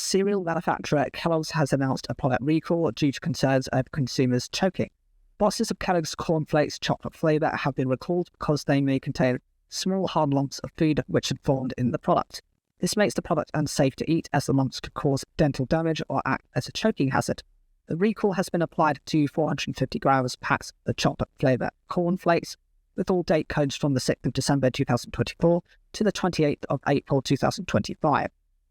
Cereal manufacturer Kellogg's has announced a product recall due to concerns of consumers choking. Boxes of Kellogg's cornflakes chocolate flavour have been recalled because they may contain small hard lumps of food which had formed in the product. This makes the product unsafe to eat as the lumps could cause dental damage or act as a choking hazard. The recall has been applied to 450 grams packs of the chocolate flavour cornflakes, with all date codes from the 6th of December 2024 to the 28th of April 2025.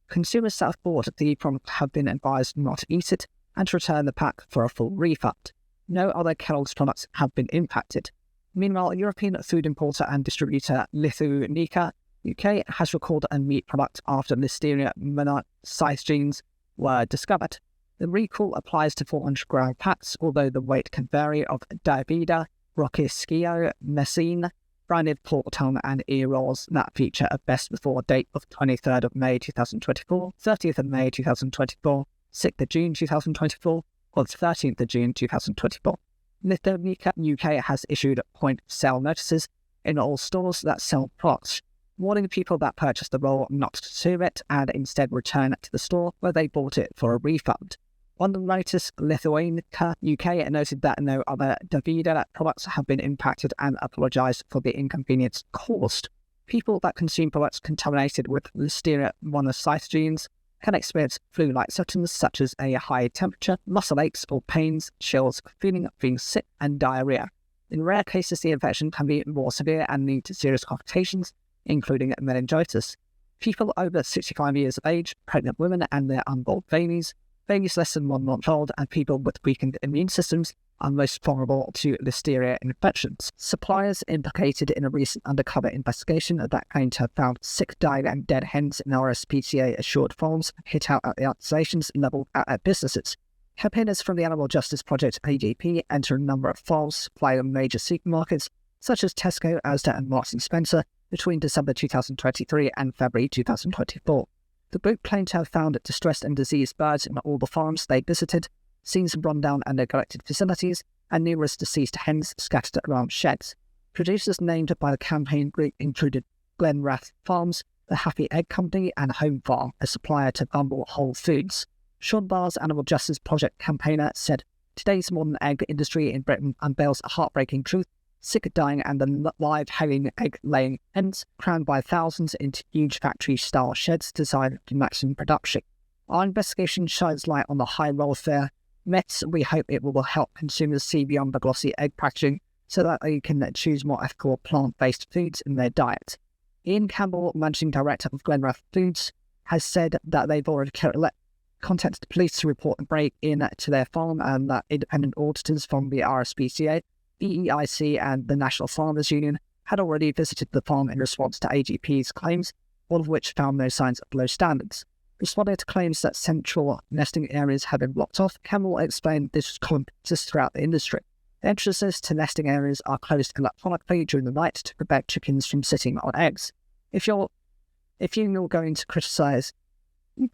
Consumers that have bought the product have been advised not to eat it and to return the pack for a full refund. No other Kellogg's products have been impacted. Meanwhile, European food importer and distributor Lithuania UK has recalled a meat product after Listeria monocytogenes were discovered. The recall applies to 400-gram packs, although the weight can vary, of Davida, Rockischio, Messine, branded pork tongue and ear rolls that feature a best before date of 23rd of May 2024, 30th of May 2024, 6th of June 2024, or 13th of June 2024. Lithuania UK has issued point-of-sale notices in all stores that sell products, warning people that purchase the roll not to consume it and instead return it to the store where they bought it for a refund. On the notice, Lithuania UK noted that no other Davida products have been impacted and apologised for the inconvenience caused. People that consume products contaminated with Listeria monocytogenes can experience flu-like symptoms such as a high temperature, muscle aches or pains, chills, feeling of being sick and diarrhea. In rare cases, the infection can be more severe and lead to serious complications, including meningitis. People over 65 years of age, pregnant women and their unborn babies less than 1 month old, and people with weakened immune systems are most vulnerable to Listeria infections. Suppliers implicated in a recent undercover investigation that claimed to have found sick, dying and dead hens in RSPCA-assured farms hit out at the accusations leveled at businesses. Campaigners from the Animal Justice Project AGP enter a number of farms supplying major supermarkets such as Tesco, Asda and Marks & Spencer between December 2023 and February 2024. The group claimed to have found distressed and diseased birds in all the farms they visited, seen some run-down and neglected facilities, and numerous deceased hens scattered around sheds. Producers named by the campaign group included Glenrath Farms, the Happy Egg Company, and Home Farm, a supplier to Bumble Whole Foods. Sean Barr's Animal Justice Project campaigner said, "Today's modern egg industry in Britain unveils a heartbreaking truth. Sick, dying and the live hanging egg-laying hens crammed by thousands into huge factory-style sheds designed for maximum production. Our investigation shines light on the high welfare myths. We hope it will help consumers see beyond the glossy egg packaging so that they can choose more ethical plant-based foods in their diet." Ian Campbell, Managing Director of Glenrath Foods, has said that they've already contacted the police to report the break-in to their farm and that independent auditors from the RSPCA, BEIC and the National Farmers Union had already visited the farm in response to AGP's claims, all of which found no signs of low standards. Responding to claims that central nesting areas had been blocked off, Campbell explained this was common practice throughout the industry. Entrances to nesting areas are closed electronically during the night to prevent chickens from sitting on eggs. If you're going to criticise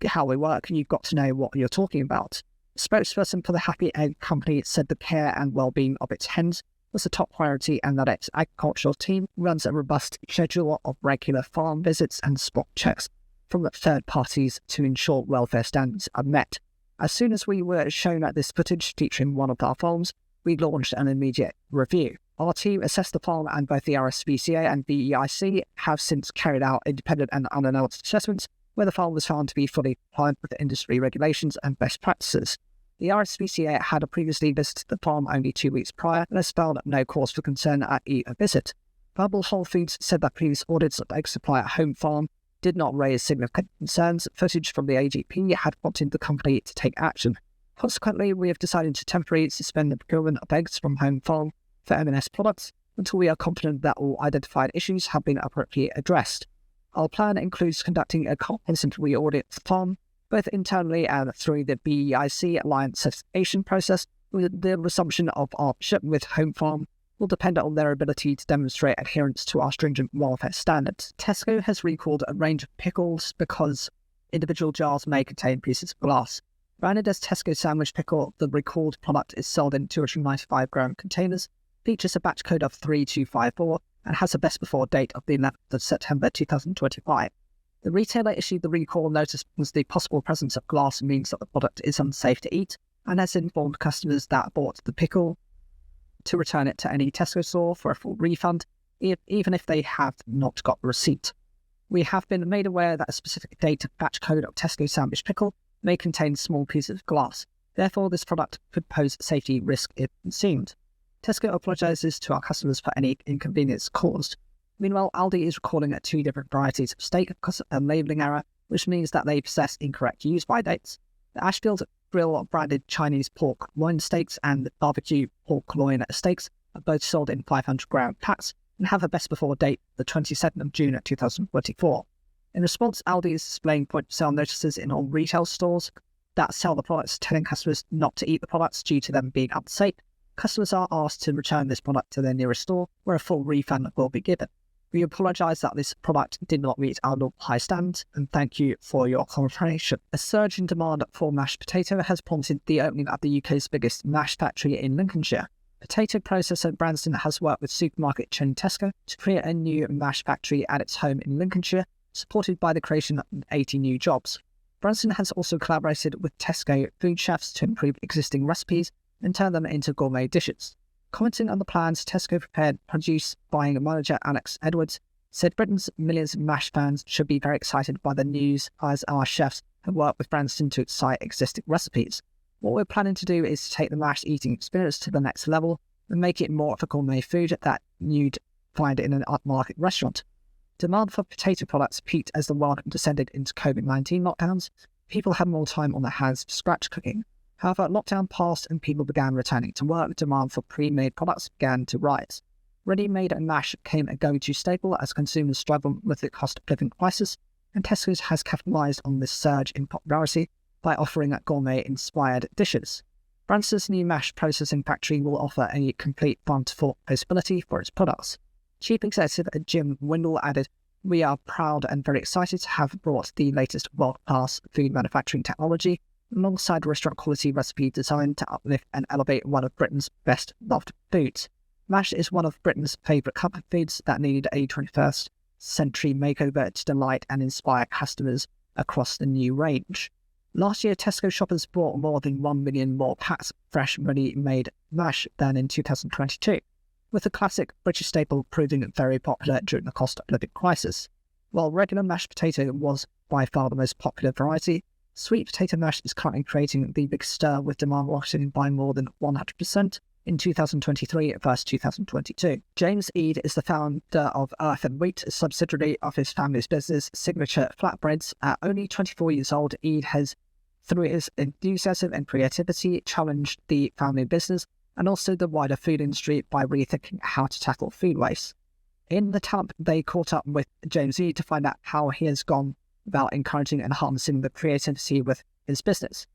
how we work, you've got to know what you're talking about. A spokesperson for the Happy Egg Company said the care and well-being of its hens was a top priority and that its agricultural team runs a robust schedule of regular farm visits and spot checks from third parties to ensure welfare standards are met. As soon as we were shown this footage featuring one of our farms, we launched an immediate review. Our team assessed the farm and both the RSPCA and BEIC have since carried out independent and unannounced assessments where the farm was found to be fully compliant with the industry regulations and best practices. The RSPCA had previously visited the farm only 2 weeks prior and has found no cause for concern at either visit. Bumble Whole Foods said that previous audits of egg supply at Home Farm did not raise significant concerns. Footage from the AGP had prompted the company to take action. Consequently, we have decided to temporarily suspend the procurement of eggs from Home Farm for M&S products until we are confident that all identified issues have been appropriately addressed. Our plan includes conducting a comprehensive re-audit of the farm, both internally and through the BEIC Alliance certification process, with the resumption of our partnership with Home Farm will depend on their ability to demonstrate adherence to our stringent welfare standards. Tesco has recalled a range of pickles because individual jars may contain pieces of glass. Branded as Tesco Sandwich Pickle, the recalled product is sold in 295-gram containers, features a batch code of 3254, and has a best before date of the 11th of September 2025. The retailer issued the recall notice because the possible presence of glass means that the product is unsafe to eat, and has informed customers that bought the pickle to return it to any Tesco store for a full refund, even if they have not got the receipt. We have been made aware that a specific date batch code of Tesco sandwich pickle may contain small pieces of glass. Therefore, this product could pose safety risk if consumed. Tesco apologises to our customers for any inconvenience caused. Meanwhile, Aldi is recalling 2 different varieties of steak because of a labelling error, which means that they possess incorrect use-by dates. The Ashfield Grill branded Chinese pork loin steaks and barbecue pork loin steaks are both sold in 500-gram packs and have a best before date, the 22nd of June 2024. In response, Aldi is displaying point-of-sale notices in all retail stores that sell the products, telling customers not to eat the products due to them being unsafe. Customers are asked to return this product to their nearest store, where a full refund will be given. We apologise that this product did not meet our local high standards, and thank you for your cooperation. A surge in demand for mashed potato has prompted the opening of the UK's biggest mash factory in Lincolnshire. Potato processor Branston has worked with supermarket chain Tesco to create a new mash factory at its home in Lincolnshire, supported by the creation of 80 new jobs. Branston has also collaborated with Tesco food chefs to improve existing recipes and turn them into gourmet dishes. Commenting on the plans, Tesco prepared produce buying manager Alex Edwards said Britain's millions of mash fans should be very excited by the news, as our chefs have worked with Branston to excite existing recipes. What we're planning to do is to take the mash eating experience to the next level and make it more of a gourmet food that you'd find in an upmarket restaurant. Demand for potato products peaked as the world descended into COVID-19 lockdowns. People had more time on their hands for scratch cooking. However, lockdown passed and people began returning to work. Demand for pre-made products began to rise. Ready-made mash became a go-to staple as consumers struggled with the cost of living crisis, and Tesco's has capitalised on this surge in popularity by offering gourmet-inspired dishes. Branston's new mash processing factory will offer a complete farm-to-fork possibility for its products. Chief Executive Jim Windle added, "We are proud and very excited to have brought the latest world-class food manufacturing technology alongside restaurant quality recipe design to uplift and elevate one of Britain's best loved foods. Mash is one of Britain's favourite comfort foods that need a 21st century makeover to delight and inspire customers across the new range." Last year, Tesco shoppers bought more than 1 million more packs of fresh, ready-made mash than in 2022, with the classic British staple proving very popular during the cost of living crisis. While regular mashed potato was by far the most popular variety, sweet potato mash is currently creating the biggest stir, with demand rising by more than 100% in 2023 versus 2022. James Eade is the founder of Earth and Wheat, a subsidiary of his family's business, Signature Flatbreads. At only 24 years old, Eade has, through his enthusiasm and creativity, challenged the family business and also the wider food industry by rethinking how to tackle food waste. In the Talent, they caught up with James Eade to find out how he has gone about encouraging and harnessing the creativity with his business.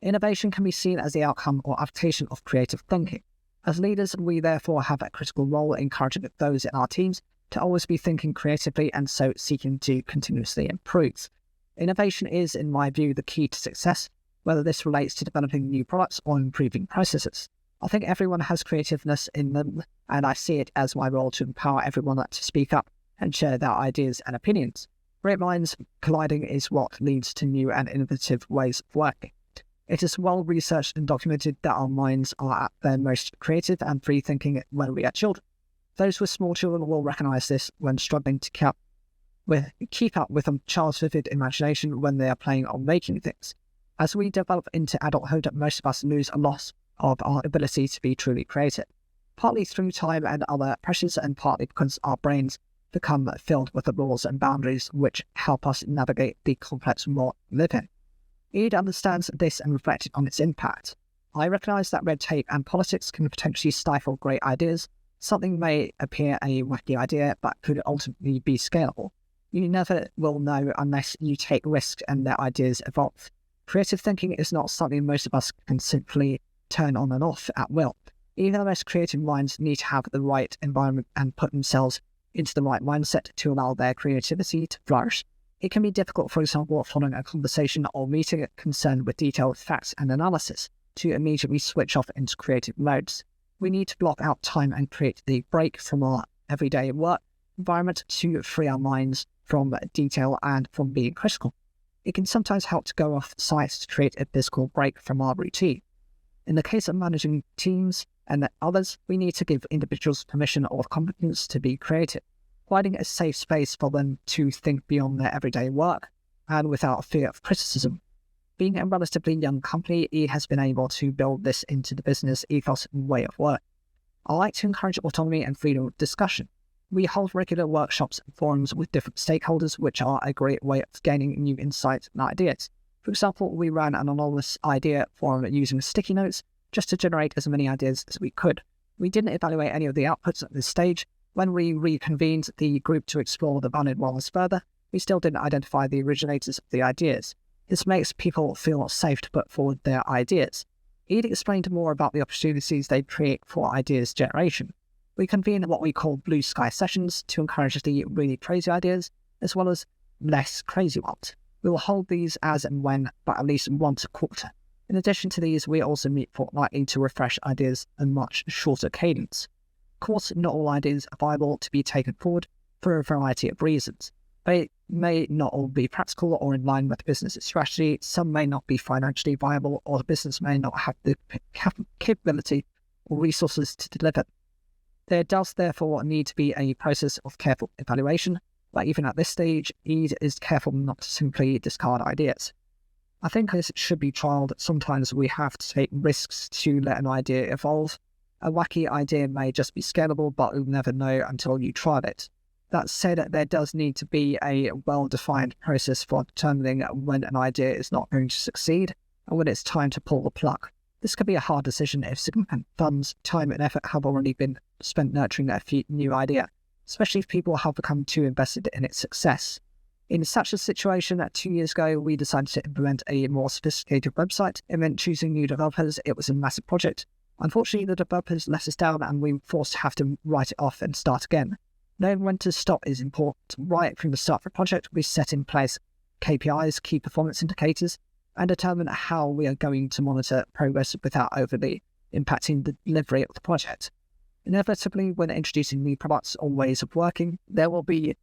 Innovation can be seen as the outcome or application of creative thinking. As leaders, we therefore have a critical role in encouraging those in our teams to always be thinking creatively and so seeking to continuously improve. Innovation is, in my view, the key to success, whether this relates to developing new products or improving processes. I think everyone has creativeness in them, and I see it as my role to empower everyone to speak up and share their ideas and opinions. Great minds colliding is what leads to new and innovative ways of working. It is well researched and documented that our minds are at their most creative and free-thinking when we are children. Those with small children will recognise this when struggling to keep up with a child's vivid imagination when they are playing or making things. As we develop into adulthood, most of us lose a lot of our ability to be truly creative, partly through time and other pressures, and partly because our brains become filled with the rules and boundaries which help us navigate the complex world we live in. Eade understands this and reflected on its impact. I recognise that red tape and politics can potentially stifle great ideas. Something may appear a wacky idea, but could ultimately be scalable. You never will know unless you take risks and let ideas evolve. Creative thinking is not something most of us can simply turn on and off at will. Even the most creative minds need to have the right environment and put themselves into the right mindset to allow their creativity to flourish. It can be difficult, for example, following a conversation or meeting concerned with detailed facts and analysis, to immediately switch off into creative modes. We need to block out time and create the break from our everyday work environment to free our minds from detail and from being critical. It can sometimes help to go off site to create a physical break from our routine. In the case of managing teams and others, we need to give individuals permission or competence to be creative, providing a safe space for them to think beyond their everyday work and without fear of criticism. Being a relatively young company, E has been able to build this into the business ethos and way of work. I like to encourage autonomy and freedom of discussion. We hold regular workshops and forums with different stakeholders, which are a great way of gaining new insights and ideas. For example, we ran an anonymous idea forum using sticky notes just to generate as many ideas as we could. We didn't evaluate any of the outputs at this stage. When we reconvened the group to explore the valid ones further, we still didn't identify the originators of the ideas. This makes people feel safe to put forward their ideas. Ed explained more about the opportunities they create for ideas generation. We convene what we call blue sky sessions to encourage the really crazy ideas, as well as less crazy ones. We will hold these as and when, but at least once a quarter. In addition to these, we also meet fortnightly to refresh ideas in a much shorter cadence. Of course, not all ideas are viable to be taken forward for a variety of reasons. They may not all be practical or in line with the business strategy. Some may not be financially viable, or the business may not have the capability or resources to deliver. There does therefore need to be a process of careful evaluation, but even at this stage, Ed is careful not to simply discard ideas. I think this should be trialled. Sometimes we have to take risks to let an idea evolve. A wacky idea may just be scalable, but you'll never know until you tried it. That said, there does need to be a well-defined process for determining when an idea is not going to succeed and when it's time to pull the plug. This can be a hard decision if significant funds, time and effort have already been spent nurturing a new idea, especially if people have become too invested in its success. In such a situation, 2 years ago, we decided to implement a more sophisticated website. It meant choosing new developers. It was a massive project. Unfortunately, the developers let us down and we were forced to have to write it off and start again. Knowing when to stop is important. Right from the start of the project, we set in place KPIs, key performance indicators, and determine how we are going to monitor progress without overly impacting the delivery of the project. Inevitably, when introducing new products or ways of working, there will be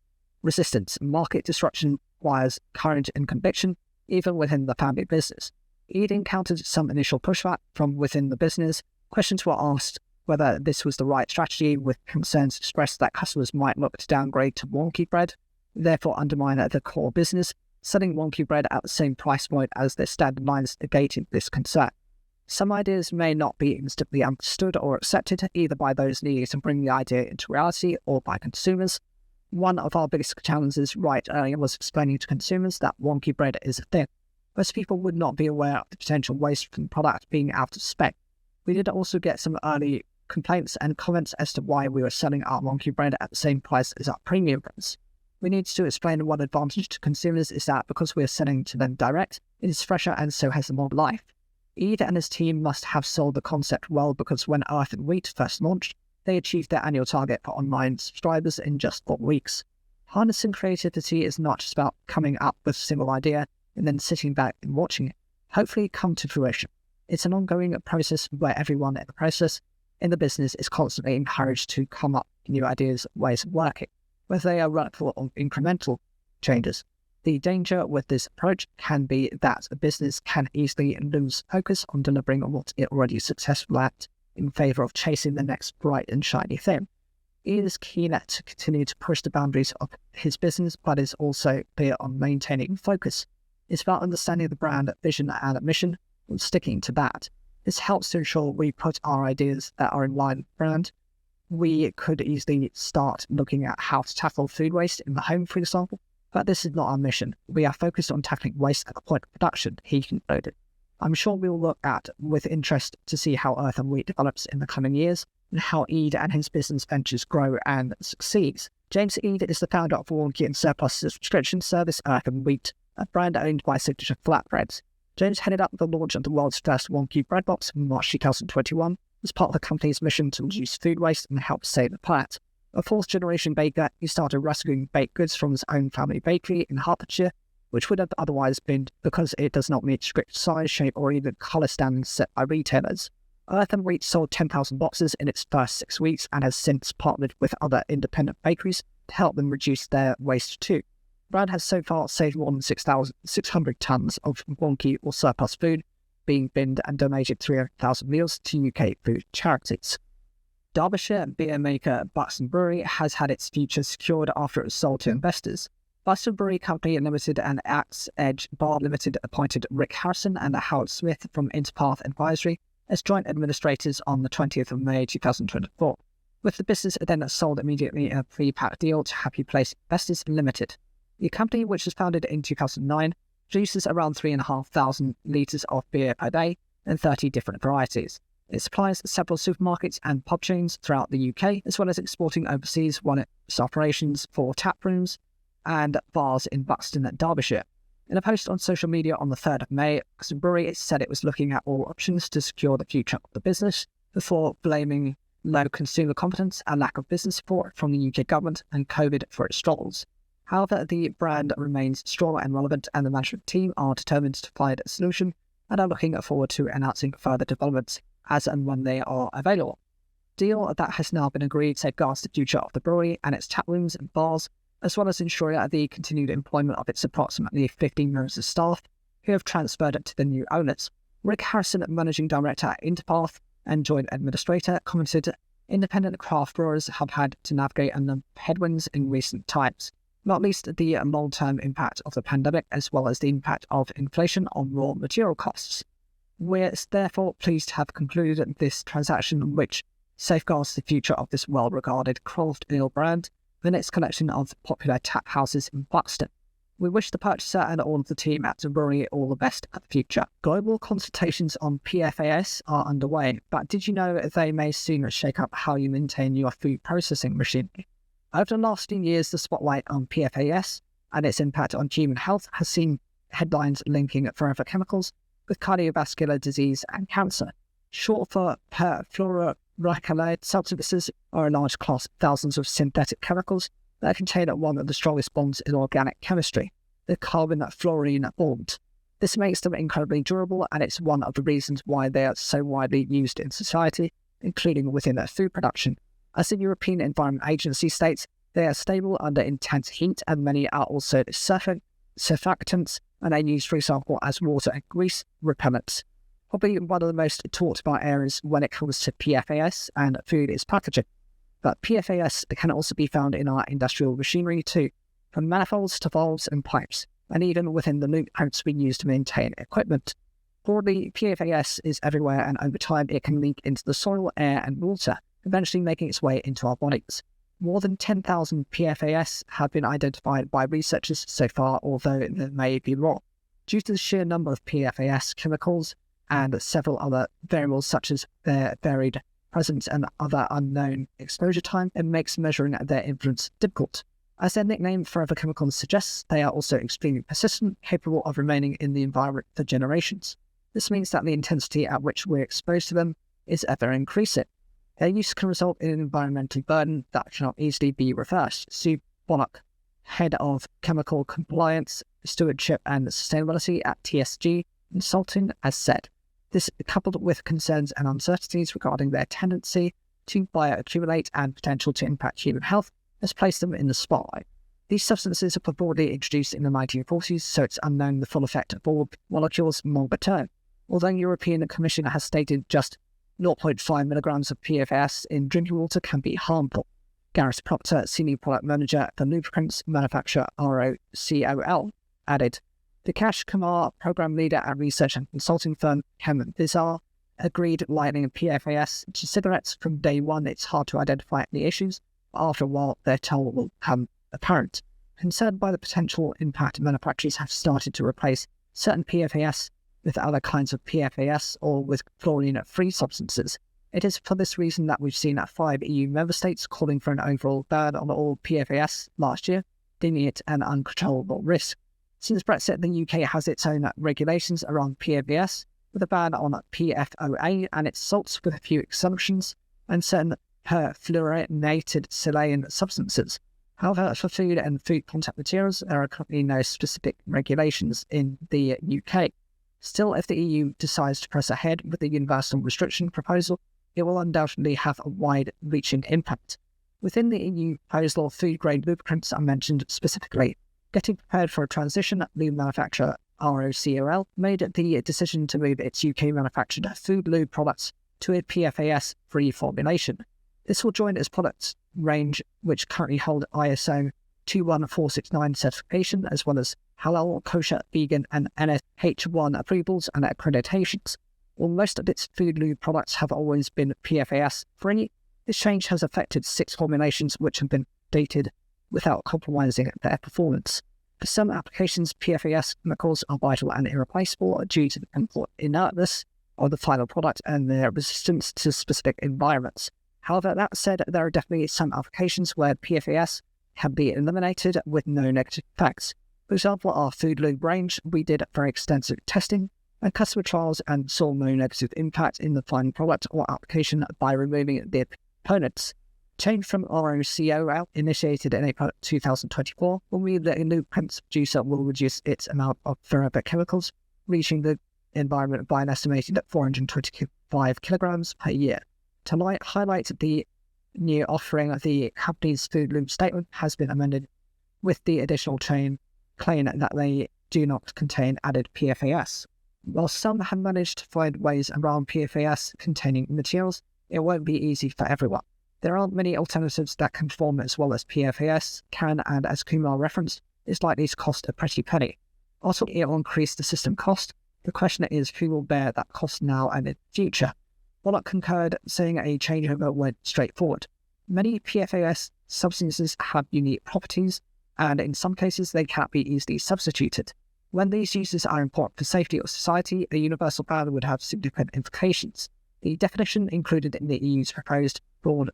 resistance. Market disruption requires courage and conviction, even within the family business. Ed encountered some initial pushback from within the business. Questions were asked whether this was the right strategy, with concerns expressed that customers might look to downgrade to wonky bread, therefore undermine the core business. Selling wonky bread at the same price point as their standard lines negated this concern. Some ideas may not be instantly understood or accepted, either by those needing to bring the idea into reality or by consumers. One of our biggest challenges right earlier was explaining to consumers that wonky bread is a thing. Most people would not be aware of the potential waste from the product being out of spec. We did also get some early complaints and comments as to why we were selling our wonky bread at the same price as our premium brands. We need to explain one advantage to consumers is that because we are selling to them direct, it is fresher and so has more life. Ed and his team must have sold the concept well, because when Earth and Wheat first launched, they achieved their annual target for online subscribers in just 4 weeks. Harnessing creativity is not just about coming up with a single idea and then sitting back and watching it hopefully come to fruition. It's an ongoing process where everyone in the process in the business is constantly encouraged to come up with new ideas, ways of working, whether they are radical or incremental changes. The danger with this approach can be that a business can easily lose focus on delivering on what it already is successful at in favour of chasing the next bright and shiny thing. He is keen to continue to push the boundaries of his business, but is also clear on maintaining focus. It's about understanding the brand vision and mission and sticking to that. This helps to ensure we put our ideas that are in line with the brand. We could easily start looking at how to tackle food waste in the home, for example, but this is not our mission. We are focused on tackling waste at the point of production, he concluded. I'm sure we'll look at with interest to see how Earth and Wheat develops in the coming years and how Ed and his business ventures grow and succeeds. James Ed is the founder of Wonky and Surplus subscription service Earth and Wheat, a brand owned by Signature Flatbreads. James headed up the launch of the world's first wonky bread box in March 2021 as part of the company's mission to reduce food waste and help save the planet. A fourth-generation baker, he started rescuing baked goods from his own family bakery in Hertfordshire, which would have otherwise been because it does not meet strict size, shape, or even colour standards set by retailers. Earth and Wheat sold 10,000 boxes in its first 6 weeks and has since partnered with other independent bakeries to help them reduce their waste too. The brand has so far saved more than 6,600 tonnes of wonky or surplus food, being binned and donated 300,000 meals to UK food charities. Derbyshire beer maker Buxton Brewery has had its future secured after it was sold to investors. Buxton Brewery Company Limited and Axe Edge Bar Limited appointed Rick Harrison and Howard Smith from Interpath Advisory as joint administrators on the 20th of May 2024, with the business then sold immediately in a pre-pack deal to Happy Place Investors Limited. The company, which was founded in 2009, produces around 3,500 litres of beer per day in 30 different varieties. It supplies several supermarkets and pub chains throughout the UK, as well as exporting overseas its operations for tap rooms and bars in Buxton and Derbyshire. In a post on social media on the 3rd of May, Buxton Brewery said it was looking at all options to secure the future of the business before blaming low consumer confidence and lack of business support from the UK government and COVID for its struggles. However, the brand remains strong and relevant, and the management team are determined to find a solution and are looking forward to announcing further developments as and when they are available. The deal that has now been agreed safeguards the future of the brewery and its tap rooms and bars, as well as ensuring the continued employment of its approximately 15 members of staff who have transferred it to the new owners. Rick Harrison, Managing Director at Interpath and Joint Administrator, commented, "Independent craft brewers have had to navigate a number of headwinds in recent times, not least the long-term impact of the pandemic, as well as the impact of inflation on raw material costs. We're therefore pleased to have concluded this transaction, which safeguards the future of this well-regarded craft ale brand and its collection of popular tap houses in Buxton. We wish the purchaser and all of the team at the brewery all the best at the future." Global consultations on PFAS are underway, but did you know they may soon shake up how you maintain your food processing machinery? Over the last few years, the spotlight on PFAS and its impact on human health has seen headlines linking forever chemicals with cardiovascular disease and cancer. Short for perfluoroalkyl substances are a large class of thousands of synthetic chemicals that contain one of the strongest bonds in organic chemistry, the carbon-fluorine bond. This makes them incredibly durable, and it's one of the reasons why they are so widely used in society, including within food production. As the European Environment Agency states, they are stable under intense heat, and many are also surfactants, and are used, for example, as water and grease repellents. Probably one of the most talked about areas when it comes to PFAS and food is packaging. But PFAS can also be found in our industrial machinery too, from manifolds to valves and pipes, and even within the loop pumps we use to maintain equipment. Broadly, PFAS is everywhere, and over time it can leak into the soil, air and water, eventually making its way into our bodies. More than 10,000 PFAS have been identified by researchers so far, although there may be more. Due to the sheer number of PFAS chemicals and several other variables such as their varied presence and other unknown exposure time, it makes measuring their influence difficult. As their nickname Forever Chemicals suggests, they are also extremely persistent, capable of remaining in the environment for generations. This means that the intensity at which we're exposed to them is ever increasing. Their use can result in an environmental burden that cannot easily be reversed. Sue Bonnock, Head of Chemical Compliance, Stewardship and Sustainability at TSG Consulting, has said, "This, coupled with concerns and uncertainties regarding their tendency to bioaccumulate and potential to impact human health, has placed them in the spotlight. These substances were broadly introduced in the 1940s, so it's unknown the full effect of all molecules longer term. Although the European Commission has stated just 0.5 milligrams of PFAS in drinking water can be harmful." Gareth Proctor, Senior Product Manager at the lubricants manufacturer ROCOL, added, "Vikash Kumar, Program Leader at research and consulting firm ChemVisar, agreed lightning PFAS to cigarettes from day one. It's hard to identify any issues, but after a while their toll will become apparent. Concerned by the potential impact, manufacturers have started to replace certain PFAS with other kinds of PFAS or with fluorine-free substances. It is for this reason that we've seen 5 EU member states calling for an overall ban on all PFAS last year, deeming it an uncontrollable risk. Since Brexit, the UK has its own regulations around PFAS, with a ban on PFOA and its salts with a few exemptions, and certain perfluorinated silane substances. However, for food and food contact materials, there are currently no specific regulations in the UK. Still, if the EU decides to press ahead with the universal restriction proposal, it will undoubtedly have a wide-reaching impact. Within the EU proposal, food-grade lubricants are mentioned specifically. Getting prepared for a transition, the manufacturer ROCOL made the decision to move its UK-manufactured food lube products to a PFAS-free formulation. This will join its products range, which currently hold ISO 21469 certification, as well as halal, kosher, vegan, and NSH1 approvals and accreditations. While most of its food lube products have always been PFAS-free, this change has affected 6 formulations which have been dated without compromising their performance. For some applications, PFAS chemicals are vital and irreplaceable due to the chemical inertness of the final product and their resistance to specific environments. However, that said, there are definitely some applications where PFAS can be eliminated with no negative effects. For example, our food lube range, we did very extensive testing and customer trials and saw no negative impact in the final product or application by removing the components. Change from ROCOL initiated in April 2024, when the lubricants producer will reduce its amount of forever chemicals, reaching the environment by an estimated 425 kilograms per year. To highlight the new offering, the company's food lube statement has been amended with the additional claim that they do not contain added PFAS. While some have managed to find ways around PFAS-containing materials, it won't be easy for everyone. There aren't many alternatives that can perform as well as PFAS can, and as Kumar referenced, it's likely to cost a pretty penny. Also, it will increase the system cost. The question is who will bear that cost now and in the future. Bullock concurred, saying a changeover went straightforward. Many PFAS substances have unique properties, and in some cases they can't be easily substituted. When these uses are important for safety or society, a universal ban would have significant implications. The definition included in the EU's proposed broad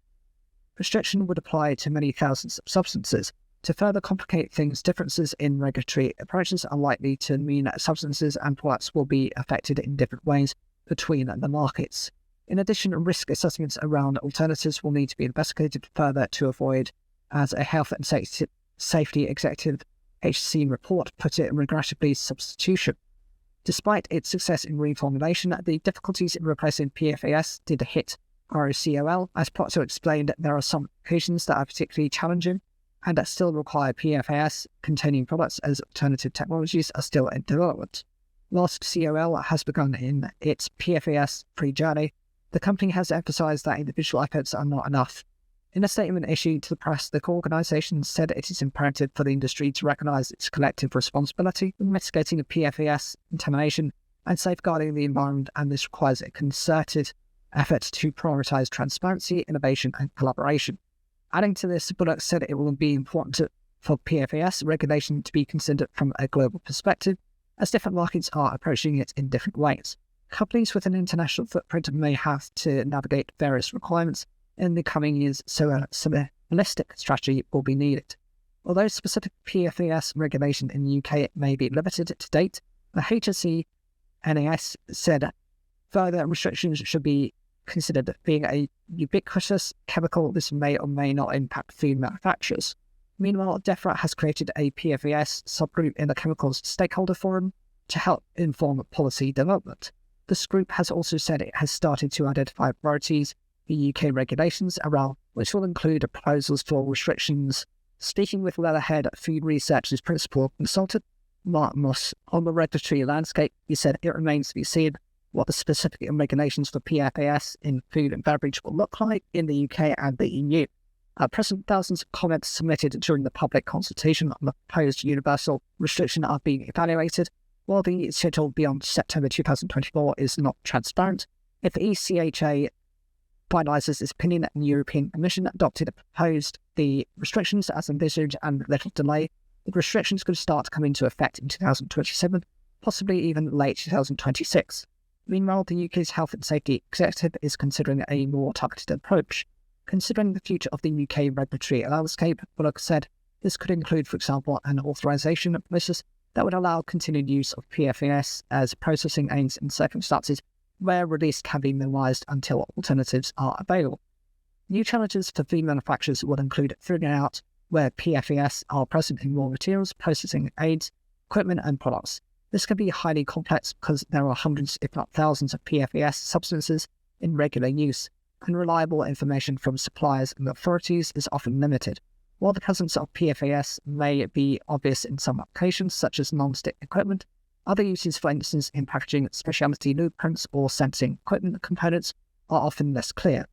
restriction would apply to many thousands of substances. To further complicate things, differences in regulatory approaches are likely to mean that substances and products will be affected in different ways between the markets. In addition, risk assessments around alternatives will need to be investigated further to avoid, as a health and safety executive HC report put it, regrettably substitution. Despite its success in reformulation, the difficulties in replacing PFAS did hit ROCOL. As Proctor explained, there are some applications that are particularly challenging and that still require PFAS-containing products, as alternative technologies are still in development. Whilst COL has begun in its PFAS-free journey, the company has emphasised that individual efforts are not enough. In a statement issued to the press, the organisation said it is imperative for the industry to recognise its collective responsibility in mitigating the PFAS contamination and safeguarding the environment, and this requires a concerted effort to prioritise transparency, innovation and collaboration. Adding to this, Bullock said it will be important for PFAS regulation to be considered from a global perspective, as different markets are approaching it in different ways. Companies with an international footprint may have to navigate various requirements in the coming years, so a holistic strategy will be needed. Although specific PFAS regulation in the UK may be limited to date, the HSE NAS said further restrictions should be considered. Being a ubiquitous chemical, this may or may not impact food manufacturers. Meanwhile, DEFRA has created a PFAS subgroup in the Chemicals Stakeholder Forum to help inform policy development. This group has also said it has started to identify priorities for UK regulations around, which will include proposals for restrictions. Speaking with Leatherhead Food Research's principal consultant, Mark Moss, on the regulatory landscape, he said it remains to be seen what the specific regulations for PFAS in food and beverage will look like in the UK and the EU. At present, thousands of comments submitted during the public consultation on the proposed universal restriction are being evaluated. While the schedule beyond September 2024 is not transparent, if the ECHA finalises its opinion and the European Commission adopted and proposed the restrictions as envisaged and with little delay, the restrictions could start to come into effect in 2027, possibly even late 2026. Meanwhile, the UK's Health and Safety Executive is considering a more targeted approach. Considering the future of the UK regulatory landscape, Bullock said this could include, for example, an authorisation process that would allow continued use of PFAS as processing aids in circumstances where release can be minimised until alternatives are available. New challenges for food manufacturers would include figuring out where PFAS are present in raw materials, processing aids, equipment and products. This can be highly complex because there are hundreds, if not thousands, of PFAS substances in regular use. and reliable information from suppliers and authorities is often limited. While the presence of PFAS may be obvious in some applications, such as non-stick equipment, other uses, for instance, in packaging specialty lubricants or sensing equipment components, are often less clear.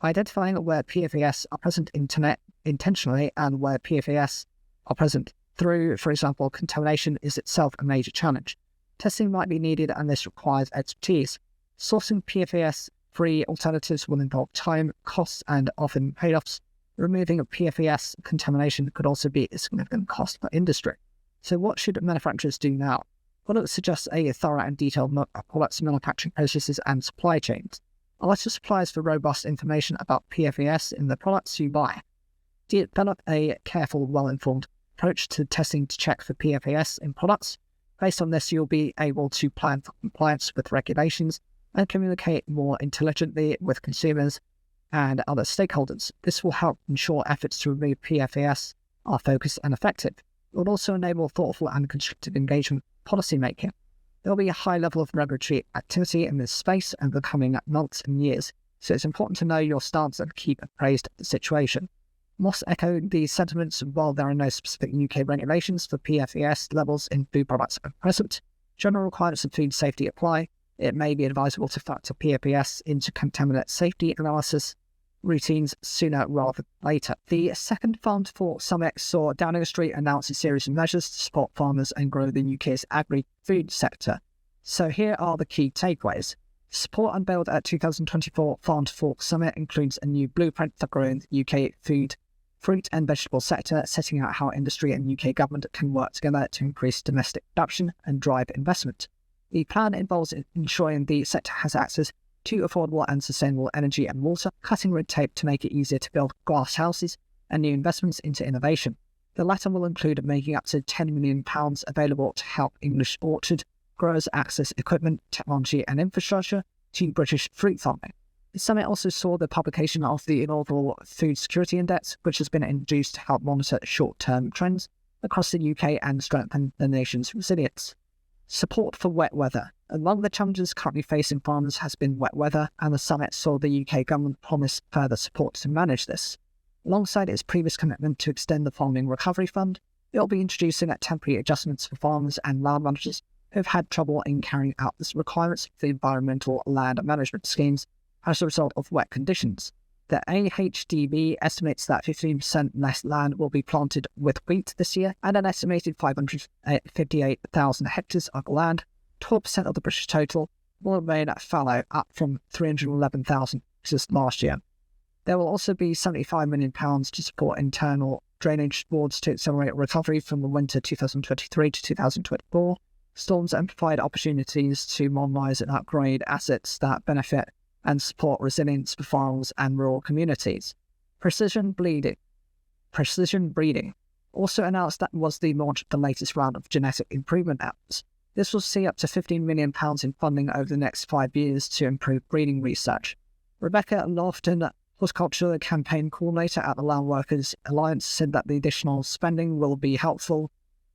Identifying where PFAS are present intentionally and where PFAS are present through, for example, contamination is itself a major challenge. Testing might be needed and this requires expertise. Sourcing PFAS-free alternatives will involve time, costs, and often payoffs. Removing PFAS contamination could also be a significant cost for industry. So what should manufacturers do now? Well, it suggests a thorough and detailed look at products, manufacturing processes, and supply chains. Alert suppliers for robust information about PFAS in the products you buy. Develop a careful, well-informed approach to testing to check for PFAS in products. Based on this, you'll be able to plan for compliance with regulations and communicate more intelligently with consumers and other stakeholders. This will help ensure efforts to remove PFAS are focused and effective. It will also enable thoughtful and constructive engagement with policymaking. There will be a high level of regulatory activity in this space over the coming months and years, so it's important to know your stance and keep appraised of the situation. Moss echoed these sentiments. While there are no specific UK regulations for PFAS levels in food products at present, general requirements of food safety apply. It may be advisable to factor PFAS into contaminant safety analysis routines sooner rather than later. The second Farm to Fork Summit saw Downing Street announce a series of measures to support farmers and grow the UK's agri-food sector. So here are the key takeaways. Support unveiled at 2024 Farm to Fork Summit includes a new blueprint for growing the UK food, fruit and vegetable sector, setting out how industry and UK government can work together to increase domestic production and drive investment. The plan involves ensuring the sector has access to affordable and sustainable energy and water, cutting red tape to make it easier to build glass houses, and new investments into innovation. The latter will include making up to £10 million available to help English orchard growers access equipment, technology and infrastructure to British fruit farming. The summit also saw the publication of the inaugural Food Security Index, which has been introduced to help monitor short-term trends across the UK and strengthen the nation's resilience. Support for wet weather. Among the challenges currently facing farmers has been wet weather, and the summit saw the UK government promise further support to manage this. Alongside its previous commitment to extend the Farming Recovery Fund, it will be introducing temporary adjustments for farmers and land managers who have had trouble in carrying out the requirements for the environmental land management schemes as a result of wet conditions. The AHDB estimates that 15% less land will be planted with wheat this year, and an estimated 558,000 hectares of land, 12% of the British total, will remain fallow, up from 311,000 hectares last year. There will also be £75 million to support internal drainage boards to accelerate recovery from the winter 2023 to 2024 storms and provide opportunities to modernise and upgrade assets that benefit and support resilience for farms and rural communities. Precision breeding also announced that was the launch of the latest round of genetic improvement efforts. This will see up to £15 million in funding over the next 5 years to improve breeding research. Rebecca Lofton, horticulture campaign coordinator at the Land Workers Alliance, said that the additional spending will be helpful,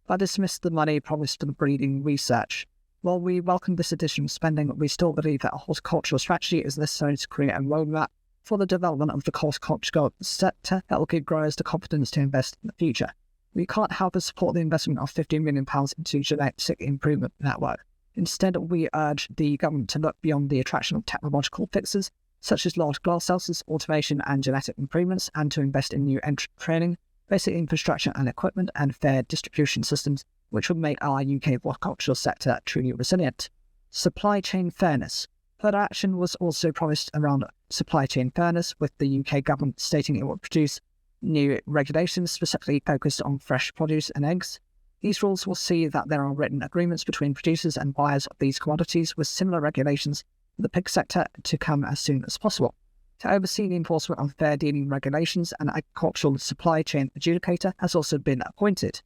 but dismissed the money promised for the breeding research. While we welcome this additional spending, we still believe that a horticultural strategy is necessary to create a roadmap for the development of the horticultural sector that will give growers the confidence to invest in the future. We can't help but support the investment of £15 million into genetic improvement network. Instead, we urge the government to look beyond the attraction of technological fixes, such as large glasshouses, automation and genetic improvements, and to invest in new training, basic infrastructure and equipment, and fair distribution systems, which would make our UK horticultural sector truly resilient. Supply chain fairness. Further action was also promised around supply chain fairness, with the UK government stating it will produce new regulations specifically focused on fresh produce and eggs. These rules will see that there are written agreements between producers and buyers of these commodities, with similar regulations for the pig sector to come as soon as possible. To oversee the enforcement of fair dealing regulations, an agricultural supply chain adjudicator has also been appointed.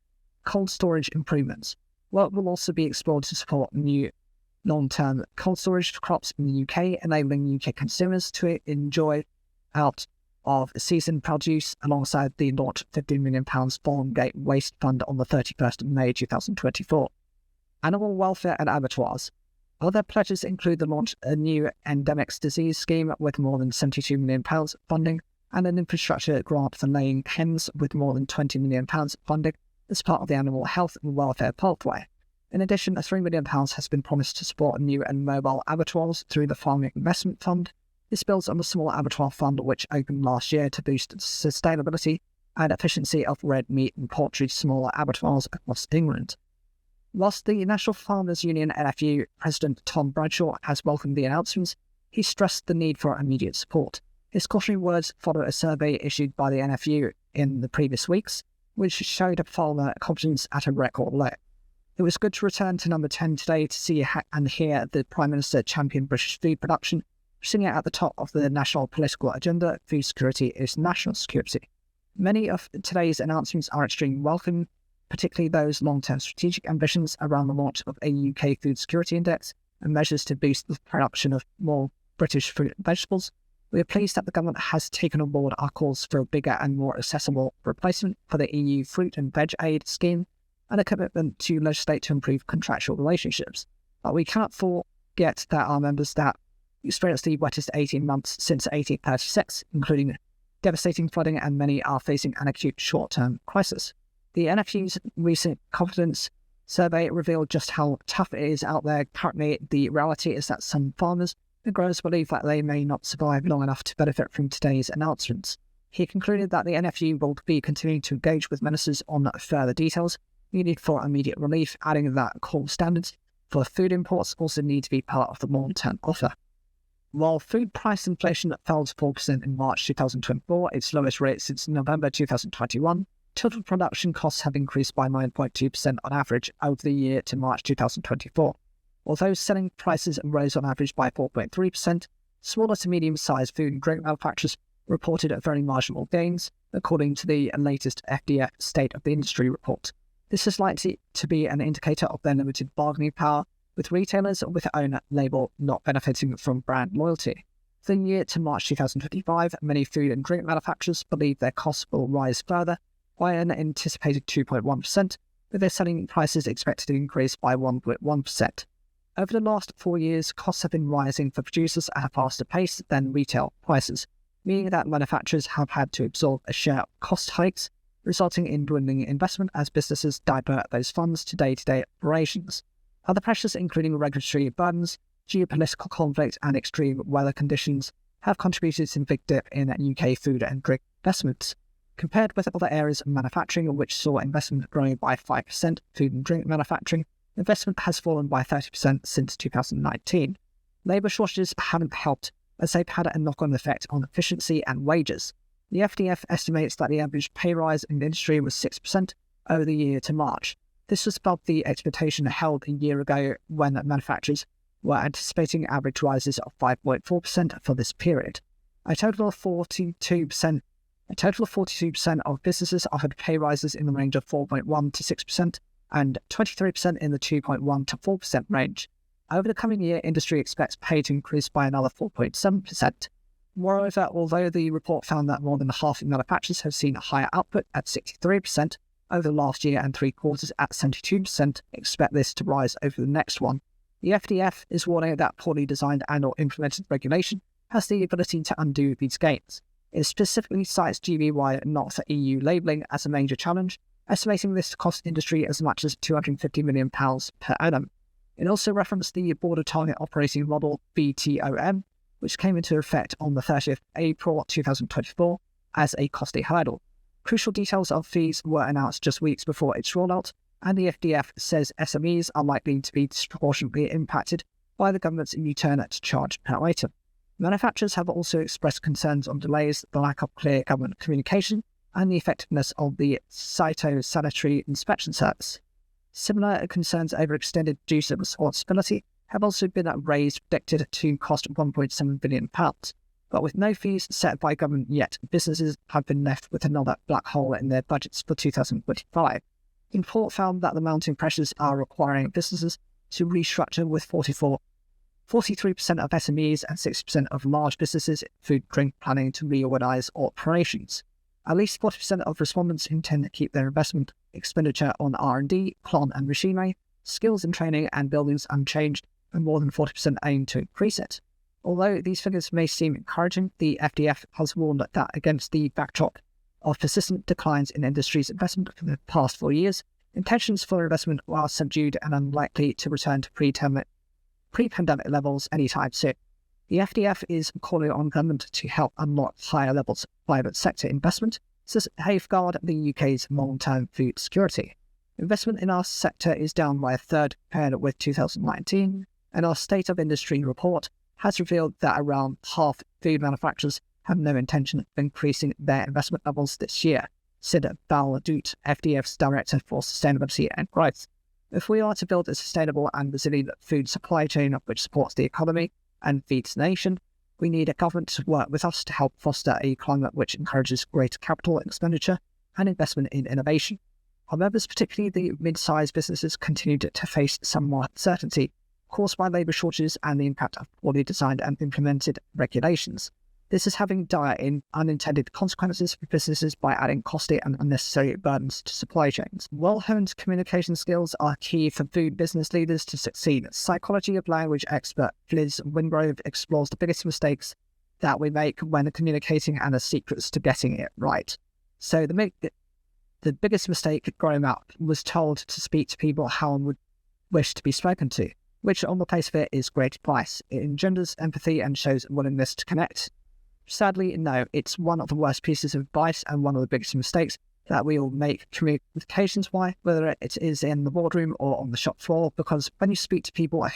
Cold storage improvements. Work will also be explored to support new long-term cold storage for crops in the UK, enabling UK consumers to enjoy out of season produce alongside the launch of £15 million Farm Gate Waste Fund on the 31st of May 2024. Animal welfare and abattoirs. Other pledges include the launch of a new endemics disease scheme with more than £72 million funding and an infrastructure grant for laying hens with more than £20 million funding as part of the Animal Health and Welfare Pathway. In addition, £3 million has been promised to support new and mobile abattoirs through the Farming Investment Fund. This builds on the Small Abattoir Fund, which opened last year to boost sustainability and efficiency of red meat and poultry smaller abattoirs across England. Whilst the National Farmers Union NFU President Tom Bradshaw has welcomed the announcements, he stressed the need for immediate support. His cautionary words follow a survey issued by the NFU in the previous weeks, which showed farmer confidence at a record low. It was good to return to number 10 today to see and hear the Prime Minister champion British food production, sitting at the top of the national political agenda. Food security is national security. Many of today's announcements are extremely welcome, particularly those long-term strategic ambitions around the launch of a UK Food Security Index and measures to boost the production of more British fruit and vegetables. We are pleased that the government has taken on board our calls for a bigger and more accessible replacement for the EU Fruit and Veg Aid scheme and a commitment to legislate to improve contractual relationships. But we cannot forget that our members that experienced the wettest 18 months since 1836, including devastating flooding, and many are facing an acute short-term crisis. The NFU's recent confidence survey revealed just how tough it is out there currently. The reality is that some farmers and growers believe that they may not survive long enough to benefit from today's announcements. He concluded that the NFU will be continuing to engage with ministers on further details needed for immediate relief, adding that core standards for food imports also need to be part of the long-term offer. While food price inflation fell to 4% in March 2024, its lowest rate since November 2021, total production costs have increased by 9.2% on average over the year to March 2024. Although selling prices rose on average by 4.3%, smaller to medium-sized food and drink manufacturers reported very marginal gains, according to the latest FDF State of the Industry report. This is likely to be an indicator of their limited bargaining power, with retailers with own label not benefiting from brand loyalty. For the year to March 2025, many food and drink manufacturers believe their costs will rise further by an anticipated 2.1%, with their selling prices expected to increase by 1.1%. Over the last 4 years, costs have been rising for producers at a faster pace than retail prices, meaning that manufacturers have had to absorb a share of cost hikes, resulting in dwindling investment as businesses divert those funds to day-to-day operations. Other pressures, including regulatory burdens, geopolitical conflict, and extreme weather conditions, have contributed to a big dip in UK food and drink investments. Compared with other areas of manufacturing, which saw investment growing by 5%, food and drink manufacturing investment has fallen by 30% since 2019. Labour shortages haven't helped, as they've had a knock-on effect on efficiency and wages. The FDF estimates that the average pay rise in the industry was 6% over the year to March. This was above the expectation held a year ago when manufacturers were anticipating average rises of 5.4% for this period. A total of 42% of businesses offered pay rises in the range of 4.1 to 6% and 23% in the 2.1 to 4% range. Over the coming year, industry expects pay to increase by another 4.7%. Moreover, although the report found that more than half of manufacturers have seen a higher output at 63% over the last year and 3/4 at 72%, expect this to rise over the next one. The FDF is warning that poorly designed and/or implemented regulation has the ability to undo these gains. It specifically cites GB-wide not for EU labelling as a major challenge, estimating this to cost industry as much as £250 million per annum. It also referenced the Border Target Operating Model BTOM, which came into effect on the 30th April 2024 as a costly hurdle. Crucial details of fees were announced just weeks before its rollout, and the FDF says SMEs are likely to be disproportionately impacted by the government's new turn to charge per item. Manufacturers have also expressed concerns on delays, the lack of clear government communication, and the effectiveness of the phytosanitary inspection service. Similar concerns over extended producer responsibility have also been raised, predicted to cost £1.7 billion. But with no fees set by government yet, businesses have been left with another black hole in their budgets for 2025. The report found that the mounting pressures are requiring businesses to restructure, with 43% of SMEs and 60% of large businesses in food and drink planning to reorganise operations. At least 40% of respondents intend to keep their investment expenditure on R&D, plant and machinery, skills and training and buildings unchanged, and more than 40% aim to increase it. Although these figures may seem encouraging, the FDF has warned that against the backdrop of persistent declines in industry's investment for the past 4 years, intentions for investment are subdued and unlikely to return to pre-pandemic levels anytime soon. The FDF is calling on government to help unlock higher levels of private sector investment to safeguard the UK's long-term food security. Investment in our sector is down by a third compared with 2019, and our State of Industry report has revealed that around half food manufacturers have no intention of increasing their investment levels this year, said Val Dute, FDF's Director for Sustainability and Growth. If we are to build a sustainable and resilient food supply chain which supports the economy and feeds the nation, we need a government to work with us to help foster a climate which encourages greater capital expenditure and investment in innovation. Our members, particularly the mid-sized businesses, continued to face some more uncertainty caused by labour shortages and the impact of poorly designed and implemented regulations. This is having dire unintended consequences for businesses by adding costly and unnecessary burdens to supply chains. Well-honed communication skills are key for food business leaders to succeed. Psychology of language expert Liz Wingrove explores the biggest mistakes that we make when communicating and the secrets to getting it right. So the biggest mistake growing up was told to speak to people how one would wish to be spoken to, which on the face of it is great advice. It engenders empathy and shows willingness to connect. Sadly, no, it's one of the worst pieces of advice and one of the biggest mistakes that we all make communications-wise, whether it is in the boardroom or on the shop floor, because when you speak to people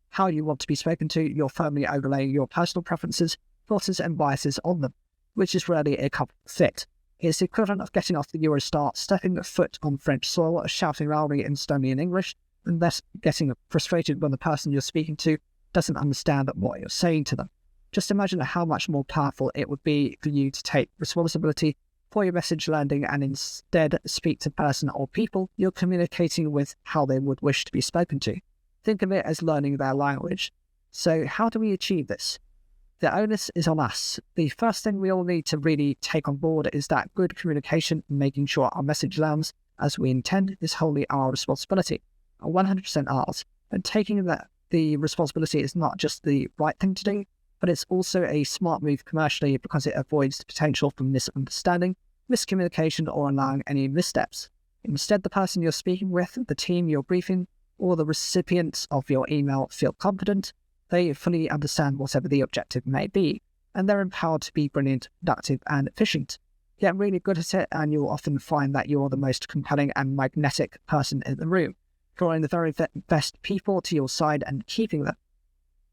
how you want to be spoken to, you're firmly overlaying your personal preferences, thoughts and biases on them, which is rarely a couple fit. It's the equivalent of getting off the Eurostar, stepping a foot on French soil, shouting loudly in Estonian English, and thus getting frustrated when the person you're speaking to doesn't understand what you're saying to them. Just imagine how much more powerful it would be for you to take responsibility for your message landing and instead speak to the person or people you're communicating with how they would wish to be spoken to. Think of it as learning their language. So how do we achieve this? The onus is on us. The first thing we all need to really take on board is that good communication and making sure our message lands as we intend is wholly our responsibility, 100% ours. And taking the responsibility is not just the right thing to do, but it's also a smart move commercially because it avoids the potential for misunderstanding, miscommunication, or allowing any missteps. Instead, the person you're speaking with, the team you're briefing, or the recipients of your email feel confident, they fully understand whatever the objective may be, and they're empowered to be brilliant, productive, and efficient. Get really good at it, and you'll often find that you're the most compelling and magnetic person in the room, drawing the very best people to your side and keeping them.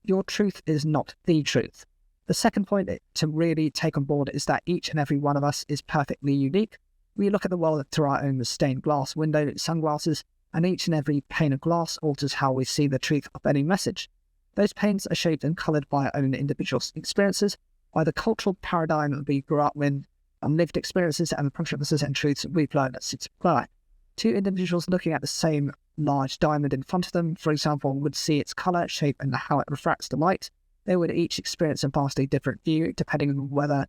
Your truth is not the truth. The second point to really take on board is that each and every one of us is perfectly unique. We look at the world through our own stained glass window sunglasses, and each and every pane of glass alters how we see the truth of any message. Those panes are shaped and coloured by our own individual experiences, by the cultural paradigm that we grew up in, and lived experiences and the preferences and truths we've learned since birth. Two individuals looking at the same large diamond in front of them, for example, would see its colour, shape, and how it refracts the light. They would each experience a vastly different view, depending on whether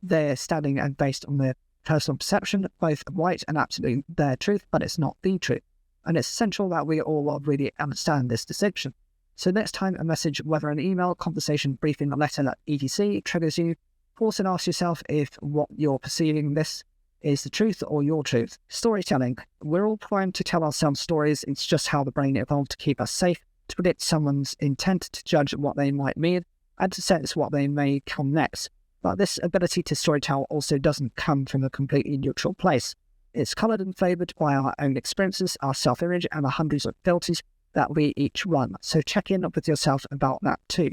they're standing and based on their personal perception, both right and absolutely their truth, but it's not the truth. And it's essential that we all really understand this distinction. So next time a message, whether an email, conversation, briefing, a letter, etc., triggers you, pause and ask yourself if what you're perceiving this is the truth or your truth. Storytelling. We're all primed to tell ourselves stories. It's just how the brain evolved to keep us safe, to predict someone's intent, to judge what they might mean, and to sense what they may come next. But this ability to storytell also doesn't come from a completely neutral place. It's coloured and flavoured by our own experiences, our self-image, and the hundreds of filters that we each run. So check in with yourself about that too.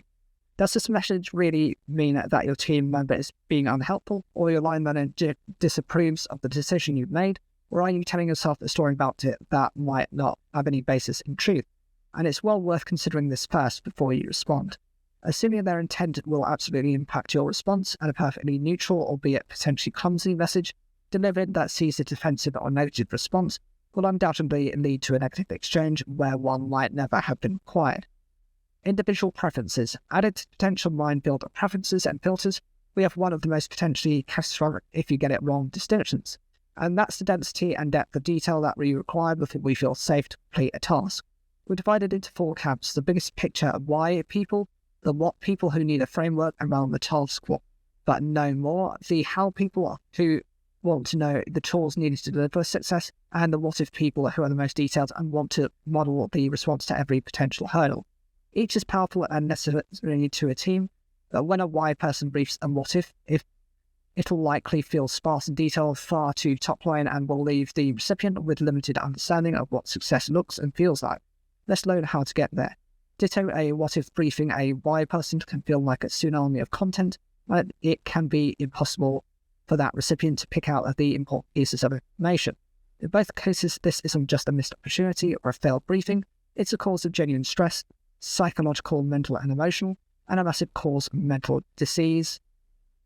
Does this message really mean that your team member is being unhelpful, or your line manager disapproves of the decision you've made, or are you telling yourself a story about it that might not have any basis in truth? And it's well worth considering this first before you respond. Assuming their intent will absolutely impact your response, and a perfectly neutral, albeit potentially clumsy message delivered that sees a defensive or negative response will undoubtedly lead to a negative exchange where one might never have been required. Individual preferences. Added to potential minefield of preferences and filters, we have one of the most potentially catastrophic, if you get it wrong, distinctions. And that's the density and depth of detail that we require before we feel safe to complete a task. We're divided into 4 camps: the biggest picture why people, the what people who need a framework around the task what but know more, the how people who want to know the tools needed to deliver success, and the what if people who are the most detailed and want to model the response to every potential hurdle. Each is powerful and necessary to a team, but when a why person briefs a what if it'll likely feel sparse and detailed, far too top line, and will leave the recipient with limited understanding of what success looks and feels like. Let's learn how to get there. Ditto, a what if briefing a why person can feel like a tsunami of content, and it can be impossible for that recipient to pick out the important pieces of information. In both cases, this isn't just a missed opportunity or a failed briefing, it's a cause of genuine stress, psychological, mental and emotional, and a massive cause of mental disease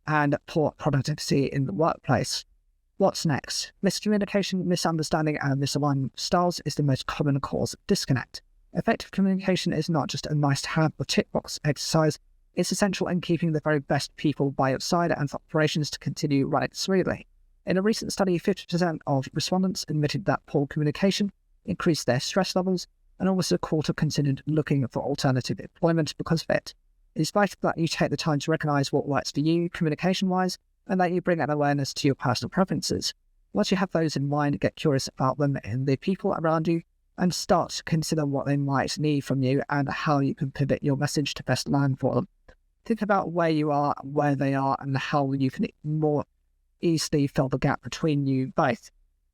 and poor productivity in the workplace. What's next? Miscommunication, misunderstanding, and misalignment of styles is the most common cause of disconnect. Effective communication is not just a nice-to-have or tick box exercise, it's essential in keeping the very best people by your side and for operations to continue running smoothly. In a recent study, 50% of respondents admitted that poor communication increased their stress levels, and almost a quarter considered looking for alternative employment because of it. It's vital that you take the time to recognise what works for you communication-wise, and that you bring an awareness to your personal preferences. Once you have those in mind, get curious about them and the people around you, and start to consider what they might need from you and how you can pivot your message to best land for them. Think about where you are, where they are, and how you can more easily fill the gap between you both.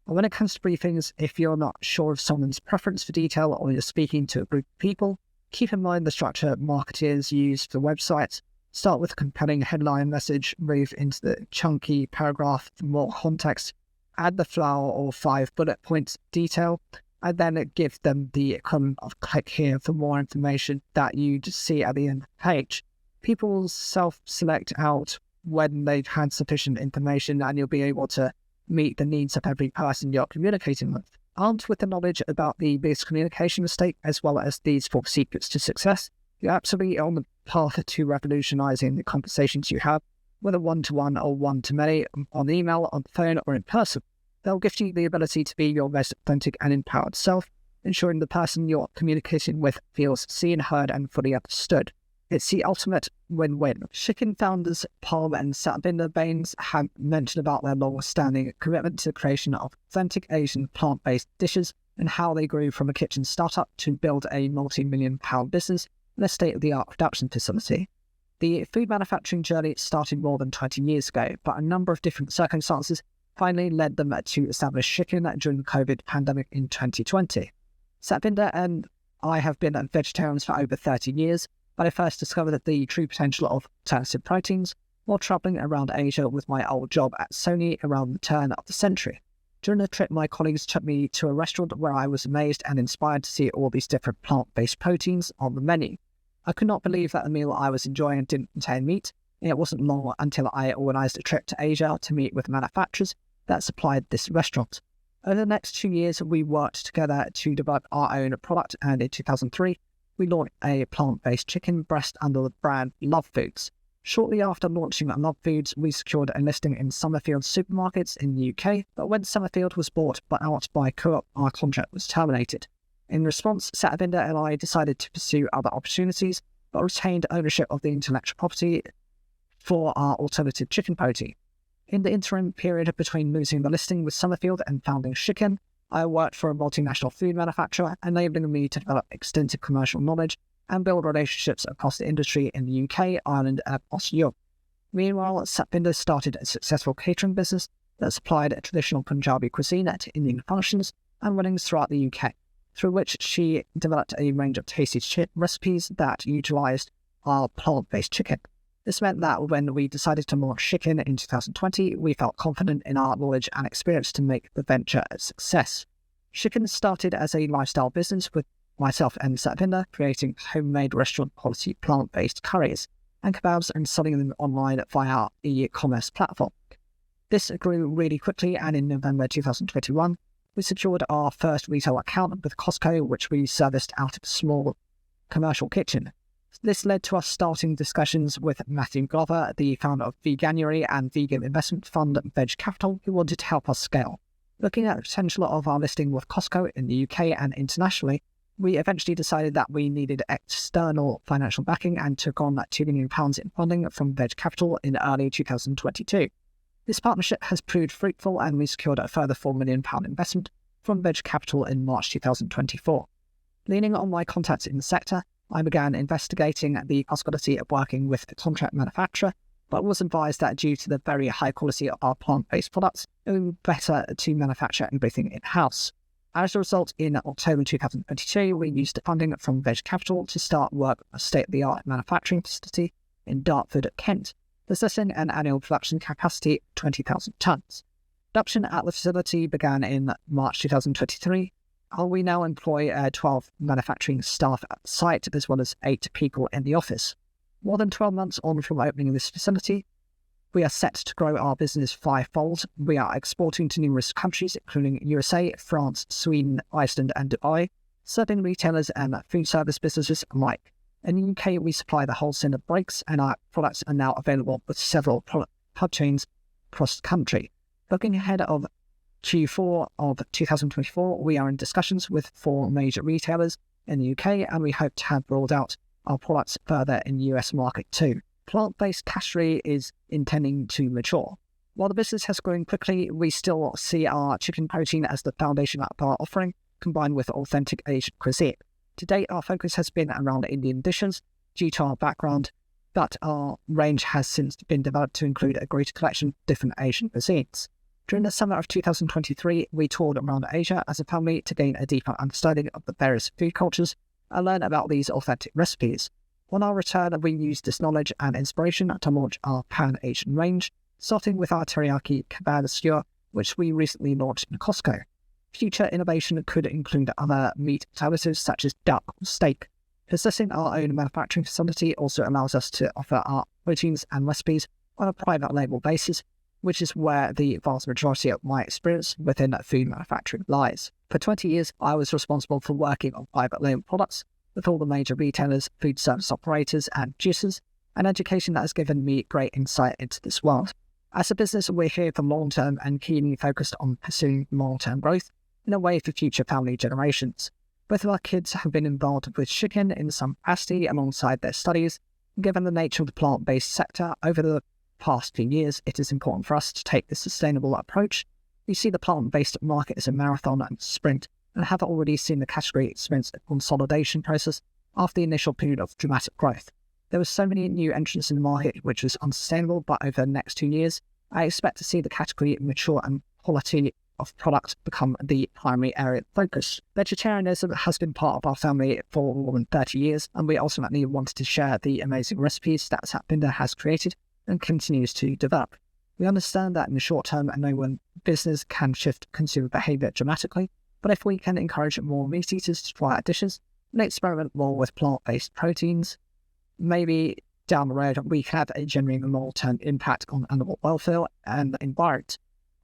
And when it comes to briefings, if you're not sure of someone's preference for detail or you're speaking to a group of people, keep in mind the structure marketers use for websites. Start with a compelling headline message, move into the chunky paragraph for more context, add the flower or 5 bullet points detail, and then give them the equivalent of click here for more information that you just see at the end of the page. People will self-select out when they've had sufficient information, and you'll be able to meet the needs of every person you're communicating with. Armed with the knowledge about the biggest communication mistake, as well as these 4 secrets to success, you're absolutely on the path to revolutionising the conversations you have, whether one-to-one or one-to-many, on email, on the phone, or in person. They'll gift you the ability to be your most authentic and empowered self, ensuring the person you're communicating with feels seen, heard, and fully understood. It's the ultimate win-win. Chicken founders Palm and Satvinder Bains have mentioned about their long-standing commitment to the creation of authentic Asian plant-based dishes and how they grew from a kitchen startup to build a multi-million-pound business in a state-of-the-art production facility. The food manufacturing journey started more than 20 years ago, but a number of different circumstances finally led them to establish Chicken during the COVID pandemic in 2020. Satvinder and I have been vegetarians for over 30 years, but I first discovered the true potential of alternative proteins while travelling around Asia with my old job at Sony around the turn of the century. During the trip, my colleagues took me to a restaurant where I was amazed and inspired to see all these different plant-based proteins on the menu. I could not believe that the meal I was enjoying didn't contain meat, and it wasn't long until I organised a trip to Asia to meet with manufacturers that supplied this restaurant. Over the next 2 years, we worked together to develop our own product, and in 2003, we launched a plant-based chicken breast under the brand Love Foods. Shortly after launching Love Foods, we secured a listing in Summerfield supermarkets in the UK, but when Summerfield was bought out by Co-op, our contract was terminated. In response, Satvinder and I decided to pursue other opportunities, but retained ownership of the intellectual property for our alternative chicken protein. In the interim period between losing the listing with Summerfield and founding Chicken, I worked for a multinational food manufacturer, enabling me to develop extensive commercial knowledge and build relationships across the industry in the UK, Ireland, and across Europe. Meanwhile, Satvinder started a successful catering business that supplied a traditional Punjabi cuisine to Indian functions and weddings throughout the UK, through which she developed a range of tasty recipes that utilised our plant-based chicken. This meant that when we decided to launch Chicken in 2020, we felt confident in our knowledge and experience to make the venture a success. Chicken started as a lifestyle business with myself and Satvinder creating homemade restaurant-quality plant-based curries and kebabs and selling them online via our e-commerce platform. This grew really quickly, and in November 2021, we secured our first retail account with Costco, which we serviced out of a small commercial kitchen. This led to us starting discussions with Matthew Glover, the founder of Veganuary and vegan investment fund Veg Capital, who wanted to help us scale. Looking at the potential of our listing with Costco in the UK and internationally, We eventually decided that we needed external financial backing and took on £2 million in funding from venture capital in early 2022. This partnership has proved fruitful, and we secured a further £4 million investment from venture capital in March 2024. Leaning on my contacts in the sector, I began investigating the possibility of working with a contract manufacturer, but was advised that due to the very high quality of our plant-based products, it would be better to manufacture everything in-house. As a result, in October 2022, we used funding from venture capital to start work on a state-of-the-art manufacturing facility in Dartford, Kent, possessing an annual production capacity of 20,000 tonnes. Production at the facility began in March 2023, and we now employ 12 manufacturing staff at the site, as well as 8 people in the office. More than 12 months on from opening this facility, we are set to grow our business fivefold. We are exporting to numerous countries, including USA, France, Sweden, Iceland, and Dubai, serving retailers and food service businesses alike. In the UK, we supply the wholesale of brakes, and our products are now available with several pub chains across the country. Looking ahead of Q4 of 2024, we are in discussions with 4 major retailers in the UK, and we hope to have rolled out our products further in the US market too. Plant-based category is intending to mature. While the business has grown quickly, we still see our chicken protein as the foundation of our offering, combined with authentic Asian cuisine. To date, our focus has been around Indian dishes due to our background, but our range has since been developed to include a greater collection of different Asian cuisines. During the summer of 2023, we toured around Asia as a family to gain a deeper understanding of the various food cultures and learn about these authentic recipes. On our return, we used this knowledge and inspiration to launch our Pan-Asian range, starting with our teriyaki kebab skewer, which we recently launched in Costco. Future innovation could include other meat alternatives such as duck or steak. Possessing our own manufacturing facility also allows us to offer our proteins and recipes on a private label basis, which is where the vast majority of my experience within food manufacturing lies. For 20 years, I was responsible for working on private label products with all the major retailers, food service operators, and producers, an education that has given me great insight into this world. As a business, we're here for long-term and keenly focused on pursuing long-term growth in a way for future family generations. Both of our kids have been involved with chicken in some capacity alongside their studies. Given the nature of the plant-based sector over the past few years, it is important for us to take this sustainable approach. We see the plant-based market as a marathon and a sprint, and have already seen the category experience a consolidation process after the initial period of dramatic growth. There were so many new entrants in the market which was unsustainable, but over the next 2 years, I expect to see the category mature and quality of product become the primary area of focus. Vegetarianism has been part of our family for more than 30 years, and we ultimately wanted to share the amazing recipes that Satvinder has created and continues to develop. We understand that in the short term, no one business can shift consumer behaviour dramatically, but if we can encourage more meat eaters to try our dishes and experiment more with plant-based proteins, maybe down the road we can have a genuine long-term impact on animal welfare and the environment.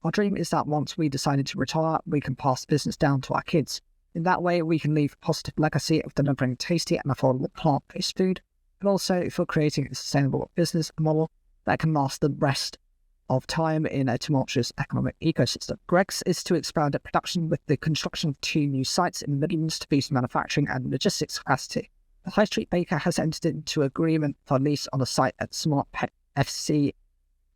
Our dream is that once we decided to retire, we can pass the business down to our kids. In that way, we can leave a positive legacy of delivering tasty and affordable plant-based food, but also for creating a sustainable business model that can last the rest of time in a tumultuous economic ecosystem. Greggs is to expand its production with the construction of 2 new sites in the Midlands to boost manufacturing and logistics capacity. The High Street Baker has entered into agreement for lease on a site at Smart Pet FC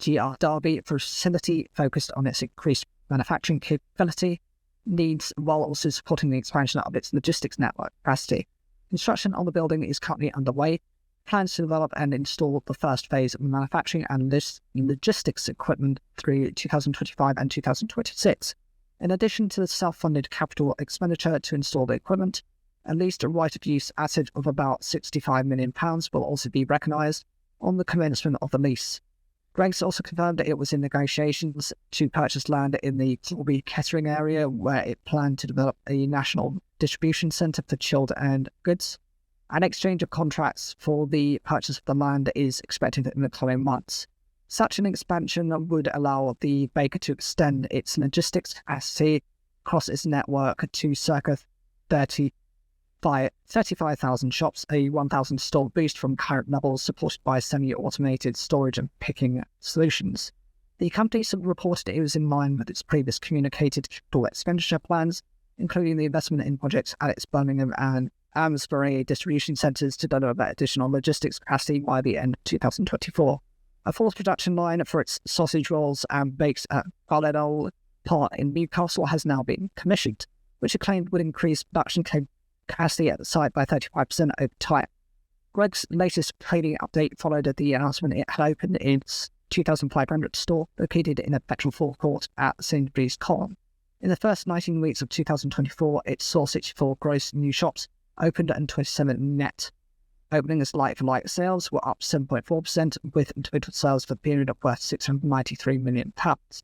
GR Derby for a facility focused on its increased manufacturing capability needs, while also supporting the expansion of its logistics network capacity. Construction on the building is currently underway. Plans to develop and install the first phase of manufacturing and logistics equipment through 2025 and 2026. In addition to the self-funded capital expenditure to install the equipment, at least a right-of-use asset of about £65 million will also be recognised on the commencement of the lease. Greggs also confirmed that it was in negotiations to purchase land in the Corby Kettering area, where it planned to develop a national distribution centre for chilled and goods. An exchange of contracts for the purchase of the land is expected in the coming months. Such an expansion would allow the baker to extend its logistics capacity across its network to circa 35,000 shops, a 1,000 store boost from current levels, supported by semi-automated storage and picking solutions. The company reported it was in line with its previous communicated capital expenditure plans, including the investment in projects at its Birmingham and Amesbury distribution centres to deliver additional logistics capacity by the end of 2024. A fourth production line for its sausage rolls and bakes at Ballinol Part in Newcastle has now been commissioned, which it claimed would increase production capacity at the site by 35% over time. Greggs' latest trading update followed the announcement it had opened its 2,500 store located in a petrol forecourt at Sainsbury's Column. In the first 19 weeks of 2024, it saw 64 gross new shops opened and 27 net. Openings like-for-like sales were up 7.4%, with total sales for the period of worth £693 million.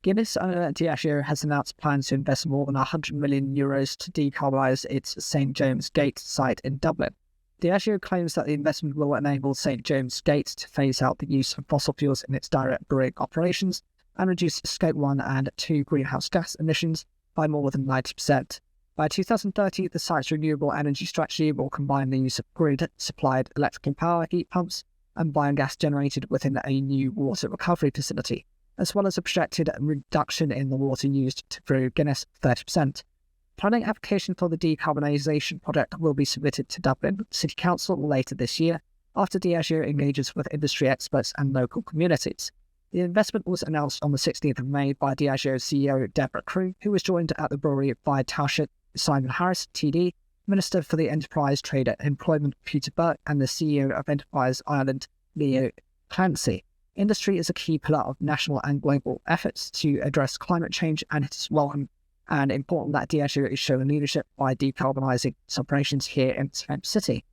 Guinness owner Diageo has announced plans to invest more than €100 million to decarbonise its St James Gate site in Dublin. Diageo claims that the investment will enable St James Gate to phase out the use of fossil fuels in its direct brewing operations and reduce Scope 1 and 2 greenhouse gas emissions by more than 90%. By 2030, the site's renewable energy strategy will combine the use of grid-supplied electrical power heat pumps and biogas generated within a new water recovery facility, as well as a projected reduction in the water used to brew Guinness 30%. Planning application for the decarbonisation project will be submitted to Dublin City Council later this year, after Diageo engages with industry experts and local communities. The investment was announced on the 16th of May by Diageo CEO Deborah Crew, who was joined at the brewery by Taoiseach Simon Harris, TD, Minister for the Enterprise, Trade and Employment Peter Burke, and the CEO of Enterprise Ireland, Leo Clancy. Industry is a key pillar of national and global efforts to address climate change, and it is welcome and important that Diageo is showing leadership by decarbonising its operations here in the same city.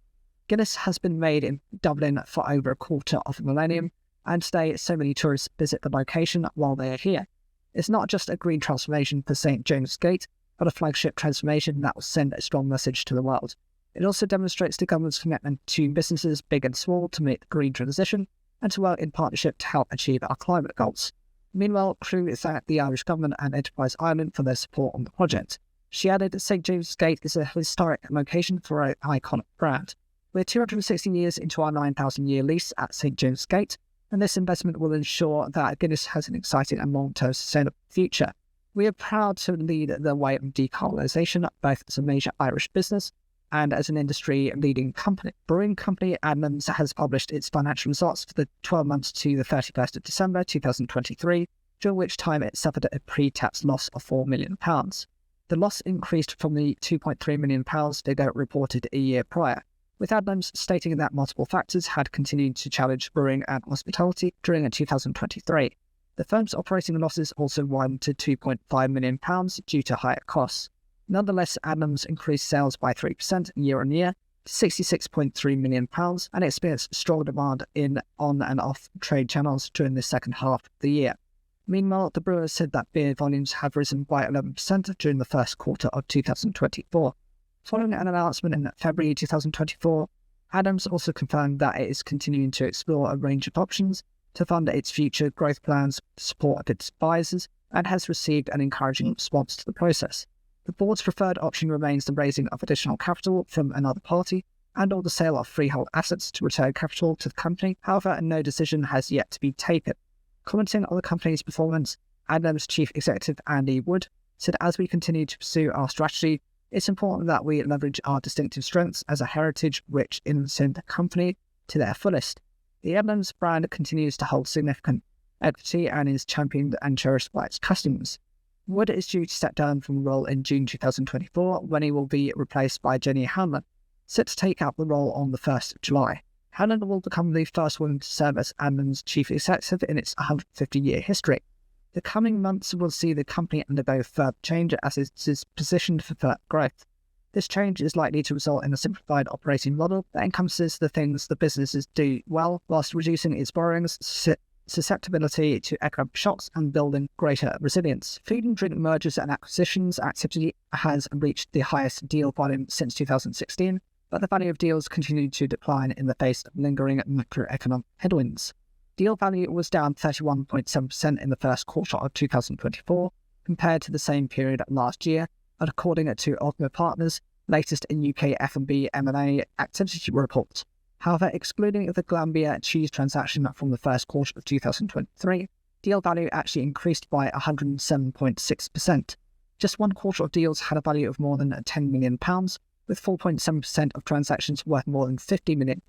Guinness has been made in Dublin for over a quarter of a millennium, and today so many tourists visit the location while they are here. It's not just a green transformation for St James Gate, but a flagship transformation that will send a strong message to the world. It also demonstrates the government's commitment to businesses big and small to make the green transition and to work in partnership to help achieve our climate goals. Meanwhile, Crew thanked the Irish government and Enterprise Ireland for their support on the project. She added that St James Gate is a historic location for an iconic brand. We're 260 years into our 9,000-year lease at St James Gate, and this investment will ensure that Guinness has an exciting and long-term sustainable future. We are proud to lead the way of decarbonisation, both as a major Irish business and as an industry-leading company. Brewing company Adnams has published its financial results for the 12 months to the 31st of December 2023, during which time it suffered a pre-tax loss of £4 million. The loss increased from the £2.3 million figure reported a year prior, with Adnams stating that multiple factors had continued to challenge brewing and hospitality during 2023. The firm's operating losses also widened to £2.5 million due to higher costs. Nonetheless, Adnams increased sales by 3% year-on-year to £66.3 million and experienced strong demand in on and off trade channels during the second half of the year. Meanwhile, the brewers said that beer volumes have risen by 11% during the first quarter of 2024. Following an announcement in February 2024, Adnams also confirmed that it is continuing to explore a range of options to fund its future growth plans with the support of its advisors, and has received an encouraging response to the process. The board's preferred option remains the raising of additional capital from another party and/or the sale of freehold assets to return capital to the company. However, no decision has yet to be taken. Commenting on the company's performance, Adnams Chief Executive Andy Wood said, "As we continue to pursue our strategy, it's important that we leverage our distinctive strengths as a heritage-rich innocent company to their fullest. The Adnams brand continues to hold significant equity and is championed and cherished by its customers." Wood is due to step down from the role in June 2024, when he will be replaced by Jenny Hanlon, set to take up the role on the 1st of July. Hanlon will become the first woman to serve as Adnams Chief Executive in its 150-year history. The coming months will see the company undergo further change as it is positioned for further growth. This change is likely to result in a simplified operating model that encompasses the things the businesses do well, whilst reducing its borrowings, susceptibility to economic shocks, and building greater resilience. Food and drink mergers and acquisitions activity has reached the highest deal volume since 2016, but the value of deals continued to decline in the face of lingering macroeconomic headwinds. Deal value was down 31.7% in the first quarter of 2024 compared to the same period last year, and according to Ogma Partners' latest UK F&B M&A activity report. However, excluding the Glanbia cheese transaction from the first quarter of 2023, deal value actually increased by 107.6%. Just one quarter of deals had a value of more than £10 million, with 4.7% of transactions worth more than £50 million.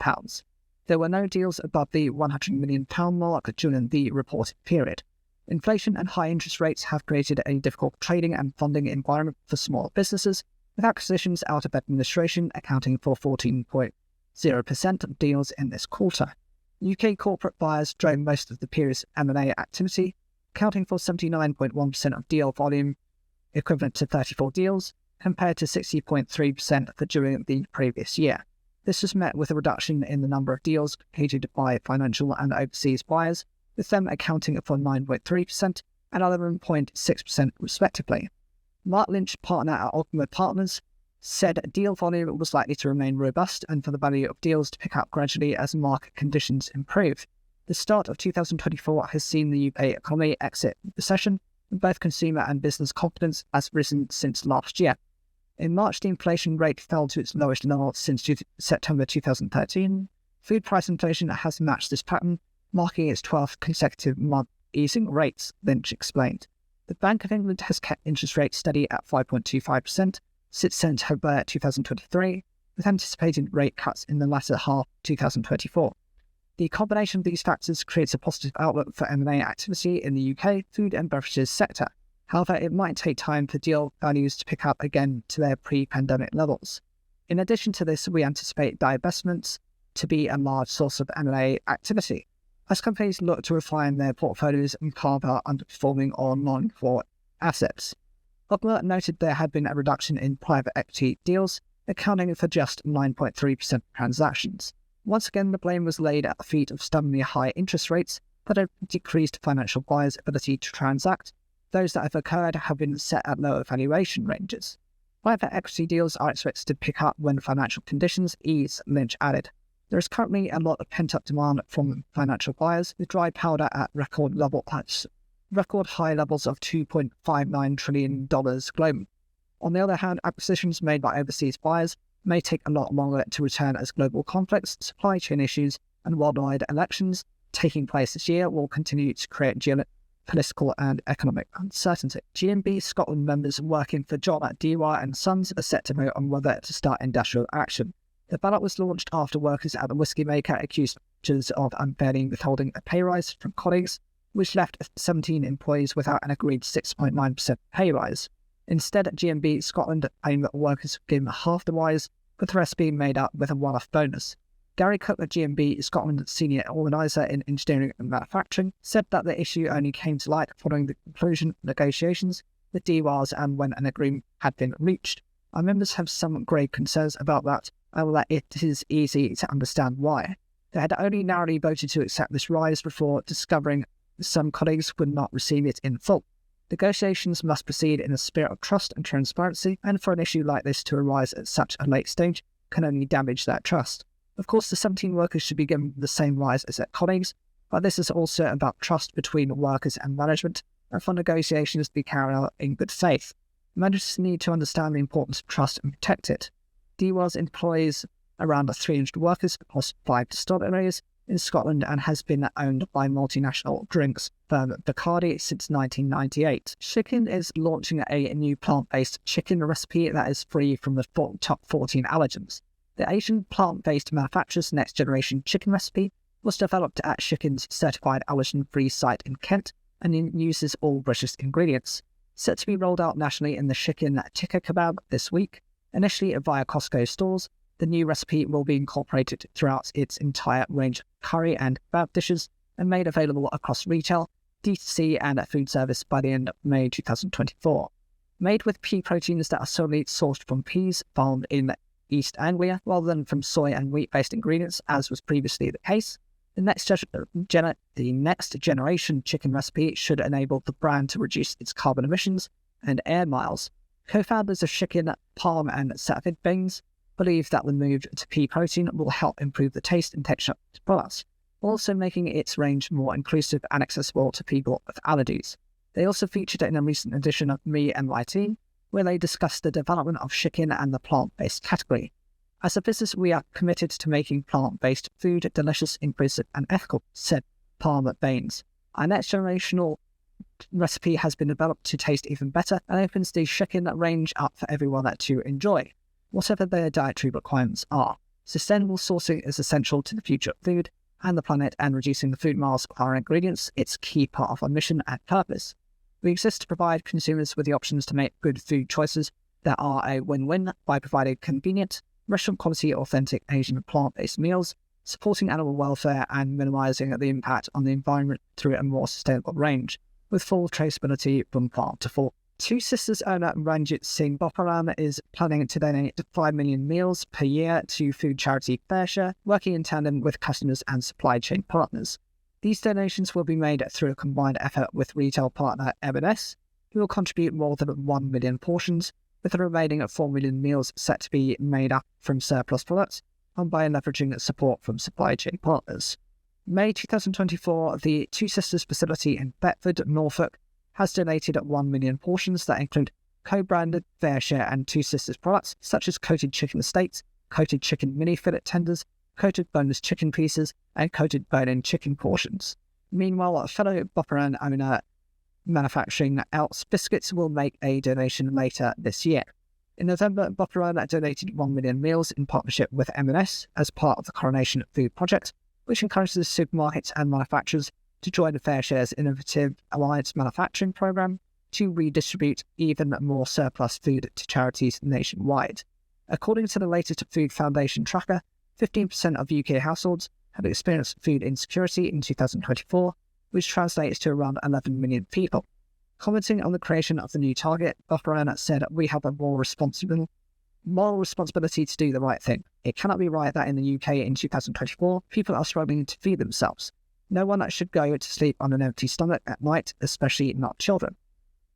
There were no deals above the £100 million mark during the reported period. Inflation and high interest rates have created a difficult trading and funding environment for small businesses, with acquisitions out of administration accounting for 14.0% of deals in this quarter. UK corporate buyers drove most of the period's M&A activity, accounting for 79.1% of deal volume, equivalent to 34 deals, compared to 60.3% for during the previous year. This was met with a reduction in the number of deals completed by financial and overseas buyers, with them accounting for 9.3% and 11.6% respectively. Mark Lynch, partner at Ogma Partners, said deal volume was likely to remain robust and for the value of deals to pick up gradually as market conditions improve. The start of 2024 has seen the UK economy exit recession, and both consumer and business confidence has risen since last year. In March, the inflation rate fell to its lowest level since September 2013. Food price inflation has matched this pattern, marking its 12th consecutive month easing rates, Lynch explained. The Bank of England has kept interest rates steady at 5.25% since September 2023, with anticipated rate cuts in the latter half of 2024. The combination of these factors creates a positive outlook for M&A activity in the UK food and beverages sector. However, it might take time for deal values to pick up again to their pre-pandemic levels. In addition to this, we anticipate divestments to be a large source of M&A activity, as companies look to refine their portfolios and carve out underperforming or non-core assets. Ogma noted there had been a reduction in private equity deals, accounting for just 9.3% of transactions. Once again, the blame was laid at the feet of stubbornly high interest rates that have decreased financial buyers' ability to transact. Those that have occurred have been set at lower valuation ranges. Private equity deals are expected to pick up when financial conditions ease, Lynch added. There is currently a lot of pent-up demand from financial buyers, with dry powder at record high levels of $2.59 trillion globally. On the other hand, acquisitions made by overseas buyers may take a lot longer to return as global conflicts, supply chain issues, and worldwide elections taking place this year will continue to create geopolitical and economic uncertainty. GMB Scotland members working for John at Dewar and Sons are set to vote on whether to start industrial action. The ballot was launched after workers at the whisky maker accused managers of unfairly withholding a pay rise from colleagues, which left 17 employees without an agreed 6.9% pay rise. Instead, GMB Scotland aimed that workers were given half the rise, with the rest being made up with a one-off bonus. Gary Cook, a GMB Scotland senior organiser in engineering and manufacturing, said that the issue only came to light following the conclusion of negotiations with DWAs and when an agreement had been reached. Our members have some grave concerns about that, and that it is easy to understand why. They had only narrowly voted to accept this rise before discovering some colleagues would not receive it in full. Negotiations must proceed in a spirit of trust and transparency, and for an issue like this to arise at such a late stage can only damage that trust. Of course, the 17 workers should be given the same rise as their colleagues, but this is also about trust between workers and management, and for negotiations to be carried out in good faith. Managers need to understand the importance of trust and protect it. DWAS employs around 300 workers across 5 distilleries in Scotland and has been owned by multinational drinks firm Bacardi since 1998. Chicken is launching a new plant-based chicken recipe that is free from the top 14 allergens. The Asian plant-based manufacturer's next-generation chicken recipe was developed at Chicken's certified allergen-free site in Kent and uses all British ingredients. Set to be rolled out nationally in the Chicken Tikka Kebab this week, initially via Costco stores, the new recipe will be incorporated throughout its entire range of curry and kebab dishes and made available across retail, D2C and food service by the end of May 2024. Made with pea proteins that are solely sourced from peas farmed in East Anglia rather than from soy and wheat-based ingredients, as was previously the case, the next generation chicken recipe should enable the brand to reduce its carbon emissions and air miles. Co-founders of Chicken, Palm and Safford Baines believe that the move to pea protein will help improve the taste and texture of its products, also making its range more inclusive and accessible to people with allergies. They also featured in a recent edition of Me and My Team, where they discussed the development of chicken and the plant-based category. As a business, we are committed to making plant-based food delicious, inclusive and ethical, said Palmer Baines. Our next generation recipe has been developed to taste even better and opens the chicken range up for everyone to enjoy, whatever their dietary requirements are. Sustainable sourcing is essential to the future of food and the planet, and reducing the food miles of our ingredients, it's a key part of our mission and purpose. We exist to provide consumers with the options to make good food choices that are a win-win by providing convenient, restaurant-quality, authentic Asian plant-based meals, supporting animal welfare and minimising the impact on the environment through a more sustainable range, with full traceability from farm to fork. Two Sisters owner Ranjit Singh Boparan is planning to donate 5 million meals per year to food charity FareShare, working in tandem with customers and supply chain partners. These donations will be made through a combined effort with retail partner M&S, who will contribute more than 1 million portions, with the remaining 4 million meals set to be made up from surplus products and by leveraging support from supply chain partners. May 2024, the Two Sisters facility in Bedford, Norfolk, has donated 1 million portions that include co-branded FareShare and Two Sisters products such as coated chicken steaks, coated chicken mini fillet tenders, coated boneless chicken pieces, and coated bone-in chicken portions. Meanwhile, a fellow Boparan owner manufacturing Alps biscuits will make a donation later this year. In November, Boparan donated 1 million meals in partnership with M&S as part of the Coronation Food Project, which encourages supermarkets and manufacturers to join FareShare's innovative Alliance Manufacturing Programme to redistribute even more surplus food to charities nationwide. According to the latest Food Foundation tracker, 15% of UK households have experienced food insecurity in 2024, which translates to around 11 million people. Commenting on the creation of the new target, Boparan said, "We have a moral responsibility to do the right thing. It cannot be right that in the UK in 2024, people are struggling to feed themselves. No one should go to sleep on an empty stomach at night, especially not children."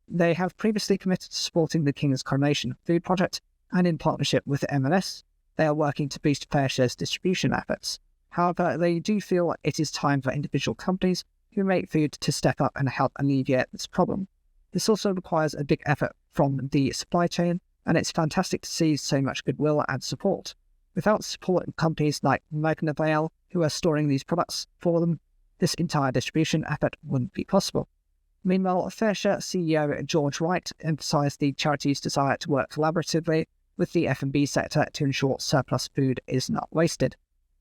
They have previously committed to supporting the King's Coronation Food Project, and in partnership with M&S, they are working to boost FareShare's distribution efforts. However, they do feel it is time for individual companies who make food to step up and help alleviate this problem. This also requires a big effort from the supply chain, and it's fantastic to see so much goodwill and support. Without support from companies like Magnavail, who are storing these products for them, this entire distribution effort wouldn't be possible. Meanwhile, FareShare CEO George Wright emphasised the charity's desire to work collaboratively with the F&B sector to ensure surplus food is not wasted.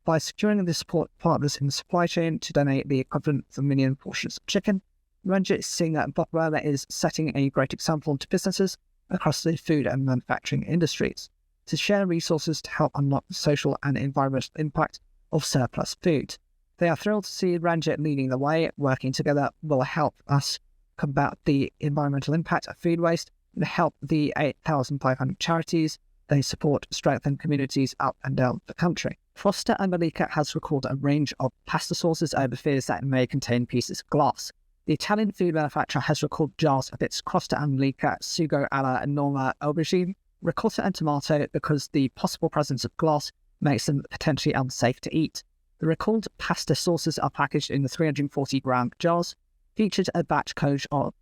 By securing the support partners in the supply chain to donate the equivalent of 1 million portions of chicken, Ranjit Singh Boparan is setting a great example to businesses across the food and manufacturing industries to share resources to help unlock the social and environmental impact of surplus food. They are thrilled to see Ranjit leading the way. Working together will help us combat the environmental impact of food waste and help the 8,500 charities they support strengthen communities up and down the country. Froster & Malika has recalled a range of pasta sauces over fears that it may contain pieces of glass. The Italian food manufacturer has recalled jars of its Froster & Malika Sugo alla Norma aubergine, ricotta and tomato because the possible presence of glass makes them potentially unsafe to eat. The recalled pasta sauces are packaged in the 340-gram jars, featured a batch code of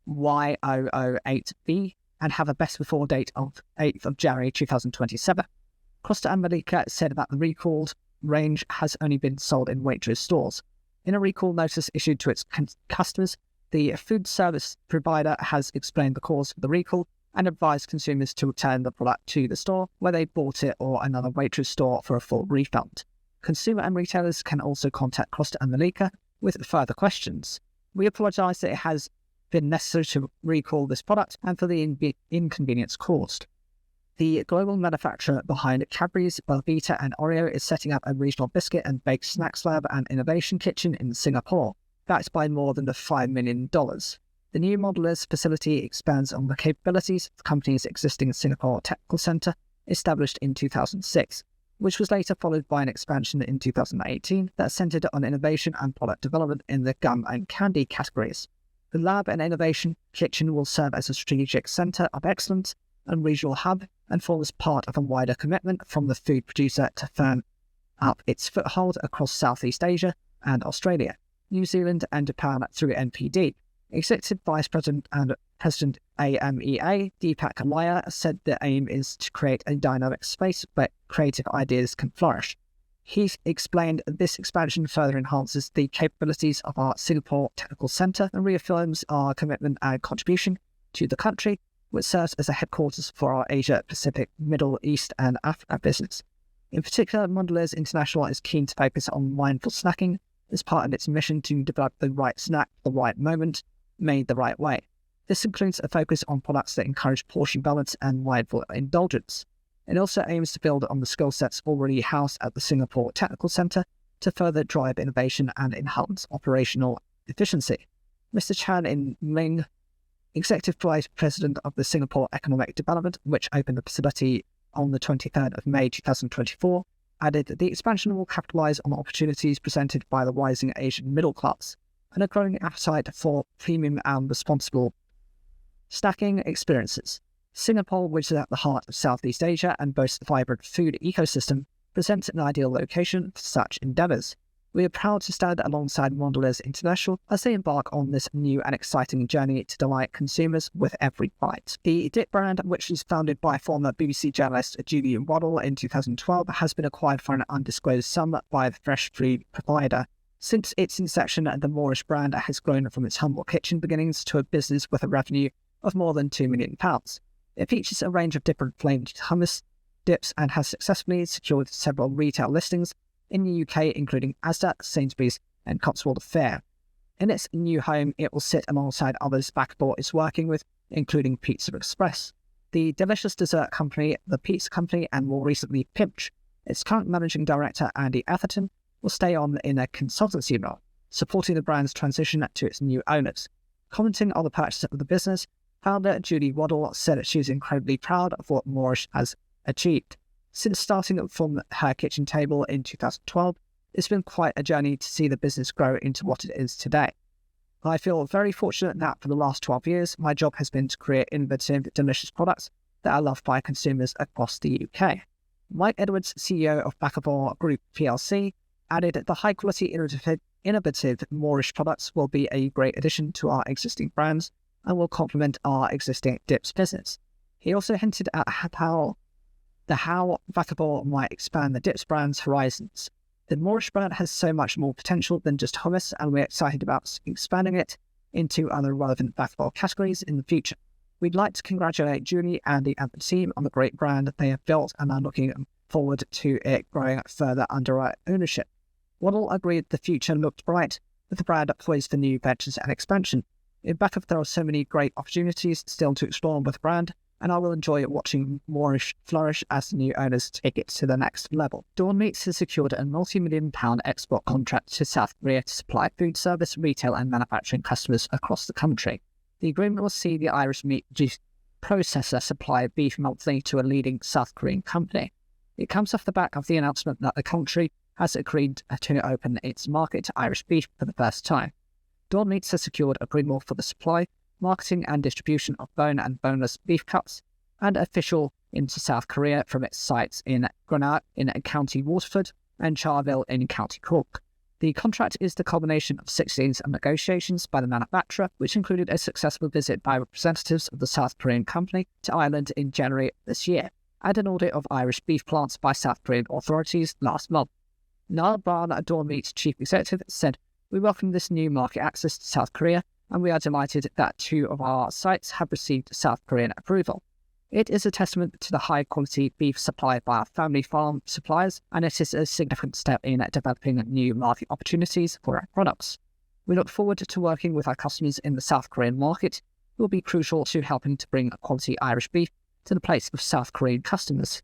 Y008B, and have a best before date of 8th of January 2027. Froster & Malika said that the recalled range has only been sold in Waitrose stores. In a recall notice issued to its customers, the food service provider has explained the cause for the recall and advised consumers to return the product to the store where they bought it or another Waitrose store for a full refund. Consumer and retailers can also contact Froster & Malika with further questions. "We apologise that it has been necessary to recall this product and for the inconvenience caused." The global manufacturer behind Cadbury's, Belvita and Oreo is setting up a regional biscuit and baked snacks lab and innovation kitchen in Singapore, backed by more than $5 million. The new modular facility expands on the capabilities of the company's existing Singapore Technical Centre, established in 2006, which was later followed by an expansion in 2018 that centred on innovation and product development in the gum and candy categories. The lab and innovation kitchen will serve as a strategic centre of excellence and regional hub and forms part of a wider commitment from the food producer to firm up its foothold across Southeast Asia and Australia, New Zealand and Japan through NPD. Executive Vice President and President AMEA, Deepak Alaya, said the aim is to create a dynamic space where creative ideas can flourish. He explained this expansion further enhances the capabilities of our Singapore Technical Centre and reaffirms our commitment and contribution to the country, which serves as a headquarters for our Asia Pacific, Middle East and Africa business. In particular, Mondelez International is keen to focus on mindful snacking as part of its mission to develop the right snack at the right moment, made the right way. This includes a focus on products that encourage portion balance and mindful indulgence. It also aims to build on the skill sets already housed at the Singapore Technical Centre to further drive innovation and enhance operational efficiency. Mr. Chan In Ling, Executive Vice President of the Singapore Economic Development, which opened the facility on the 23rd of May 2024, added that the expansion will capitalise on opportunities presented by the rising Asian middle class and a growing appetite for premium and responsible snacking experiences. Singapore, which is at the heart of Southeast Asia and boasts a vibrant food ecosystem, presents an ideal location for such endeavours. We are proud to stand alongside Mondelez International as they embark on this new and exciting journey to delight consumers with every bite. The dip brand, which was founded by former BBC journalist Julie Waddle in 2012, has been acquired for an undisclosed sum by the fresh food provider. Since its inception, the Moorish brand has grown from its humble kitchen beginnings to a business with a revenue of more than £2 million. It features a range of different flavoured hummus dips and has successfully secured several retail listings in the UK, including Asda, Sainsbury's and Cotswold Fair. In its new home, it will sit alongside others Backball is working with, including Pizza Express, the delicious dessert company, the Pizza Company, and more recently Pinch. Its current managing director, Andy Atherton, will stay on in a consultancy role, supporting the brand's transition to its new owners. Commenting on the purchase of the business, founder Julie Waddle said that she is incredibly proud of what Moorish has achieved. Since starting from her kitchen table in 2012, it's been quite a journey to see the business grow into what it is today. I feel very fortunate that for the last 12 years, my job has been to create innovative, delicious products that are loved by consumers across the UK. Mike Edwards, CEO of Backball Group plc, added that the high-quality, innovative Moorish products will be a great addition to our existing brands and will complement our existing dips business. He also hinted at how Backball might expand the dips brand's horizons. The Moorish brand has so much more potential than just hummus, and we're excited about expanding it into other relevant Backball categories in the future. We'd like to congratulate Julie, Andy and the team on the great brand that they have built and are looking forward to it growing further under our ownership. Waddle agreed the future looked bright, with the brand poised for new ventures and expansion. In Backup, there are so many great opportunities still to explore with the brand, and I will enjoy watching Moorish flourish as the new owners take it to the next level. Dawn Meats has secured a multi-million-pound export contract to South Korea to supply food service, retail and manufacturing customers across the country. The agreement will see the Irish meat processor supply beef monthly to a leading South Korean company. It comes off the back of the announcement that the country has agreed to open its market to Irish beef for the first time. Dawn Meats has secured approval for the supply, marketing and distribution of bone and boneless beef cuts, and official into South Korea from its sites in Granada in County Waterford and Charleville in County Cork. The contract is the culmination of 16 negotiations by the manufacturer, which included a successful visit by representatives of the South Korean company to Ireland in January this year, and an audit of Irish beef plants by South Korean authorities last month. Niall Brown, Dawn Meats chief executive, said, "We welcome this new market access to South Korea, and we are delighted that 2 of our sites have received South Korean approval. It is a testament to the high-quality beef supplied by our family farm suppliers, and it is a significant step in developing new market opportunities for our products. We look forward to working with our customers in the South Korean market, who will be crucial to helping to bring quality Irish beef to the plates of South Korean customers."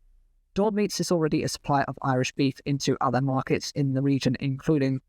Dawn Meats is already a supplier of Irish beef into other markets in the region, including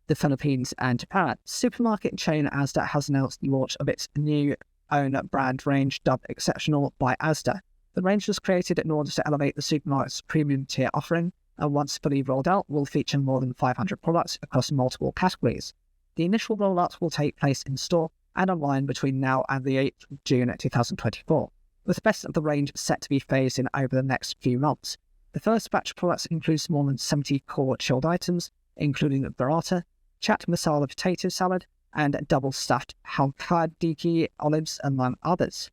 the Philippines and Japan. Supermarket chain Asda has announced the launch of its new own brand range dubbed Exceptional by Asda. The range was created in order to elevate the supermarket's premium tier offering, and once fully rolled out, will feature more than 500 products across multiple categories. The initial rollout will take place in store and online between now and the 8th of June 2024, with the best of the range set to be phased in over the next few months. The first batch of products includes more than 70 core chilled items, including burrata, chat masala potato salad, and double-stuffed halkidiki olives, among others.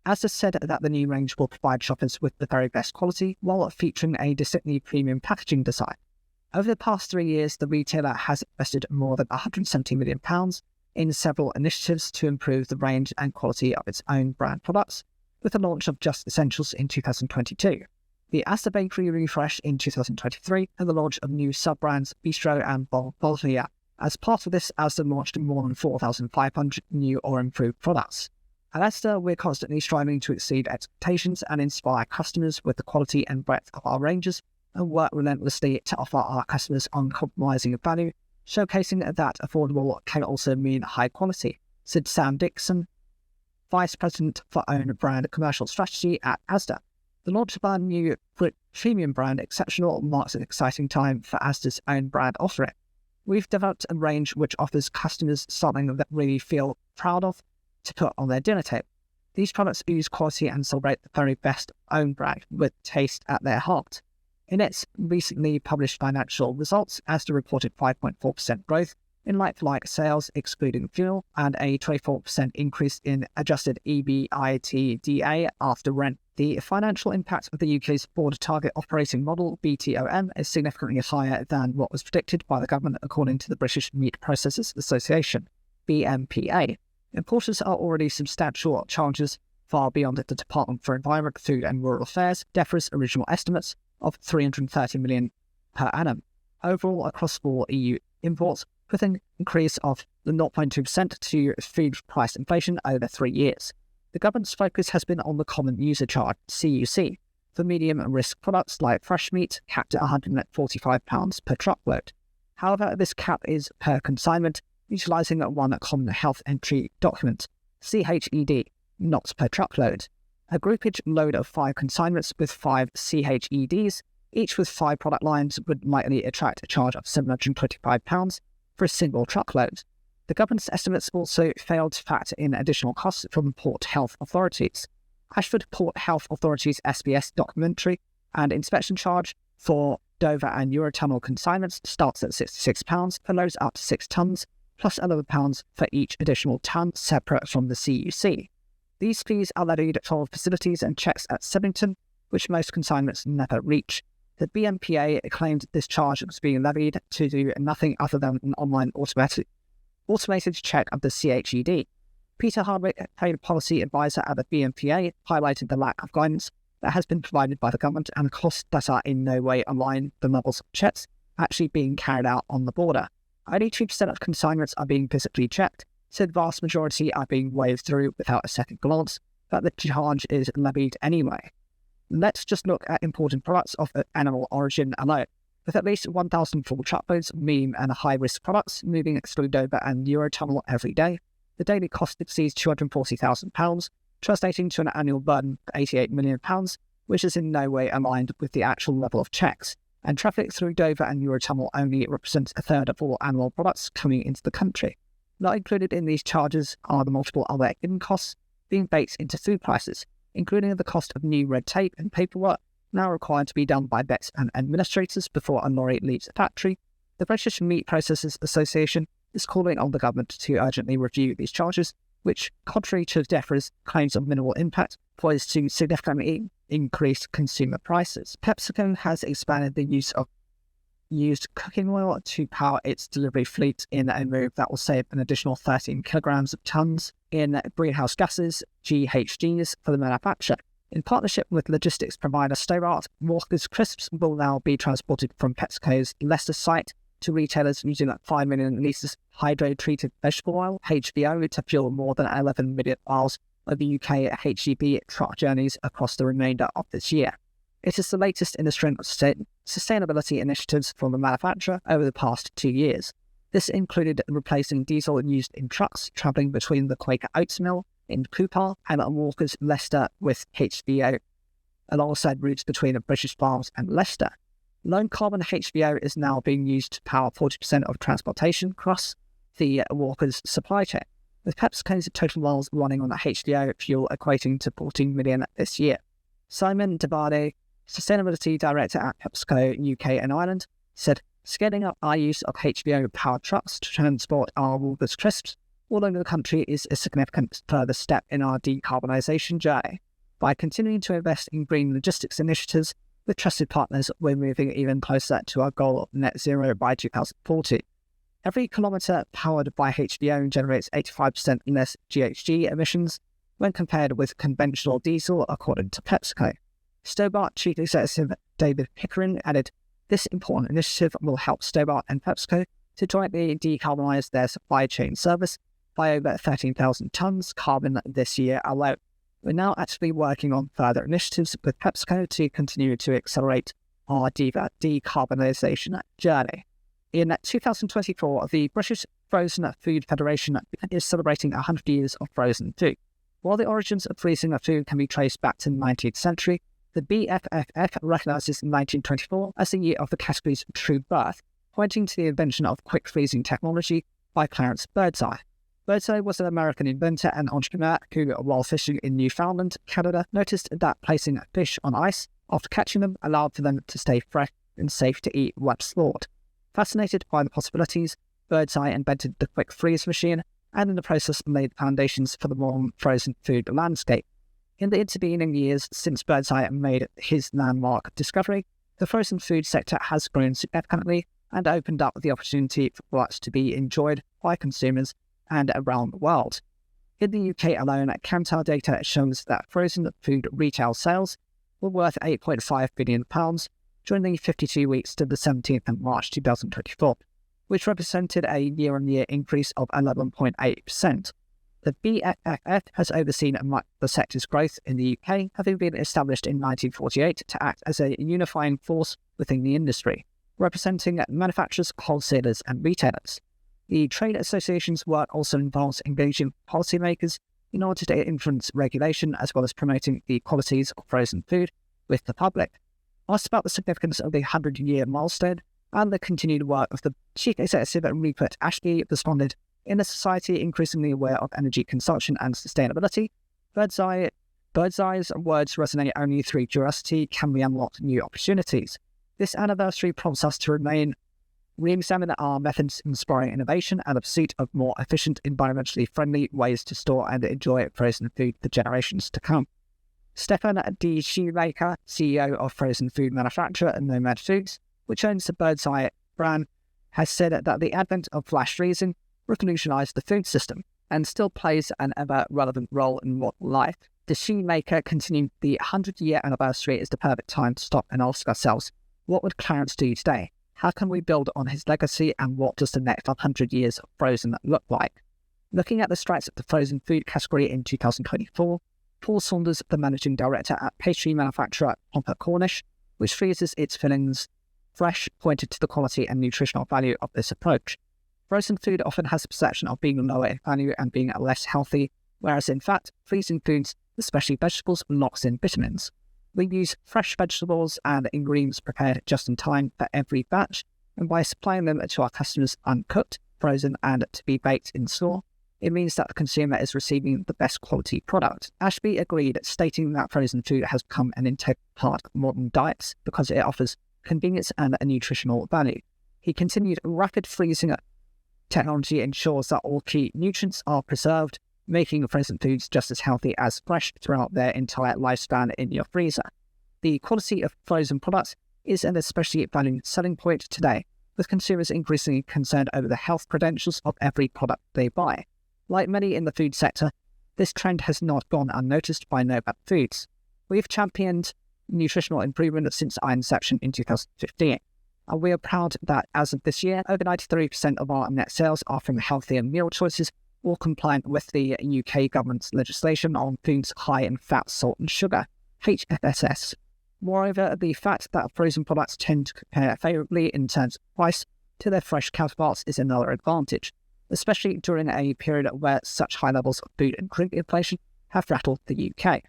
Asda said that the new range will provide shoppers with the very best quality while featuring a distinctly premium packaging design. Over the past 3 years, the retailer has invested more than £170 million in several initiatives to improve the range and quality of its own brand products, with the launch of Just Essentials in 2022, the Asda Bakery refresh in 2023, and the launch of new sub-brands Bistro and Bolivia. As part of this, Asda launched more than 4,500 new or improved products. At Asda, we're constantly striving to exceed expectations and inspire customers with the quality and breadth of our ranges, and work relentlessly to offer our customers uncompromising value, showcasing that affordable can also mean high quality, said Sam Dixon, Vice President for Own Brand Commercial Strategy at Asda. The launch of our new premium brand Exceptional marks an exciting time for Asda's own brand offering. We've developed a range which offers customers something that really feel proud of to put on their dinner table. These products ooze quality and celebrate the very best own brand with taste at their heart. In its recently published financial results, Asda reported 5.4% growth in like-for-like sales excluding fuel and a 24% increase in adjusted EBITDA after rent. The financial impact of the UK's Border Target Operating Model, BTOM, is significantly higher than what was predicted by the government according to the British Meat Processors Association, BMPA. Importers are already substantial challenges far beyond the Department for Environment, Food and Rural Affairs, DEFRA's original estimates of $330 million per annum. Overall, across all EU imports, with an increase of 0.2% to food price inflation over 3 years. The government's focus has been on the Common User Charge, CUC, for medium-risk products like fresh meat, capped at £145 per truckload. However, this cap is per consignment, utilising one Common Health Entry Document, CHED, not per truckload. A groupage load of 5 consignments with 5 CHEDs, each with 5 product lines, would likely attract a charge of £725 for a single truckload. The government's estimates also failed to factor in additional costs from port health authorities. Ashford Port Health Authority's SBS documentary and inspection charge for Dover and Eurotunnel consignments starts at £66 for loads up to 6 tonnes, plus £11 for each additional tonne separate from the CUC. These fees are levied for facilities and checks at Symington, which most consignments never reach. The BMPA claimed this charge was being levied to do nothing other than an online automated check of the CHED. Peter Hardwick, Trade Policy Advisor at the BMPA, highlighted the lack of guidance that has been provided by the government and the costs that are in no way aligned with the levels of checks actually being carried out on the border. Only 2% of consignments are being physically checked, so the vast majority are being waved through without a second glance, but the charge is levied anyway. Let's just look at imported products of animal origin alone. With at least 1,000 full truckloads of medium and high-risk products moving through Dover and Eurotunnel every day, the daily cost exceeds £240,000, translating to an annual burden of £88 million, which is in no way aligned with the actual level of checks. And traffic through Dover and Eurotunnel only represents a third of all animal products coming into the country. Not included in these charges are the multiple other hidden costs being baked into food prices, including the cost of new red tape and paperwork, now required to be done by vets and administrators before a lorry leaves the factory. The British Meat Processors Association is calling on the government to urgently review these charges, which, contrary to DEFRA's claims of minimal impact, poised to significantly increase consumer prices. PepsiCo has expanded the use of used cooking oil to power its delivery fleet in a move that will save an additional 13 kilograms of tons in greenhouse gases, GHGs, for the manufacturer. In partnership with logistics provider Stowart, Walker's crisps will now be transported from PepsiCo's Leicester site to retailers using 5 million litres hydro-treated vegetable oil, HVO, to fuel more than 11 million miles of UK HGV truck journeys across the remainder of this year. It is the latest in a string of sustainability initiatives from the manufacturer over the past 2 years. This included replacing diesel used in trucks travelling between the Quaker Oats Mill in Cooper and Walker's Leicester with HVO, alongside routes between British Farms and Leicester. Low carbon HVO is now being used to power 40% of transportation across the Walker's supply chain, with PepsiCo's total miles running on the HVO fuel equating to 14 million this year. Simon Devade, Sustainability Director at PepsiCo UK and Ireland, said, "Scaling up our use of HVO-powered trucks to transport our Walker's crisps all over the country is a significant further step in our decarbonisation journey. By continuing to invest in green logistics initiatives With trusted partners, we're moving even closer to our goal of net zero by 2040. Every kilometre powered by HVO generates 85% less GHG emissions when compared with conventional diesel, according to PepsiCo. Stobart Chief Executive David Pickering added, "This important initiative will help Stobart and PepsiCo to jointly decarbonise their supply chain service by over 13,000 tonnes carbon this year alone. We're now actively working on further initiatives with PepsiCo to continue to accelerate our decarbonisation journey." In 2024, the British Frozen Food Federation is celebrating 100 years of frozen food. While the origins of freezing food can be traced back to the 19th century, the BFFF recognises 1924 as the year of the category's true birth, pointing to the invention of quick freezing technology by Clarence Birdseye. Birdseye was an American inventor and entrepreneur who, while fishing in Newfoundland, Canada, noticed that placing fish on ice after catching them allowed for them to stay fresh and safe to eat once thawed. Fascinated by the possibilities, Birdseye invented the quick freeze machine and in the process laid foundations for the modern frozen food landscape. In the intervening years since Birdseye made his landmark discovery, the frozen food sector has grown significantly and opened up the opportunity for products to be enjoyed by consumers and around the world. In the UK alone, Kantar data shows that frozen food retail sales were worth £8.5 billion during the 52 weeks to the 17th of March 2024, which represented a year-on-year increase of 11.8%. The BFFF has overseen much of the sector's growth in the UK, having been established in 1948 to act as a unifying force within the industry, representing manufacturers, wholesalers and retailers. The trade association's work also involves engaging policymakers in order to influence regulation as well as promoting the qualities of frozen food with the public. Asked about the significance of the 100-year milestone and the continued work of the Chief Executive Rupert Ashby responded, "In a society increasingly aware of energy consumption and sustainability, Birdseye's words resonate only through curiosity can we unlock new opportunities. This anniversary prompts us to re-examine our methods inspiring innovation and the pursuit of more efficient, environmentally friendly ways to store and enjoy frozen food for generations to come." Stefan D. Shoemaker, CEO of frozen food manufacturer Nomad Foods, which owns the Birdseye brand, has said that the advent of flash freezing revolutionised the food system and still plays an ever-relevant role in modern life. The Shoemaker continued, "The 100-year anniversary is the perfect time to stop and ask ourselves, what would Clarence do today? How can we build on his legacy and what does the next 100 years of frozen look like?" Looking at the strengths of the frozen food category in 2024, Paul Saunders, the managing director at pastry manufacturer Pomper Cornish, which freezes its fillings fresh, pointed to the quality and nutritional value of this approach. Frozen food often has a perception of being lower in value and being less healthy, whereas in fact, freezing foods, especially vegetables, locks in vitamins. We use fresh vegetables and ingredients prepared just in time for every batch, and by supplying them to our customers uncooked, frozen, and to be baked in store, it means that the consumer is receiving the best quality product. Ashby agreed, stating that frozen food has become an integral part of modern diets because it offers convenience and a nutritional value. He continued, "Rapid freezing technology ensures that all key nutrients are preserved, making frozen foods just as healthy as fresh throughout their entire lifespan in your freezer. The quality of frozen products is an especially valued selling point today, with consumers increasingly concerned over the health credentials of every product they buy. Like many in the food sector, this trend has not gone unnoticed by Nomad Foods. We've championed nutritional improvement since our inception in 2015, and we are proud that as of this year, over 93% of our net sales are from healthier meal choices or compliant with the UK government's legislation on foods high in fat, salt and sugar, HFSS. Moreover, the fact that frozen products tend to compare favourably in terms of price to their fresh counterparts is another advantage, especially during a period where such high levels of food and drink inflation have rattled the UK.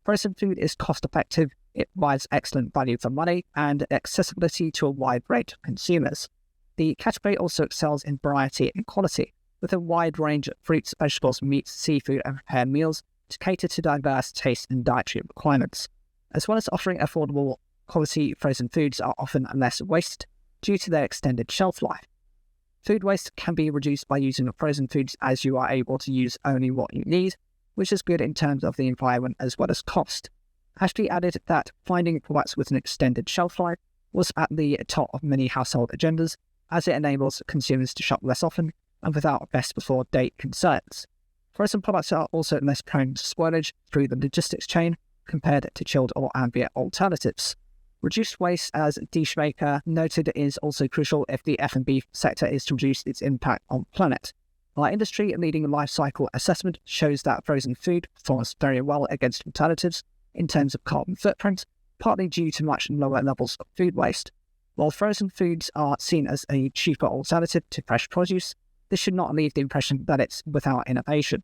Frozen food is cost-effective, it provides excellent value for money and accessibility to a wide range of consumers. The category also excels in variety and quality, with a wide range of fruits, vegetables, meats, seafood and prepared meals to cater to diverse tastes and dietary requirements. As well as offering affordable quality, frozen foods are often less wasted due to their extended shelf life. Food waste can be reduced by using frozen foods as you are able to use only what you need, which is good in terms of the environment as well as cost. Ashby added that finding products with an extended shelf life was at the top of many household agendas, as it enables consumers to shop less often and without best-before-date concerns. Frozen products are also less prone to spoilage through the logistics chain compared to chilled or ambient alternatives. Reduced waste, as Dishmaker noted, is also crucial if the F&B sector is to reduce its impact on the planet. Our industry-leading life cycle assessment shows that frozen food performs very well against alternatives in terms of carbon footprint, partly due to much lower levels of food waste. While frozen foods are seen as a cheaper alternative to fresh produce, this should not leave the impression that it's without innovation.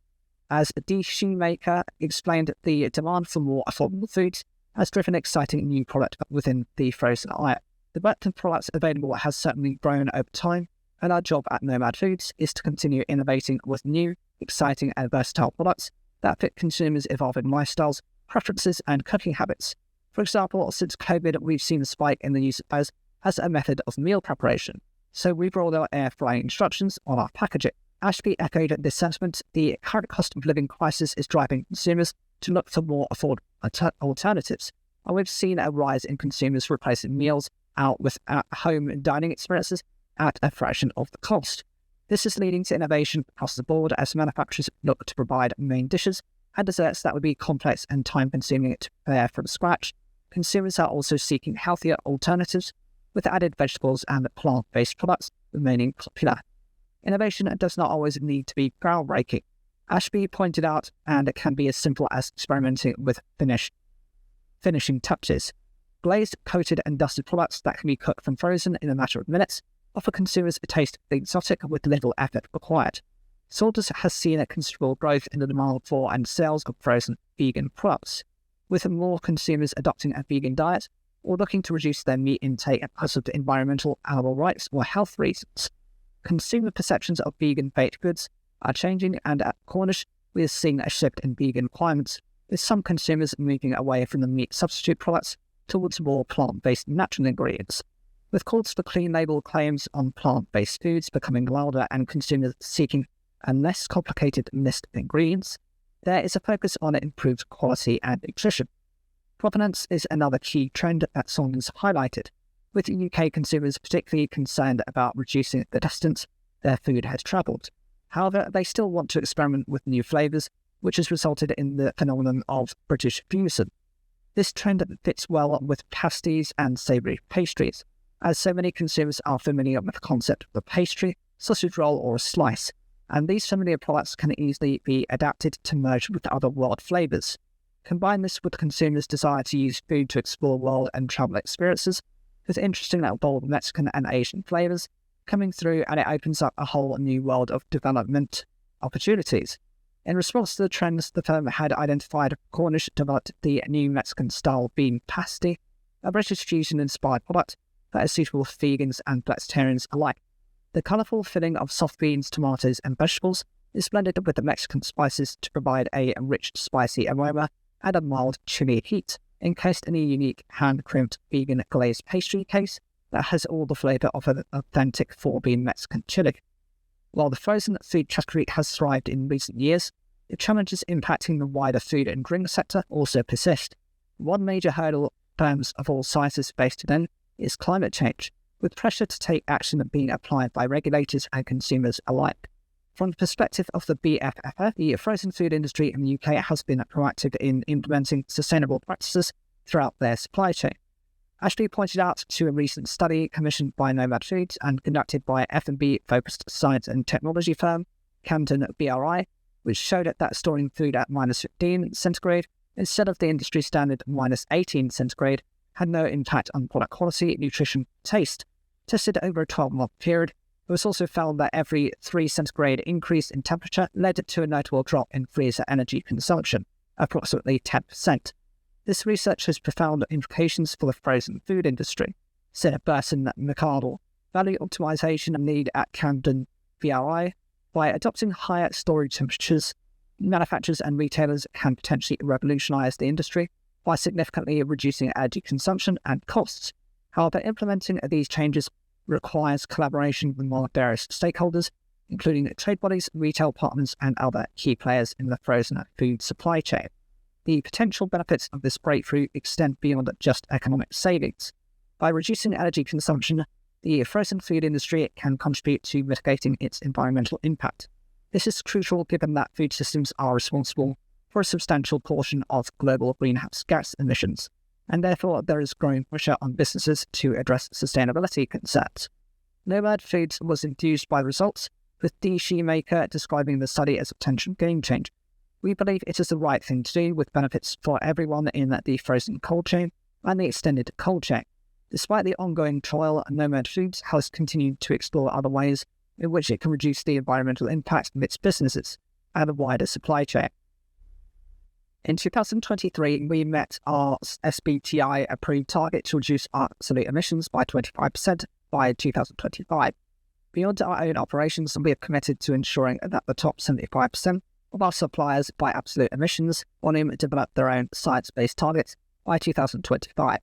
As Dishmaker explained, the demand for more affordable foods has driven exciting new product within the frozen aisle. The breadth of products available has certainly grown over time, and our job at Nomad Foods is to continue innovating with new, exciting and versatile products that fit consumers' evolving lifestyles, preferences and cooking habits. For example, since COVID, we've seen a spike in the use of fries as a method of meal preparation, so we've rolled out air frying instructions on our packaging. Ashby echoed this sentiment. The current cost of living crisis is driving consumers to look for more affordable alternatives, and we've seen a rise in consumers replacing meals out with at-home dining experiences at a fraction of the cost. This is leading to innovation across the board as manufacturers look to provide main dishes and desserts that would be complex and time-consuming to prepare from scratch. Consumers are also seeking healthier alternatives, with added vegetables and plant-based products remaining popular. Innovation does not always need to be groundbreaking. Ashby pointed out, and it can be as simple as experimenting with finishing touches. Glazed, coated and dusted products that can be cooked from frozen in a matter of minutes offer consumers a taste of the exotic with little effort required. Salters has seen a considerable growth in the demand for and sales of frozen vegan products, with more consumers adopting a vegan diet or looking to reduce their meat intake because of environmental, animal rights or health reasons. Consumer perceptions of vegan baked goods are changing, and at Cornish, we are seeing a shift in vegan requirements, with some consumers moving away from the meat substitute products towards more plant-based natural ingredients. With calls for clean label claims on plant-based foods becoming louder and consumers seeking a less complicated list of ingredients, there is a focus on improved quality and nutrition. Provenance is another key trend that Saunders highlighted, with UK consumers particularly concerned about reducing the distance their food has travelled. However, they still want to experiment with new flavours, which has resulted in the phenomenon of British fusion. This trend fits well with pasties and savoury pastries, as so many consumers are familiar with the concept of a pastry, sausage roll or a slice, and these familiar products can easily be adapted to merge with other world flavours. Combine this with consumers' desire to use food to explore world and travel experiences, with interesting bold Mexican and Asian flavours coming through, and it opens up a whole new world of development opportunities. In response to the trends, the firm had identified Cornish developed the new Mexican-style bean pasty, a British fusion-inspired product that is suitable for vegans and flexitarians alike. The colourful filling of soft beans, tomatoes and vegetables is blended with the Mexican spices to provide a rich, spicy aroma and a mild, chilly heat, encased in a unique hand-crimped vegan glazed pastry case that has all the flavour of an authentic 4-bean Mexican chili. While the frozen food category has thrived in recent years, the challenges impacting the wider food and drink sector also persist. One major hurdle firms of all sizes face today is climate change, with pressure to take action being applied by regulators and consumers alike. From the perspective of the BFFF, the frozen food industry in the UK has been proactive in implementing sustainable practices throughout their supply chain. Ashby pointed out to a recent study commissioned by Nomad Foods and conducted by F&B-focused science and technology firm Camden BRI, which showed that storing food at -15 centigrade instead of the industry standard -18 centigrade had no impact on product quality, nutrition, taste. Tested over a 12-month period, it was also found that every 3 centigrade increase in temperature led to a notable drop in freezer energy consumption, approximately 10%. This research has profound implications for the frozen food industry, said Burson McArdle. Value optimization need at Camden BRI. By adopting higher storage temperatures, manufacturers and retailers can potentially revolutionise the industry by significantly reducing energy consumption and costs. However, implementing these changes requires collaboration among various stakeholders, including trade bodies, retail partners, and other key players in the frozen food supply chain. the potential benefits of this breakthrough extend beyond just economic savings. By reducing energy consumption, the frozen food industry can contribute to mitigating its environmental impact. This is crucial given that food systems are responsible for a substantial portion of global greenhouse gas emissions, and therefore there is growing pressure on businesses to address sustainability concerns. Nomad Foods was enthused by the results, with D. Shoemaker describing the study as a potential game changer. We believe it is the right thing to do, with benefits for everyone in the frozen cold chain and the extended cold chain. Despite the ongoing trial, Nomad Foods has continued to explore other ways in which it can reduce the environmental impact of its businesses and the wider supply chain. In 2023, we met our SBTi-approved target to reduce our absolute emissions by 25% by 2025. Beyond our own operations, we are committed to ensuring that the top 75% of our suppliers by absolute emissions volume develop their own science-based targets by 2025.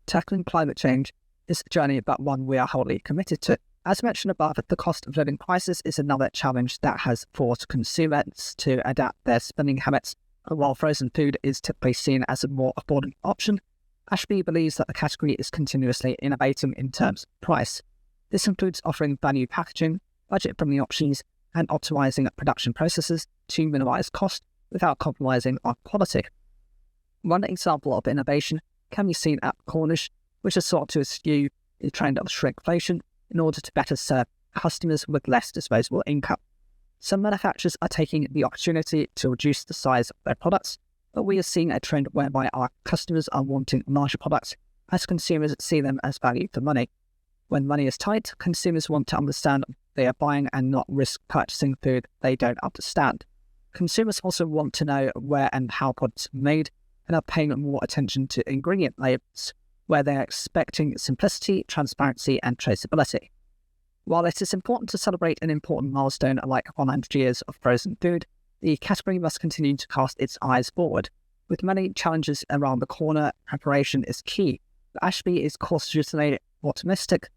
Tackling climate change is a journey, but one we are wholly committed to. As mentioned above, the cost of living crisis is another challenge that has forced consumers to adapt their spending habits. And while frozen food is typically seen as a more affordable option, Ashby believes that the category is continuously innovating in terms of price. This includes offering value packaging, budget-friendly options, and optimizing production processes to minimize cost without compromising on quality. One example of innovation can be seen at Cornish, which has sought to eschew the trend of shrinkflation in order to better serve customers with less disposable income. Some manufacturers are taking the opportunity to reduce the size of their products, but we are seeing a trend whereby our customers are wanting larger products as consumers see them as value for money. When money is tight, consumers want to understand they are buying and not risk purchasing food they don't understand. Consumers also want to know where and how products are made and are paying more attention to ingredient labels, where they are expecting simplicity, transparency, and traceability. While it is important to celebrate an important milestone like 100 years of frozen food, the category must continue to cast its eyes forward. With many challenges around the corner, preparation is key. Ashby is cautiously optimistic.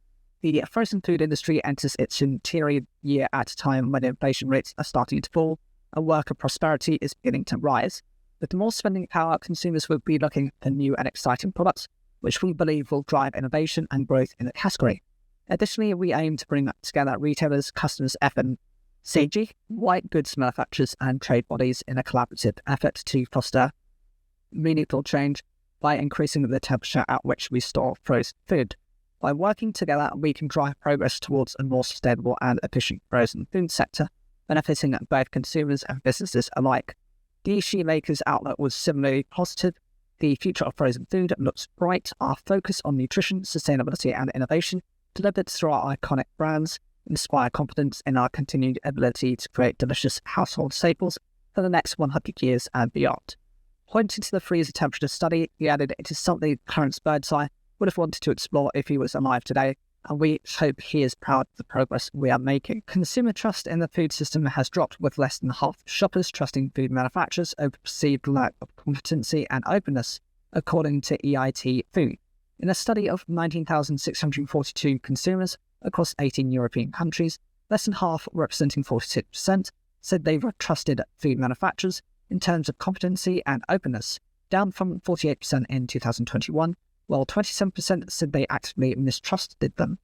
The frozen food industry enters its centenary year at a time when inflation rates are starting to fall and worker prosperity is beginning to rise. With more spending power, consumers will be looking for new and exciting products, which we believe will drive innovation and growth in the category. Additionally, we aim to bring together retailers, customers, FMCG, white goods manufacturers, and trade bodies in a collaborative effort to foster meaningful change by increasing the temperature at which we store frozen food. By working together, we can drive progress towards a more sustainable and efficient frozen food sector, benefiting both consumers and businesses alike. D. Shoemaker's outlook was similarly positive. The future of frozen food looks bright. Our focus on nutrition, sustainability, and innovation, delivered through our iconic brands, inspire confidence in our continued ability to create delicious household staples for the next 100 years and beyond. Pointing to the freezer temperature study, he added, "It is something Clarence Birdseye would have wanted to explore if he was alive today, and we hope he is proud of the progress we are making." Consumer trust in the food system has dropped, with less than half of shoppers trusting food manufacturers over perceived lack of competency and openness, according to EIT Food. In a study of 19,642 consumers across 18 European countries, less than half, representing 46%, said they trusted food manufacturers in terms of competency and openness, down from 48% in 2021, while 27% said they actively mistrusted them.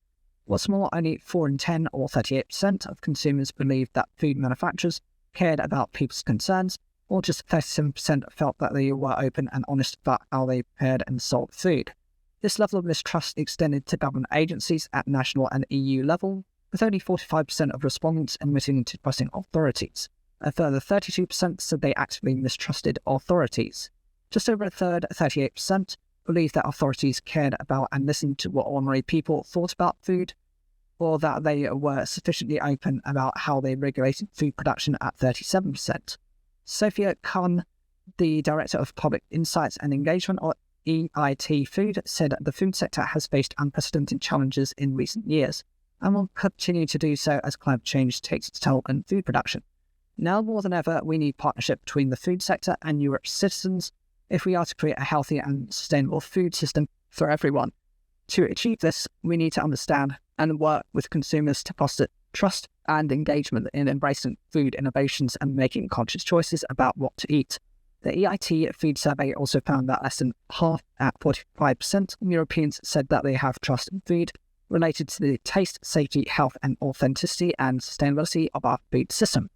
What's more, only 4 in 10, or 38%, of consumers believed that food manufacturers cared about people's concerns, or just 37% felt that they were open and honest about how they prepared and sold food. This level of mistrust extended to government agencies at national and EU level, with only 45% of respondents admitting to trusting authorities. A further 32% said they actively mistrusted authorities. Just over a third, 38%, believed that authorities cared about and listened to what ordinary people thought about food, or that they were sufficiently open about how they regulated food production at 37%. Sophia Khan, the Director of Public Insights and Engagement at EIT Food, said the food sector has faced unprecedented challenges in recent years and will continue to do so as climate change takes its toll on food production. Now more than ever, we need partnership between the food sector and Europe's citizens if we are to create a healthy and sustainable food system for everyone. To achieve this, we need to understand and work with consumers to foster trust and engagement in embracing food innovations and making conscious choices about what to eat. The EIT food survey also found that less than half, at 45%, of Europeans said that they have trust in food related to the taste, safety, health, and authenticity and sustainability of our food system.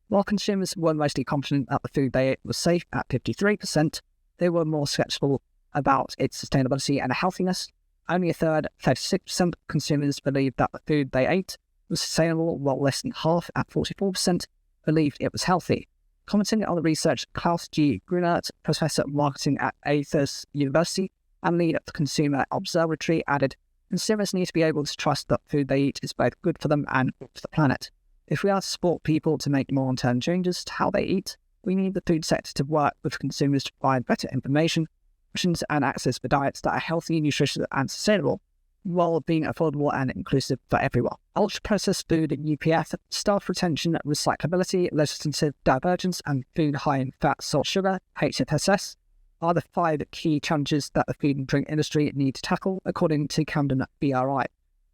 While consumers were mostly confident that the food they ate was safe at 53%, they were more sceptical about its sustainability and healthiness. Only a third, 36%, of consumers believed that the food they ate was sustainable, while less than half, at 44%, believed it was healthy. Commenting on the research, Klaus G. Grunert, professor of marketing at Aarhus University and lead of the Consumer Observatory, added, consumers need to be able to trust that food they eat is both good for them and good for the planet. If we are to support people to make long-term changes to how they eat, we need the food sector to work with consumers to provide better information, options, and access for diets that are healthy, nutritious, and sustainable, while being affordable and inclusive for everyone. Ultra-processed food, UPF, staff retention, recyclability, legislative divergence, and food high in fat, salt, sugar, HFSS, are the 5 key challenges that the food and drink industry need to tackle, according to Camden BRI.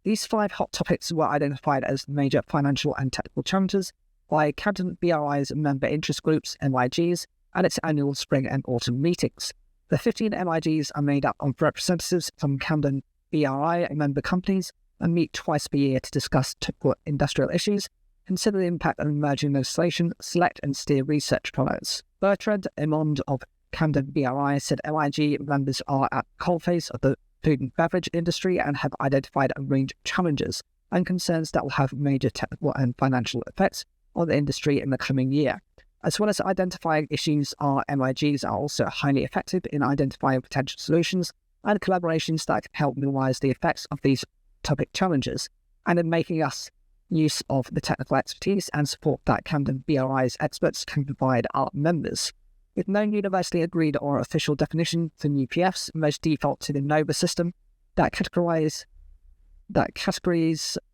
These 5 hot topics were identified as major financial and technical challenges by Camden BRI's member interest groups, MIGs, at its annual spring and autumn meetings. The 15 MIGs are made up of representatives from Camden BRI member companies and meet twice per year to discuss typical industrial issues, consider the impact of emerging legislation, select and steer research products. Bertrand Emond of Camden BRI said MIG members are at the coalface of the food and beverage industry and have identified a range of challenges and concerns that will have major technical and financial effects on the industry in the coming year. As well as identifying issues, our MIGs are also highly effective in identifying potential solutions and collaborations that can help minimize the effects of these topic challenges, and in making us use of the technical expertise and support that Camden BRI's experts can provide our members. With no universally agreed or official definition for UPFs, most default to the NOVA system that categories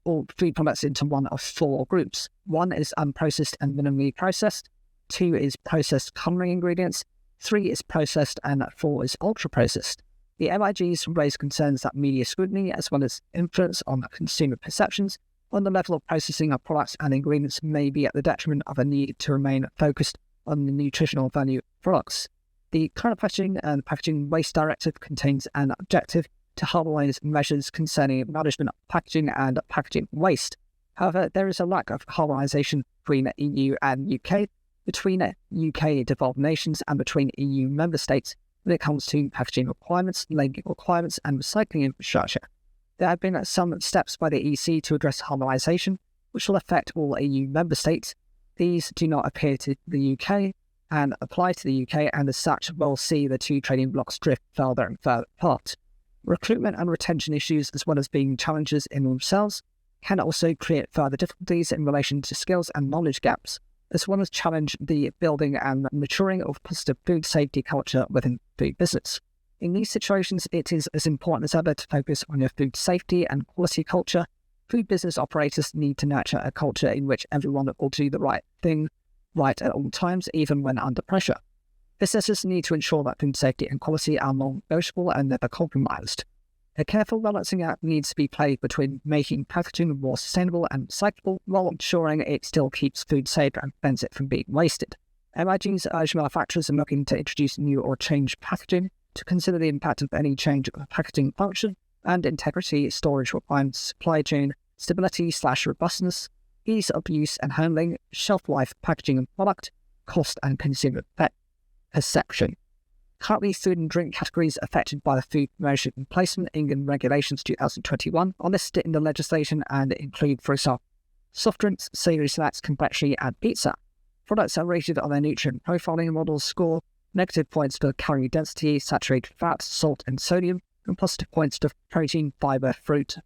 all food products into one of 4 groups. 1 is unprocessed and minimally processed, 2 is processed culinary ingredients, 3 is processed, and 4 is ultra-processed. The MIGs raise concerns that media scrutiny, as well as influence on consumer perceptions on the level of processing of products and ingredients, may be at the detriment of a need to remain focused on the nutritional value of products. The current Packaging and Packaging Waste Directive contains an objective to harmonise measures concerning management of packaging and packaging waste. However, there is a lack of harmonisation between the EU and UK, between UK developed nations, and between EU member states when it comes to packaging requirements, labelling requirements, and recycling infrastructure. There have been some steps by the EC to address harmonisation, which will affect all EU member states. These do not appear to the UK and apply to the UK, and as such will see the 2 trading blocs drift further and further apart. Recruitment and retention issues, as well as being challenges in themselves, can also create further difficulties in relation to skills and knowledge gaps, as well as challenge the building and maturing of positive food safety culture within food business. In these situations, it is as important as ever to focus on your food safety and quality culture. Food business operators need to nurture a culture in which everyone will do the right thing right at all times, even when under pressure. Businesses need to ensure that food safety and quality are non-negotiable and never compromised. A careful balancing act needs to be played between making packaging more sustainable and recyclable while ensuring it still keeps food safe and prevents it from being wasted. MIGs urge manufacturers looking to introduce new or change packaging to consider the impact of any change of packaging function and integrity, storage requirements, supply chain stability/robustness, ease of use and handling, shelf life, packaging and product, cost and consumer perception. Currently, food and drink categories affected by the Food Promotion and Placement England Regulations 2021 are listed in the legislation and include, for example, soft drinks, savoury snacks, confectionery and pizza. Products are rated on their nutrient profiling models score, negative points for calorie density, saturated fat, salt and sodium, and positive points for protein, fibre, fruit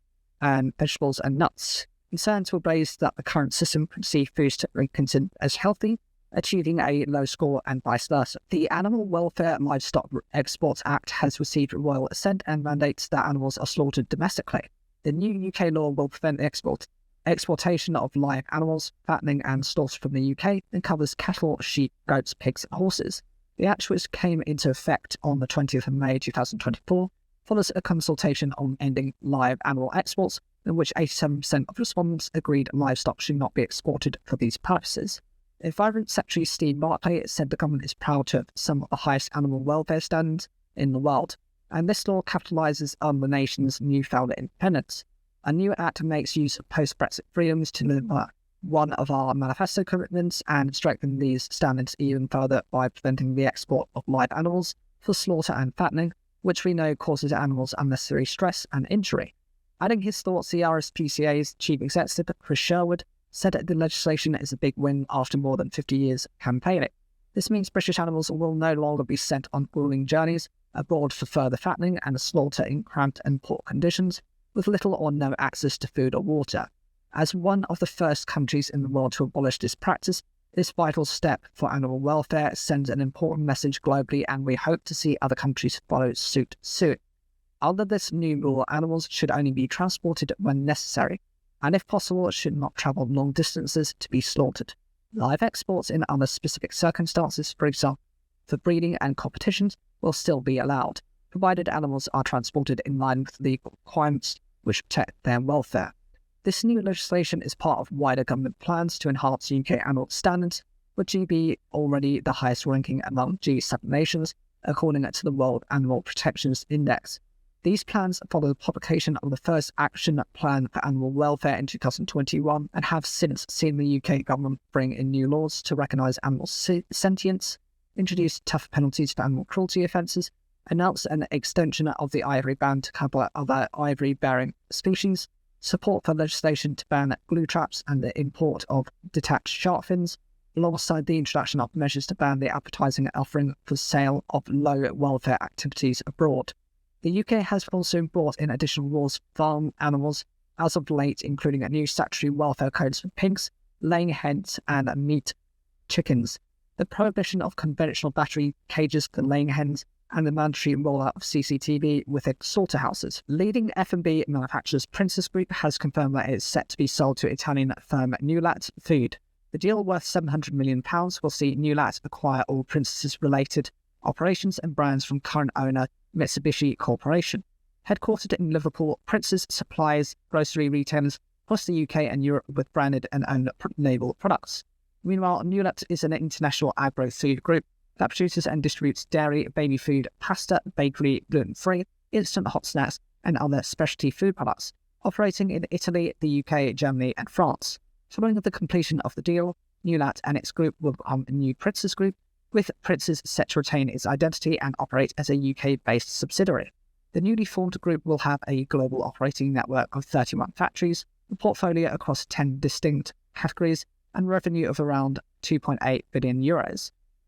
and vegetables and nuts. Concerns were raised that the current system could see foods to be considered as healthy, achieving a low score and vice versa. The Animal Welfare and Livestock Exports Act has received royal assent and mandates that animals are slaughtered domestically. The new UK law will prevent the exportation of live animals, fattening and slaughter from the UK, and covers cattle, sheep, goats, pigs and horses. The Act, which came into effect on the 20th of May 2024, follows a consultation on ending live animal exports, in which 87% of respondents agreed livestock should not be exported for these purposes. Environment Secretary Steve Barclay said the government is proud to have some of the highest animal welfare standards in the world, and this law capitalises on the nation's newfound independence. A new act makes use of post-Brexit freedoms to deliver one of our manifesto commitments and strengthen these standards even further by preventing the export of live animals for slaughter and fattening, which we know causes animals unnecessary stress and injury. Adding his thoughts, the RSPCA's chief executive, Chris Sherwood, said that the legislation is a big win after more than 50 years of campaigning. This means British animals will no longer be sent on grueling journeys abroad for further fattening and slaughter in cramped and poor conditions, with little or no access to food or water. As one of the first countries in the world to abolish this practice, this vital step for animal welfare sends an important message globally, and we hope to see other countries follow suit soon. Under this new rule, animals should only be transported when necessary, and if possible, should not travel long distances to be slaughtered. Live exports in other specific circumstances, for example, for breeding and competitions, will still be allowed, provided animals are transported in line with legal requirements which protect their welfare. This new legislation is part of wider government plans to enhance UK animal standards, with GB already the highest ranking among G7 nations, according to the World Animal Protection Index. These plans follow the publication of the first Action Plan for Animal Welfare in 2021 and have since seen the UK government bring in new laws to recognise animal sentience, introduce tough penalties for animal cruelty offences, announce an extension of the ivory ban to cover other ivory-bearing species, support for legislation to ban glue traps and the import of detached shark fins, alongside the introduction of measures to ban the advertising and offering for sale of low welfare activities abroad. The UK has also brought in additional rules for farm animals as of late, including a new statutory welfare codes for pigs, laying hens and meat chickens, the prohibition of conventional battery cages for laying hens, and the mandatory rollout of CCTV within slaughterhouses. Leading F&B manufacturers Princes Group has confirmed that it is set to be sold to Italian firm Newlat Food. The deal, worth £700 million, will see Newlat acquire all Princes-related operations and brands from current owner Mitsubishi Corporation. Headquartered in Liverpool, Princes supplies grocery retailers across the UK and Europe with branded and own label products. Meanwhile, Newlat is an international agro-food group that produces and distributes dairy, baby food, pasta, bakery, gluten-free, instant hot snacks, and other specialty food products, operating in Italy, the UK, Germany, and France. Following the completion of the deal, Newlat and its group will become a new Princes Group, with Princes set to retain its identity and operate as a UK-based subsidiary. The newly formed group will have a global operating network of 31 factories, a portfolio across 10 distinct categories, and revenue of around €2.8 billion.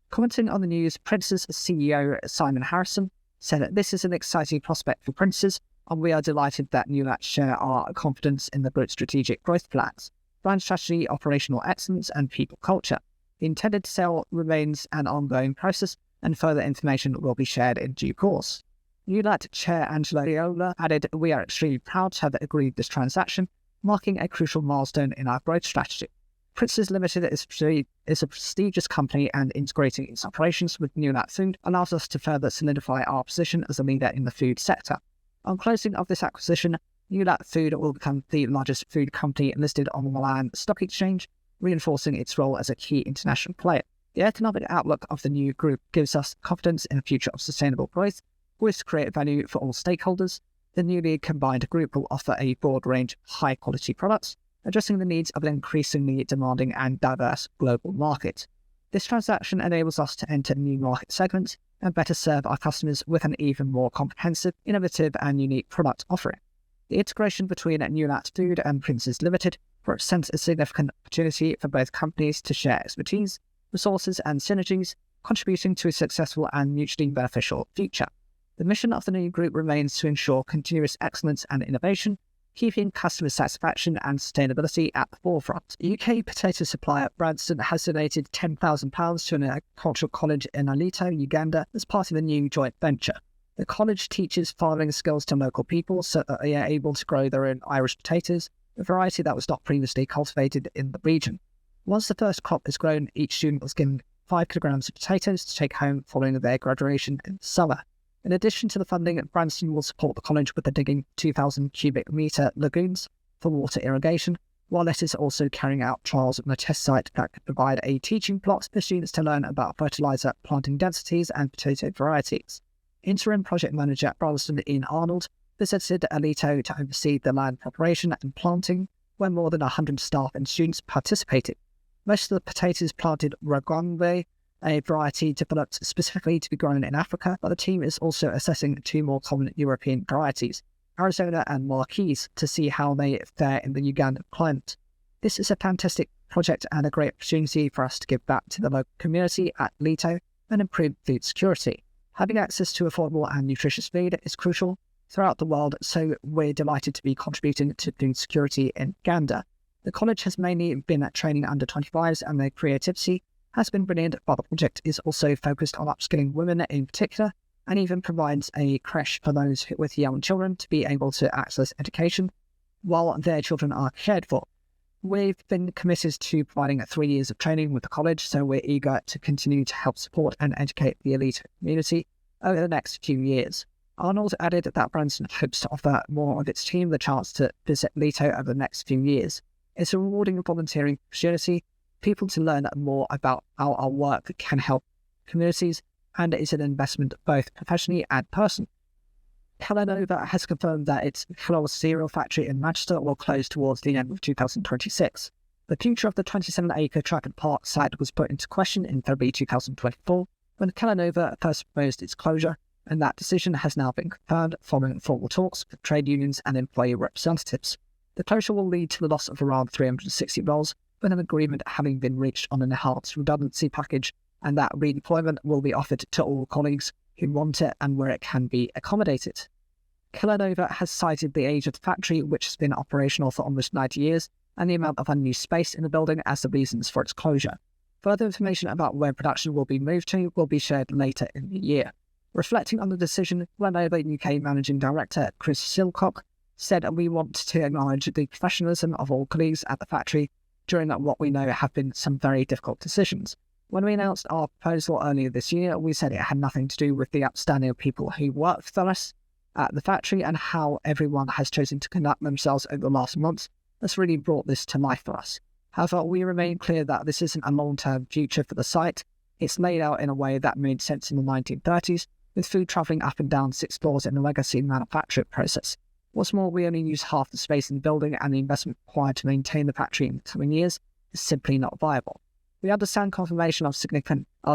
Commenting on the news, Princes CEO Simon Harrison said that this is an exciting prospect for Princes, and we are delighted that Newlat share our confidence in the group's strategic growth plans, brand strategy, operational excellence, and people culture. The intended sale remains an ongoing process, and further information will be shared in due course. Newlat Chair Angelo Viola added, "We are extremely proud to have agreed this transaction, marking a crucial milestone in our growth strategy. Princes Limited is a prestigious company, and integrating its operations with Newlat Food allows us to further solidify our position as a leader in the food sector. On closing of this acquisition, Newlat Food will become the largest food company listed on the Milan Stock Exchange, reinforcing its role as a key international player. The economic outlook of the new group gives us confidence in a future of sustainable growth, poised to create value for all stakeholders. The newly combined group will offer a broad range of high-quality products, addressing the needs of an increasingly demanding and diverse global market. This transaction enables us to enter new market segments and better serve our customers with an even more comprehensive, innovative, and unique product offering. The integration between Newlat Food and Princes Limited represents a significant opportunity for both companies to share expertise, resources, and synergies, contributing to a successful and mutually beneficial future. The mission of the new group remains to ensure continuous excellence and innovation, keeping customer satisfaction and sustainability at the forefront. UK potato supplier Branston has donated £10,000 to an agricultural college in Alito, Uganda, as part of a new joint venture. The college teaches farming skills to local people so that they are able to grow their own Irish potatoes, a variety that was not previously cultivated in the region. Once the first crop is grown, each student was given 5 kilograms of potatoes to take home following their graduation in the summer. In addition to the funding, Branston will support the college with the digging 2,000 cubic metre lagoons for water irrigation, while it is also carrying out trials on a test site that could provide a teaching plot for students to learn about fertiliser planting densities and potato varieties. Interim project manager Brotherson Ian Arnold visited Alito to oversee the land preparation and planting, where more than 100 staff and students participated. Most of the potatoes planted were Rwangwe, a variety developed specifically to be grown in Africa, but the team is also assessing two more common European varieties, Arizona and Marquise, to see how they fare in the Ugandan climate. This is a fantastic project and a great opportunity for us to give back to the local community at Alito and improve food security. Having access to affordable and nutritious food is crucial throughout the world, so we're delighted to be contributing to food security in Uganda. The college has mainly been at training under 25s, and their creativity has been brilliant, but the project is also focused on upskilling women in particular, and even provides a creche for those with young children to be able to access education while their children are cared for. We've been committed to providing 3 years of training with the college, so we're eager to continue to help support and educate the elite community over the next few years. Arnold added that Branson hopes to offer more of its team the chance to visit Alito over the next few years. It's a rewarding volunteering opportunity, people to learn more about how our work can help communities, and it's an investment both professionally and personally. Kellanova has confirmed that its Kellogg's cereal factory in Manchester will close towards the end of 2026. The future of the 27-acre Trafford Park site was put into question in February 2024 when Kellanova first proposed its closure, and that decision has now been confirmed following formal talks with trade unions and employee representatives. The closure will lead to the loss of around 360 roles, with an agreement having been reached on an enhanced redundancy package, and that redeployment will be offered to all colleagues who want it and where it can be accommodated. Kellanova has cited the age of the factory, which has been operational for almost 90 years, and the amount of unused space in the building as the reasons for its closure. Further information about where production will be moved to will be shared later in the year. Reflecting on the decision, Kellanova UK Managing Director Chris Silcock said, "We want to acknowledge the professionalism of all colleagues at the factory during what we know have been some very difficult decisions. When we announced our proposal earlier this year, we said it had nothing to do with the outstanding people who work for us at the factory and how everyone has chosen to conduct themselves over the last months. That's really brought this to life for us. However, we remain clear that this isn't a long-term future for the site. It's laid out in a way that made sense in the 1930s, with food travelling up and down 6 floors in a legacy manufacturing process. What's more, we only use half the space in the building, and the investment required to maintain the factory in the coming years is simply not viable. We understand confirmation of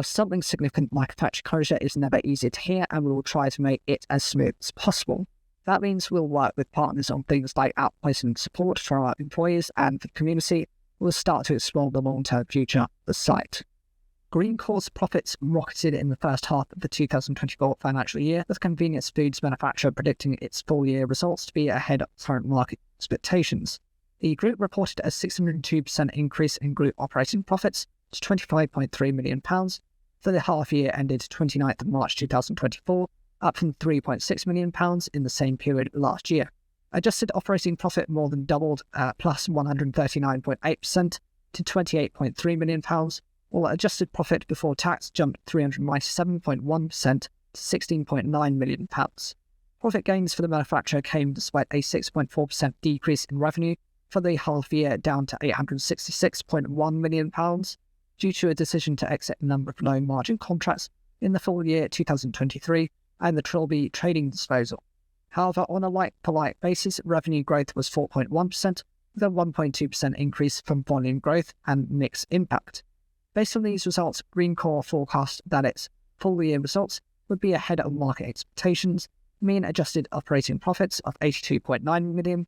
something significant like a factory closure is never easy to hear, and we will try to make it as smooth as possible. That means we'll work with partners on things like outplacement support for our employees and for the community. We'll start to explore the long-term future of the site." Greencore's profits rocketed in the first half of the 2024 financial year, with convenience foods manufacturer predicting its full-year results to be ahead of current market expectations. The group reported a 602% increase in group operating profits to £25.3 million for the half-year ended 29th of March 2024, up from £3.6 million in the same period last year. Adjusted operating profit more than doubled, plus 139.8% to £28.3 million, while adjusted profit before tax jumped 397.1% to £16.9 million. Profit gains for the manufacturer came despite a 6.4% decrease in revenue for the half year, down to £866.1 million, due to a decision to exit a number of low-margin contracts in the full year 2023 and the Trilby trading disposal. However, on a like-for-like basis, revenue growth was 4.1%, with a 1.2% increase from volume growth and mix impact. Based on these results, Greencore forecast that its full-year results would be ahead of market expectations, mean adjusted operating profits of £82.9 million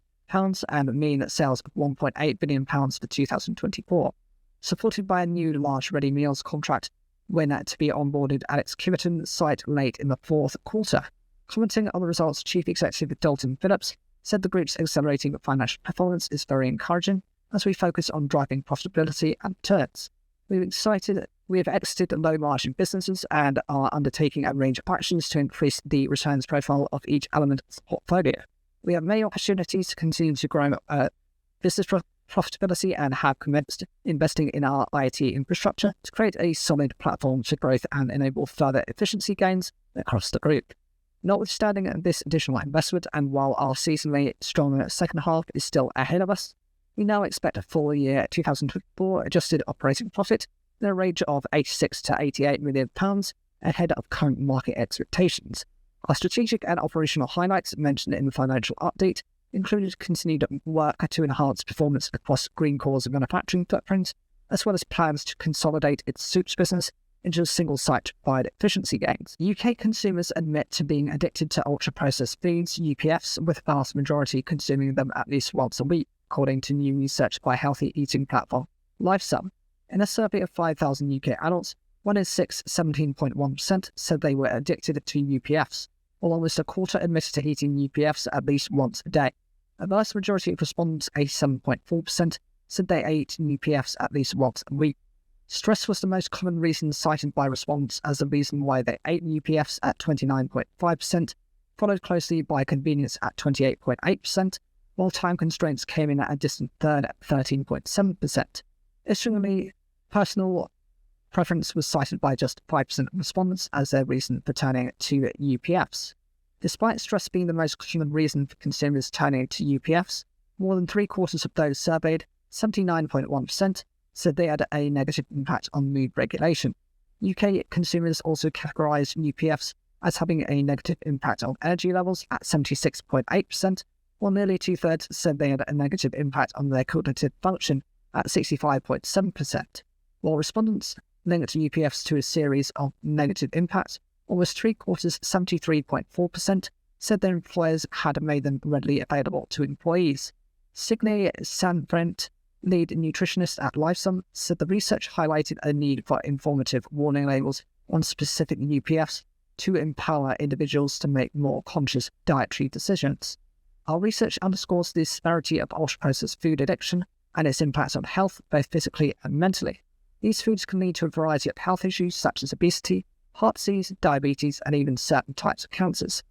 and mean sales of £1.8 billion for 2024. Supported by a new large ready meals contract when to be onboarded at its Kiverton site late in the fourth quarter. Commenting on the results, Chief Executive Dalton Phillips said the group's accelerating financial performance is very encouraging as we focus on driving profitability and returns. We have exited low-margin businesses and are undertaking a range of actions to increase the returns profile of each element of the portfolio. We have many opportunities to continue to grow business profitability and have commenced investing in our IT infrastructure to create a solid platform for growth and enable further efficiency gains across the group. Notwithstanding this additional investment, and while our seasonally stronger second half is still ahead of us, We now expect a full year 2024 adjusted operating profit in a range of £86 to £88 million, ahead of current market expectations. Our strategic and operational highlights mentioned in the financial update included continued work to enhance performance across Greencore's manufacturing footprint, as well as plans to consolidate its soups business into a single site to provide efficiency gains. UK consumers admit to being addicted to ultra-processed foods, UPFs, with the vast majority consuming them at least once a week, according to new research by healthy eating platform Lifesum. In a survey of 5,000 UK adults, 1 in 6, 17.1%, said they were addicted to UPFs, while almost a quarter admitted to eating UPFs at least once a day. A vast majority of respondents, 87.4%, said they ate UPFs at least once a week. Stress was the most common reason cited by respondents as the reason why they ate UPFs at 29.5%, followed closely by convenience at 28.8%, while time constraints came in at a distant third at 13.7%. Interestingly, personal preference was cited by just 5% of respondents as their reason for turning to UPFs. Despite stress being the most common reason for consumers turning to UPFs, more than three-quarters of those surveyed, 79.1%, said they had a negative impact on mood regulation. UK consumers also categorised UPFs as having a negative impact on energy levels at 76.8%, while nearly two-thirds said they had a negative impact on their cognitive function at 65.7%. While respondents linked UPFs to a series of negative impacts, almost three-quarters, 73.4%, said their employers had made them readily available to employees. Signe Sanfrent, lead nutritionist at Lifesum, said the research highlighted a need for informative warning labels on specific UPFs to empower individuals to make more conscious dietary decisions. Our research underscores the severity of ultra-processed food addiction and its impact on health, both physically and mentally. These foods can lead to a variety of health issues such as obesity, heart disease, diabetes, and even certain types of cancers.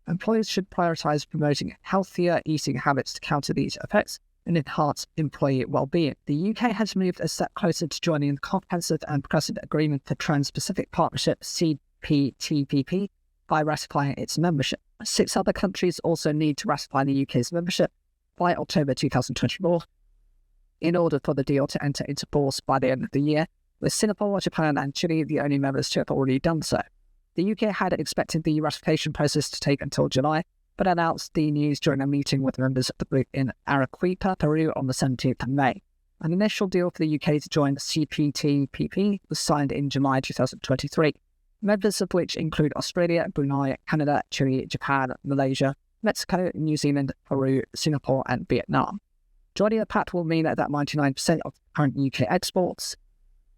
Employers should prioritise promoting healthier eating habits to counter these effects and enhance employee well-being. The UK has moved a step closer to joining the Comprehensive and Progressive Agreement for Trans-Pacific Partnership (CPTPP) by ratifying its membership. 6 other countries also need to ratify the UK's membership by October 2024 in order for the deal to enter into force by the end of the year, with Singapore, Japan and Chile the only members to have already done so. The UK had expected the ratification process to take until July, but announced the news during a meeting with members of the group in Arequipa, Peru on the 17th of May. An initial deal for the UK to join the CPTPP was signed in July 2023, members of which include Australia, Brunei, Canada, Chile, Japan, Malaysia, Mexico, New Zealand, Peru, Singapore and Vietnam. Joining the pact will mean that 99% of current UK exports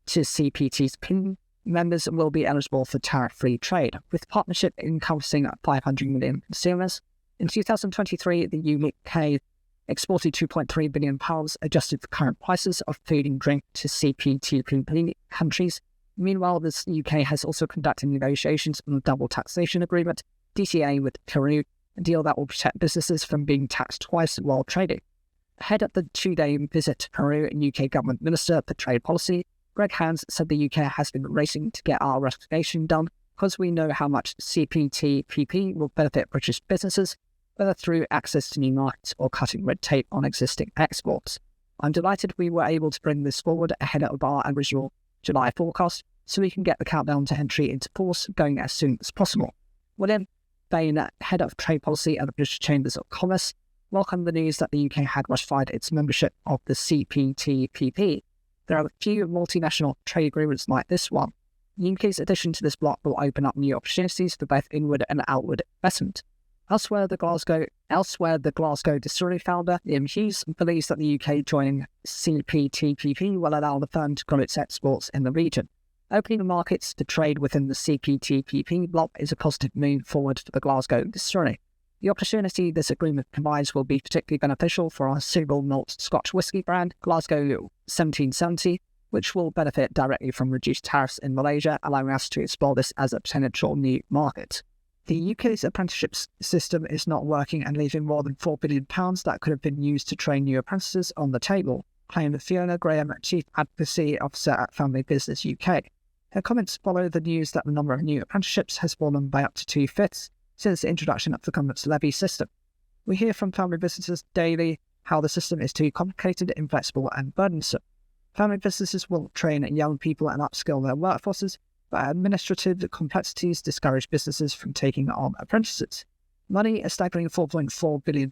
to CPTPP members will be eligible for tariff-free trade, with the partnership encompassing 500 million consumers. In 2023, the UK exported £2.3 billion adjusted for current prices of food and drink to CPTPP countries. Meanwhile, the UK has also conducted negotiations on a double taxation agreement, DTA, with Peru, a deal that will protect businesses from being taxed twice while trading. Ahead of the 2-day visit to Peru, UK Government Minister for Trade Policy, Greg Hands, said the UK has been racing to get our ratification done because we know how much CPTPP will benefit British businesses, whether through access to new markets or cutting red tape on existing exports. I'm delighted we were able to bring this forward ahead of our original July forecast, so we can get the countdown to entry into force going as soon as possible. William Bain, Head of Trade Policy at the British Chambers of Commerce, welcomed the news that the UK had ratified its membership of the CPTPP. There are a few multinational trade agreements like this one. The UK's addition to this bloc will open up new opportunities for both inward and outward investment. Elsewhere, the Glasgow distillery founder, Liam Hughes, believes that the UK joining CPTPP will allow the firm to grow its exports in the region. Opening the markets to trade within the CPTPP bloc is a positive move forward for the Glasgow distillery. The opportunity this agreement provides will be particularly beneficial for our single malt Scotch whisky brand, Glasgow 1770, which will benefit directly from reduced tariffs in Malaysia, allowing us to explore this as a potential new market. The UK's apprenticeship system is not working and leaving more than £4 billion that could have been used to train new apprentices on the table, claimed Fiona Graham, Chief Advocacy Officer at Family Business UK. Her comments follow the news that the number of new apprenticeships has fallen by up to 2/5 since the introduction of the government's levy system. We hear from family businesses daily how the system is too complicated, inflexible, and burdensome. Family businesses will train young people and upskill their workforces, but administrative complexities discourage businesses from taking on apprentices. Money, a staggering £4.4 billion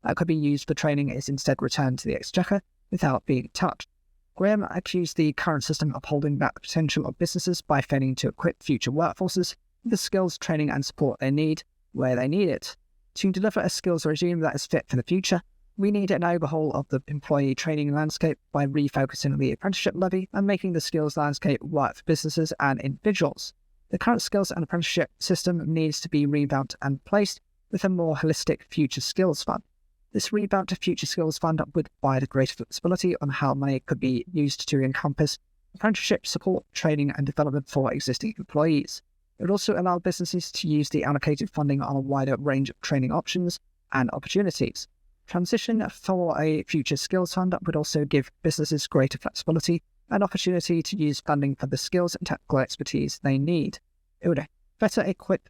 that could be used for training, is instead returned to the Exchequer without being touched. Graham accused the current system of holding back the potential of businesses by failing to equip future workforces with the skills, training and support they need where they need it. To deliver a skills regime that is fit for the future, we need an overhaul of the employee training landscape by refocusing on the apprenticeship levy and making the skills landscape work for businesses and individuals. The current skills and apprenticeship system needs to be revamped and replaced with a more holistic future skills fund. This revamped future skills fund would provide greater flexibility on how money could be used to encompass apprenticeship support, training and development for existing employees. It would also allow businesses to use the allocated funding on a wider range of training options and opportunities. Transition for a future skills fund would also give businesses greater flexibility and opportunity to use funding for the skills and technical expertise they need. It would better equip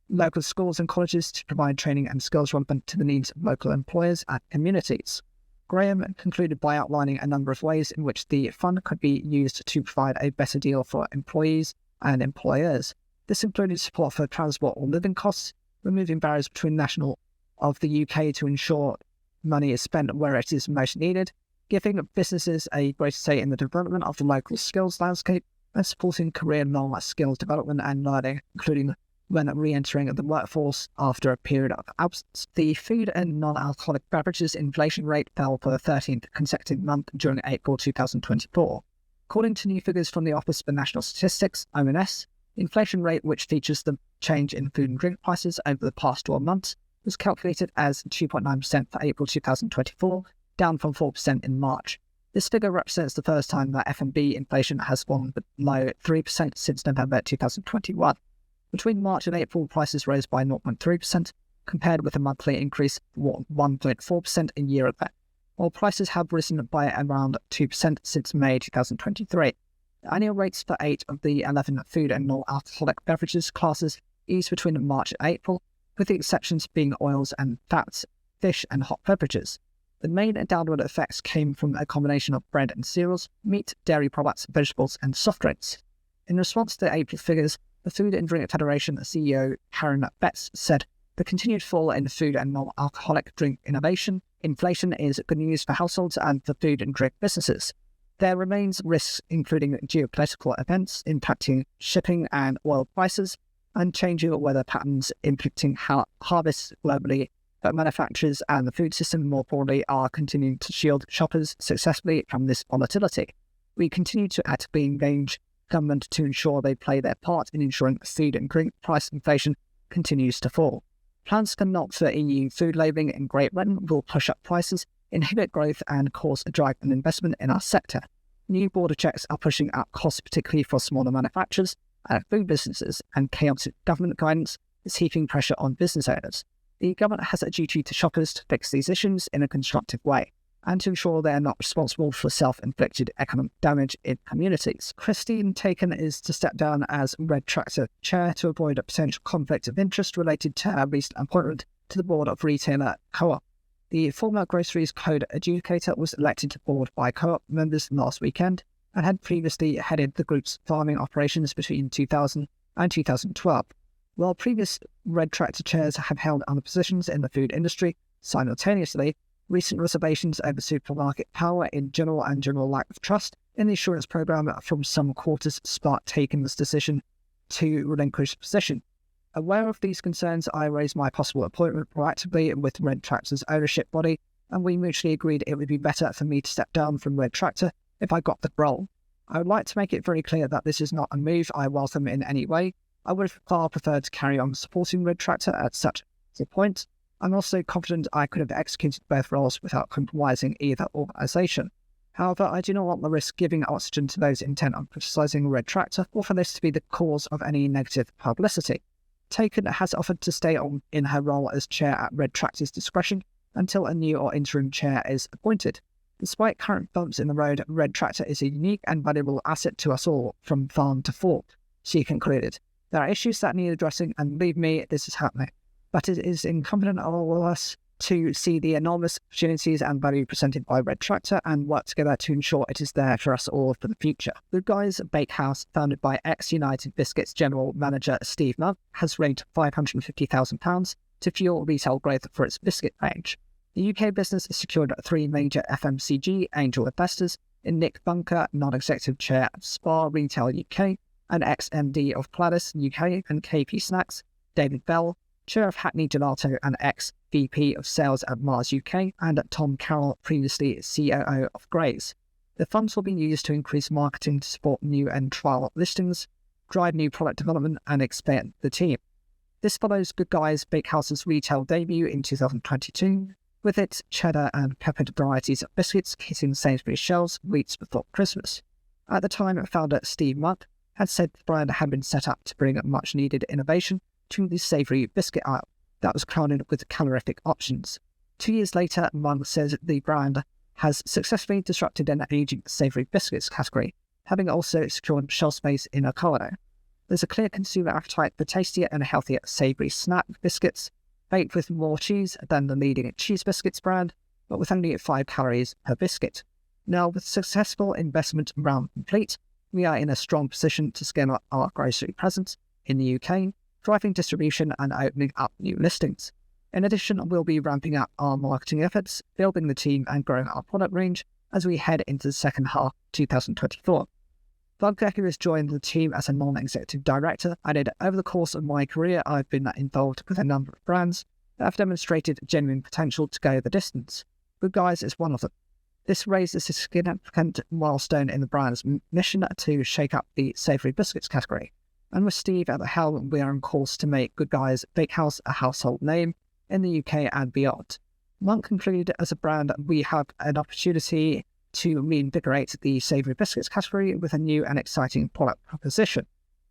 local schools and colleges to provide training and skills relevant to the needs of local employers and communities. Graham concluded by outlining a number of ways in which the fund could be used to provide a better deal for employees and employers. This included support for transport or living costs, removing barriers between national of the UK to ensure money is spent where it is most needed, giving businesses a greater say in the development of the local skills landscape, and supporting career-long skills development and learning, including when re-entering the workforce after a period of absence. The food and non-alcoholic beverages inflation rate fell for the 13th consecutive month during April 2024. According to new figures from the Office for National Statistics, ONS, the inflation rate, which features the change in food and drink prices over the past 12 months, was calculated as 2.9% for April 2024, down from 4% in March. This figure represents the first time that F&B inflation has fallen below 3% since November 2021. Between March and April, prices rose by 0.3%, compared with a monthly increase of 1.4% a year ago, while prices have risen by around 2% since May 2023. The annual rates for 8 of the 11 food and non-alcoholic beverages classes eased between March and April, with the exceptions being oils and fats, fish and hot beverages. The main downward effects came from a combination of bread and cereals, meat, dairy products, vegetables and soft drinks. In response to the April figures, the Food and Drink Federation CEO Karen Betts said the continued fall in food and non-alcoholic drink inflation is good news for households and for food and drink businesses. There remains risks including geopolitical events impacting shipping and oil prices and changing weather patterns impacting harvests globally, but manufacturers and the food system more broadly are continuing to shield shoppers successfully from this volatility. We continue to actively engage government to ensure they play their part in ensuring food and drink price inflation continues to fall. Plans for not for EU food labelling in Great Britain will push up prices, inhibit growth and cause a drag on investment in our sector. New border checks are pushing up costs, particularly for smaller manufacturers and food businesses, and chaotic government guidance is heaping pressure on business owners. The government has a duty to shoppers to fix these issues in a constructive way and to ensure they are not responsible for self-inflicted economic damage in communities. Christine Taken is to step down as Red Tractor chair to avoid a potential conflict of interest related to her recent appointment to the board of retailer Co-op. The former Groceries Code adjudicator was elected to board by Co-op members last weekend and had previously headed the group's farming operations between 2000 and 2012. While previous Red Tractor chairs have held other positions in the food industry, simultaneously, recent reservations over supermarket power in general and general lack of trust in the insurance program from some quarters sparked Taken's decision to relinquish the position. Aware of these concerns, I raised my possible appointment proactively with Red Tractor's ownership body, and we mutually agreed it would be better for me to step down from Red Tractor if I got the role. I would like to make it very clear that this is not a move I welcome in any way. I would have far preferred to carry on supporting Red Tractor at such a point. I'm also confident I could have executed both roles without compromising either organisation. However, I do not want the risk giving oxygen to those intent on criticising Red Tractor or for this to be the cause of any negative publicity. Taken has offered to stay on in her role as chair at Red Tractor's discretion until a new or interim chair is appointed. Despite current bumps in the road, Red Tractor is a unique and valuable asset to us all, from farm to fork, she concluded. There are issues that need addressing, and believe me, this is happening. But it is incumbent on all of us to see the enormous opportunities and value presented by Red Tractor and work together to ensure it is there for us all for the future. Good Guys Bakehouse, founded by ex-United Biscuits General Manager Steve Mudd, has raised £550,000 to fuel retail growth for its biscuit range. The UK business has secured 3 major FMCG angel investors in Nick Bunker, non-executive chair of Spar Retail UK, and ex-MD of Pladis UK and KP Snacks, David Bell, chair of Hackney Gelato and ex-VP of Sales at Mars UK, and Tom Carroll, previously COO of Graze. The funds will be used to increase marketing to support new and trial listings, drive new product development, and expand the team. This follows Good Guys Bakehouse's retail debut in 2022, with its cheddar and peppered varieties of biscuits hitting Sainsbury's shelves weeks before Christmas. At the time, founder Steve Mudd had said the brand had been set up to bring much-needed innovation to the savoury biscuit aisle that was crowded with calorific options. 2 years later, Mudd says the brand has successfully disrupted an aging savoury biscuits category, having also secured shelf space in Ocado. There's a clear consumer appetite for tastier and healthier savoury snack biscuits, baked with more cheese than the leading cheese biscuits brand, but with only 5 calories per biscuit. Now, with successful investment round complete, we are in a strong position to scale up our grocery presence in the UK, driving distribution and opening up new listings. In addition, we'll be ramping up our marketing efforts, building the team and growing our product range as we head into the second half of 2024. Bunker, who has joined the team as a non-executive director, added, "Over the course of my career, I've been involved with a number of brands that have demonstrated genuine potential to go the distance. Good Guys is one of them. This raises a significant milestone in the brand's mission to shake up the savoury biscuits category. And with Steve at the helm, we are on course to make Good Guys Bakehouse a household name in the UK and beyond." Mudd concluded, "As a brand, we have an opportunity to reinvigorate the savoury biscuits category with a new and exciting product proposition.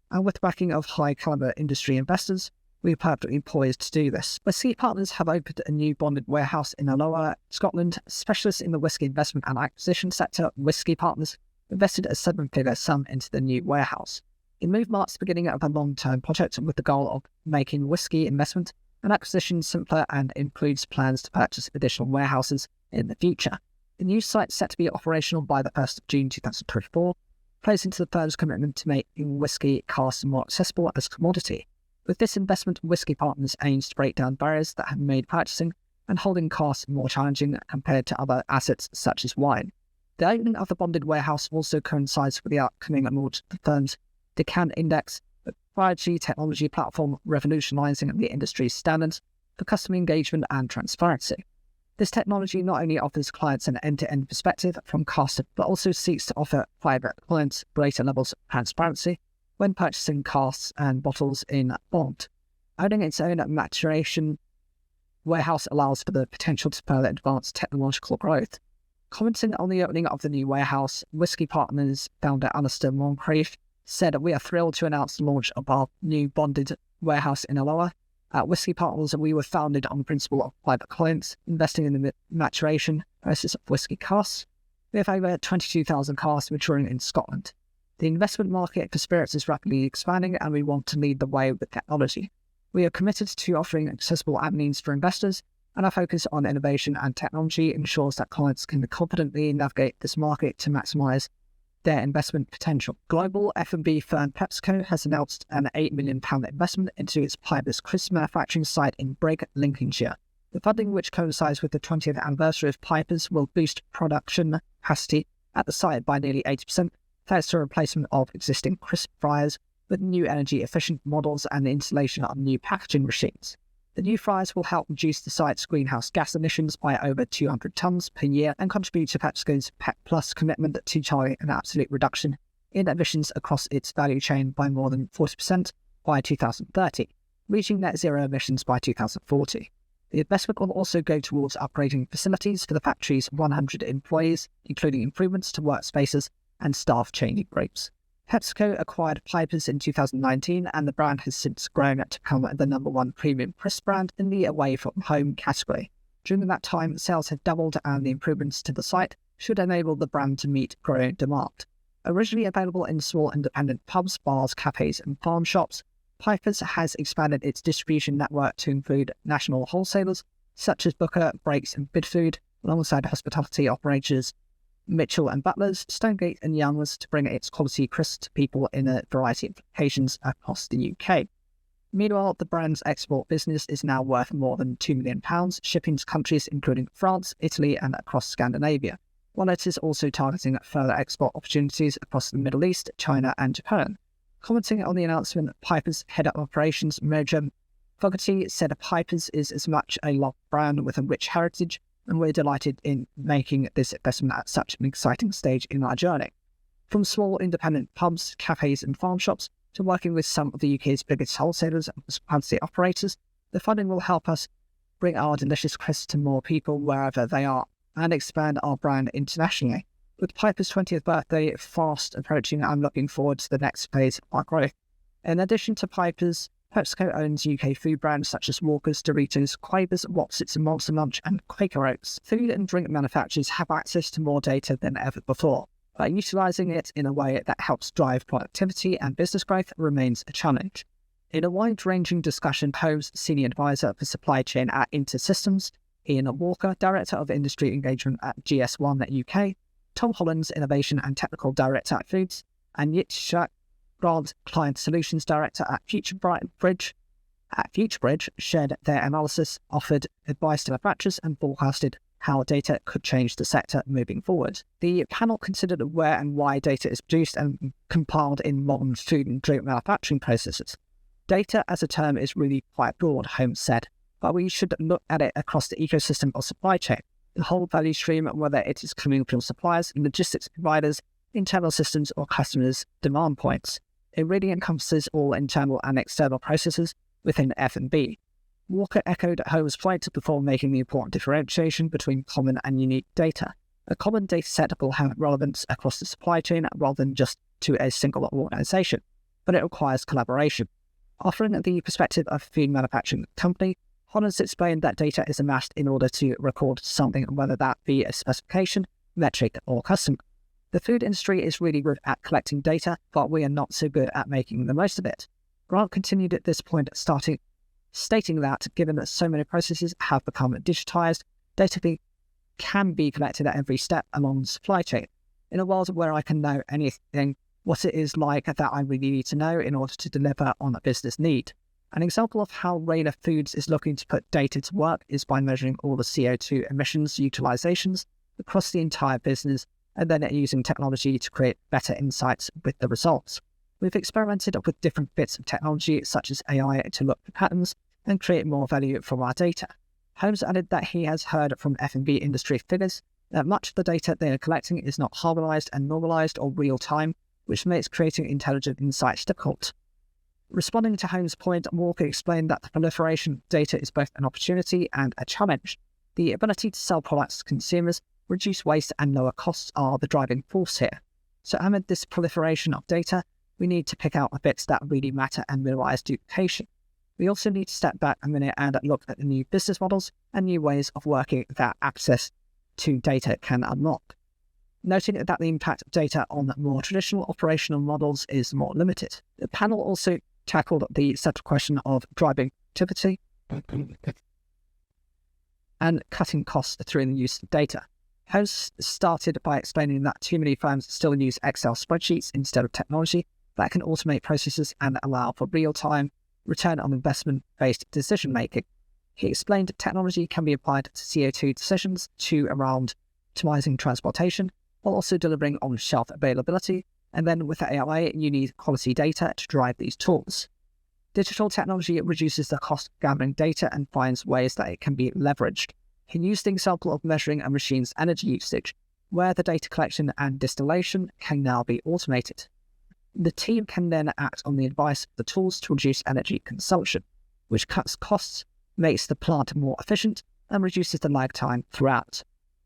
And with the backing of high-calibre industry investors, we are perfectly poised to do this." Whisky Partners have opened a new bonded warehouse in Alloa, Scotland. Specialists in the whisky investment and acquisition sector, Whisky Partners, invested a 7-figure sum into the new warehouse. The move marks the beginning of a long-term project with the goal of making whisky investment and acquisition simpler and includes plans to purchase additional warehouses in the future. The new site, set to be operational by the 1st of June 2024, plays into the firm's commitment to making whisky casks more accessible as a commodity. With this investment, Whisky Partners aims to break down barriers that have made purchasing and holding casks more challenging compared to other assets such as wine. The opening of the bonded warehouse also coincides with the upcoming launch of the firm's Decant Index, a proprietary technology platform revolutionising the industry's standards for customer engagement and transparency. This technology not only offers clients an end-to-end perspective from cost, but also seeks to offer private clients greater levels of transparency when purchasing casks and bottles in bond. Owning its own maturation warehouse allows for the potential to further advance technological growth. Commenting on the opening of the new warehouse, Whisky Partners founder Alistair Moncrief said, "We are thrilled to announce the launch of our new bonded warehouse in Alloa. At Whisky Partners, we were founded on the principle of private clients investing in the maturation process of whisky casks. We have over 22,000 casks maturing in Scotland. The investment market for spirits is rapidly expanding and we want to lead the way with technology. We are committed to offering accessible avenues for investors, and our focus on innovation and technology ensures that clients can confidently navigate this market to maximise their investment potential." Global F&B firm PepsiCo has announced an £8 million investment into its Pipers crisp manufacturing site in Brigg, Lincolnshire. The funding, which coincides with the 20th anniversary of Pipers, will boost production capacity at the site by nearly 80%, thanks to a replacement of existing crisp fryers with new energy-efficient models and the installation of new packaging machines. The new fryers will help reduce the site's greenhouse gas emissions by over 200 tonnes per year and contribute to PepsiCo's PEP Plus commitment to target an absolute reduction in emissions across its value chain by more than 40% by 2030, reaching net zero emissions by 2040. The investment will also go towards upgrading facilities for the factory's 100 employees, including improvements to workspaces and staff changing groups. PepsiCo acquired Pipers in 2019, and the brand has since grown to become the #1 premium crisp brand in the away-from-home category. During that time, sales have doubled, and the improvements to the site should enable the brand to meet growing demand. Originally available in small independent pubs, bars, cafes, and farm shops, Pipers has expanded its distribution network to include national wholesalers such as Booker, Brakes and Bidfood, alongside hospitality operators Mitchell and Butlers, Stonegate and Young's to bring its quality crisps to people in a variety of locations across the UK. Meanwhile, the brand's export business is now worth more than £2 million, shipping to countries including France, Italy and across Scandinavia, while it is also targeting further export opportunities across the Middle East, China and Japan. Commenting on the announcement, Piper's head of operations, Merjam Fogarty, said Piper's is as much a loved brand with a rich heritage, and we're delighted in making this investment at such an exciting stage in our journey. From small independent pubs, cafes and farm shops to working with some of the UK's biggest wholesalers and hospitality operators, the funding will help us bring our delicious crisps to more people wherever they are and expand our brand internationally. With Piper's 20th birthday fast approaching, I'm looking forward to the next phase of our growth. In addition to Piper's, PepsiCo owns UK food brands such as Walker's, Doritos, Quavers, Wotsits, Monster Munch and Quaker Oats. Food and drink manufacturers have access to more data than ever before, but utilising it in a way that helps drive productivity and business growth remains a challenge. In a wide-ranging discussion, Home's Senior Advisor for Supply Chain at InterSystems, Ian Walker, Director of Industry Engagement at GS1 UK, Tom Hollands, Innovation and Technical Director at Foods, and Yitzhak Grant, Client Solutions Director at FutureBridge, shared their analysis, offered advice to manufacturers and forecasted how data could change the sector moving forward. The panel considered where and why data is produced and compiled in modern food and drink manufacturing processes. Data as a term is really quite broad, Holmes said, but we should look at it across the ecosystem of supply chain, the whole value stream, whether it is coming from suppliers, logistics providers, internal systems or customers' demand points. It really encompasses all internal and external processes within F&B. Walker echoed Holmes' point before making the important differentiation between common and unique data. A common data set will have relevance across the supply chain rather than just to a single organisation, but it requires collaboration. Offering the perspective of a food manufacturing company, Hollands explained that data is amassed in order to record something, whether that be a specification, metric or customer. The food industry is really good at collecting data, but we are not so good at making the most of it. Grant continued at this point, stating that given that so many processes have become digitised, data can be collected at every step along the supply chain. In a world where I can know anything, what it is like that I really need to know in order to deliver on a business need. An example of how Rayner Foods is looking to put data to work is by measuring all the CO2 emissions utilisations across the entire business and then using technology to create better insights with the results. We've experimented with different bits of technology such as AI to look for patterns and create more value from our data. Holmes added that he has heard from F&B industry figures that much of the data they are collecting is not harmonised and normalised or real-time, which makes creating intelligent insights difficult. Responding to Holmes' point, Walker explained that the proliferation of data is both an opportunity and a challenge. The ability to sell products to consumers, reduce waste and lower costs are the driving force here. So amid this proliferation of data, we need to pick out the bits that really matter and minimise duplication. We also need to step back a minute and look at the new business models and new ways of working that access to data can unlock. Noting that the impact of data on more traditional operational models is more limited. The panel also tackled the central question of driving productivity and cutting costs through the use of data. Holmes started by explaining that too many firms still use Excel spreadsheets instead of technology that can automate processes and allow for real-time, return on investment-based decision-making. He explained technology can be applied to CO2 decisions to around optimizing transportation, while also delivering on-shelf availability, and then with AI, you need quality data to drive these tools. Digital technology reduces the cost of gathering data and finds ways that it can be leveraged. He used the example of measuring a machine's energy usage, where the data collection and distillation can now be automated. The team can then act on the advice of the tools to reduce energy consumption, which cuts costs, makes the plant more efficient, and reduces the lag time throughout.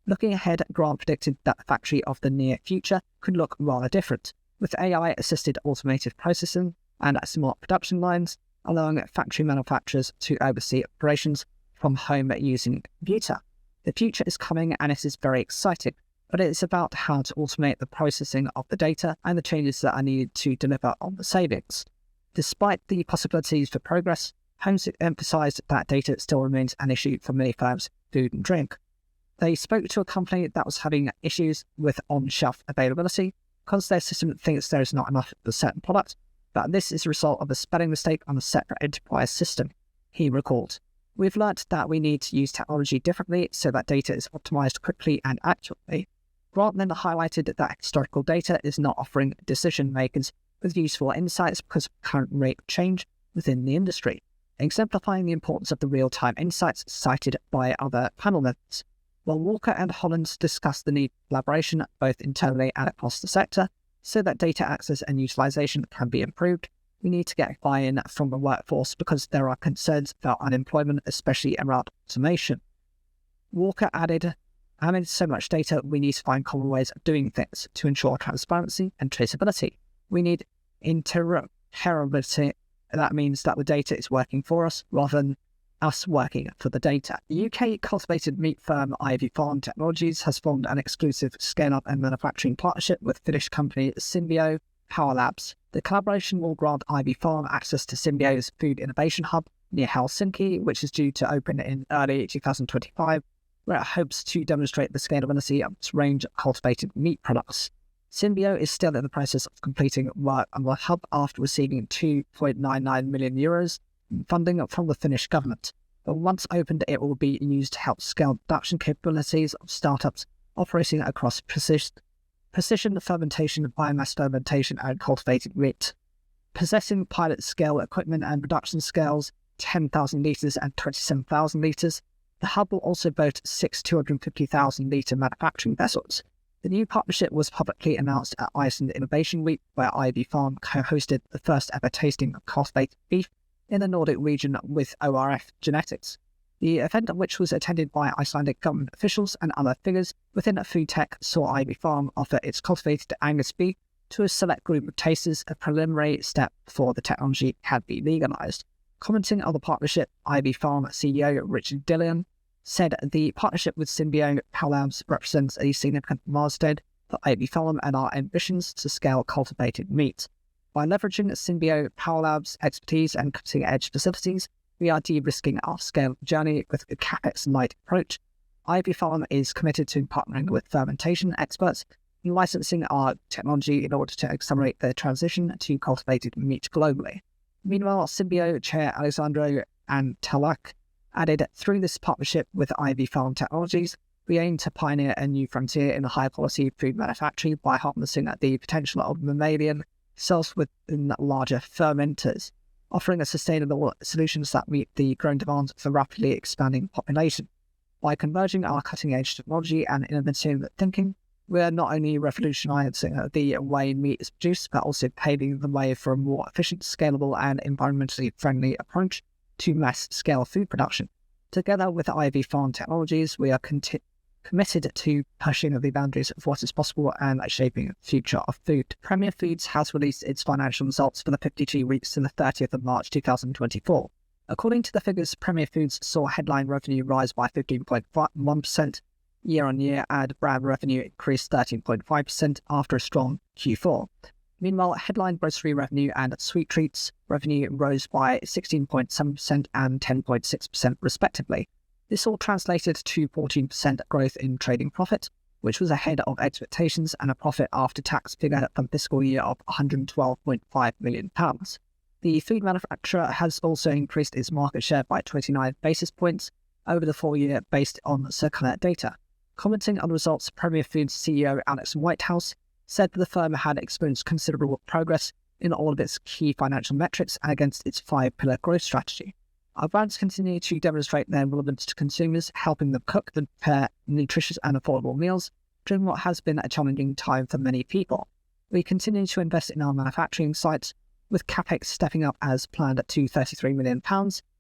Looking ahead, Grant predicted that the factory of the near future could look rather different, with AI-assisted automated processing and smart production lines, allowing factory manufacturers to oversee operations from home using a computer. The future is coming and it is very exciting, but it's about how to automate the processing of the data and the changes that are needed to deliver on the savings. Despite the possibilities for progress, Holmes emphasised that data still remains an issue for many firms, food and drink. They spoke to a company that was having issues with on-shelf availability because their system thinks there is not enough of a certain product, but this is a result of a spelling mistake on a separate enterprise system, he recalled. We've learnt that we need to use technology differently so that data is optimized quickly and accurately. Grant highlighted that historical data is not offering decision makers with useful insights because of current rate of change within the industry, exemplifying the importance of the real-time insights cited by other panel members. While Walker and Holland discussed the need for collaboration both internally and across the sector so that data access and utilization can be improved, we need to get buy-in from the workforce because there are concerns about unemployment, especially around automation. Walker added, amid so much data, we need to find common ways of doing things to ensure transparency and traceability. We need interoperability. That means that the data is working for us rather than us working for the data. The UK cultivated meat firm Ivy Farm Technologies has formed an exclusive scale-up and manufacturing partnership with Finnish company Symbio Power Labs. The collaboration will grant Ivy Farm access to Symbio's food innovation hub near Helsinki, which is due to open in early 2025, where it hopes to demonstrate the scalability of its range of cultivated meat products. Symbio is still in the process of completing work on the hub after receiving €2.99 million in funding from the Finnish government. But once opened, it will be used to help scale production capabilities of startups operating across precision fermentation, biomass fermentation, and cultivated meat. Possessing pilot-scale equipment and production scales 10,000 litres and 27,000 litres, the hub will also boast 6 250,000-litre manufacturing vessels. The new partnership was publicly announced at Iceland Innovation Week, where Ivy Farm co-hosted the first ever tasting of cultivated beef in the Nordic region with ORF Genetics. The event, which was attended by Icelandic government officials and other figures within food tech, saw Ivy Farm offer its cultivated Angus beef to a select group of tasters, a preliminary step before the technology had been legalised. Commenting on the partnership, Ivy Farm CEO Richard Dillon said the partnership with Symbio Power Labs represents a significant milestone for Ivy Farm and our ambitions to scale cultivated meat. By leveraging Symbio Power Labs' expertise and cutting-edge facilities, we are de-risking our scale journey with a CapEx-light approach. Ivy Farm is committed to partnering with fermentation experts and licensing our technology in order to accelerate the transition to cultivated meat globally. Meanwhile, Symbio Chair Alessandro Antalak added, through this partnership with Ivy Farm Technologies, we aim to pioneer a new frontier in high-quality food manufacturing by harnessing the potential of mammalian cells within larger fermenters, offering a sustainable solutions that meet the growing demands of a rapidly expanding population. By converging our cutting-edge technology and innovative thinking, we are not only revolutionizing the way meat is produced, but also paving the way for a more efficient, scalable, and environmentally friendly approach to mass-scale food production. Together with Ivy Farm Technologies, we are committed to pushing the boundaries of what is possible and shaping the future of food. Premier Foods has released its financial results for the 52 weeks to the 30th of March 2024. According to the figures, Premier Foods saw headline revenue rise by 15.1% year-on-year and brand revenue increased 13.5% after a strong Q4. Meanwhile, headline grocery revenue and sweet treats revenue rose by 16.7% and 10.6% respectively. This all translated to 14% growth in trading profit, which was ahead of expectations, and a profit after tax figure from fiscal year of £112.5 million. The food manufacturer has also increased its market share by 29 basis points over the full year based on Circular data. Commenting on the results, Premier Foods CEO Alex Whitehouse said that the firm had experienced considerable progress in all of its key financial metrics and against its 5-pillar growth strategy. Our brands continue to demonstrate their relevance to consumers, helping them cook and prepare nutritious and affordable meals during what has been a challenging time for many people. We continue to invest in our manufacturing sites, with CapEx stepping up as planned to £33 million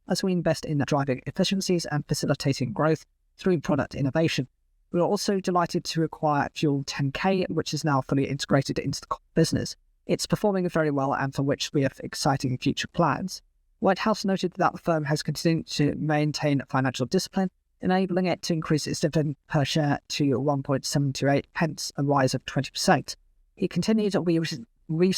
as we invest in driving efficiencies and facilitating growth through product innovation. We are also delighted to acquire Fuel 10K, which is now fully integrated into the business. It's performing very well and for which we have exciting future plans. Whitehouse noted that the firm has continued to maintain financial discipline, enabling it to increase its dividend per share to 1.728 pence, a rise of 20%. He continued, we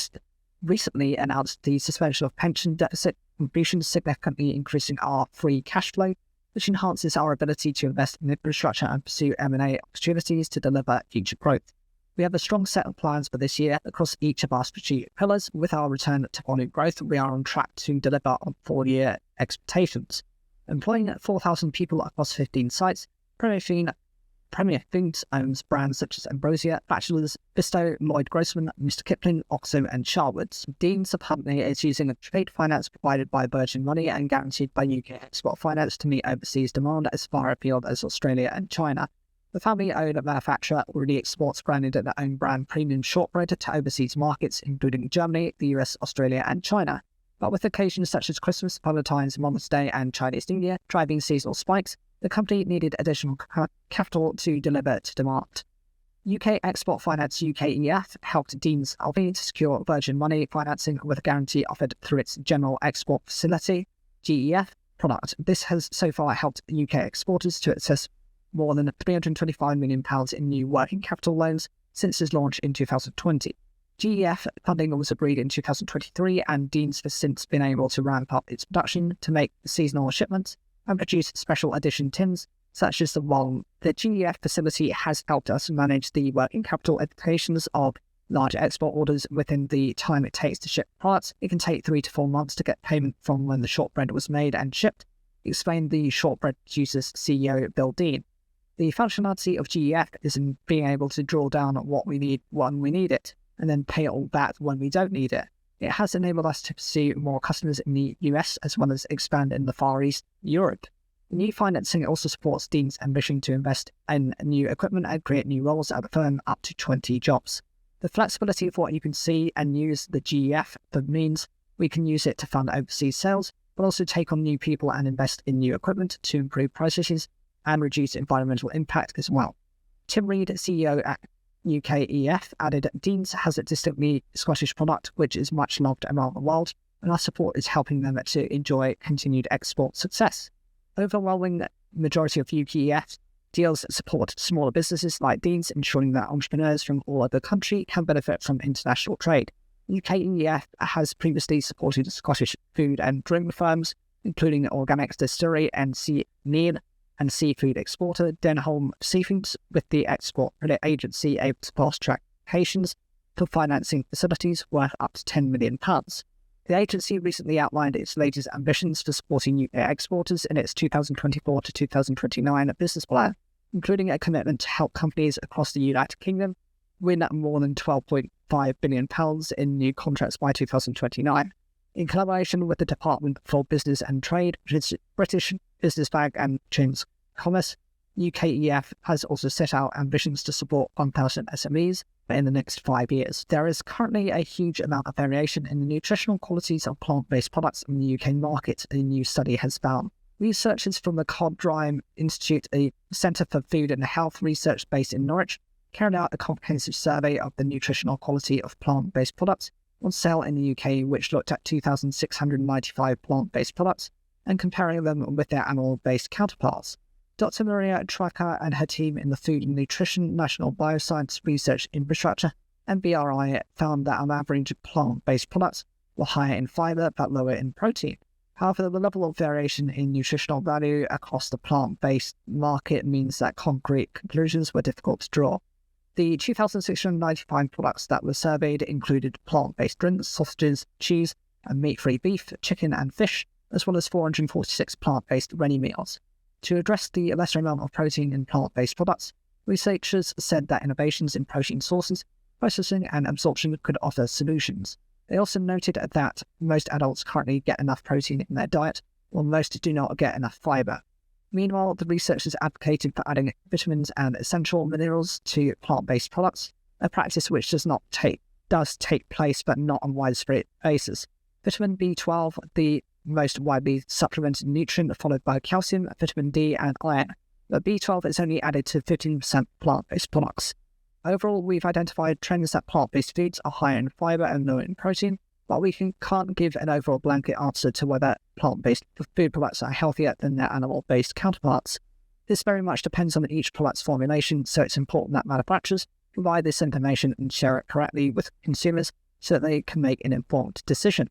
recently announced the suspension of pension deficit contributions, significantly increasing our free cash flow, which enhances our ability to invest in infrastructure and pursue M&A opportunities to deliver future growth. We have a strong set of plans for this year across each of our strategic pillars. With our return to volume growth, we are on track to deliver on full-year expectations. Employing 4,000 people across 15 sites, Premier Foods owns brands such as Ambrosia, Bachelors, Bisto, Lloyd Grossman, Mr. Kipling, Oxo and Sharwood's. Dean's company is using a trade finance provided by Virgin Money and guaranteed by UK Export Finance to meet overseas demand as far afield as Australia and China. The family-owned manufacturer already exports branded and own brand premium shortbread to overseas markets, including Germany, the US, Australia and China. But with occasions such as Christmas, Valentine's, Mother's Day and Chinese New Year driving seasonal spikes, the company needed additional capital to deliver to demand. UK Export Finance UKEF helped Dean's LV to secure Virgin Money financing with a guarantee offered through its General Export Facility, GEF, product. This has so far helped UK exporters to access more than £325 million in new working capital loans since its launch in 2020. GEF funding was agreed in 2023, and Dean's has since been able to ramp up its production to make seasonal shipments and produce special edition tins, such as the one. The GEF facility has helped us manage the working capital implications of large export orders within the time it takes to ship parts. It can take 3 to 4 months to get payment from when the shortbread was made and shipped, explained the shortbread producer's CEO, Bill Dean. The functionality of GEF is in being able to draw down on what we need when we need it, and then pay it all back when we don't need it. It has enabled us to pursue more customers in the US as well as expand in the Far East, Europe. The new financing also supports Dean's ambition to invest in new equipment and create new roles at the firm, up to 20 jobs. The flexibility of what you can see and use the GEF means we can use it to fund overseas sales, but also take on new people and invest in new equipment to improve processes and reduce environmental impact as well. Tim Reed, CEO at UKEF, added, Dean's has a distinctly Scottish product which is much loved around the world, and our support is helping them to enjoy continued export success. Overwhelming majority of UKEF deals support smaller businesses like Dean's, ensuring that entrepreneurs from all over the country can benefit from international trade. UKEF has previously supported Scottish food and drink firms, including organic distillery and Neil and seafood exporter Denholm Seafoods, with the export credit agency able to fast-track applications for financing facilities worth up to £10 million. The agency recently outlined its latest ambitions for supporting UK exporters in its 2024 to 2029 business plan, including a commitment to help companies across the United Kingdom win more than £12.5 billion in new contracts by 2029. In collaboration with the Department for Business and Trade, British Business Bank and Chamber Commerce, UKEF has also set out ambitions to support 1,000 SMEs in the next 5 years. There is currently a huge amount of variation in the nutritional qualities of plant-based products in the UK market, a new study has found. Researchers from the Codrime Institute, a Centre for Food and Health Research based in Norwich, carried out a comprehensive survey of the nutritional quality of plant-based products on sale in the UK, which looked at 2,695 plant-based products and comparing them with their animal-based counterparts. Dr. Maria Tracker and her team in the Food and Nutrition National Bioscience Research Infrastructure and BRI found that on average plant-based products were higher in fibre but lower in protein. However, the level of variation in nutritional value across the plant-based market means that concrete conclusions were difficult to draw. The 2,695 products that were surveyed included plant-based drinks, sausages, cheese, and meat-free beef, chicken and fish, as well as 446 plant-based ready meals. To address the lesser amount of protein in plant-based products, researchers said that innovations in protein sources, processing and absorption could offer solutions. They also noted that most adults currently get enough protein in their diet, while most do not get enough fibre. Meanwhile, the researchers advocated for adding vitamins and essential minerals to plant-based products, a practice which does take place but not on widespread basis. Vitamin B12, the most widely supplemented nutrient, followed by calcium, vitamin D and iron. But B12 is only added to 15% plant-based products. Overall, we've identified trends that plant-based foods are higher in fibre and lower in protein, but we can't give an overall blanket answer to whether plant-based food products are healthier than their animal-based counterparts. This very much depends on each product's formulation, so it's important that manufacturers provide this information and share it correctly with consumers so that they can make an informed decision.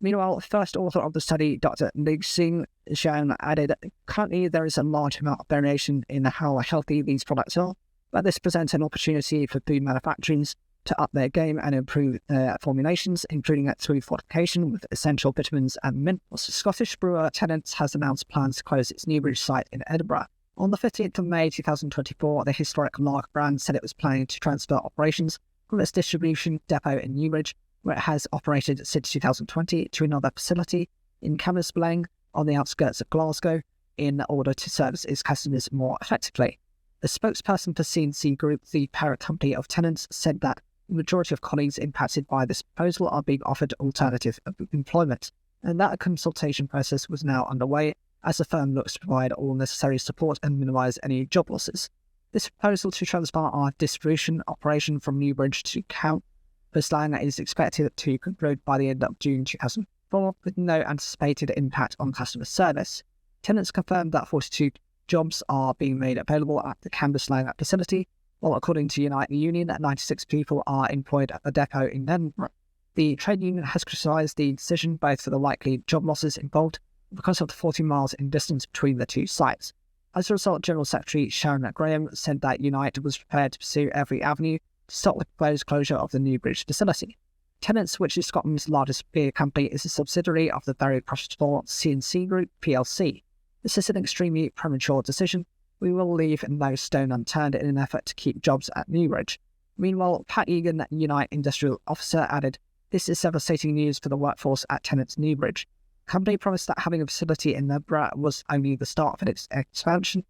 Meanwhile, first author of the study, Dr. Lixing Zhang, added, currently there is a large amount of variation in how healthy these products are, but this presents an opportunity for food manufacturers to up their game and improve their formulations, including through fortification with essential vitamins and minerals. Scottish brewer Tennent's has announced plans to close its Newbridge site in Edinburgh. On the 15th of May 2024, the historic Lark brand said it was planning to transfer operations from its distribution depot in Newbridge, where it has operated since 2020, to another facility in Cambuslang on the outskirts of Glasgow in order to service its customers more effectively. The spokesperson for C&C Group, the parent company of Tennent's, said that the majority of colleagues impacted by this proposal are being offered alternative employment, and that a consultation process was now underway as the firm looks to provide all necessary support and minimise any job losses. This proposal to transfer our distribution operation from Newbridge to Cambuslang is expected to conclude by the end of June 2004, with no anticipated impact on customer service. Tennent's confirmed that 42 jobs are being made available at the Cambuslang facility, while according to Unite the Union, 96 people are employed at the depot in Edinburgh. The trade union has criticised the decision both for the likely job losses involved because of the 40 miles in distance between the two sites. As a result, General Secretary Sharon Graham said that Unite was prepared to pursue every avenue to stop the proposed closure of the Newbridge facility. Tennent's, which is Scotland's largest beer company, is a subsidiary of the very profitable C&C Group plc. This is an extremely premature decision. We will leave no stone unturned in an effort to keep jobs at Newbridge. Meanwhile, Pat Egan, Unite Industrial Officer, added, this is devastating news for the workforce at Tennent's Newbridge. The company promised that having a facility in Edinburgh was only the start of its expansion.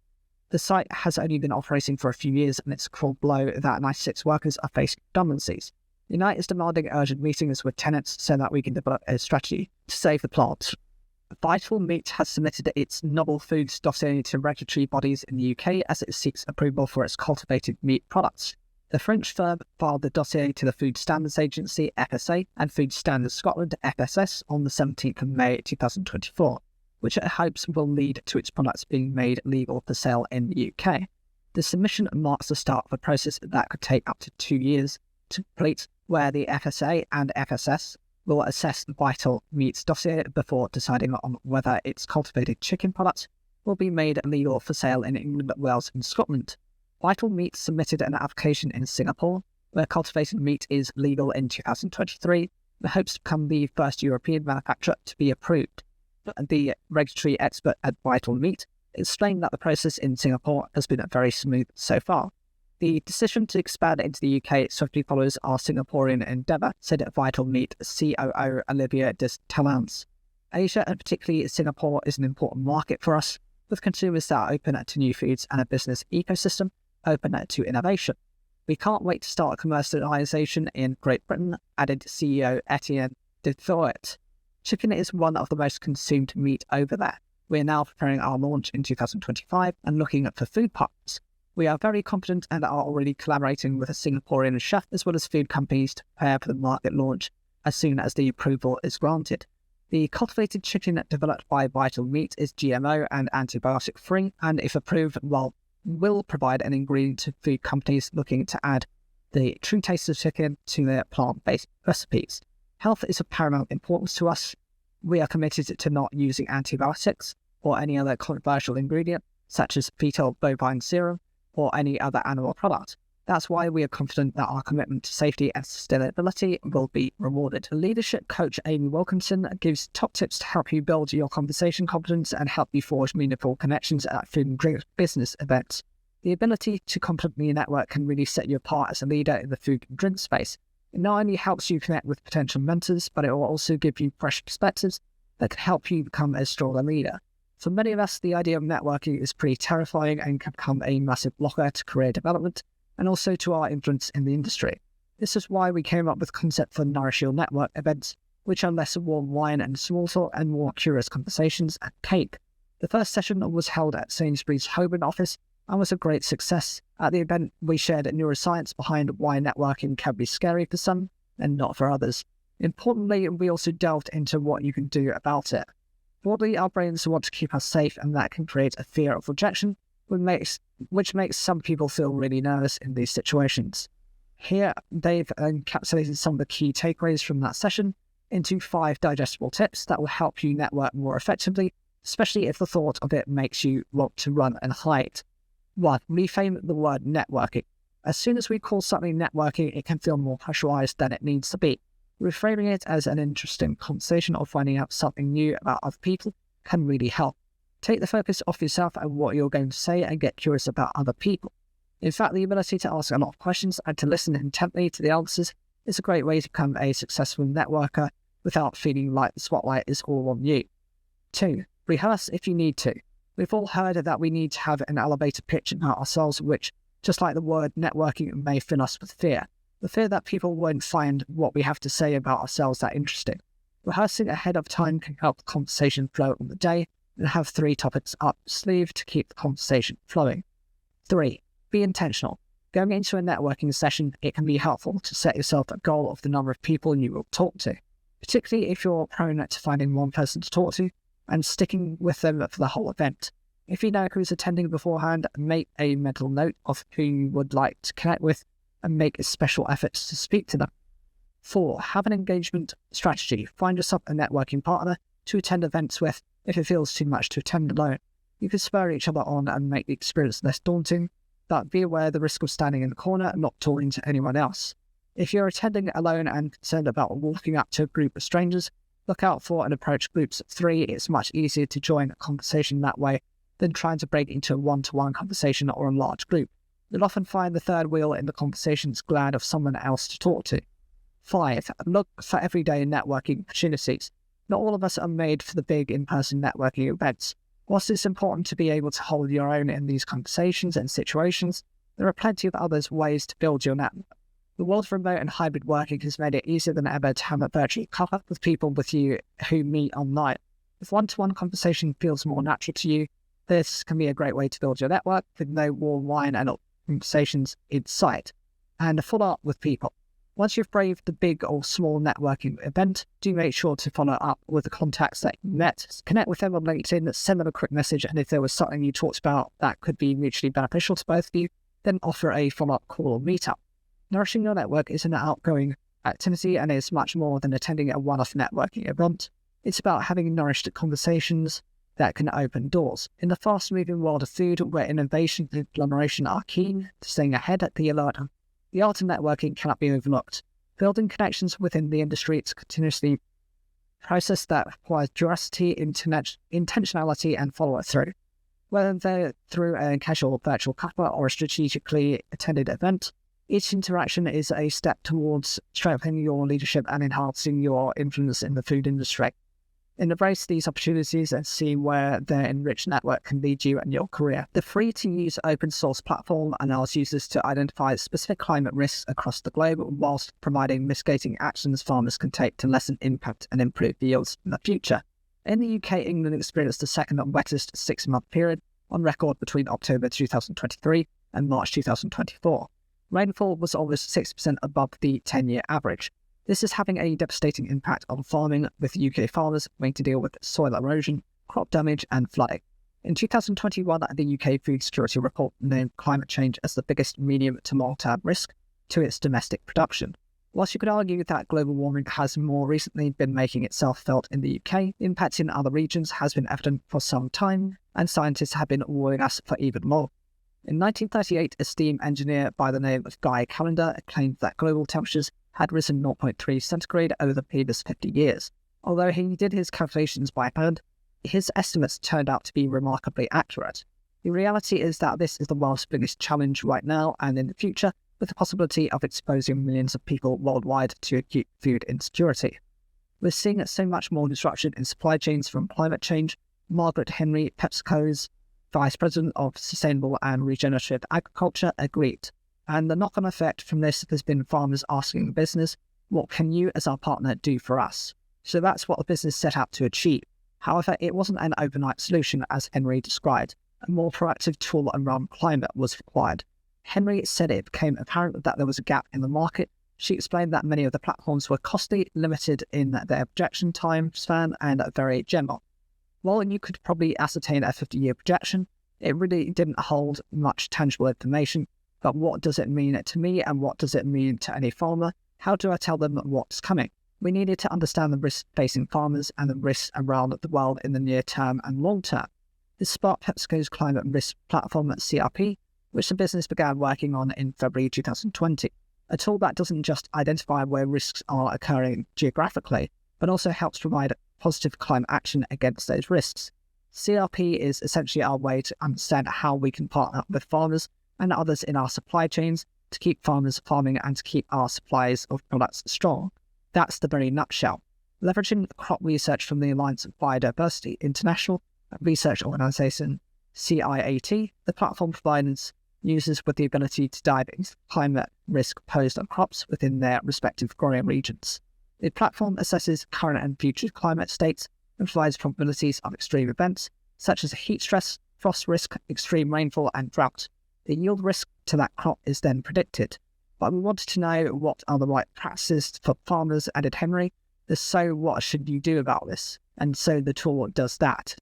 The site has only been operating for a few years, and it's a cruel blow that 96 workers are facing redundancies. Unite is demanding urgent meetings with Tennent's so that we can develop a strategy to save the plant. Vital Meat has submitted its novel foods dossier to regulatory bodies in the UK as it seeks approval for its cultivated meat products. The French firm filed the dossier to the Food Standards Agency, FSA, and Food Standards Scotland, FSS, on the 17th of May 2024, which it hopes will lead to its products being made legal for sale in the UK. The submission marks the start of a process that could take up to 2 years to complete, where the FSA and FSS will assess the Vital Meats dossier before deciding on whether its cultivated chicken products will be made legal for sale in England, Wales and Scotland. Vital Meats submitted an application in Singapore, where cultivated meat is legal in 2023, and hopes to become the first European manufacturer to be approved. The regulatory expert at Vital Meat explained that the process in Singapore has been very smooth so far. The decision to expand into the UK swiftly follows our Singaporean endeavour, said Vital Meat COO Olivia Destalans. Asia, and particularly Singapore, is an important market for us, with consumers that are open to new foods and a business ecosystem open to innovation. We can't wait to start commercialisation in Great Britain, added CEO Etienne de Thouet. Chicken is one of the most consumed meat over there. We are now preparing our launch in 2025 and looking for food partners. We are very confident and are already collaborating with a Singaporean chef as well as food companies to prepare for the market launch as soon as the approval is granted. The cultivated chicken developed by Vital Meat is GMO and antibiotic-free, and if approved, will provide an ingredient to food companies looking to add the true taste of chicken to their plant-based recipes. Health is of paramount importance to us. We are committed to not using antibiotics or any other controversial ingredient, such as fetal bovine serum or any other animal product. That's why we are confident that our commitment to safety and sustainability will be rewarded. Leadership coach Amy Wilkinson gives top tips to help you build your conversation confidence and help you forge meaningful connections at food and drink business events. The ability to confidently network can really set you apart as a leader in the food and drink space. It not only helps you connect with potential mentors, but it will also give you fresh perspectives that can help you become a stronger leader. For many of us, the idea of networking is pretty terrifying and can become a massive blocker to career development and also to our influence in the industry. This is why we came up with the concept for Nourish Your Network events, which are less warm wine and small talk and more curious conversations and cake. The first session was held at Sainsbury's Holborn office and was a great success. At the event, we shared neuroscience behind why networking can be scary for some and not for others. Importantly, we also delved into what you can do about it. Broadly, our brains want to keep us safe, and that can create a fear of rejection, which makes some people feel really nervous in these situations. Here, they've encapsulated some of the key takeaways from that session into 5 digestible tips that will help you network more effectively, especially if the thought of it makes you want to run and hide. 1. Reframe the word networking. As soon as we call something networking, it can feel more pressurized than it needs to be. Reframing it as an interesting conversation or finding out something new about other people can really help. Take the focus off yourself and what you're going to say and get curious about other people. In fact, the ability to ask a lot of questions and to listen intently to the answers is a great way to become a successful networker without feeling like the spotlight is all on you. 2. Rehearse if you need to. We've all heard that we need to have an elevator pitch about ourselves, which, just like the word networking, may fill us with fear. The fear that people won't find what we have to say about ourselves that interesting. Rehearsing ahead of time can help the conversation flow on the day and have 3 topics up sleeve to keep the conversation flowing. 3. Be intentional. Going into a networking session, it can be helpful to set yourself a goal of the number of people you will talk to, particularly if you're prone to finding one person to talk to and sticking with them for the whole event. If you know who's attending beforehand, make a mental note of who you would like to connect with and make special efforts to speak to them. 4. Have an engagement strategy. Find yourself a networking partner to attend events with if it feels too much to attend alone. You can spur each other on and make the experience less daunting, but be aware of the risk of standing in the corner and not talking to anyone else. If you're attending alone and concerned about walking up to a group of strangers, look out for and approach groups of 3. It's much easier to join a conversation that way than trying to break into a one-to-one conversation or a large group. You'll often find the third wheel in the conversations glad of someone else to talk to. 5. Look for everyday networking opportunities. Not all of us are made for the big in-person networking events. Whilst it's important to be able to hold your own in these conversations and situations, there are plenty of other ways to build your network. The world of remote and hybrid working has made it easier than ever to have a virtual cover with people with you who meet online. If one-to-one conversation feels more natural to you, this can be a great way to build your network with no warm wine and conversations in sight. And follow up with people. Once you've braved the big or small networking event, do make sure to follow up with the contacts that you met. Connect with them on LinkedIn, send them a quick message, and if there was something you talked about that could be mutually beneficial to both of you, then offer a follow-up call or meetup. Nourishing your network is an outgoing activity and is much more than attending a one-off networking event. It's about having nourished conversations that can open doors. In the fast-moving world of food, where innovation and collaboration are key to staying ahead at the alert, the art of networking cannot be overlooked. Building connections within the industry is a continuously process that requires curiosity, intentionality, and follow-through. Whether they're through a casual virtual cuppa or a strategically attended event, each interaction is a step towards strengthening your leadership and enhancing your influence in the food industry. Embrace these opportunities and see where their enriched network can lead you and your career. The free-to-use open-source platform allows users to identify specific climate risks across the globe whilst providing mitigating actions farmers can take to lessen impact and improve yields in the future. In the UK, England experienced the second wettest 6-month period on record between October 2023 and March 2024. Rainfall was almost 6% above the 10-year average. This is having a devastating impact on farming, with UK farmers having to deal with soil erosion, crop damage and flooding. In 2021, the UK Food Security Report named climate change as the biggest medium to long-term risk to its domestic production. Whilst you could argue that global warming has more recently been making itself felt in the UK, the impact in other regions has been evident for some time, and scientists have been warning us for even more. In 1938, a steam engineer by the name of Guy Callendar claimed that global temperatures had risen 0.3 centigrade over the previous 50 years. Although he did his calculations by hand, his estimates turned out to be remarkably accurate. The reality is that this is the world's biggest challenge right now and in the future, with the possibility of exposing millions of people worldwide to acute food insecurity. We're seeing so much more disruption in supply chains from climate change. Margaret Henry, PepsiCo's Vice President of Sustainable and Regenerative Agriculture, agreed. And the knock-on effect from this has been farmers asking the business, what can you as our partner do for us? So that's what the business set out to achieve. However, it wasn't an overnight solution as Henry described. A more proactive tool around climate was required. Henry said it became apparent that there was a gap in the market. She explained that many of the platforms were costly, limited in their projection time span, and very general. While you could probably ascertain a 50-year projection, it really didn't hold much tangible information But what does it mean to me, and what does it mean to any farmer? How do I tell them what's coming? We needed to understand the risks facing farmers and the risks around the world in the near term and long term. This sparked PepsiCo's climate risk platform at CRP, which the business began working on in February 2020. A tool that doesn't just identify where risks are occurring geographically, but also helps provide positive climate action against those risks. CRP is essentially our way to understand how we can partner with farmers and others in our supply chains to keep farmers farming and to keep our supplies of products strong. That's the very nutshell. Leveraging crop research from the Alliance of Biodiversity International research organisation CIAT, the platform provides users with the ability to dive into climate risk posed on crops within their respective growing regions. The platform assesses current and future climate states and provides probabilities of extreme events such as heat stress, frost risk, extreme rainfall and drought. The yield risk to that crop is then predicted. But we wanted to know what are the right practices for farmers, added Henry. So what should you do about this? And so the tool does that.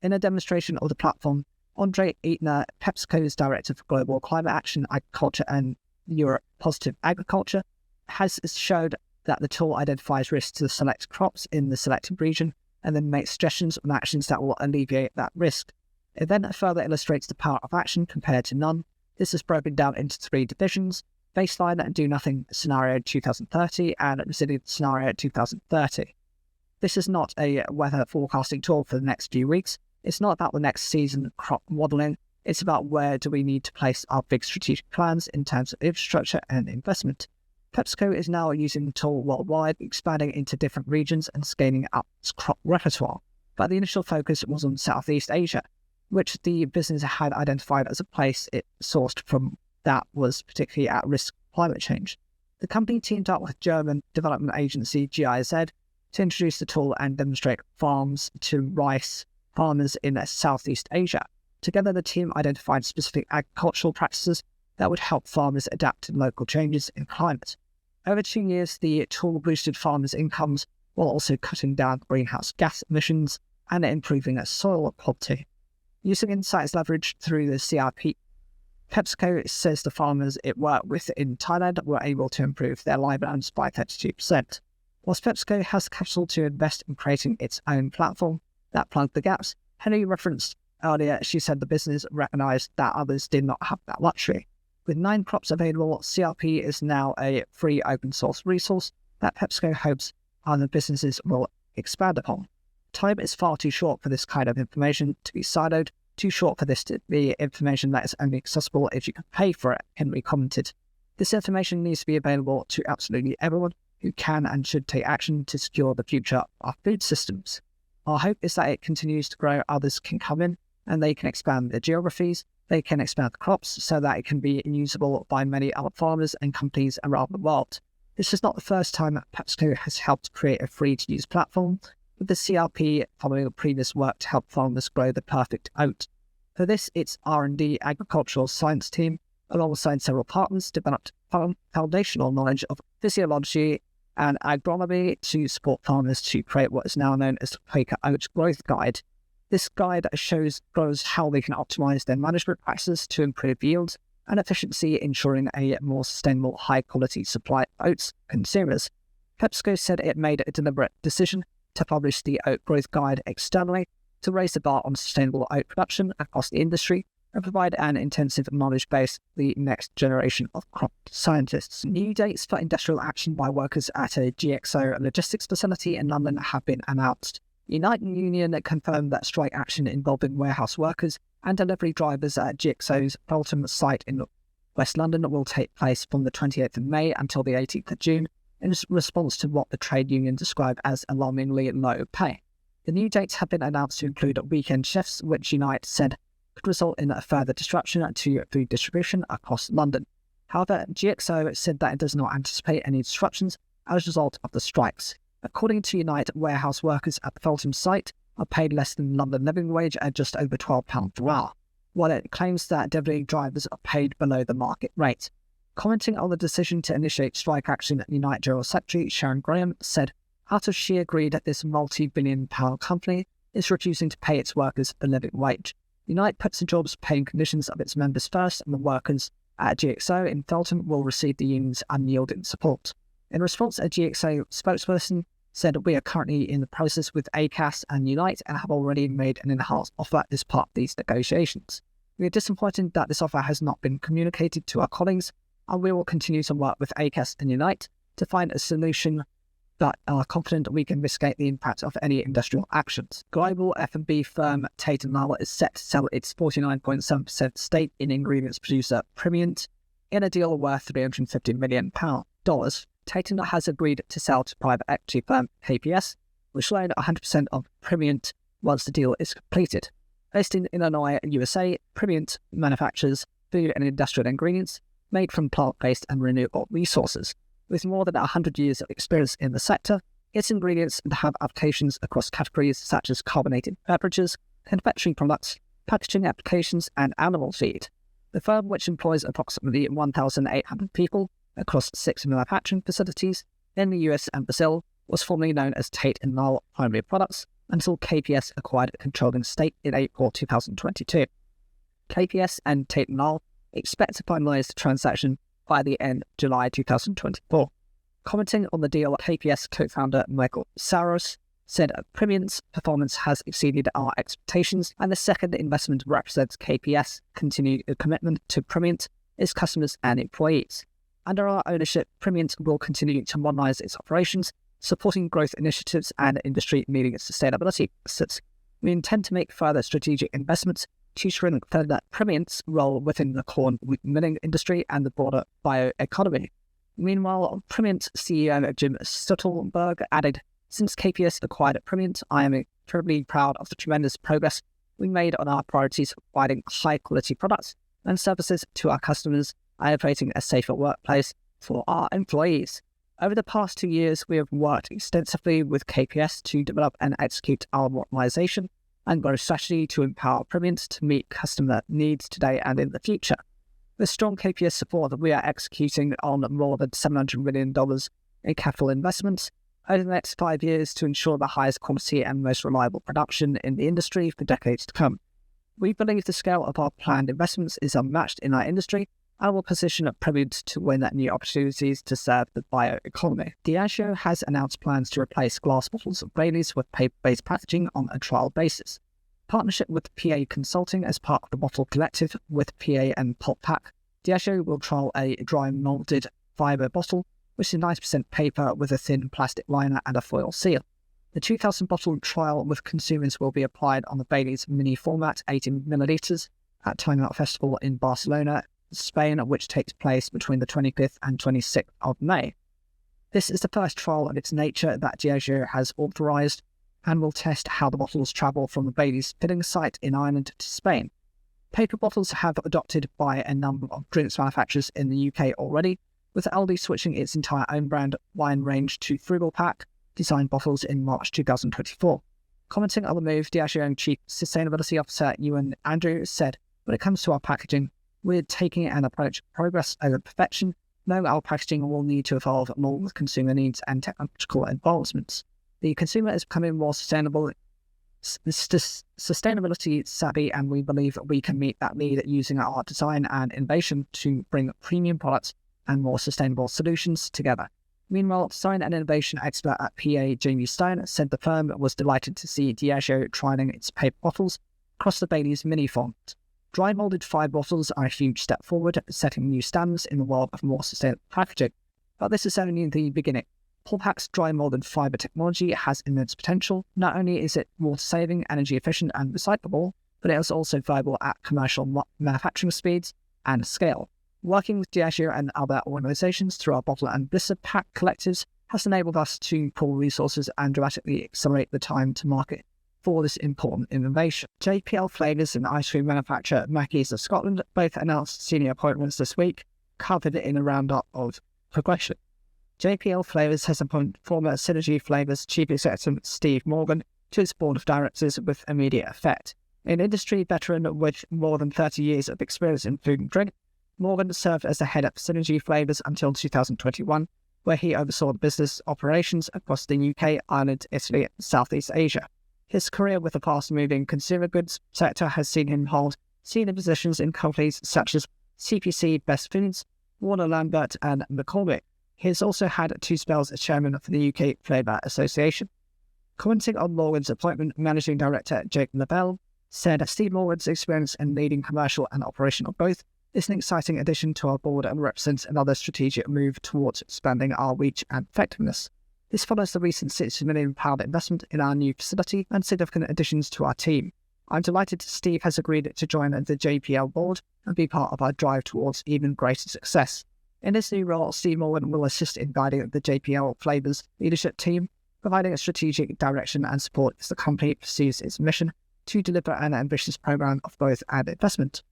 In a demonstration of the platform, Andre Eatner, PepsiCo's Director for Global Climate Action, Agriculture and Europe Positive Agriculture, has showed that the tool identifies risks to the select crops in the selected region and then makes suggestions on actions that will alleviate that risk. It then further illustrates the power of action compared to none. This is broken down into 3 divisions: baseline and do nothing scenario 2030 and resilient scenario 2030. This is not a weather forecasting tool for the next few weeks. It's not about the next season crop modelling. It's about where do we need to place our big strategic plans in terms of infrastructure and investment. PepsiCo is now using the tool worldwide, expanding into different regions and scaling up its crop repertoire. But the initial focus was on Southeast Asia, which the business had identified as a place it sourced from that was particularly at risk of climate change. The company teamed up with German development agency GIZ to introduce the tool and demonstrate farms to rice farmers in Southeast Asia. Together, the team identified specific agricultural practices that would help farmers adapt to local changes in climate. Over 2 years, the tool boosted farmers' incomes while also cutting down greenhouse gas emissions and improving soil quality. Using insights leveraged through the CRP, PepsiCo says the farmers it worked with in Thailand were able to improve their livelihoods by 32%. Whilst PepsiCo has capital to invest in creating its own platform that plugged the gaps, Henry referenced earlier, she said the business recognised that others did not have that luxury. With 9 crops available, CRP is now a free open source resource that PepsiCo hopes other businesses will expand upon. Time is far too short for this kind of information to be siloed, too short for this to be information that is only accessible if you can pay for it, Henry commented. This information needs to be available to absolutely everyone who can and should take action to secure the future of food systems. Our hope is that it continues to grow, others can come in, and they can expand their geographies, they can expand the crops so that it can be usable by many other farmers and companies around the world. This is not the first time that PepsiCo has helped create a free-to-use platform, with the CRP following a previous work to help farmers grow the perfect oat. For this, its R&D agricultural science team, alongside several partners, developed foundational knowledge of physiology and agronomy to support farmers to create what is now known as the Quaker Oat Growth Guide. This guide shows growers how they can optimize their management practices to improve yields and efficiency, ensuring a more sustainable, high-quality supply of oats to consumers. PepsiCo said it made a deliberate decision to publish the Oat Growth Guide externally to raise the bar on sustainable oat production across the industry and provide an intensive knowledge base for the next generation of crop scientists. New dates for industrial action by workers at a GXO logistics facility in London have been announced. Unite Union confirmed that strike action involving warehouse workers and delivery drivers at GXO's Feltham site in West London will take place from the 28th of May until the 18th of June in response to what the trade union described as alarmingly low pay. The new dates have been announced to include weekend shifts, which Unite said could result in a further disruption to food distribution across London. However, GXO said that it does not anticipate any disruptions as a result of the strikes. According to Unite, warehouse workers at the Feltham site are paid less than London living wage at just over £12 per hour, while it claims that delivery drivers are paid below the market rate. Commenting on the decision to initiate strike action, Unite General Secretary Sharon Graham said, out of sheer greed, this multi-billion-pound company is refusing to pay its workers the living wage. Unite puts the jobs paying conditions of its members first and the workers at GXO in Felton will receive the union's unyielding support. In response, a GXO spokesperson said we are currently in the process with ACAS and Unite and have already made an enhanced offer as part of these negotiations. We are disappointed that this offer has not been communicated to our colleagues, and we will continue to work with ACAS and Unite to find a solution that are confident we can mitigate the impact of any industrial actions. Global F&B firm Tate & Lyle is set to sell its 49.7% stake in ingredients producer Primient in a deal worth £350 million. Tate & Lyle has agreed to sell to private equity firm KPS, which will own 100% of Primient once the deal is completed. Based in Illinois, USA, Primient manufactures food and industrial ingredients made from plant-based and renewable resources. With more than 100 years of experience in the sector, its ingredients have applications across categories such as carbonated beverages, confectionery products, packaging applications, and animal feed. The firm, which employs approximately 1,800 people across 6 manufacturing facilities in the US and Brazil, was formerly known as Tate & Lyle Primary Products until KPS acquired a controlling stake in April 2022. KPS and Tate & Lyle expect to finalise the transaction by the end of July 2024. Commenting on the deal, KPS co-founder Michael Saros said Primient's performance has exceeded our expectations, and the second investment represents KPS' continued commitment to Primient, its customers and employees. Under our ownership, Primient will continue to modernise its operations, supporting growth initiatives and industry-leading sustainability practices. We intend to make further strategic investments to strengthen Primient's role within the corn milling industry and the broader bioeconomy. Meanwhile, Primient CEO Jim Stuttelberg added, "Since KPS acquired Primient, I am incredibly proud of the tremendous progress we made on our priorities of providing high-quality products and services to our customers and creating a safer workplace for our employees. Over the past 2 years, we have worked extensively with KPS to develop and execute our modernization and growth strategy to empower Primient to meet customer needs today and in the future. With strong KPS support, we are executing on more than $700 million in capital investments over the next 5 years to ensure the highest quality and most reliable production in the industry for decades to come. We believe the scale of our planned investments is unmatched in our industry and will position Primient to win new opportunities to serve the bioeconomy." Diageo has announced plans to replace glass bottles of Baileys with paper-based packaging on a trial basis. Partnership with PA Consulting as part of the Bottle Collective with PA and Pulp Pack, Diageo will trial a dry molded fibre bottle, which is 90% paper with a thin plastic liner and a foil seal. The 2,000 bottle trial with consumers will be applied on the Baileys mini format 18 millilitres at Time Out Festival in Barcelona, Spain, which takes place between the 25th and 26th of May. This is the first trial of its nature that Diageo has authorised and will test how the bottles travel from the Baileys filling site in Ireland to Spain. Paper bottles have adopted by a number of drinks manufacturers in the UK already, with Aldi switching its entire own brand wine range to Frugal Pack designed bottles in March 2024. Commenting on the move, Diageo Chief Sustainability Officer Ewan Andrews said, "When it comes to our packaging, we're taking an approach of progress over perfection, knowing our packaging will need to evolve more with consumer needs and technological advancements. The consumer is becoming more sustainability savvy, and we believe that we can meet that need using our design and innovation to bring premium products and more sustainable solutions together." Meanwhile, design and innovation expert at PA Jamie Stone said the firm was delighted to see Diageo trialling its paper bottles across the Baileys mini format. Dry moulded fibre bottles are a huge step forward, setting new standards in the world of more sustainable packaging. But this is only the beginning. Pulpack's dry moulded fibre technology has immense potential. Not only is it water saving, energy efficient and recyclable, but it is also viable at commercial manufacturing speeds and scale. Working with Diageo and other organisations through our Bottle and Blister Pack collectives has enabled us to pool resources and dramatically accelerate the time to market for this important innovation. JPL Flavours and ice cream manufacturer Mackey's of Scotland both announced senior appointments this week, covered in a roundup of progression. JPL Flavours has appointed former Synergy Flavours Chief Executive Steve Morgan to its board of directors with immediate effect. An industry veteran with more than 30 years of experience in food and drink, Morgan served as the head of Synergy Flavours until 2021, where he oversaw the business operations across the UK, Ireland, Italy, and Southeast Asia. His career with the fast-moving consumer goods sector has seen him hold senior positions in companies such as CPC Best Foods, Warner Lambert and McCormick. He has also had 2 spells as chairman for the UK Flavour Association. Commenting on Morgan's appointment, Managing Director Jake Lavelle said Steve Morgan's experience in leading commercial and operational growth is an exciting addition to our board and represents another strategic move towards expanding our reach and effectiveness. This follows the recent £60 million investment in our new facility and significant additions to our team. I'm delighted Steve has agreed to join the JPL board and be part of our drive towards even greater success. In his new role, Steve Morgan will assist in guiding the JPL Flavours leadership team, providing a strategic direction and support as the company pursues its mission to deliver an ambitious program of growth and investment.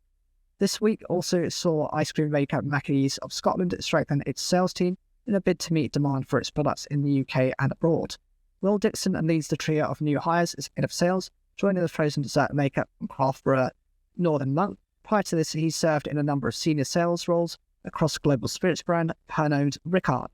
This week also saw ice cream maker Mackey's of Scotland strengthen its sales team in a bid to meet demand for its products in the UK and abroad. Will Dixon leads the trio of new hires as head of sales, joining the frozen dessert maker and craft brewer Northern Monk. Prior to this, he served in a number of senior sales roles across global spirits brand Pernod Ricard.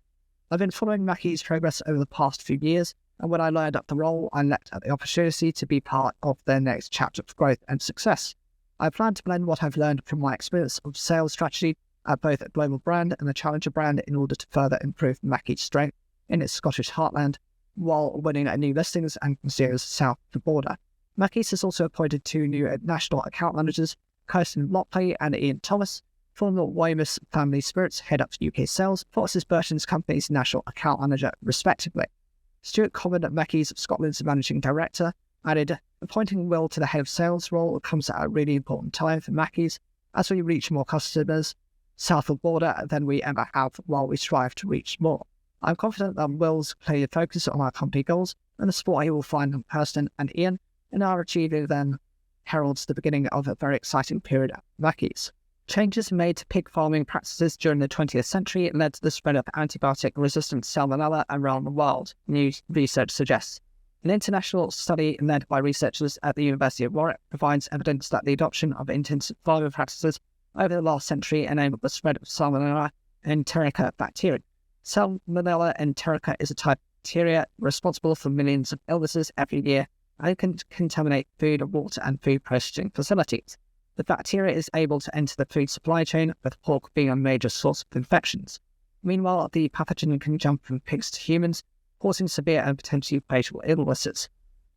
I've been following Mackey's progress over the past few years, and when I learned up the role, I leapt at the opportunity to be part of their next chapter of growth and success. I plan to blend what I've learned from my experience of sales strategy at both a global brand and a challenger brand in order to further improve Mackey's strength in its Scottish heartland, while winning new listings and consumers south of the border. Mackey's has also appointed 2 new national account managers, Kirsten Lockley and Ian Thomas, former Weymouth Family Spirits head up UK sales, Fox's Burton's Company's national account manager, respectively. Stuart Common, Mackey's of Scotland's managing director, added, appointing Will to the head of sales role comes at a really important time for Mackey's as we reach more customers south of the border than we ever have while we strive to reach more. I'm confident that Will's clear focus on our company goals and the support he will find from Kirsten and Ian in our achieving them heralds the beginning of a very exciting period at Mackey's. Changes made to pig farming practices during the 20th century led to the spread of antibiotic-resistant salmonella around the world, new research suggests. An international study led by researchers at the University of Warwick provides evidence that the adoption of intensive farming practices over the last century enabled the spread of Salmonella enterica bacteria. Salmonella enterica is a type of bacteria responsible for millions of illnesses every year and can contaminate food, water, and food processing facilities. The bacteria is able to enter the food supply chain, with pork being a major source of infections. Meanwhile, the pathogen can jump from pigs to humans, causing severe and potentially fatal illnesses.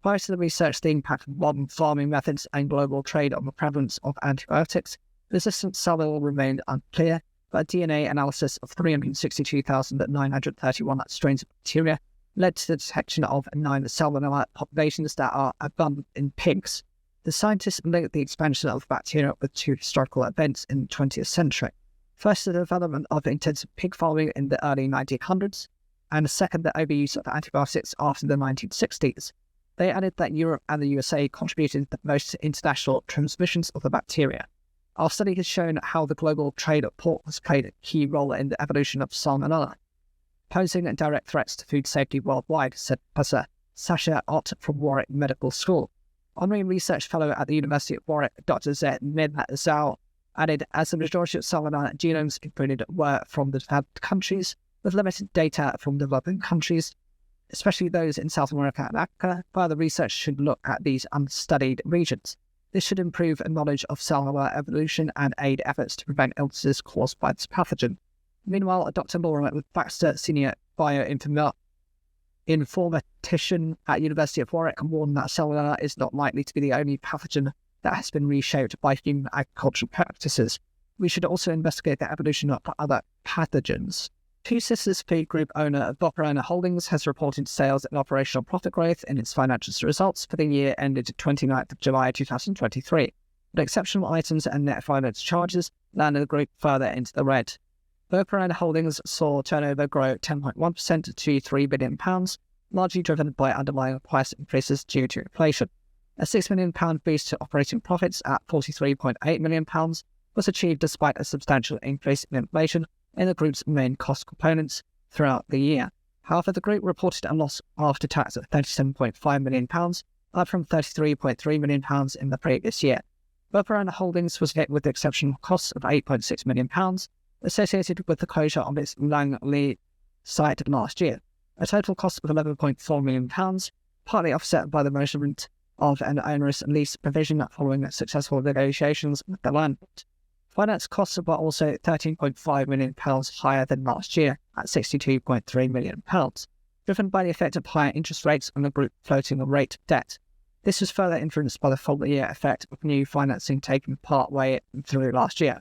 Prior to the research, the impact of modern farming methods and global trade on the prevalence of antibiotics, resistant salmonella remained unclear, but a DNA analysis of 362,931 strains of bacteria led to the detection of 9 salmonella populations that are abundant in pigs. The scientists linked the expansion of bacteria with 2 historical events in the 20th century. First, the development of intensive pig farming in the early 1900s, and second, the overuse of antibiotics after the 1960s. They added that Europe and the USA contributed the most to international transmissions of the bacteria. Our study has shown how the global trade of pork has played a key role in the evolution of salmonella, posing direct threats to food safety worldwide, said Professor Sasha Ott from Warwick Medical School. Honorary Research Fellow at the University of Warwick, Dr. Z. Min Zhao, added, as the majority of salmonella genomes included were from the developed countries, with limited data from developing countries, especially those in South America and Africa, further research should look at these unstudied regions. This should improve knowledge of salmonella evolution and aid efforts to prevent illnesses caused by this pathogen. Meanwhile, Dr. Laura Baxter, Senior Bioinformatician at University of Warwick, warned that salmonella is not likely to be the only pathogen that has been reshaped by human agricultural practices. We should also investigate the evolution of other pathogens. Two Sisters Food Group owner Boparana Holdings has reported sales and operational profit growth in its financial results for the year ended 29th of July 2023, but exceptional items and net finance charges landed the group further into the red. Boparana Holdings saw turnover grow 10.1% to £3 billion, largely driven by underlying price increases due to inflation. A £6 million boost to operating profits at £43.8 million was achieved despite a substantial increase in inflation in the group's main cost components throughout the year. However, the group reported a loss after tax of £37.5 million, up from £33.3 million in the previous year. Boparana Holdings was hit with exceptional costs of £8.6 million associated with the closure of its Langley site last year, a total cost of £11.4 million, partly offset by the measurement of an onerous lease provision following successful negotiations with the landlord. Finance costs were also £13.5 million higher than last year at £62.3 million, driven by the effect of higher interest rates on the group floating rate debt. This was further influenced by the full-year effect of new financing taken part-way through last year.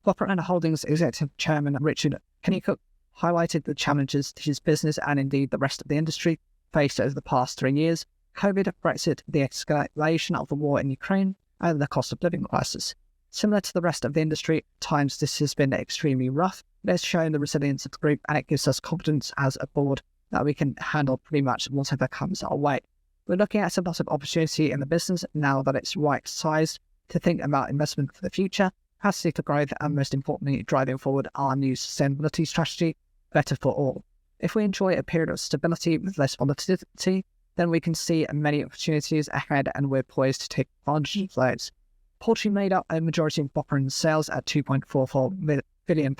Corporate and Holdings Executive Chairman Richard Kennycook highlighted the challenges his business and indeed the rest of the industry faced over the past 3 years: COVID, Brexit, the escalation of the war in Ukraine, and the cost of living crisis. Similar to the rest of the industry, at times this has been extremely rough. It has shown the resilience of the group, and it gives us confidence as a board that we can handle pretty much whatever comes our way. We're looking at a lot of opportunity in the business now that it's right-sized to think about investment for the future, capacity for growth, and most importantly, driving forward our new sustainability strategy, Better for All. If we enjoy a period of stability with less volatility, then we can see many opportunities ahead, and we're poised to take advantage of those. Poultry made up a majority of Bopperin's sales at £2.44 billion,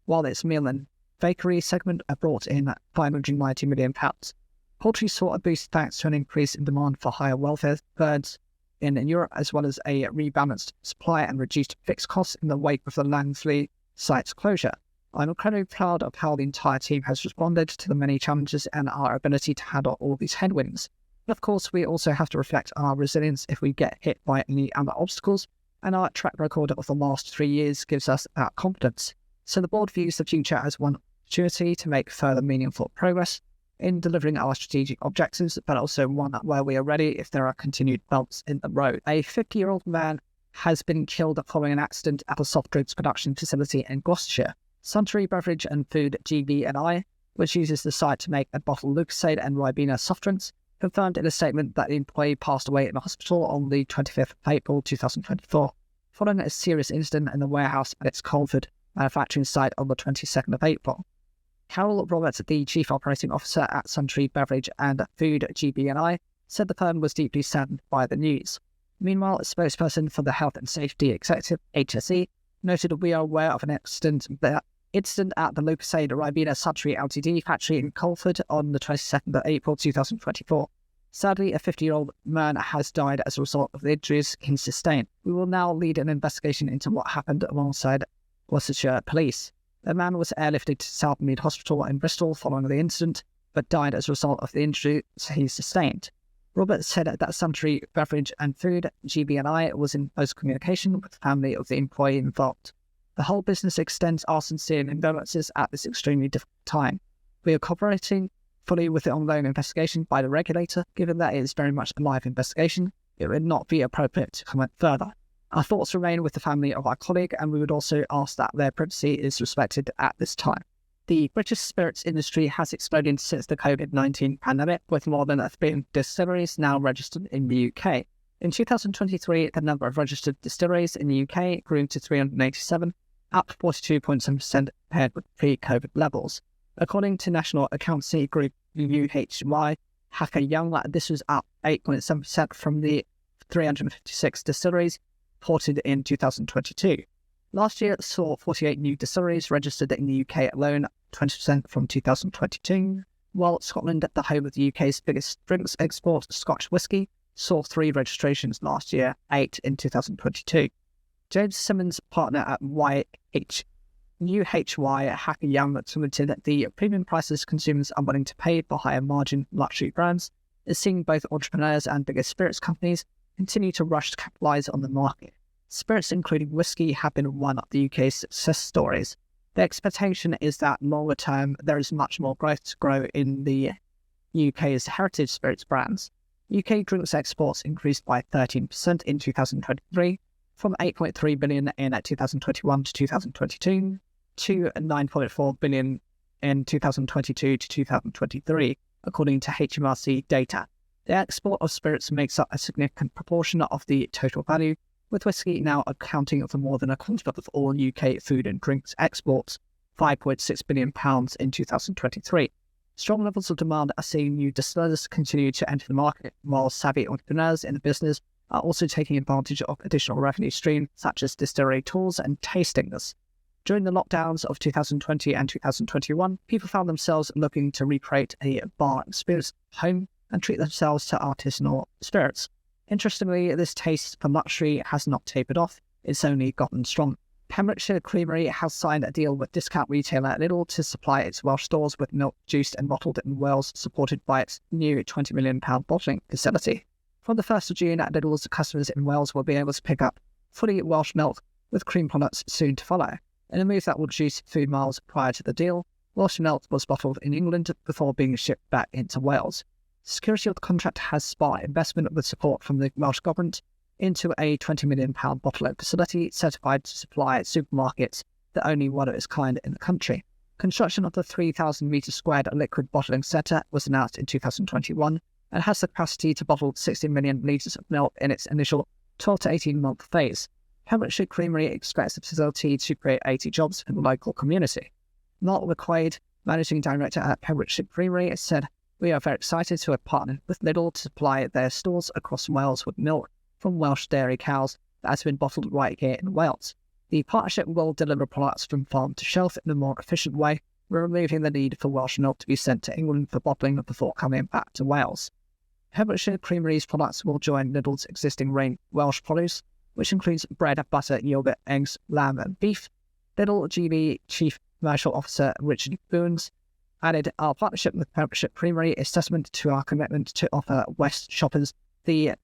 while its meal and bakery segment brought in £590 million. Poultry saw a boost thanks to an increase in demand for higher welfare birds in Europe, as well as a rebalanced supply and reduced fixed costs in the wake of the Langley site's closure. I'm incredibly proud of how the entire team has responded to the many challenges and our ability to handle all these headwinds. Of course, we also have to reflect on our resilience if we get hit by any other obstacles, and our track record of the last 3 years gives us that confidence. So the board views the future as one opportunity to make further meaningful progress in delivering our strategic objectives, but also one where we are ready if there are continued bumps in the road. A 50-year-old man has been killed following an accident at a soft drinks production facility in Gloucestershire. Suntory Beverage and Food GB&I, which uses the site to make and bottle Lucozade and Ribena soft drinks, confirmed in a statement that the employee passed away in a hospital on the 25th of April 2024, following a serious incident in the warehouse at its Colford manufacturing site on the 22nd of April. Carol Roberts, the Chief Operating Officer at Suntory Beverage and Food GB&I, said the firm was deeply saddened by the news. Meanwhile, a spokesperson for the Health and Safety Executive, HSE, noted we are aware of an incident at the Lucozade Ribena Suntory Ltd factory in Colford on the 22nd of April 2024. Sadly, a 50-year-old man has died as a result of the injuries he sustained. We will now lead an investigation into what happened alongside Worcestershire Police. The man was airlifted to Southmead Hospital in Bristol following the incident, but died as a result of the injuries he sustained. Roberts said that Suntory Beverage and Food GB&I was in close communication with the family of the employee involved. The whole business extends our sincere condolences at this extremely difficult time. We are cooperating fully with the ongoing investigation by the regulator. Given that it is very much a live investigation, it would not be appropriate to comment further. Our thoughts remain with the family of our colleague, and we would also ask that their privacy is respected at this time. The British spirits industry has exploded since the COVID-19 pandemic, with more than 1 billion distilleries now registered in the UK. In 2023, the number of registered distilleries in the UK grew to 387, up 42.7% compared with pre-COVID levels. According to National Accountancy Group UHY, Hacker Young, this was up 8.7% from the 356 distilleries reported in 2022. Last year saw 48 new distilleries registered in the UK alone, 20% from 2022, while Scotland, the home of the UK's biggest drinks export, Scotch whisky, saw 3 registrations last year, 8 in 2022. James Simmons, partner at UHY Hacker Young, commented that the premium prices consumers are willing to pay for higher margin luxury brands is seeing both entrepreneurs and bigger spirits companies continue to rush to capitalise on the market. Spirits, including whisky, have been one of the UK's success stories. The expectation is that longer term there is much more growth to grow in the UK's heritage spirits brands. UK drinks exports increased by 13% in 2023, from 8.3 billion in 2021 to 2022 to 9.4 billion in 2022 to 2023, according to HMRC data. The export of spirits makes up a significant proportion of the total value, with whisky now accounting for more than a quarter of all UK food and drinks exports, £5.6 billion in 2023. Strong levels of demand are seeing new distillers continue to enter the market, while savvy entrepreneurs in the business are also taking advantage of additional revenue streams such as distillery tours and tastings. During the lockdowns of 2020 and 2021, people found themselves looking to recreate a bar experience at home and treat themselves to artisanal spirits. Interestingly, this taste for luxury has not tapered off, it's only gotten stronger. Pembrokeshire Creamery has signed a deal with discount retailer Lidl to supply its Welsh stores with milk juiced and bottled in Wales, supported by its new £20 million bottling facility. From the 1st of June, Lidl's customers in Wales will be able to pick up fully Welsh milk with cream products soon to follow. In a move that will reduce food miles prior to the deal, Welsh milk was bottled in England before being shipped back into Wales. Security of the contract has sparked investment with support from the Welsh Government into a £20 million bottling facility certified to supply supermarkets, the only one of its kind in the country. Construction of the 3,000 metre squared liquid bottling centre was announced in 2021 and has the capacity to bottle 60 million litres of milk in its initial 12 to 18-month phase. Pembrokeshire Creamery expects the facility to create 80 jobs in the local community. Mark McQuaid, Managing Director at Pembrokeshire Creamery, said, "We are very excited to have partnered with Lidl to supply their stores across Wales with milk from Welsh dairy cows that has been bottled right here in Wales. The partnership will deliver products from farm to shelf in a more efficient way, removing the need for Welsh milk to be sent to England for bottling before coming back to Wales." Pembrokeshire Creamery's products will join Lidl's existing range of Welsh produce, which includes bread, butter, yoghurt, eggs, lamb and beef. Lidl GB Chief Commercial Officer Richard Boons added, "Our partnership with Pembrokeshire Creamery is testament to our commitment to offer Welsh shoppers the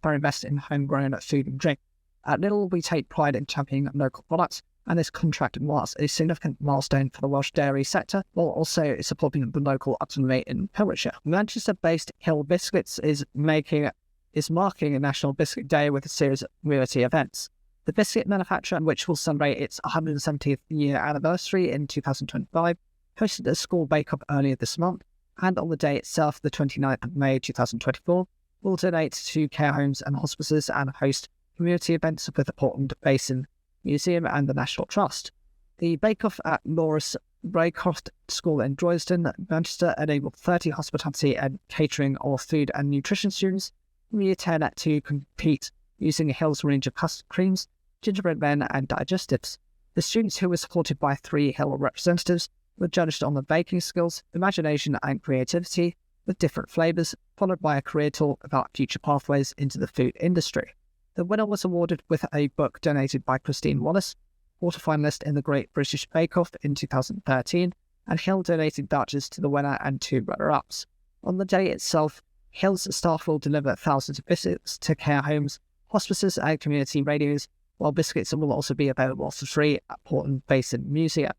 very best in homegrown food and drink. At Lidl, we take pride in championing local products, and this contract marks a significant milestone for the Welsh dairy sector, while also supporting the local autonomy in Pembrokeshire." Manchester-based Hill Biscuits is marking a National Biscuit Day with a series of community events. The biscuit manufacturer, which will celebrate its 170th year anniversary in 2025, hosted a school bake-off earlier this month, and on the day itself, the 29th of May 2024, will donate to care homes and hospices and host community events with the Portland Basin Museum and the National Trust. The bake-off at Loris Braycroft School in Droylsden, Manchester, enabled 30 hospitality and catering or food and nutrition students from year 10 to compete using a Hill's range of custard creams, gingerbread men and digestives. The students, who were supported by 3 Hill representatives, were judged on their baking skills, imagination and creativity with different flavours, followed by a career talk about future pathways into the food industry. The winner was awarded with a book donated by Christine Wallace, quarter-finalist in the Great British Bake Off in 2013, and Hill donated vouchers to the winner and 2 runner-ups. On the day itself, Hill's staff will deliver thousands of biscuits to care homes, hospices and community radios, while biscuits will also be available for free at Portland Basin Museum.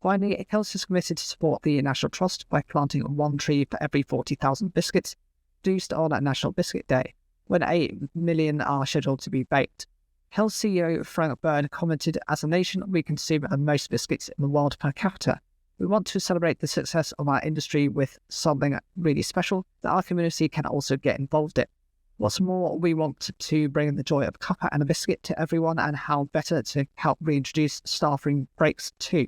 Finally, Hill's is committed to support the National Trust by planting 1 tree for every 40,000 biscuits produced on National Biscuit Day, when 8 million are scheduled to be baked. Hill's CEO Frank Byrne commented, "As a nation, we consume the most biscuits in the world per capita. We want to celebrate the success of our industry with something really special that our community can also get involved in. What's more, we want to bring the joy of a cuppa and a biscuit to everyone, and how better to help reintroduce staffing breaks too."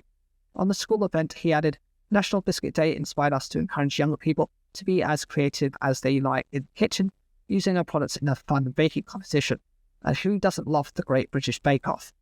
On the school event, he added, "National Biscuit Day inspired us to encourage younger people to be as creative as they like in the kitchen, using our products in a fun baking competition. And who doesn't love the Great British Bake Off?"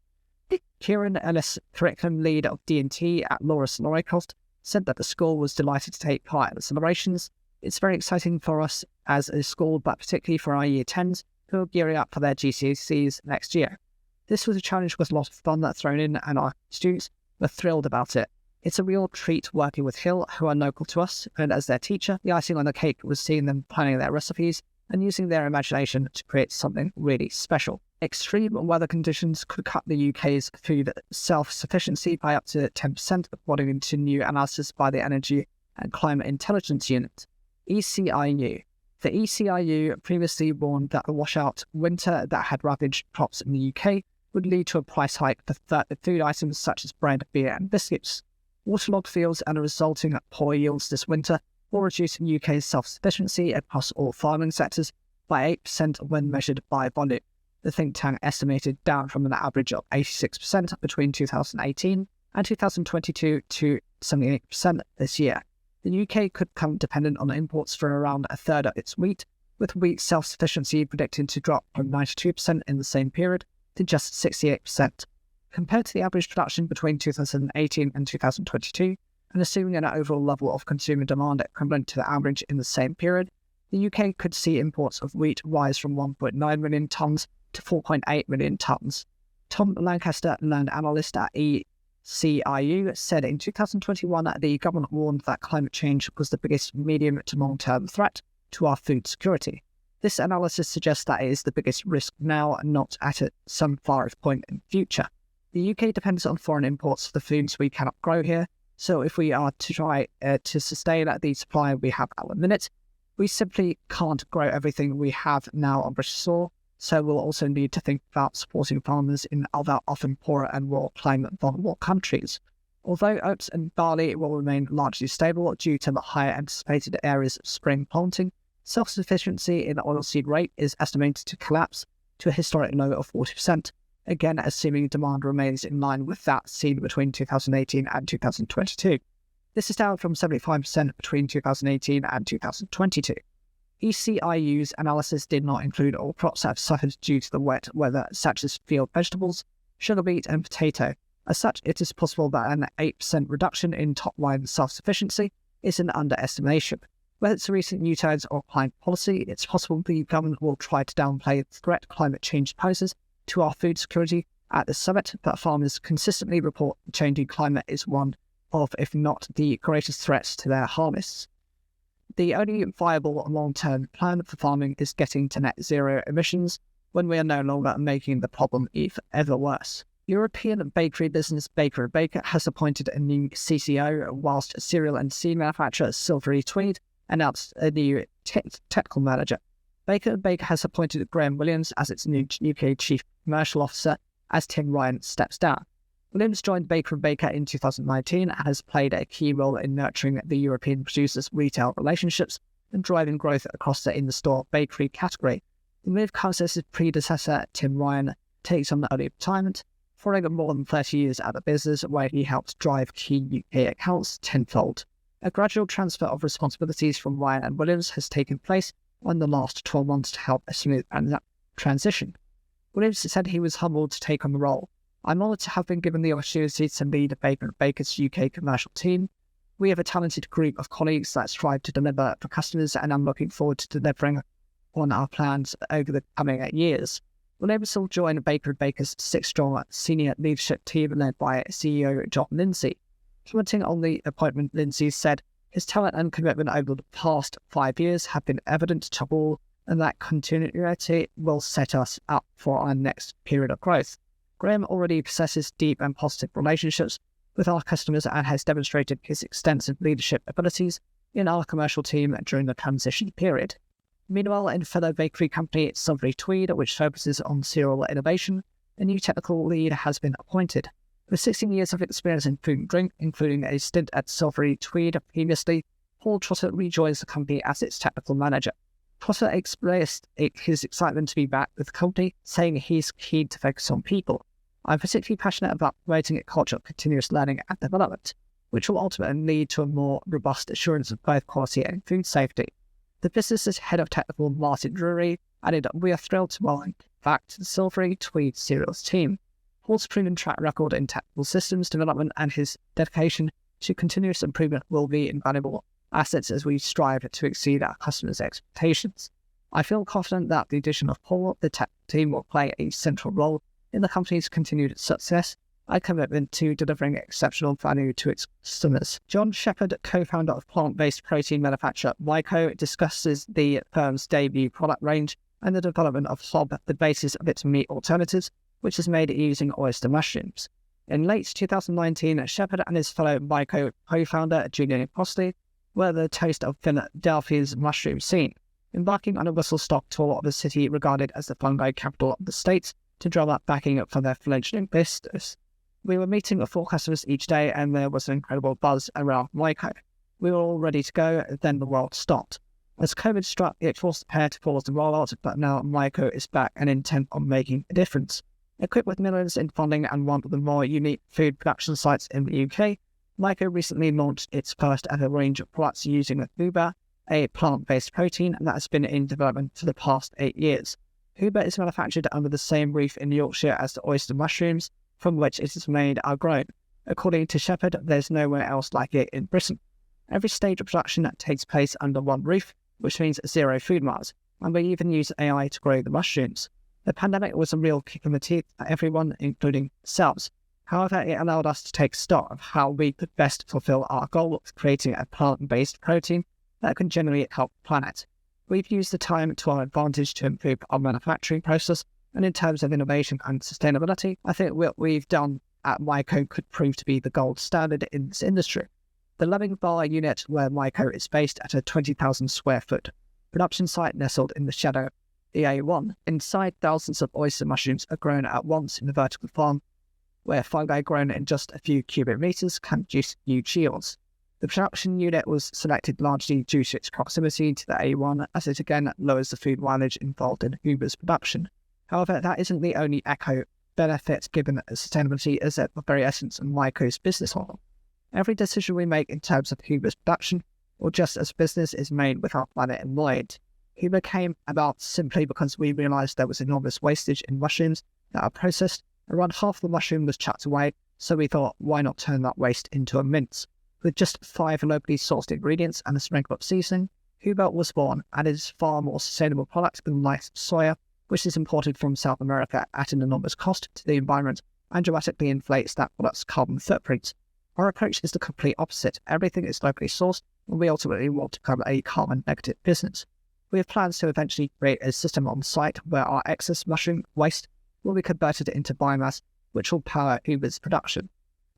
Kieran Ellis, curriculum lead of D&T at Loris Noraycost, said that the school was delighted to take part in the celebrations. "It's very exciting for us as a school, but particularly for our Year 10s who are gearing up for their GCSEs next year. This was a challenge with a lot of fun thrown in, and our students were thrilled about it. It's a real treat working with Hill, who are local to us, and as their teacher, the icing on the cake was seeing them planning their recipes and using their imagination to create something really special." Extreme weather conditions could cut the UK's food self-sufficiency by up to 10%, according to new analysis by the Energy and Climate Intelligence Unit, ECIU. The ECIU previously warned that the washout winter that had ravaged crops in the UK would lead to a price hike for food items such as bread, beer and biscuits. Waterlogged fields and the resulting poor yields this winter will reduce UK's self-sufficiency across all farming sectors by 8% when measured by volume. The think tank estimated down from an average of 86% between 2018 and 2022 to 78% this year. The UK could become dependent on imports for around a third of its wheat, with wheat self-sufficiency predicted to drop from 92% in the same period to just 68%. Compared to the average production between 2018 and 2022, and assuming an overall level of consumer demand equivalent to the average in the same period, the UK could see imports of wheat rise from 1.9 million tonnes to 4.8 million tonnes. Tom Lancaster, land analyst at ECIU, said in 2021 that the government warned that climate change was the biggest medium to long-term threat to our food security. This analysis suggests that it is the biggest risk now, not at some far-off point in the future. The UK depends on foreign imports for the foods we cannot grow here, so if we are to try to sustain the supply we have at the minute, we simply can't grow everything we have now on British soil, so we'll also need to think about supporting farmers in other often poorer and more climate vulnerable countries. Although oats and barley will remain largely stable due to the higher anticipated areas of spring planting, self-sufficiency in the oilseed rate is estimated to collapse to a historic low of 40%, again assuming demand remains in line with that seen between 2018 and 2022. This is down from 75% between 2018 and 2022. ECIU's analysis did not include all crops that have suffered due to the wet weather, such as field vegetables, sugar beet and potato. As such, it is possible that an 8% reduction in top-line self-sufficiency is an underestimation. Whether it's recent U-turns or climate policy, it's possible the government will try to downplay the threat climate change poses to our food security at the summit, but farmers consistently report the changing climate is one of, if not the greatest threats to their harvests. The only viable long-term plan for farming is getting to net zero emissions when we are no longer making the problem ever worse. European bakery business Baker & Baker has appointed a new CCO, whilst cereal and seed manufacturer Silvery Tweed announced a new technical manager. Baker & Baker has appointed Graham Williams as its new UK Chief Commercial Officer as Tim Ryan steps down. Williams joined Baker & Baker in 2019 and has played a key role in nurturing the European producers' retail relationships and driving growth across the in-the-store bakery category. The move comes as his predecessor, Tim Ryan, takes on early retirement, following more than 30 years at the business where he helped drive key UK accounts tenfold. A gradual transfer of responsibilities from Ryan and Williams has taken place in the last 12 months to help a smooth transition. Williams said he was humbled to take on the role. I'm honoured to have been given the opportunity to lead Baker & Baker's UK commercial team. We have a talented group of colleagues that strive to deliver for customers, and I'm looking forward to delivering on our plans over the coming years. Williams will join Baker & Baker's six-strong senior leadership team led by CEO John Lindsay. Commenting on the appointment, Lindsay said his talent and commitment over the past 5 years have been evident to all, and that continuity will set us up for our next period of growth. Graham already possesses deep and positive relationships with our customers and has demonstrated his extensive leadership abilities in our commercial team during the transition period. Meanwhile, in fellow bakery company Silvery Tweed, which focuses on cereal innovation, a new technical lead has been appointed. With 16 years of experience in food and drink, including a stint at Silvery Tweed previously, Paul Trotter rejoins the company as its technical manager. Trotter expressed his excitement to be back with the company, saying he's keen to focus on people. I'm particularly passionate about promoting a culture of continuous learning and development, which will ultimately lead to a more robust assurance of both quality and food safety. The business's head of technical, Martin Drury, added, "We are thrilled to welcome back to the Silvery Tweed cereals team. Paul's proven track record in technical systems development and his dedication to continuous improvement will be invaluable assets as we strive to exceed our customers' expectations. I feel confident that the addition of Paul, the tech team, will play a central role in the company's continued success and commitment to delivering exceptional value to its customers." John Shepherd, co-founder of plant-based protein manufacturer Myco, discusses the firm's debut product range and the development of Hob, the basis of its meat alternatives, which is made using oyster mushrooms. In late 2019, Shepherd and his fellow Myco co-founder Julian Postley were the toast of Philadelphia's mushroom scene, embarking on a whistle-stop tour of a city regarded as the fungi capital of the state to drum up backing up for their fledgling business. We were meeting with 4 customers each day, and there was an incredible buzz around Myco. We were all ready to go, then the world stopped. As COVID struck, it forced the pair to pause the rollout, but now Myco is back and intent on making a difference. Equipped with millions in funding and one of the more unique food production sites in the UK, Myco recently launched its first ever range of products using Huber, a plant-based protein that has been in development for the past 8 years. Huber is manufactured under the same roof in Yorkshire as the oyster mushrooms from which it is made are grown. According to Shepherd, there's nowhere else like it in Britain. Every stage of production takes place under one roof, which means zero food miles, and we even use AI to grow the mushrooms. The pandemic was a real kick in the teeth for everyone, including ourselves. However, it allowed us to take stock of how we could best fulfill our goal of creating a plant-based protein that can genuinely help the planet. We've used the time to our advantage to improve our manufacturing process, and in terms of innovation and sustainability, I think what we've done at Myco could prove to be the gold standard in this industry. The Loving Bar unit, where Myco is based at a 20,000 square foot production site nestled in the shadow of the A1. Inside, thousands of oyster mushrooms are grown at once in the vertical farm, where fungi grown in just a few cubic meters can produce huge yields. The production unit was selected largely due to its proximity to the A1, as it again lowers the food mileage involved in Uber's production. However, that isn't the only eco benefit, given that sustainability is at the very essence of Myco's business model. Every decision we make in terms of Uber's production, or just as business, is made with our planet in mind. Uber came about simply because we realised there was enormous wastage in mushrooms that are processed. Around half the mushroom was chucked away, so we thought, why not turn that waste into a mince? With just 5 locally sourced ingredients and a sprinkle of seasoning, Uber was born, and it is a far more sustainable product than light soya, which is imported from South America at an enormous cost to the environment and dramatically inflates that product's carbon footprint. Our approach is the complete opposite. Everything is locally sourced, and we ultimately want to become a carbon negative business. We have plans to eventually create a system on site where our excess mushroom waste will be converted into biomass, which will power Uber's production.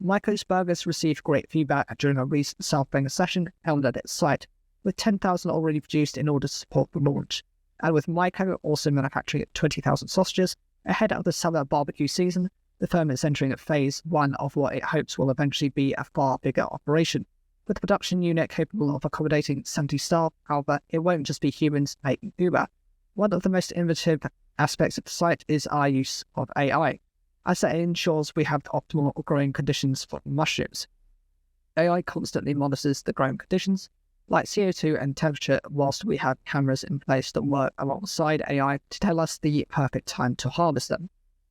Myco's burgers received great feedback during a recent self-banger session held at its site, with 10,000 already produced in order to support the launch. And with Myco also manufacturing 20,000 sausages ahead of the summer barbecue season, the firm is entering phase 1 of what it hopes will eventually be a far bigger operation. With a production unit capable of accommodating 70 staff, however, it won't just be humans making Uber. One of the most innovative aspects of the site is our use of AI, as it ensures we have the optimal growing conditions for mushrooms. AI constantly monitors the growing conditions, like CO2 and temperature, whilst we have cameras in place that work alongside AI to tell us the perfect time to harvest them.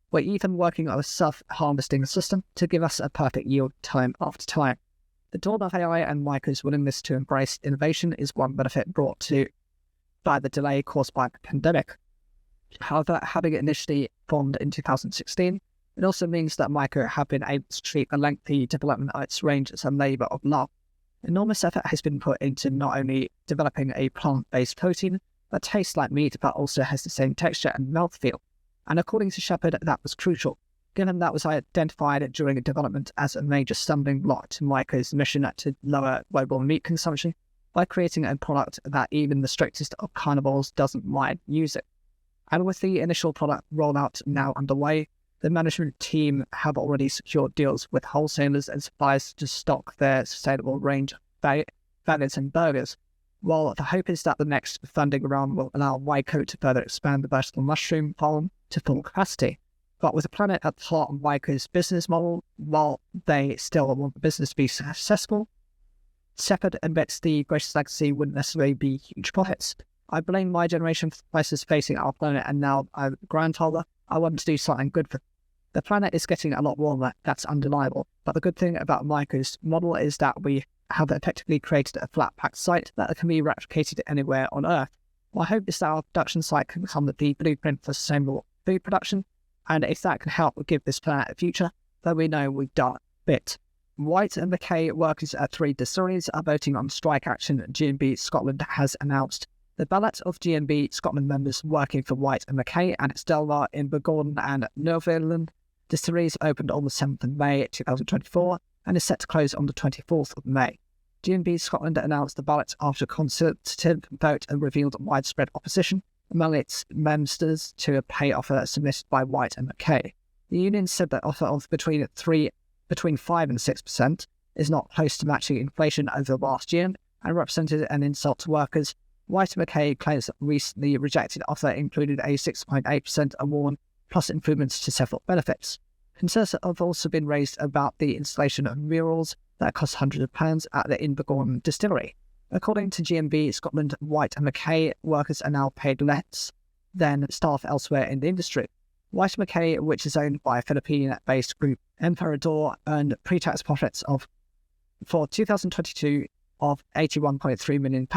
We're even working on a self-harvesting system to give us a perfect yield time after time. The dawn of AI and Myco's willingness to embrace innovation is one benefit brought to by the delay caused by the pandemic. However, having initially formed in 2016, it also means that Myco have been able to treat the lengthy development of its range as a labour of love. Enormous effort has been put into not only developing a plant-based protein that tastes like meat but also has the same texture and mouthfeel. And according to Shepard, that was crucial, given that was identified during development as a major stumbling block to Myco's mission to lower global meat consumption by creating a product that even the strictest of carnivores doesn't mind using. And with the initial product rollout now underway, the management team have already secured deals with wholesalers and suppliers to stock their sustainable range of bagels and burgers, while the hope is that the next funding round will allow Myco to further expand the vertical mushroom farm to full capacity. But with the planet at the heart of Myco's business model, while they still want the business to be successful, Shepard admits the greatest legacy wouldn't necessarily be huge profits. I blame my generation for the crisis facing our planet, and now I'm a grandfather. I want to do something good for the planet. Is getting a lot warmer, that's undeniable. But the good thing about Myco's model is that we have effectively created a flat-pack site that can be replicated anywhere on Earth. My hope is that our production site can become the blueprint for sustainable food production, and if that can help give this planet a future, then we know we've done a bit. White and Mackay workers at 3 distilleries are voting on strike action. G&B Scotland has announced the ballot of G&B Scotland members working for White and Mackay and its Delvar, Invergordon and Northumberland distilleries opened on the 7th of May 2024 and is set to close on the 24th of May. G&B Scotland announced the ballot after a consultative vote and revealed widespread opposition among its members to a pay offer submitted by White and Mackay. The union said that offer of between 5 and 6% is not close to matching inflation over the last year and represented an insult to workers. White and Mackay claims that recently rejected offer included a 6.8% award plus improvements to several benefits. Concerns have also been raised about the installation of murals that cost hundreds of pounds at the Invergordon distillery. According to G&B Scotland, White and Mackay workers are now paid less than staff elsewhere in the industry. White and Mackay, which is owned by a Philippine-based group, Emperador, earned pre-tax profits for 2022 of £81.3 million.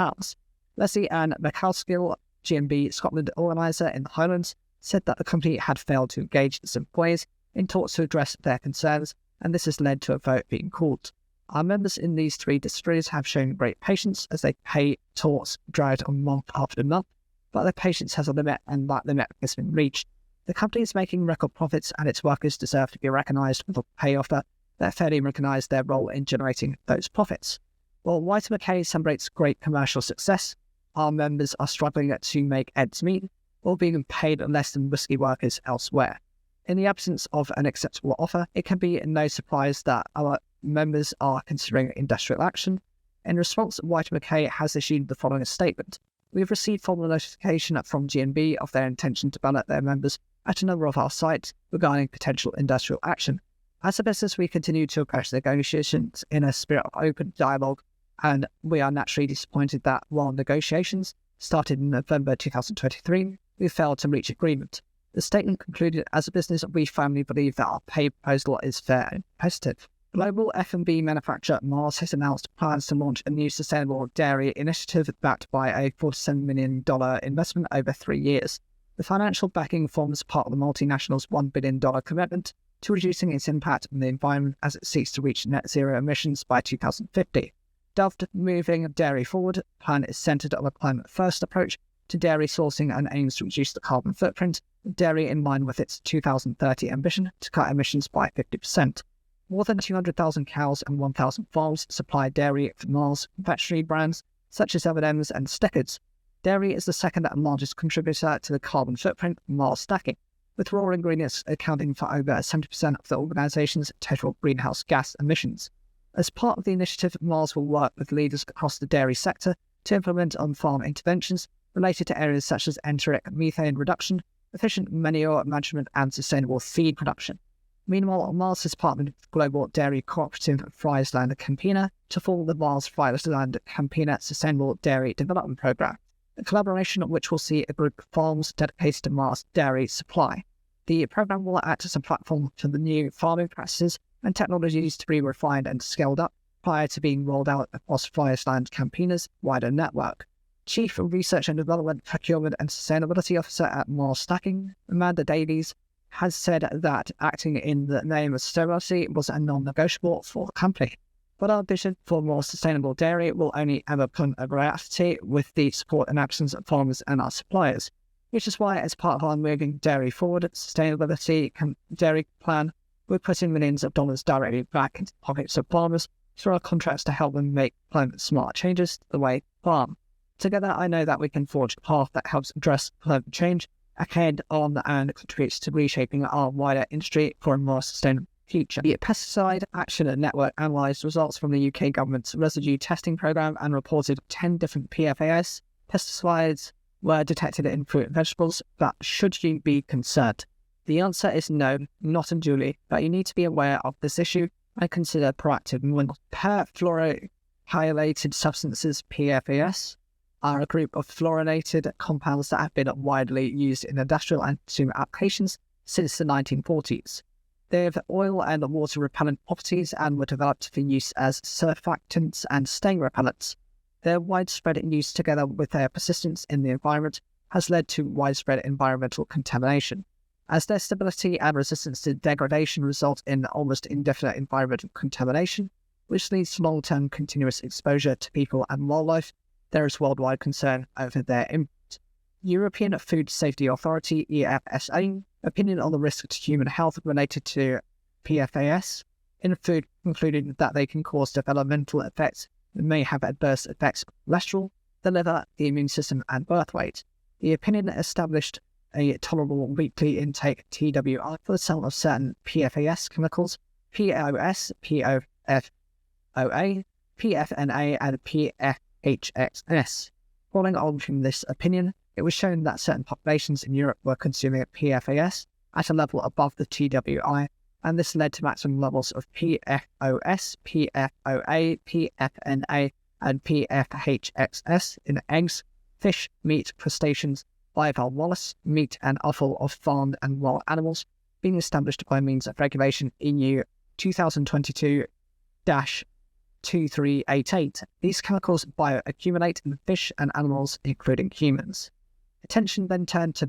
Leslie Ann McCaskill, G&B Scotland organiser in the Highlands, said that the company had failed to engage its employees in talks to address their concerns, and this has led to a vote being called. Our members in these 3 distilleries have shown great patience as they pay talks dragged on month after month, but their patience has a limit and that limit has been reached. The company is making record profits and its workers deserve to be recognised with a pay offer that fairly recognise their role in generating those profits. While White & Mackay celebrates great commercial success, our members are struggling to make ends meet or being paid less than whisky workers elsewhere. In the absence of an acceptable offer, it can be no surprise that our members are considering industrial action. In response, White & Mackay has issued the following statement. We have received formal notification from G&B of their intention to ballot their members at a number of our sites regarding potential industrial action. As a business, we continue to approach negotiations in a spirit of open dialogue, and we are naturally disappointed that while negotiations started in November 2023, we failed to reach agreement. The statement concluded, as a business, we firmly believe that our pay proposal is fair and competitive. Global F&B manufacturer Mars has announced plans to launch a new sustainable dairy initiative backed by a $47 million investment over 3 years. The financial backing forms part of the multinational's $1 billion commitment to reducing its impact on the environment as it seeks to reach net zero emissions by 2050. Dubbed Moving Dairy Forward, the plan is centred on a climate-first approach to dairy sourcing and aims to reduce the carbon footprint of dairy in line with its 2030 ambition to cut emissions by 50%. More than 200,000 cows and 1,000 farms supply dairy for Mars confectionery brands such as M&M's and Snickers. Dairy is the second and largest contributor to the carbon footprint of Mars stacking, with raw ingredients accounting for over 70% of the organisation's total greenhouse gas emissions. As part of the initiative, Mars will work with leaders across the dairy sector to implement on-farm interventions related to areas such as enteric methane reduction, efficient manure management and sustainable feed production. Meanwhile, Mars has partnered with global dairy cooperative Friesland Campina to form the Mars Friesland Campina Sustainable Dairy Development Programme, a collaboration which will see a group of farms dedicated to Mars dairy supply. The programme will act as a platform for the new farming practices and technologies to be refined and scaled up prior to being rolled out across Friesland Campina's wider network. Chief Research and Development, Procurement and Sustainability Officer at Mars Stacking, Amanda Davies, has said that acting in the name of sustainability was a non-negotiable for the company. But our vision for more sustainable dairy will only ever become a reality with the support and actions of farmers and our suppliers, which is why, as part of our Moving Dairy Forward sustainability dairy plan, we're putting millions of dollars directly back into the pockets of farmers through our contracts to help them make climate-smart changes to the way they farm. Together, I know that we can forge a path that helps address climate change ahead on and contributes to reshaping our wider industry for a more sustainable future. The Pesticide Action Network analysed results from the UK government's residue testing programme and reported 10 different PFAS pesticides were detected in fruit and vegetables. But should you be concerned? The answer is no, not unduly, but you need to be aware of this issue and consider proactive movement. Perfluorohylated substances, PFAS, are a group of fluorinated compounds that have been widely used in industrial and consumer applications since the 1940s. They have oil and water repellent properties and were developed for use as surfactants and stain repellents. Their widespread use, together with their persistence in the environment, has led to widespread environmental contamination, as their stability and resistance to degradation result in almost indefinite environmental contamination, which leads to long-term continuous exposure to people and wildlife. There is worldwide concern over their impact. European Food Safety Authority, EFSA, opinion on the risk to human health related to PFAS in food concluded that they can cause developmental effects and may have adverse effects on cholesterol, the liver, the immune system, and birth weight. The opinion established a tolerable weekly intake TWI for the sale of certain PFAS chemicals, POS, PFOA, PFNA, and PFHXS. Following on from this opinion, it was shown that certain populations in Europe were consuming PFAS at a level above the TWI, and this led to maximum levels of PFOS, PFOA, PFNA, and PFHXS in eggs, fish, meat, crustaceans, bivalve mollusks, meat and offal of farmed and wild animals, being established by means of regulation EU 2022-2388. These chemicals bioaccumulate in fish and animals, including humans. Attention then turned to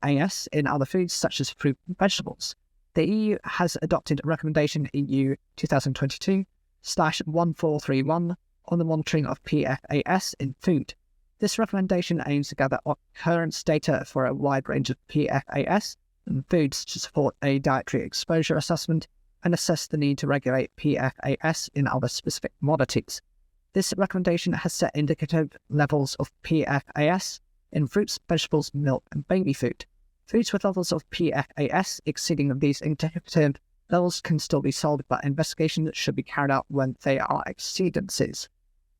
PFAS in other foods such as fruit and vegetables. The EU has adopted Recommendation EU 2022/1431 on the monitoring of PFAS in food. This recommendation aims to gather occurrence data for a wide range of PFAS in foods to support a dietary exposure assessment and assess the need to regulate PFAS in other specific commodities. This recommendation has set indicative levels of PFAS in fruits, vegetables, milk, and baby food. Foods with levels of PFAS exceeding these indicative levels can still be sold, but investigation should be carried out when they are exceedances.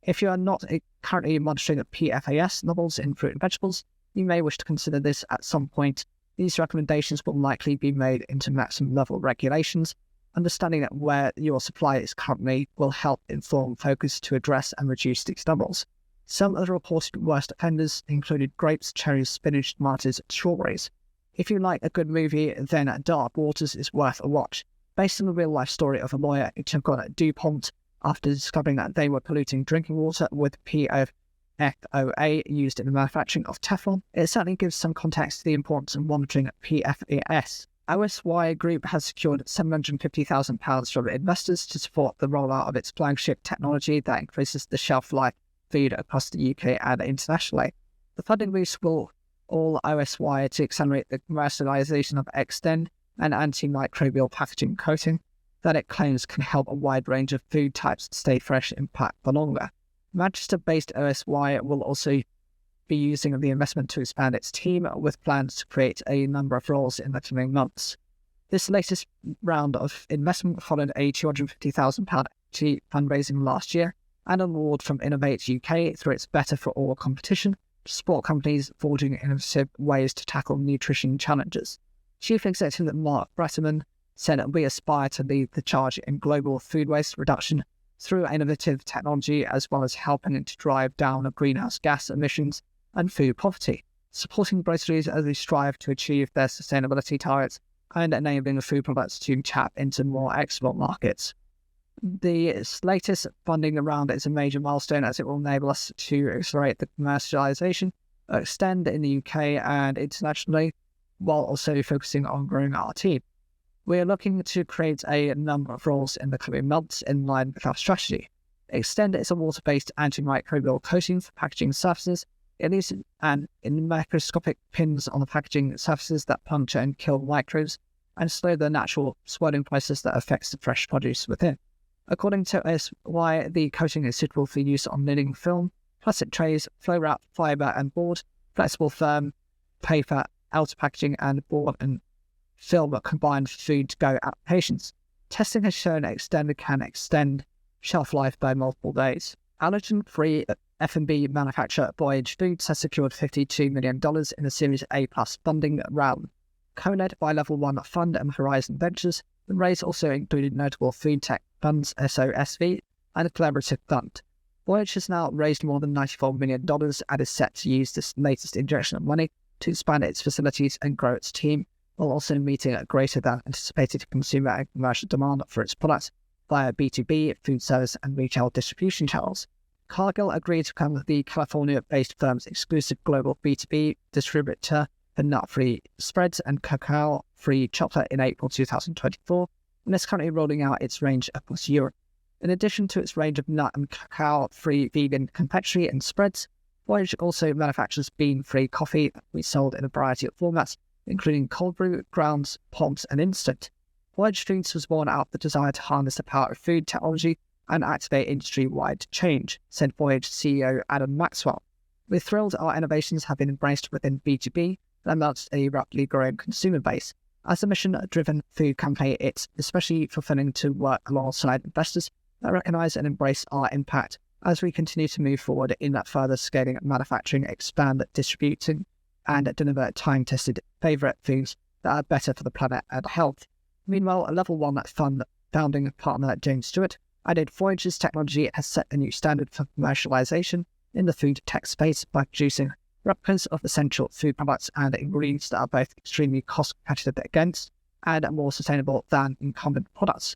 If you are not currently monitoring PFAS levels in fruit and vegetables, you may wish to consider this at some point. These recommendations will likely be made into maximum level regulations. Understanding where your supply is currently will help inform focus to address and reduce these levels. Some of the reported worst offenders included grapes, cherries, spinach, tomatoes, and strawberries. If you like a good movie, then Dark Waters is worth a watch. Based on the real-life story of a lawyer who took on DuPont after discovering that they were polluting drinking water with PFOA used in the manufacturing of Teflon, it certainly gives some context to the importance of monitoring PFAS. OSY Group has secured £750,000 from investors to support the rollout of its flagship technology that increases the shelf life food across the UK and internationally. The funding boost will allow OSY to accelerate the commercialisation of Extend, an antimicrobial packaging coating that it claims can help a wide range of food types stay fresh and packed for longer. Manchester-based OSY will also be using the investment to expand its team, with plans to create a number of roles in the coming months. This latest round of investment followed a £250,000 fundraising last year and an award from Innovate UK through its Better for All competition to support companies forging innovative ways to tackle nutrition challenges. Chief Executive Mark Bretterman said, "We aspire to lead the charge in global food waste reduction through innovative technology, as well as helping to drive down greenhouse gas emissions and food poverty, supporting groceries as they strive to achieve their sustainability targets and enabling the food products to tap into more export markets." The latest funding round is a major milestone as it will enable us to accelerate the commercialisation, Extend in the UK and internationally, while also focusing on growing our team. We are looking to create a number of roles in the coming months in line with our strategy. Extend is a water-based antimicrobial coating for packaging surfaces. It is in microscopic pins on the packaging surfaces that puncture and kill microbes and slow the natural swelling process that affects the fresh produce within. According to OSY, the coating is suitable for use on linen film, plastic trays, flow wrap, fibre and board, flexible firm, paper, outer packaging, and board and film combined food-to-go applications. Testing has shown Extend can extend shelf life by multiple days. Allergen-free F&B manufacturer Voyage Foods has secured $52 million in a Series A+ funding round. Co-led by Level 1 Fund and Horizon Ventures, the raise also included notable food tech funds SOSV and a collaborative fund. Voyage has now raised more than $94 million and is set to use this latest injection of money to expand its facilities and grow its team, while also meeting a greater than anticipated consumer and commercial demand for its products via B2B, food service and retail distribution channels. Cargill agreed to become the California-based firm's exclusive global B2B distributor for nut-free spreads and cacao-free chocolate in April 2024, and is currently rolling out its range across Europe. In addition to its range of nut and cacao-free vegan confectionery and spreads, Voyage also manufactures bean-free coffee that we sold in a variety of formats, including cold brew, grounds, pods, and instant. Voyage Foods was born out of the desire to harness the power of food technology and activate industry-wide change, said Voyage CEO Adam Maxwell. We're thrilled our innovations have been embraced within B2B and amongst a rapidly growing consumer base. As a mission-driven food company, it's especially fulfilling to work alongside investors that recognise and embrace our impact as we continue to move forward in that further scaling manufacturing, expand distributing, and deliver time-tested favourite foods that are better for the planet and health. Meanwhile, a Level 1 Fund founding partner James Stewart added Voyage's technology has set a new standard for commercialisation in the food tech space by producing replicas of essential food products and ingredients that are both extremely cost competitive against and more sustainable than incumbent products.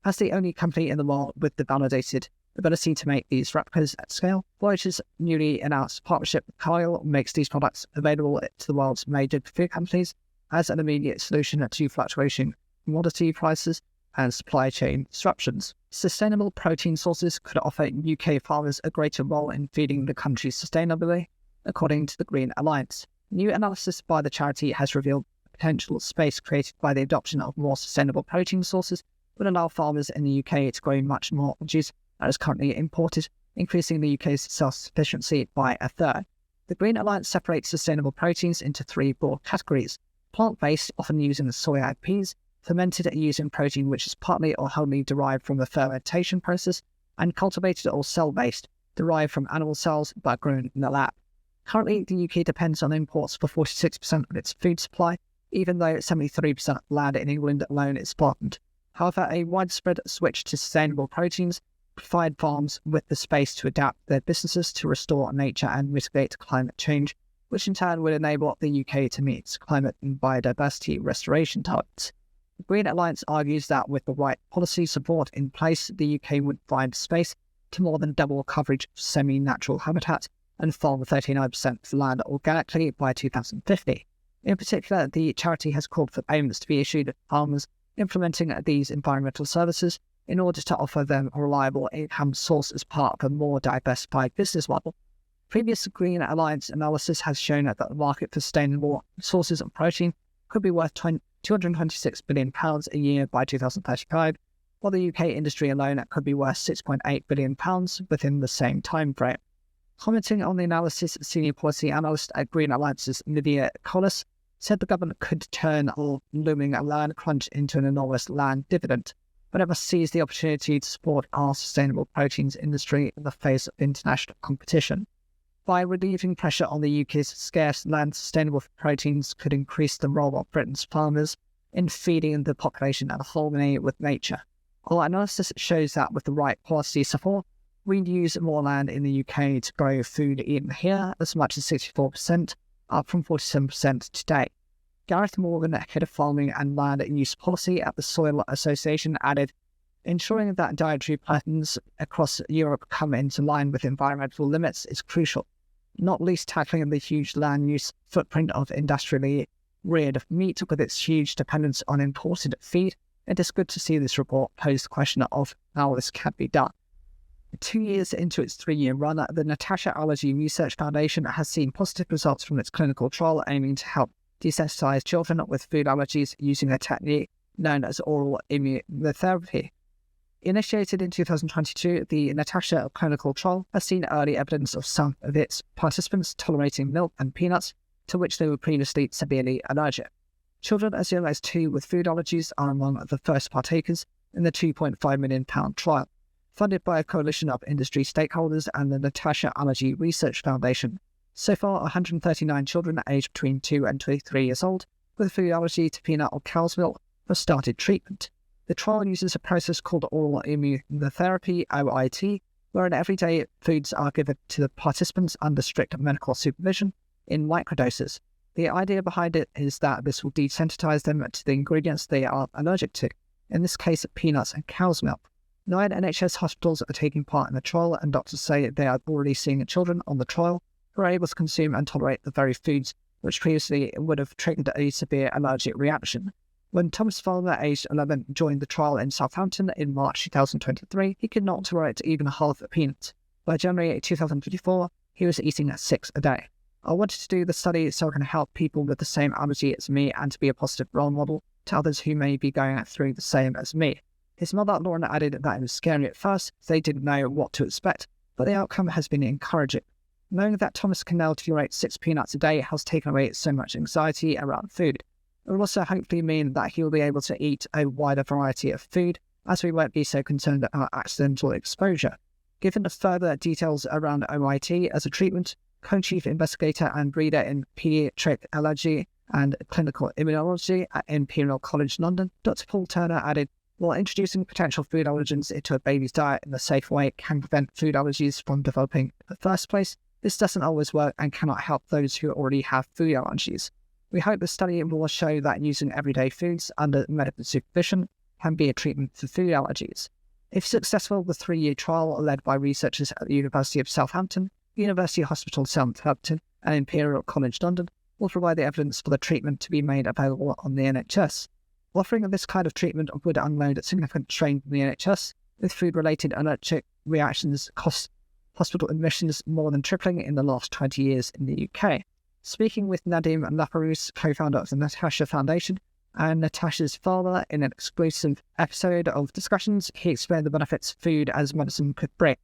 As the only company in the world with the validated ability to make these replicas at scale. Voyage's newly announced partnership with Kyle makes these products available to the world's major food companies as an immediate solution to fluctuating commodity prices and supply chain disruptions. Sustainable protein sources could offer UK farmers a greater role in feeding the country sustainably, according to the Green Alliance. New analysis by the charity has revealed potential space created by the adoption of more sustainable protein sources would allow farmers in the UK to grow much more produce that is currently imported, increasing the UK's self-sufficiency by a third. The Green Alliance separates sustainable proteins into three broad categories: plant-based, often using soya and peas; fermented, using protein which is partly or wholly derived from the fermentation process; and cultivated or cell-based, derived from animal cells but grown in the lab. Currently, the UK depends on imports for 46% of its food supply, even though 73% of land in England alone is farmed. However, a widespread switch to sustainable proteins provide farms with the space to adapt their businesses to restore nature and mitigate climate change, which in turn would enable the UK to meet its climate and biodiversity restoration targets. The Green Alliance argues that with the right policy support in place, the UK would find space to more than double coverage of semi-natural habitat and farm 39% of land organically by 2050. In particular, the charity has called for payments to be issued to farmers implementing these environmental services in order to offer them a reliable income source as part of a more diversified business model. Previous Green Alliance analysis has shown that the market for sustainable sources of protein could be worth £226 billion a year by 2035, while the UK industry alone could be worth £6.8 billion within the same time frame. Commenting on the analysis, senior policy analyst at Green Alliance's Lydia Collis said the government could turn a looming land crunch into an enormous land dividend, but it must seize the opportunity to support our sustainable proteins industry in the face of international competition. By relieving pressure on the UK's scarce land, sustainable proteins could increase the role of Britain's farmers in feeding the population in harmony with nature. Our analysis shows that with the right policy support, we'd use more land in the UK to grow food eaten here, as much as 64%, up from 47% today. Gareth Morgan, head of farming and land use policy at the Soil Association, added, "Ensuring that dietary patterns across Europe come into line with environmental limits is crucial, not least tackling the huge land use footprint of industrially reared meat with its huge dependence on imported feed. It is good to see this report pose the question of how this can be done." 2 years into its 3-year run, the Natasha Allergy Research Foundation has seen positive results from its clinical trial aiming to help desensitize children with food allergies using a technique known as oral immunotherapy. Initiated in 2022, the Natasha clinical trial has seen early evidence of some of its participants tolerating milk and peanuts, to which they were previously severely allergic. Children as young as 2 with food allergies are among the first partakers in the £2.5 million trial, funded by a coalition of industry stakeholders and the Natasha Allergy Research Foundation. So far, 139 children aged between 2 and 23 years old with food allergy to peanut or cow's milk have started treatment. The trial uses a process called oral immunotherapy, OIT, wherein everyday foods are given to the participants under strict medical supervision in microdoses. The idea behind it is that this will desensitize them to the ingredients they are allergic to, in this case peanuts and cow's milk. 9 NHS hospitals are taking part in the trial, and doctors say they are already seeing children on the trial who are able to consume and tolerate the very foods which previously would have triggered a severe allergic reaction. When Thomas Farmer, aged 11, joined the trial in Southampton in March 2023, he could not tolerate even half a peanut. By January 2024, he was eating 6 a day. "I wanted to do the study so I can help people with the same allergy as me and to be a positive role model to others who may be going through the same as me." His mother, Lauren, added that it was scary at first, they didn't know what to expect, but the outcome has been encouraging. Knowing that Thomas can now tolerate 6 peanuts a day has taken away so much anxiety around food. It will also hopefully mean that he will be able to eat a wider variety of food, as we won't be so concerned about accidental exposure. Given the further details around OIT as a treatment, co-chief investigator and reader in paediatric allergy and clinical immunology at Imperial College London, Dr. Paul Turner added, "While introducing potential food allergens into a baby's diet in a safe way can prevent food allergies from developing in the first place, this doesn't always work and cannot help those who already have food allergies. We hope the study will show that using everyday foods under medical supervision can be a treatment for food allergies." If successful, the 3-year trial, led by researchers at the University of Southampton, University Hospital Southampton, and Imperial College London, will provide the evidence for the treatment to be made available on the NHS. Offering of this kind of treatment would unload a significant strain from the NHS, with food-related allergic reactions cost hospital admissions more than tripling in the last 20 years in the UK. Speaking with Nadim Laperouse, co-founder of the Natasha Foundation, and Natasha's father in an exclusive episode of Discussions, he explained the benefits food as medicine could bring.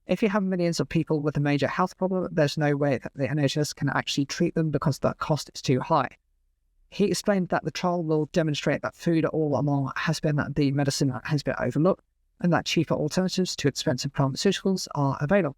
If you have millions of people with a major health problem, there's no way that the NHS can actually treat them because the cost is too high. He explained that the trial will demonstrate that food all along has been the medicine that has been overlooked, and that cheaper alternatives to expensive pharmaceuticals are available.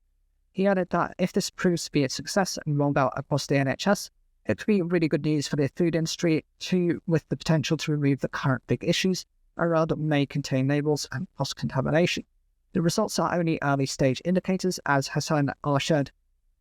He added that if this proves to be a success and rolled out across the NHS, it could be really good news for the food industry too, with the potential to remove the current big issues around may-contain labels and cross-contamination. The results are only early-stage indicators, as Hassan Arshad,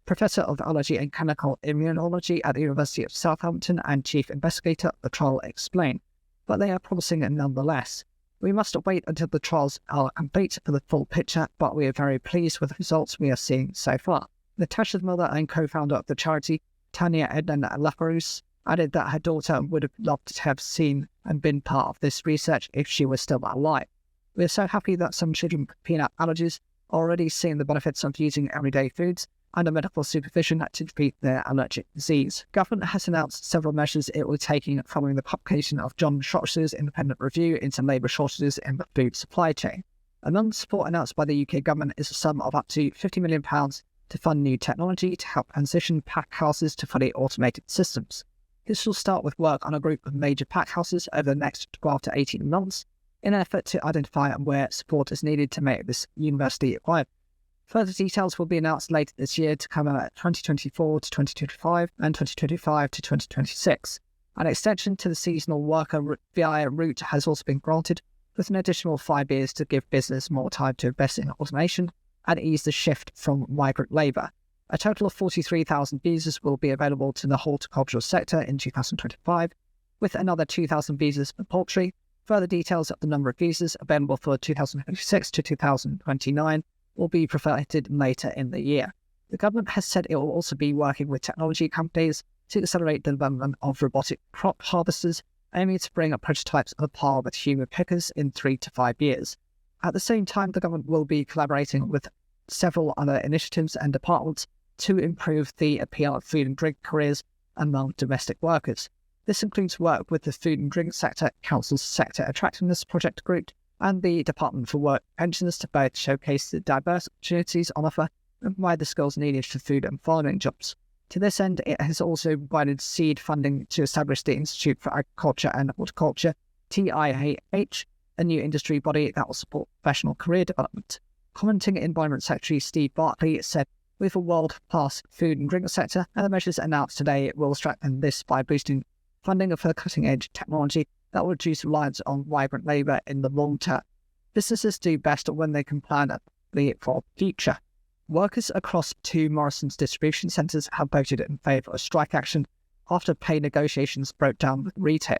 Professor of Allergy and Clinical Immunology at the University of Southampton and Chief Investigator of the trial, explained, but they are promising nonetheless. We must wait until the trials are complete for the full picture, but we are very pleased with the results we are seeing so far. Natasha's mother and co-founder of the charity, Tanya Ednan Laperouse, added that her daughter would have loved to have seen and been part of this research if she was still alive. We are so happy that some children with peanut allergies are already seeing the benefits of using everyday foods under medical supervision to treat their allergic disease. Government has announced several measures it will be taking following the publication of John Shropshire's independent review into labour shortages in the food supply chain. Among the support announced by the UK government is a sum of up to £50 million to fund new technology to help transition pack houses to fully automated systems. This will start with work on a group of major pack houses over the next 12 to 18 months in an effort to identify where support is needed to make this university viable. Further details will be announced later this year to cover 2024 to 2025 and 2025 to 2026. An extension to the seasonal worker via route has also been granted, with an additional 5 years to give business more time to invest in automation and ease the shift from migrant labour. A total of 43,000 visas will be available to the horticultural sector in 2025, with another 2,000 visas for poultry. Further details of the number of visas available for 2026 to 2029 will be provided later in the year. The government has said it will also be working with technology companies to accelerate the development of robotic crop harvesters, aiming to bring up prototypes on par with human pickers in 3 to 5 years. At the same time, the government will be collaborating with several other initiatives and departments to improve the appeal of food and drink careers among domestic workers. This includes work with the Food and Drink Sector Council's Sector Attractiveness Project Group and the Department for Work Pensions to both showcase the diverse opportunities on offer and provide the skills needed for food and farming jobs. To this end, it has also provided seed funding to establish the Institute for Agriculture and Horticulture, TIAH, a new industry body that will support professional career development. Commenting, Environment Secretary Steve Barclay said, "With a world-class food and drink sector, and the measures announced today will strengthen this by boosting funding for cutting-edge technology that will reduce reliance on migrant labour in the long term. Businesses do best when they can plan for the future." Workers across 2 Morrison's distribution centres have voted in favour of strike action after pay negotiations broke down with retail.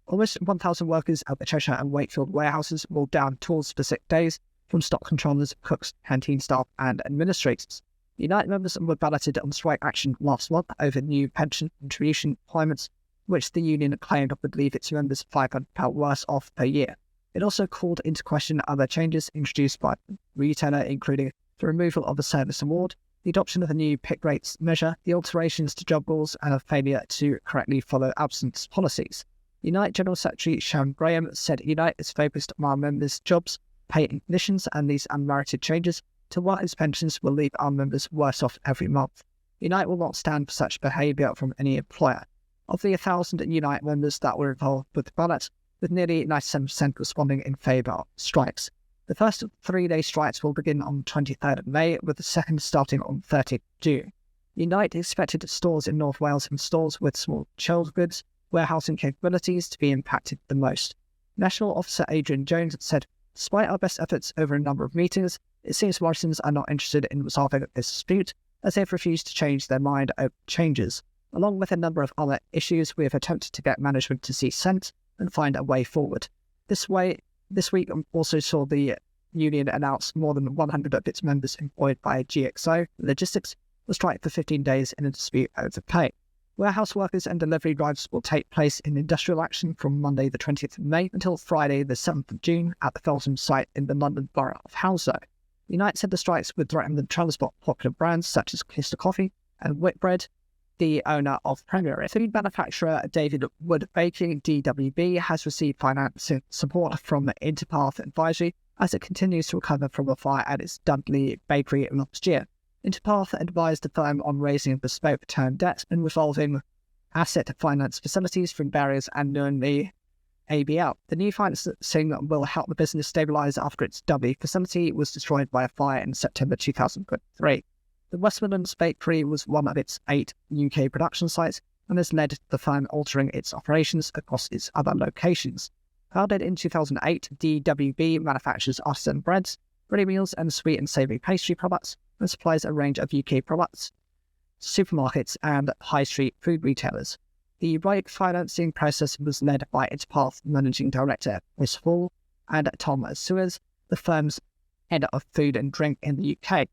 Almost 1,000 workers at the Cheshire and Wakefield warehouses will down tools for sick days from stock controllers, cooks, canteen staff and administrators. Unite members were balloted on strike action last month over new pension contribution requirements, which the union claimed would leave its members £500 worse off per year. It also called into question other changes introduced by the retailer, including the removal of the service award, the adoption of a new pick rates measure, the alterations to job rules, and a failure to correctly follow absence policies. Unite General Secretary Sharon Graham said Unite is focused on our members' jobs, pay and conditions, and these unmerited changes to workers' pensions will leave our members worse off every month. Unite will not stand for such behaviour from any employer. Of the 1,000 Unite members that were involved with the ballot, with nearly 97% responding in favour of strikes. The first 3-day strikes will begin on 23rd of May, with the second starting on 30th June. Unite expected stores in North Wales and stores with small chilled goods warehousing capabilities to be impacted the most. National Officer Adrian Jones said, "Despite our best efforts over a number of meetings, it seems Morrisons are not interested in resolving this dispute, as they have refused to change their mind over changes. Along with a number of other issues, we have attempted to get management to see sense and find a way forward. This week also saw the union announced more than 100 of its members employed by GXO Logistics will strike for 15 days in a dispute over pay. Warehouse workers and delivery drivers will take place in industrial action from Monday the 20th of May until Friday the 7th of June at the Feltham site in the London borough of Hounslow. Unite said the strikes would threaten the transport popular brands such as Clister Coffee and Whitbread, the owner of Premier. Food manufacturer David Wood Baking, DWB, has received financing support from Interpath Advisory as it continues to recover from a fire at its Dudley bakery last year. Interpath advised the firm on raising bespoke term debt and revolving asset finance facilities from barriers and known the ABL. The new financing will help the business stabilise after its Dudley facility was destroyed by a fire in September 2023. The West Midlands bakery was one of its 8 UK production sites and has led to the firm altering its operations across its other locations. Founded in 2008, DWB manufactures artisan breads, ready meals and sweet and savoury pastry products and supplies a range of UK products, supermarkets and high street food retailers. The right financing process was led by its Interpath Managing Director Chris Hall and Tom Suez, the firm's head of food and drink in the UK.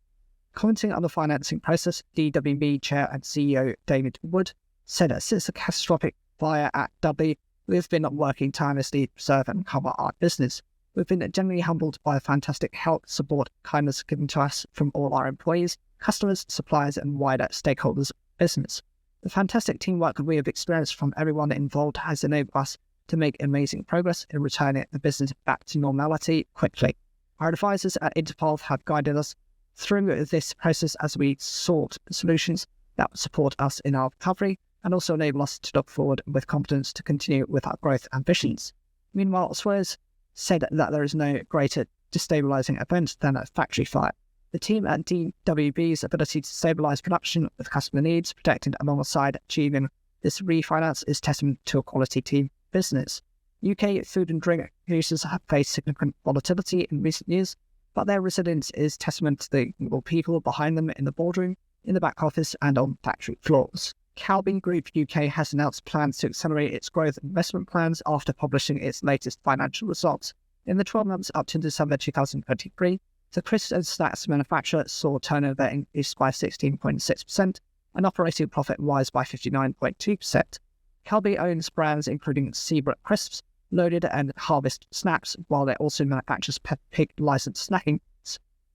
Commenting on the financing process, DWB Chair and CEO David Wood said that since the catastrophic fire at Dudley, we have been working tirelessly to preserve and cover our business. We've been genuinely humbled by the fantastic help, support, kindness given to us from all our employees, customers, suppliers and wider stakeholders of business. The fantastic teamwork we have experienced from everyone involved has enabled us to make amazing progress in returning the business back to normality quickly. Our advisors at Interpath have guided us through this process as we sought solutions that would support us in our recovery and also enable us to look forward with confidence to continue with our growth ambitions. Meanwhile, Suez said that there is no greater destabilising event than a factory fire. The team at DWB's ability to stabilise production with customer needs, protected alongside achieving this refinance, is testament to a quality team business. UK food and drink producers have faced significant volatility in recent years, but their resilience is testament to the people behind them in the boardroom, in the back office and on factory floors. Calbee Group UK has announced plans to accelerate its growth investment plans after publishing its latest financial results. In the 12 months up to December 2023, the crisps and snacks manufacturer saw turnover increase by 16.6% and operating profit rise by 59.2%. Calbee owns brands including Seabrook Crisps, Loaded and Harvest Snacks, while it also manufactures Peppa Pig licensed snacking.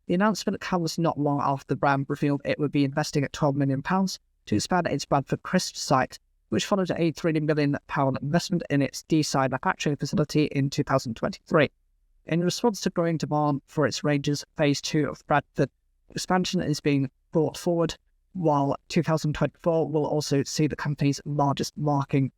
The announcement comes not long after the brand revealed it would be investing at £12 million to expand its Bradford Crisp site, which followed a £3 million investment in its Deeside manufacturing facility in 2023. In response to growing demand for its ranges, Phase 2 of Bradford expansion is being brought forward, while 2024 will also see the company's largest marketing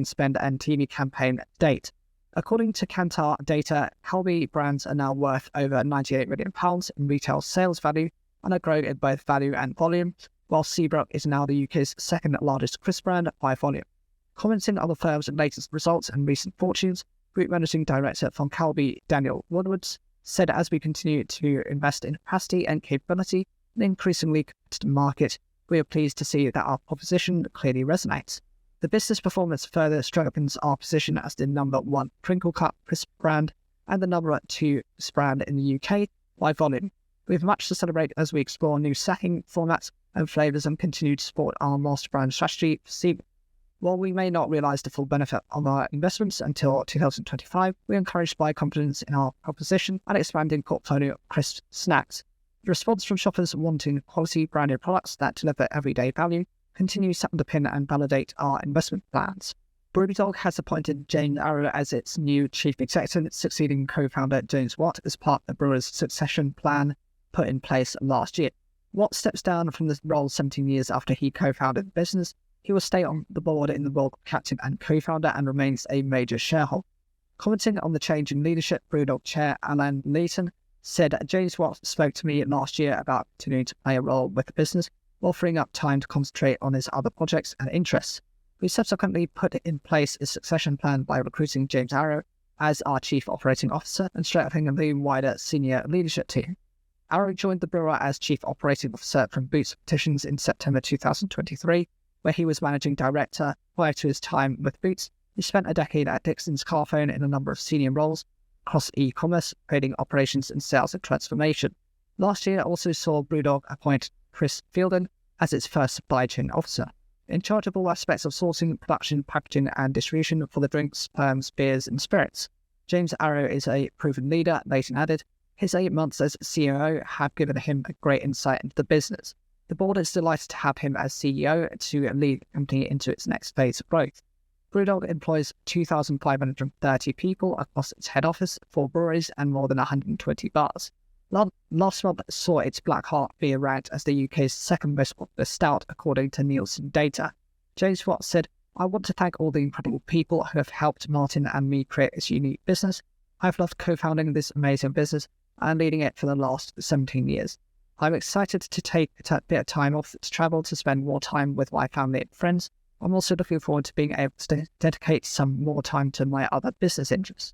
spend and TV campaign to date. According to Kantar data, Calbee brands are now worth over £98 million in retail sales value and are growing in both value and volume, while Seabrook is now the UK's second largest crisp brand by volume. Commenting on the firm's latest results and recent fortunes, Group Managing Director from Calbee, Daniel Woodwards, said as we continue to invest in capacity and capability in an increasingly competitive market, we are pleased to see that our proposition clearly resonates. The business performance further strengthens our position as the number 1 crinkle cut crisp brand and the number 2 brand in the UK by volume. We have much to celebrate as we explore new snacking formats and flavours and continue to support our master brand strategy for Seabrook. While we may not realise the full benefit of our investments until 2025, we are encouraged by confidence in our proposition and expanding portfolio of crisp snacks. The response from shoppers wanting quality branded products that deliver everyday value continues to underpin and validate our investment plans. Brewdog has appointed James Arrow as its new chief executive, succeeding co-founder James Watt as part of the brewer's succession plan put in place last year. Watt steps down from the role 17 years after he co-founded the business. He will stay on the board in the role of captain and co-founder and remains a major shareholder. Commenting on the change in leadership, Brewdog chair Alan Leighton said James Watt spoke to me last year about continuing to play a role with the business while freeing up time to concentrate on his other projects and interests. We subsequently put in place a succession plan by recruiting James Arrow as our chief operating officer and strengthening the wider senior leadership team. Arrow joined the brewer as chief operating officer from Boots Petitions in September 2023, where he was managing director prior to his time with Boots. He spent a decade at Dixon's Carphone in a number of senior roles, across e-commerce, trading operations and sales and transformation. Last year also saw BrewDog appoint Chris Fielden as its first supply chain officer, in charge of all aspects of sourcing, production, packaging and distribution for the drinks, firms, beers and spirits. James Arrow is a proven leader, Leighton added. His 8 months as CEO have given him a great insight into the business. The board is delighted to have him as CEO to lead the company into its next phase of growth. BrewDog employs 2,530 people across its head office, 4 breweries and more than 120 bars. Last month saw its Black Heart be ranked as the UK's second most popular stout according to Nielsen data. James Watt said, "I want to thank all the incredible people who have helped Martin and me create this unique business. I've loved co-founding this amazing business and leading it for the last 17 years. I'm excited to take a bit of time off to travel to spend more time with my family and friends. I'm also looking forward to being able to dedicate some more time to my other business interests."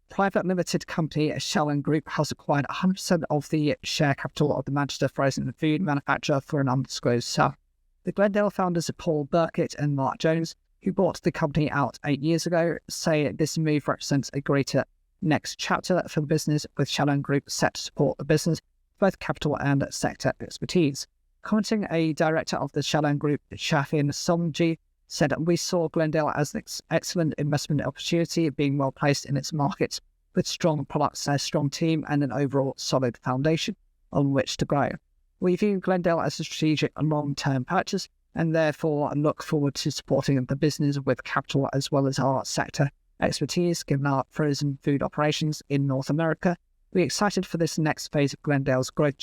Private limited company Shell Group has acquired 100% of the share capital of the Manchester frozen food manufacturer for an undisclosed sum. The Glendale founders Paul Burkett and Mark Jones, who bought the company out 8 years ago, say this move represents a greater next chapter for the business, with Shell Group set to support the business, both capital and sector expertise. Commenting, a director of the Shell Group, Shafin Somji, said, "We saw Glendale as an excellent investment opportunity, being well placed in its markets, with strong products, a strong team, and an overall solid foundation on which to grow. We view Glendale as a strategic and long-term purchase, and therefore look forward to supporting the business with capital as well as our sector expertise, given our frozen food operations in North America. We're excited for this next phase of Glendale's growth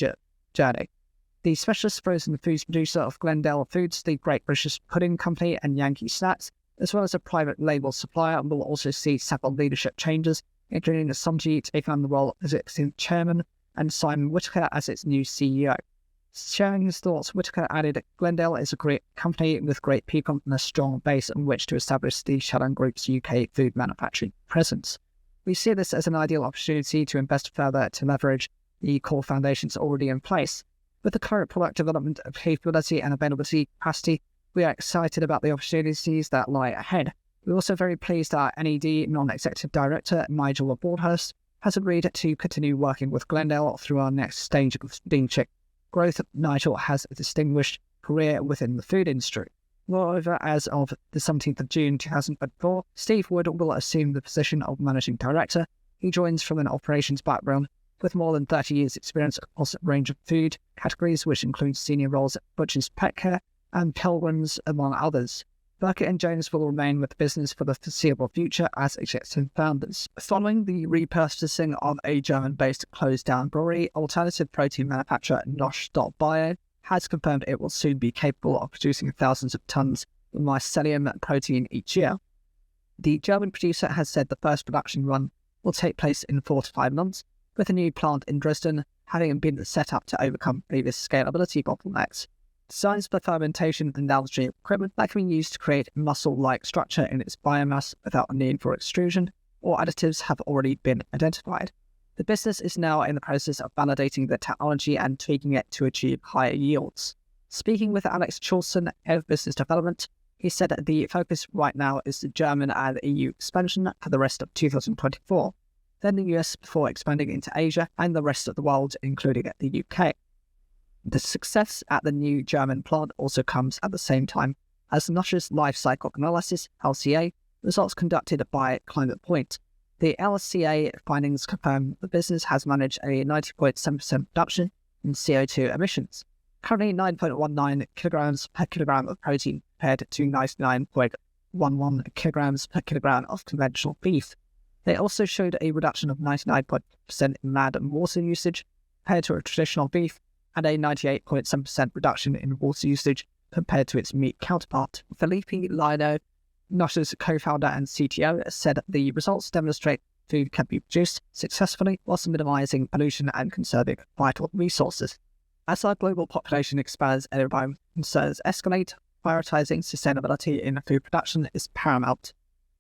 journey." The specialist frozen foods producer of Glendale Foods, the Great British Pudding Company and Yankee Snacks, as well as a private label supplier, will also see several leadership changes, including Somji taking on the role as its chairman and Simon Whitaker as its new CEO. Sharing his thoughts, Whitaker added, "Glendale is a great company with great people and a strong base on which to establish the Shell Group's UK food manufacturing presence. We see this as an ideal opportunity to invest further to leverage the core foundations already in place. With the current product development capability and availability capacity, we are excited about the opportunities that lie ahead. We're also very pleased that NED Non-Executive Director Nigel Broadhurst has agreed to continue working with Glendale through our next stage of strategic growth. Nigel has a distinguished career within the food industry. Moreover, as of the 17th of June 2024, Steve Wood will assume the position of Managing Director. He joins from an operations background with more than 30 years' experience across a range of food categories, which includes senior roles at Butcher's Pet Care and Pilgrims, among others. Burkett and Jones will remain with the business for the foreseeable future as executive founders. Following the repurchasing of a German-based closed-down brewery, alternative protein manufacturer Nosh.bio has confirmed it will soon be capable of producing thousands of tons of mycelium protein each year. The German producer has said the first production run will take place in 4 to 5 months, with a new plant in Dresden having been set up to overcome previous scalability bottlenecks. Designs for fermentation and downstream equipment that can be used to create muscle-like structure in its biomass without a need for extrusion or additives have already been identified. The business is now in the process of validating the technology and tweaking it to achieve higher yields. Speaking with Alex Chilson, Head of Business Development, he said that the focus right now is the German and EU expansion for the rest of 2024. Then the US before expanding into Asia and the rest of the world, including the UK. The success at the new German plant also comes at the same time as Nosh's life cycle analysis, LCA, results conducted by Climate Point. The LCA findings confirm the business has managed a 90.7% reduction in CO2 emissions, currently 9.19 kilograms per kilogram of protein compared to 99.11 kilograms per kilogram of conventional beef. They also showed a reduction of 99.5% in land and water usage compared to a traditional beef, and a 98.7% reduction in water usage compared to its meat counterpart. Felipe Lino, Nosh's co-founder and CTO, said the results demonstrate food can be produced successfully whilst minimizing pollution and conserving vital resources. As our global population expands and environmental concerns escalate, prioritizing sustainability in food production is paramount.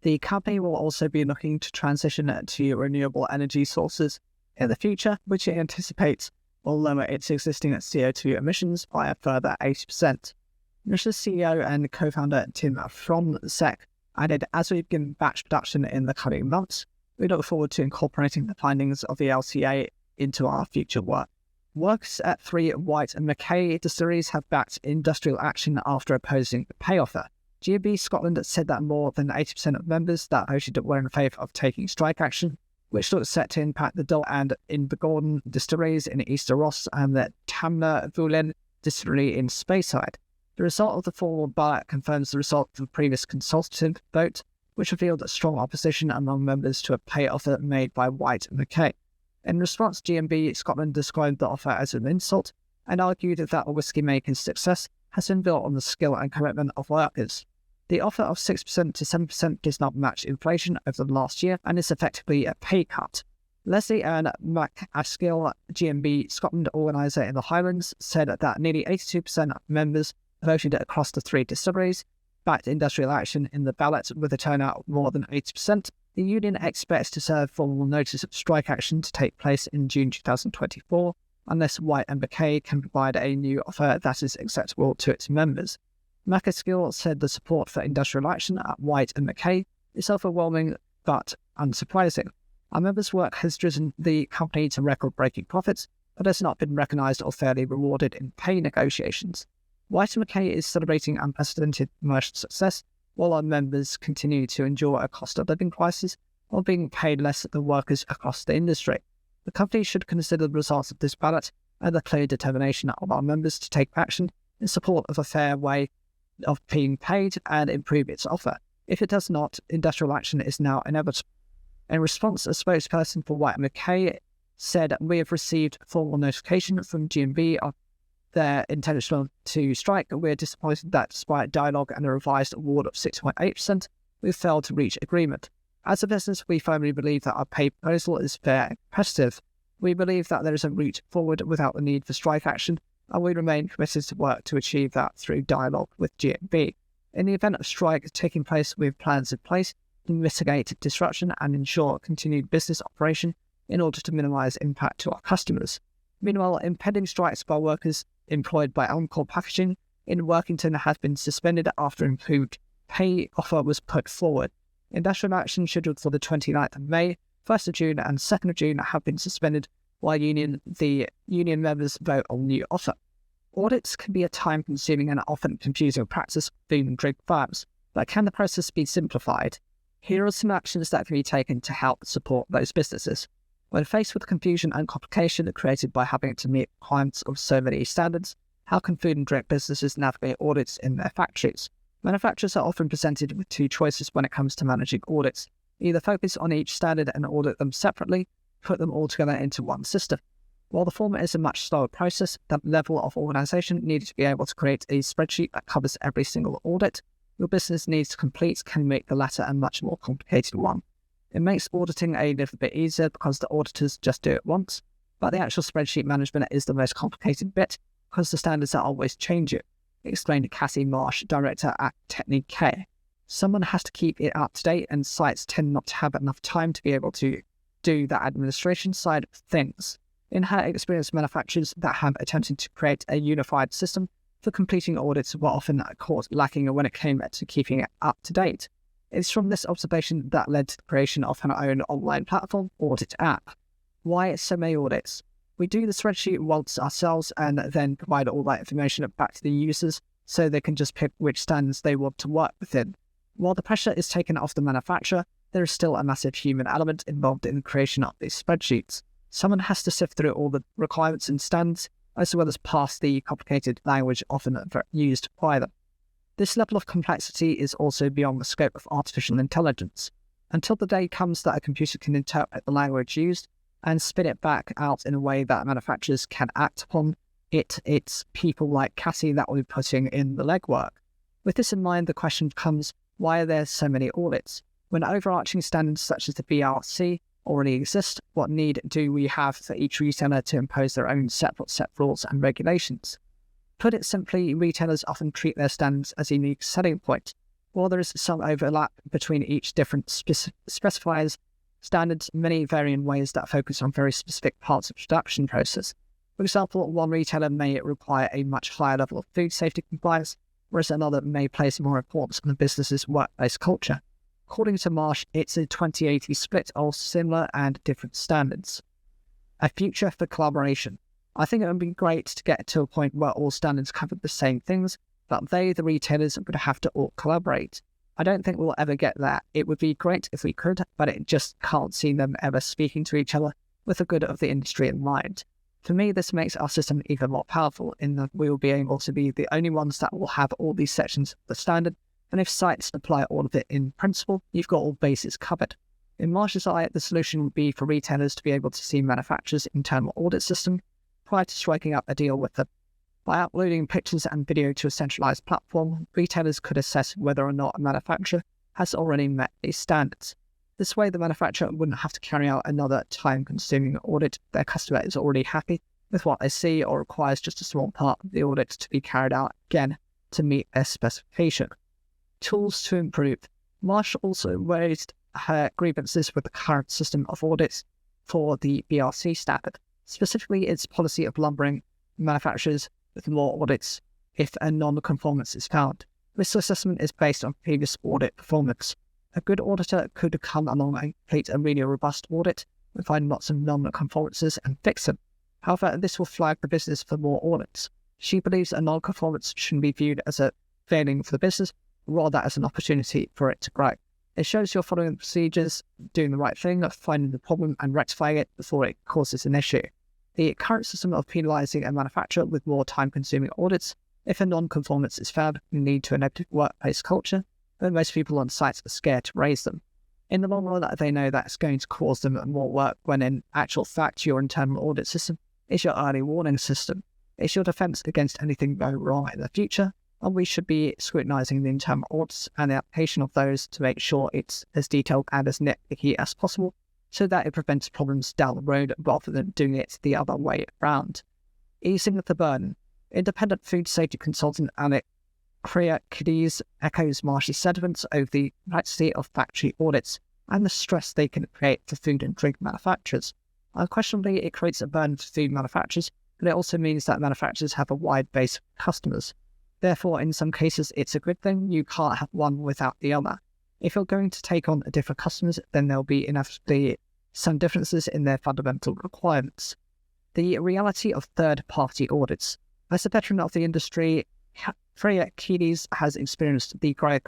The company will also be looking to transition to renewable energy sources in the future, which it anticipates will lower its existing CO2 emissions by a further 80%. Nosh's CEO and co-founder Tim Fromsek added, "As we begin batch production in the coming months, We look forward to incorporating the findings of the LCA into our future work. Workers at 3 White and Mackay distilleries have backed industrial action after opposing the pay offer. G&B Scotland said that more than 80% of members that voted were in favour of taking strike action, which looks set to impact the Dull and Invergordon distilleries in Easter Ross and the Tamna Vulin distillery in Speyside. The result of the formal ballot confirms the result of the previous consultative vote, which revealed a strong opposition among members to a pay offer made by White and Mackay. In response, G&B Scotland described the offer as an insult and argued that a whisky maker's success has been built on the skill and commitment of workers. The offer of 6% to 7% does not match inflation over the last year and is effectively a pay cut. Leslie and MacAskill, G&B Scotland organiser in the Highlands, said that nearly 82% of members voted across the 3 distilleries, backed industrial action in the ballot with a turnout of more than 80%. The union expects to serve formal notice of strike action to take place in June 2024, unless White and Mackay can provide a new offer that is acceptable to its members. MacAskill said the support for industrial action at White and Mackay is overwhelming but unsurprising. Our members' work has driven the company to record-breaking profits, but has not been recognised or fairly rewarded in pay negotiations. White and Mackay is celebrating unprecedented commercial success, while our members continue to endure a cost of living crisis while being paid less than workers across the industry. The company should consider the results of this ballot and the clear determination of our members to take action in support of a fair way of being paid and improve its offer. If it does not, industrial action is now inevitable. In response, a spokesperson for White and Mackay said, "We have received formal notification from G&B of their intention to strike. We're disappointed that despite dialogue and a revised award of 6.8%, we've failed to reach agreement. As a business, we firmly believe that our pay proposal is fair and competitive. We believe that there is a route forward without the need for strike action, and we remain committed to work to achieve that through dialogue with G&B. In the event of strike taking place, we have plans in place to mitigate disruption and ensure continued business operation in order to minimise impact to our customers." Meanwhile, impending strikes by workers employed by Encore Packaging in Workington has been suspended after an improved pay offer was put forward. Industrial action scheduled for the 29th of May, 1st of June and 2nd of June have been suspended while the union members vote on new offer. Audits can be a time-consuming and often confusing practice for food and drink firms, but can the process be simplified? Here are some actions that can be taken to help support those businesses. When faced with confusion and complication created by having to meet requirements of so many standards, how can food and drink businesses navigate audits in their factories? Manufacturers are often presented with 2 choices when it comes to managing audits. Either focus on each standard and audit them separately, put them all together into one system. While the former is a much slower process, the level of organisation needed to be able to create a spreadsheet that covers every single audit your business needs to complete can make the latter a much more complicated one. It makes auditing a little bit easier because the auditors just do it once, but the actual spreadsheet management is the most complicated bit because the standards are always changing, explained Cassie Marsh, director at Technique K. Someone has to keep it up to date, and sites tend not to have enough time to be able to do the administration side of things. In her experience, manufacturers that have attempted to create a unified system for completing audits were often caught lacking when it came to keeping it up to date. It's from this observation that led to the creation of her own online platform, Audit App. Why so many audits? We do the spreadsheet once ourselves and then provide all that information back to the users so they can just pick which standards they want to work within. While the pressure is taken off the manufacturer, there is still a massive human element involved in the creation of these spreadsheets. Someone has to sift through all the requirements and standards, as well as pass the complicated language often used by them. This level of complexity is also beyond the scope of artificial intelligence. Until the day comes that a computer can interpret the language used and spit it back out in a way that manufacturers can act upon it's people like Cassie that will be putting in the legwork. With this in mind, the question becomes, why are there so many audits? When overarching standards such as the BRC already exist, what need do we have for each retailer to impose their own separate set rules and regulations? Put it simply, retailers often treat their standards as a unique selling point. While there is some overlap between each different specifiers, standards many vary in ways that focus on very specific parts of the production process. For example, one retailer may require a much higher level of food safety compliance, whereas another may place more importance on the business's workplace culture. According to Marsh, it's a 20/80 split of similar and different standards. A future for collaboration. I think it would be great to get to a point where all standards cover the same things, but they, the retailers, would have to all collaborate. I don't think we'll ever get there. It would be great if we could, but it just can't see them ever speaking to each other with the good of the industry in mind. For me, this makes our system even more powerful in that we will be able to be the only ones that will have all these sections of the standard, and if sites apply all of it in principle, you've got all bases covered. In Marsh's eye, the solution would be for retailers to be able to see manufacturers' internal audit system prior to striking up a deal with them. By uploading pictures and video to a centralized platform, retailers could assess whether or not a manufacturer has already met these standards. This way, the manufacturer wouldn't have to carry out another time-consuming audit. Their customer is already happy with what they see or requires just a small part of the audit to be carried out again to meet their specification. Tools to improve. Marsh also raised her grievances with the current system of audits for the BRC standard, specifically its policy of lumbering manufacturers with more audits if a non-conformance is found. This assessment is based on previous audit performance. A good auditor could come along and complete a really robust audit and find lots of non-conformances and fix them. However, this will flag the business for more audits. She believes a non-conformance shouldn't be viewed as a failing for the business, rather as an opportunity for it to grow. It shows you're following the procedures, doing the right thing, finding the problem and rectifying it before it causes an issue. The current system of penalising a manufacturer with more time-consuming audits, if a non-conformance is found, can lead to a negative workplace culture, but most people on sites are scared to raise them. In the long run, they know that's going to cause them more work when in actual fact your internal audit system is your early warning system. It's your defence against anything going wrong in the future, and we should be scrutinising the internal audits and the application of those to make sure it's as detailed and as nitpicky as possible, so that it prevents problems down the road rather than doing it the other way around. Easing the burden. Independent food safety consultant Annick Kriakidis echoes Marsh's sentiments over the complexity of factory audits and the stress they can create for food and drink manufacturers. Unquestionably, it creates a burden for food manufacturers, but it also means that manufacturers have a wide base of customers. Therefore, in some cases, it's a good thing. You can't have one without the other. If you're going to take on different customers, then there'll be inevitably some differences in their fundamental requirements. The reality of third-party audits. As a veteran of the industry, Freya Keyes has experienced the great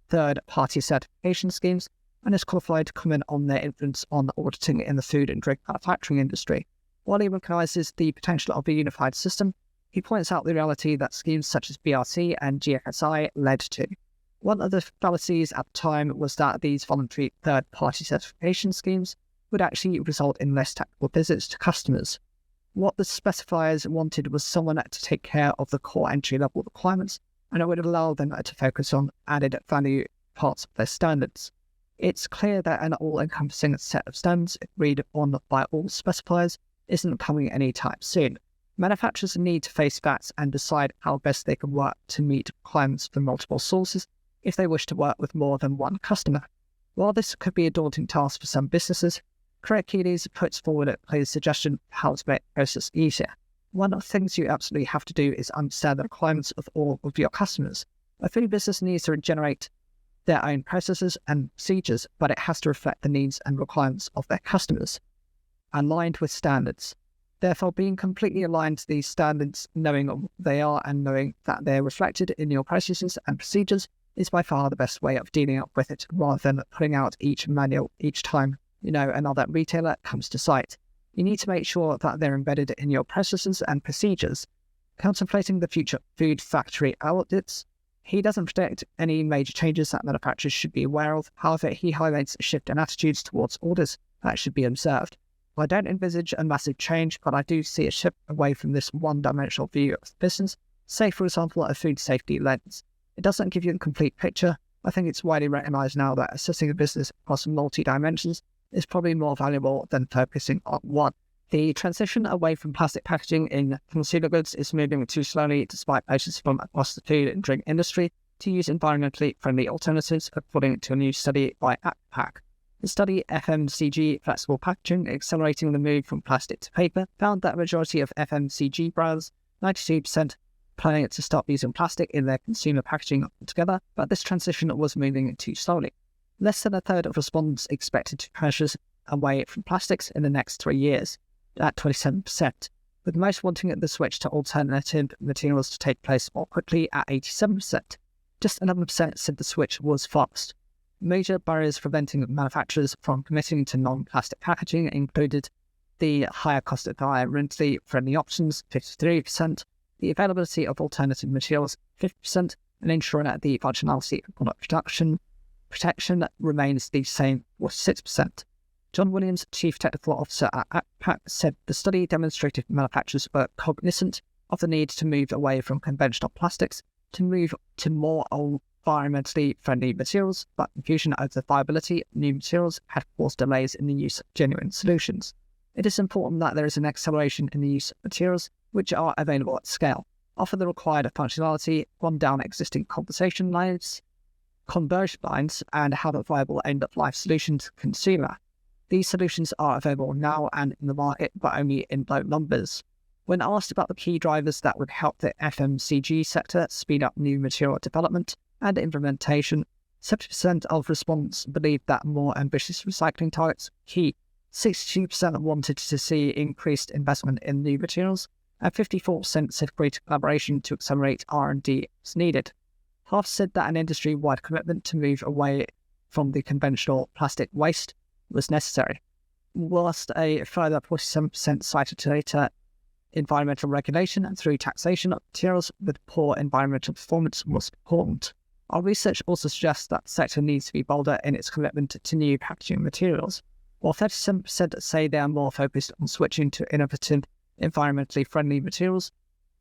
third-party certification schemes and is qualified to comment on their influence on auditing in the food and drink manufacturing industry. While he recognises the potential of a unified system, he points out the reality that schemes such as BRC and GFSI led to. One of the fallacies at the time was that these voluntary third-party certification schemes would actually result in less technical visits to customers. What the specifiers wanted was someone to take care of the core entry-level requirements, and it would allow them to focus on added value parts of their standards. It's clear that an all-encompassing set of standards agreed on by all specifiers isn't coming anytime soon. Manufacturers need to face facts and decide how best they can work to meet requirements from multiple sources if they wish to work with more than one customer. While this could be a daunting task for some businesses, Kriakidis puts forward a clear suggestion of how to make the process easier. One of the things you absolutely have to do is understand the requirements of all of your customers. A food business needs to generate their own processes and procedures, but it has to reflect the needs and requirements of their customers, aligned with standards. Therefore, being completely aligned to these standards, knowing what they are and knowing that they're reflected in your processes and procedures is by far the best way of dealing up with it, rather than putting out each manual each time another retailer comes to site. You need to make sure that they're embedded in your processes and procedures. Contemplating the future food factory audits, he doesn't predict any major changes that manufacturers should be aware of. However, he highlights a shift in attitudes towards audits that should be observed. I don't envisage a massive change, but I do see a shift away from this one-dimensional view of the business, say for example a food safety lens. It doesn't give you the complete picture. I think it's widely recognised now that assessing a business across multi-dimensions is probably more valuable than focusing on one. The transition away from plastic packaging in consumer goods is moving too slowly despite pushes from across the food and drink industry to use environmentally friendly alternatives, according to a new study by APPAC. The study, FMCG Flexible Packaging, Accelerating the Move from Plastic to Paper, found that a majority of FMCG brands, 92%, planning to stop using plastic in their consumer packaging altogether, but this transition was moving too slowly. Less than a third of respondents expected to purchase away from plastics in the next 3 years, at 27%, with most wanting the switch to alternative materials to take place more quickly at 87%. Just 11% said the switch was fast. Major barriers preventing manufacturers from committing to non-plastic packaging included the higher cost of environmentally friendly options, 53%, the availability of alternative materials, 50%, and ensuring that the functionality of product protection remains the same, with 6%. John Williams, Chief Technical Officer at ACPAC, said the study demonstrated manufacturers were cognizant of the need to move away from conventional plastics to move to more environmentally friendly materials, but confusion over the viability of new materials had caused delays in the use of genuine solutions. It is important that there is an acceleration in the use of materials which are available at scale, offer the required functionality, run down existing conversion lines, and have a viable end-of-life solution to consumer. These solutions are available now and in the market, but only in low numbers. When asked about the key drivers that would help the FMCG sector speed up new material development and implementation, 70% of respondents believed that more ambitious recycling targets were key. 62% wanted to see increased investment in new materials, and 54% said greater collaboration to accelerate R&D is needed. Half said that an industry-wide commitment to move away from the conventional plastic waste was necessary, whilst a further 47% cited greater environmental regulation and through taxation of materials with poor environmental performance was important. Our research also suggests that the sector needs to be bolder in its commitment to new packaging materials. While 37% say they are more focused on switching to innovative, environmentally friendly materials,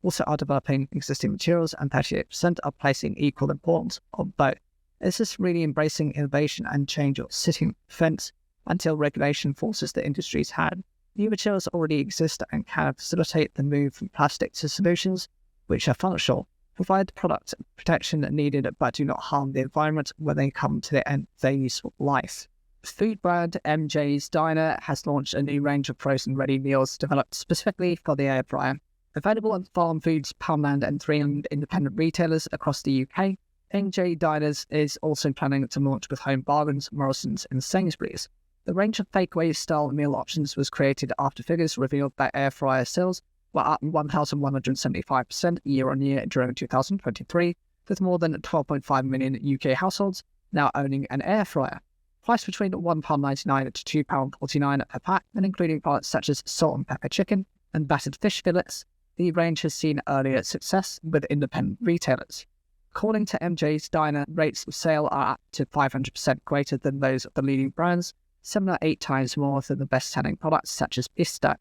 also are developing existing materials, and 38% are placing equal importance on both. Is this really embracing innovation and change, or sitting on the fence until regulation forces the industry's hand? New materials already exist and can facilitate the move from plastic to solutions which are functional, provide the product protection needed but do not harm the environment when they come to the end of their useful life. Food brand MJ's Diner has launched a new range of frozen ready meals developed specifically for the air fryer. Available on Farm Foods, Poundland and 300 independent retailers across the UK, MJ Diners is also planning to launch with Home Bargains, Morrisons and Sainsbury's. The range of takeaway-style meal options was created after figures revealed that air fryer sales were up 1,175% year-on-year during 2023, with more than 12.5 million UK households now owning an air fryer. Priced between £1.99 to £2.49 per pack, and including products such as salt and pepper chicken and battered fish fillets, the range has seen earlier success with independent retailers. According to MJ's Diner, rates of sale are up to 500% greater than those of the leading brands, 7 or 8 times more than the best-selling products such as Bista.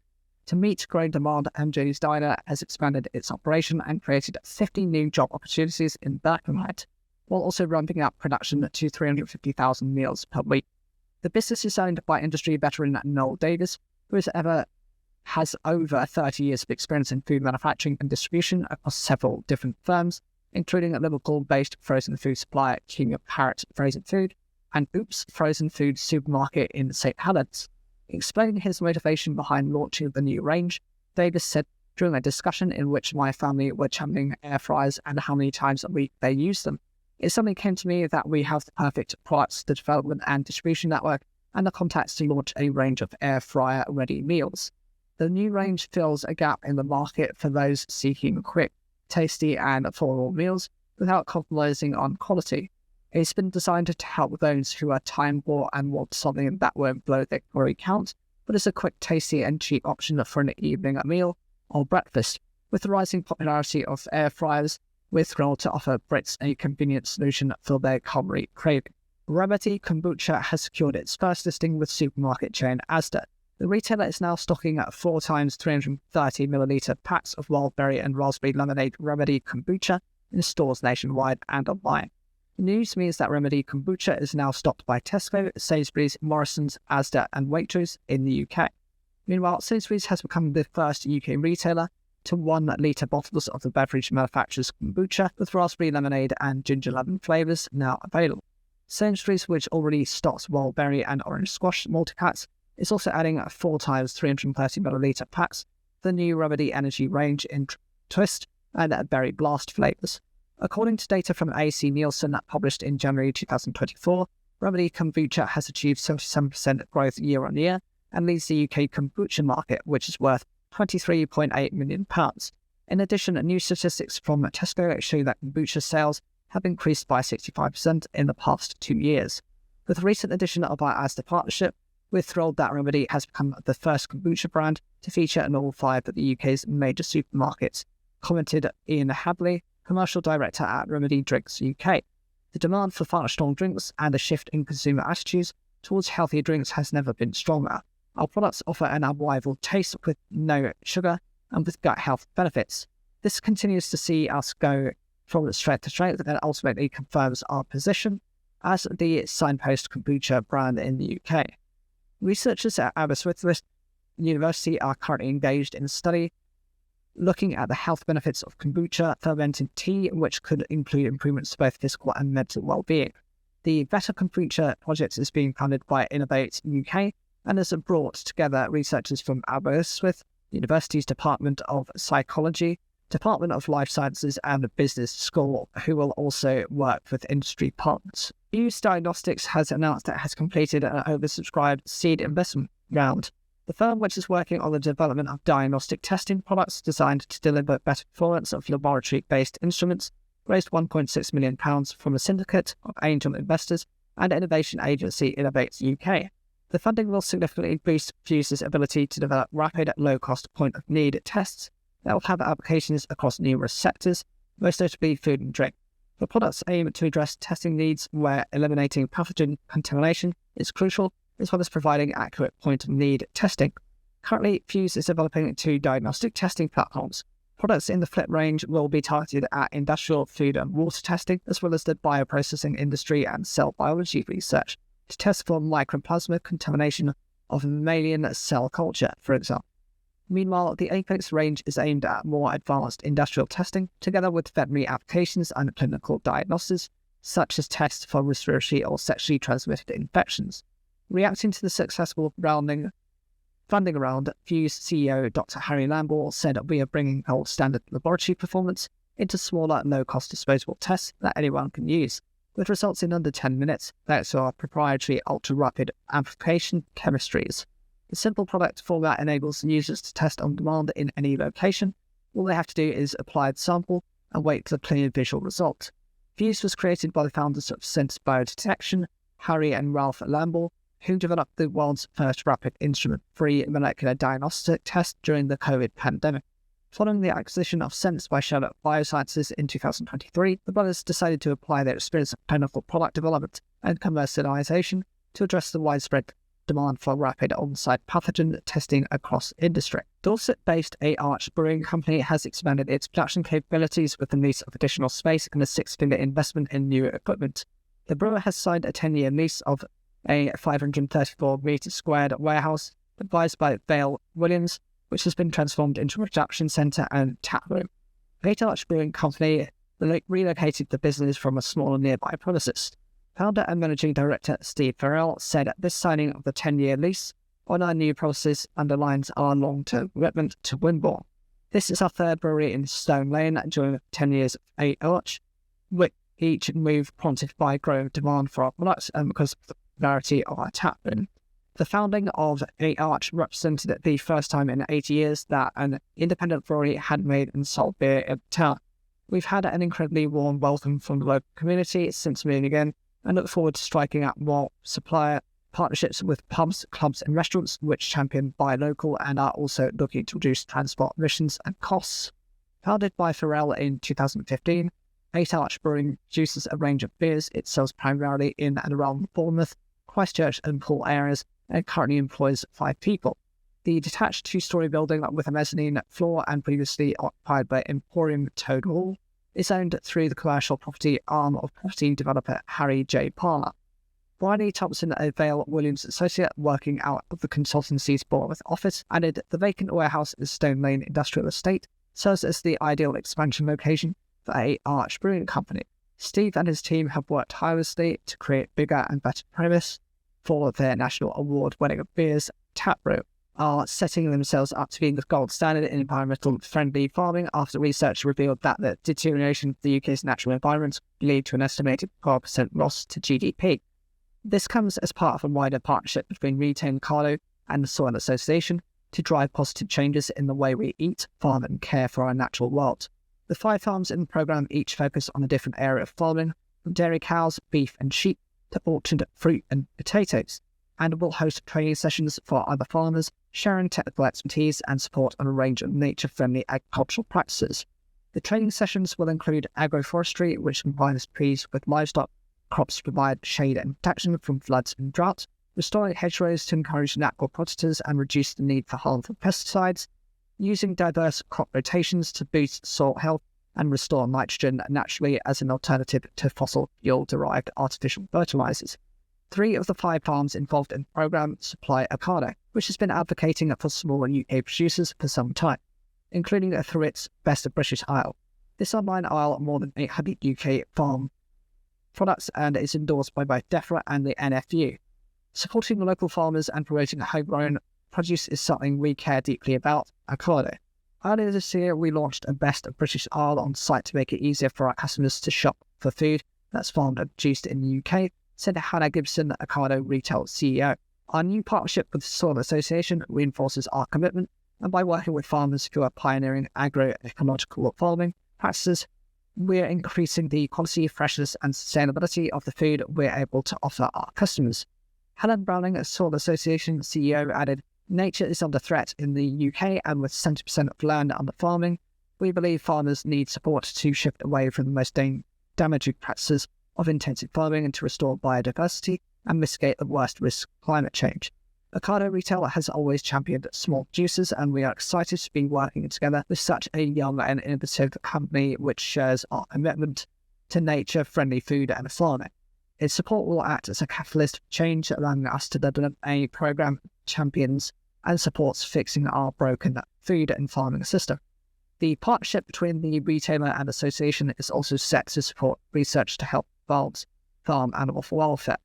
To meet growing demand, MJ's Diner has expanded its operation and created 50 new job opportunities in Birkenhead, while also ramping up production to 350,000 meals per week. The business is owned by industry veteran Noel Davis, who has over 30 years of experience in food manufacturing and distribution across several different firms, including a Liverpool-based frozen food supplier King of Carrot Frozen Food and Oops Frozen Food Supermarket in St Helens. Explaining his motivation behind launching the new range, Davis said, during a discussion in which my family were championing air fryers and how many times a week they use them, it suddenly came to me that we have the perfect products, the development and distribution network, and the contacts to launch a range of air fryer ready meals. The new range fills a gap in the market for those seeking quick, tasty and affordable meals without compromising on quality. It's been designed to help those who are time-poor and want something that won't blow their calorie count, but is a quick, tasty and cheap option for an evening meal or breakfast. With the rising popularity of air fryers, we're thrilled to offer Brits a convenient solution for their calorie craving. Remedy Kombucha has secured its first listing with supermarket chain Asda. The retailer is now stocking 4 times 330ml packs of wild berry and raspberry lemonade Remedy Kombucha in stores nationwide and online. The news means that Remedy Kombucha is now stocked by Tesco, Sainsbury's, Morrisons, Asda and Waitrose in the UK. Meanwhile, Sainsbury's has become the first UK retailer to 1-litre bottles of the beverage manufacturer's kombucha with raspberry lemonade and ginger lemon flavours now available. Sainsbury's, which already stocks wild berry and orange squash multi-packs, is also adding 4 times 330ml packs, the new Remedy Energy range in Twist and Berry Blast flavours. According to data from AC Nielsen published in January 2024, Remedy Kombucha has achieved 77% growth year on year and leads the UK kombucha market, which is worth £23.8 million. In addition, new statistics from Tesco show that kombucha sales have increased by 65% in the past 2 years. With the recent addition of our Asda partnership, we're thrilled that Remedy has become the first kombucha brand to feature in all 5 of the UK's major supermarkets, commented Ian Hadley, Commercial Director at Remedy Drinks UK. The demand for far strong drinks and a shift in consumer attitudes towards healthier drinks has never been stronger. Our products offer an unrivaled taste with no sugar and with gut health benefits. This continues to see us go from strength to strength and ultimately confirms our position as the signpost kombucha brand in the UK. Researchers at Aberystwyth University are currently engaged in a study looking at the health benefits of kombucha fermented tea, which could include improvements to both physical and mental well-being. The Better Kombucha project is being funded by Innovate UK and has brought together researchers from Aberystwyth University's Department of Psychology, Department of Life Sciences and Business School, who will also work with industry partners. Fuse Diagnostics has announced that it has completed an oversubscribed seed investment round. The firm, which is working on the development of diagnostic testing products designed to deliver better performance of laboratory-based instruments, raised £1.6 million from a syndicate of angel investors and innovation agency Innovate UK. The funding will significantly boost Fuse's ability to develop rapid, low-cost point-of-need tests that will have applications across numerous sectors, most notably food and drink. The products aim to address testing needs where eliminating pathogen contamination is crucial, as well as providing accurate point-of-need testing. Currently, Fuse is developing 2 diagnostic testing platforms. Products in the Flip range will be targeted at industrial food and water testing, as well as the bioprocessing industry and cell biology research, to test for microplasma contamination of mammalian cell culture, for example. Meanwhile, the Apex range is aimed at more advanced industrial testing, together with veterinary applications and clinical diagnostics, such as tests for respiratory or sexually transmitted infections. Reacting to the successful funding round, Fuse CEO Dr. Harry Lambour said, "We are bringing gold standard laboratory performance into smaller, low-cost disposable tests that anyone can use, with results in under 10 minutes thanks to our proprietary ultra-rapid amplification chemistries. The simple product format enables users to test on demand in any location. All they have to do is apply the sample and wait for the clear visual result." Fuse was created by the founders of Sense Biodetection, Harry and Ralph Lambour, who developed the world's first rapid instrument-free molecular diagnostic test during the COVID pandemic. Following the acquisition of Sense by Charlotte Biosciences in 2023, the brothers decided to apply their experience of clinical product development and commercialization to address the widespread demand for rapid on-site pathogen testing across industry. Dorset-based A-Arch Brewing Company has expanded its production capabilities with the lease of additional space and a 6-figure investment in new equipment. The brewer has signed a 10-year lease of a 534-metre-squared warehouse advised by Vale Williams, which has been transformed into a production centre and tap room. A-Arch Brewing Company relocated the business from a smaller nearby premises. Founder and Managing Director Steve Farrell said this signing of the 10-year lease on our new premises underlines our long-term commitment to Wimborne. This is our 3rd brewery in Stone Lane during 10 years of A-Arch, with each move prompted by growing demand for our products and because of the popularity of our tap room. The founding of A-Arch represented the first time in 80 years that an independent brewery had made and sold beer in town. We've had an incredibly warm welcome from the local community since moving in, and look forward to striking out more supplier partnerships with pubs, clubs and restaurants which champion buy local and are also looking to reduce transport emissions and costs. Founded by Farrell in 2015, A-Arch Brewing produces a range of beers. It sells primarily in and around Bournemouth, Christchurch and Poole areas and currently employs 5 people. The detached 2-storey building with a mezzanine floor and previously occupied by Emporium Toad Hall is owned through the commercial property arm of property developer Harry J. Palmer. Briley Thompson, a Vale Williams associate working out of the consultancy's Bournemouth office, added the vacant warehouse in Stone Lane Industrial Estate serves as the ideal expansion location for A-Arch Brewing Company. Steve and his team have worked tirelessly to create bigger and better premise for their national award-winning beers. Tap Brew are setting themselves up to be the gold standard in environmental-friendly farming after research revealed that the deterioration of the UK's natural environment will lead to an estimated 12% loss to GDP. This comes as part of a wider partnership between Retail Carlo and the Soil Association to drive positive changes in the way we eat, farm and care for our natural world. The 5 farms in the programme each focus on a different area of farming, from dairy cows, beef and sheep, to orchard, fruit and potatoes, and will host training sessions for other farmers, sharing technical expertise and support on a range of nature-friendly agricultural practices. The training sessions will include agroforestry, which combines trees with livestock, crops to provide shade and protection from floods and drought, restoring hedgerows to encourage natural predators and reduce the need for harmful pesticides, using diverse crop rotations to boost soil health and restore nitrogen naturally as an alternative to fossil fuel-derived artificial fertilizers. 3 of the 5 farms involved in the programme supply Ocado, which has been advocating for small UK producers for some time, including through its Best of British aisle. This online aisle more than 800 UK farm products and is endorsed by both DEFRA and the NFU. Supporting the local farmers and promoting homegrown produce is something we care deeply about at Ocado. Earlier this year, we launched a Best of British aisle on site to make it easier for our customers to shop for food that's farmed and produced in the UK, said Hannah Gibson, Ocado Retail CEO. Our new partnership with the Soil Association reinforces our commitment, and by working with farmers who are pioneering agroecological farming practices, we're increasing the quality, freshness and sustainability of the food we're able to offer our customers. Helen Browning, Soil Association CEO, added, "Nature is under threat in the UK, and with 70% of land under farming, we believe farmers need support to shift away from the most damaging practices of intensive farming and to restore biodiversity and mitigate the worst risk of climate change." Ocado Retail has always championed small producers, and we are excited to be working together with such a young and innovative company which shares our commitment to nature-friendly food and farming. Its support will act as a catalyst for change, allowing us to develop a programme that champions and supports fixing our broken food and farming system. The partnership between the retailer and association is also set to support research to help farm animal welfare.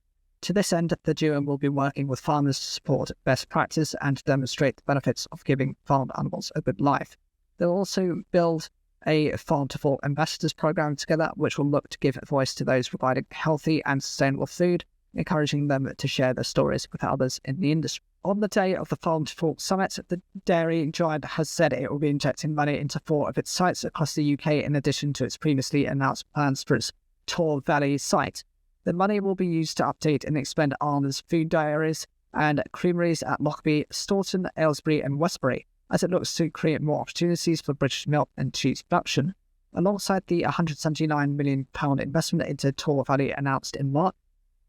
To this end, the duo will be working with farmers to support best practice and to demonstrate the benefits of giving farmed animals a good life. They'll also build a farm-to-fork ambassadors program together, which will look to give voice to those providing healthy and sustainable food, encouraging them to share their stories with others in the industry. On the day of the Farm-to-Fork Summit, the dairy giant has said it will be injecting money into 4 of its sites across the UK, in addition to its previously announced plans for its Tor Valley site. The money will be used to update and expand Arnold's food dairies and creameries at Lockerbie, Staunton, Aylesbury and Westbury, as it looks to create more opportunities for British milk and cheese production. Alongside the £179 million investment into Tor Valley announced in March,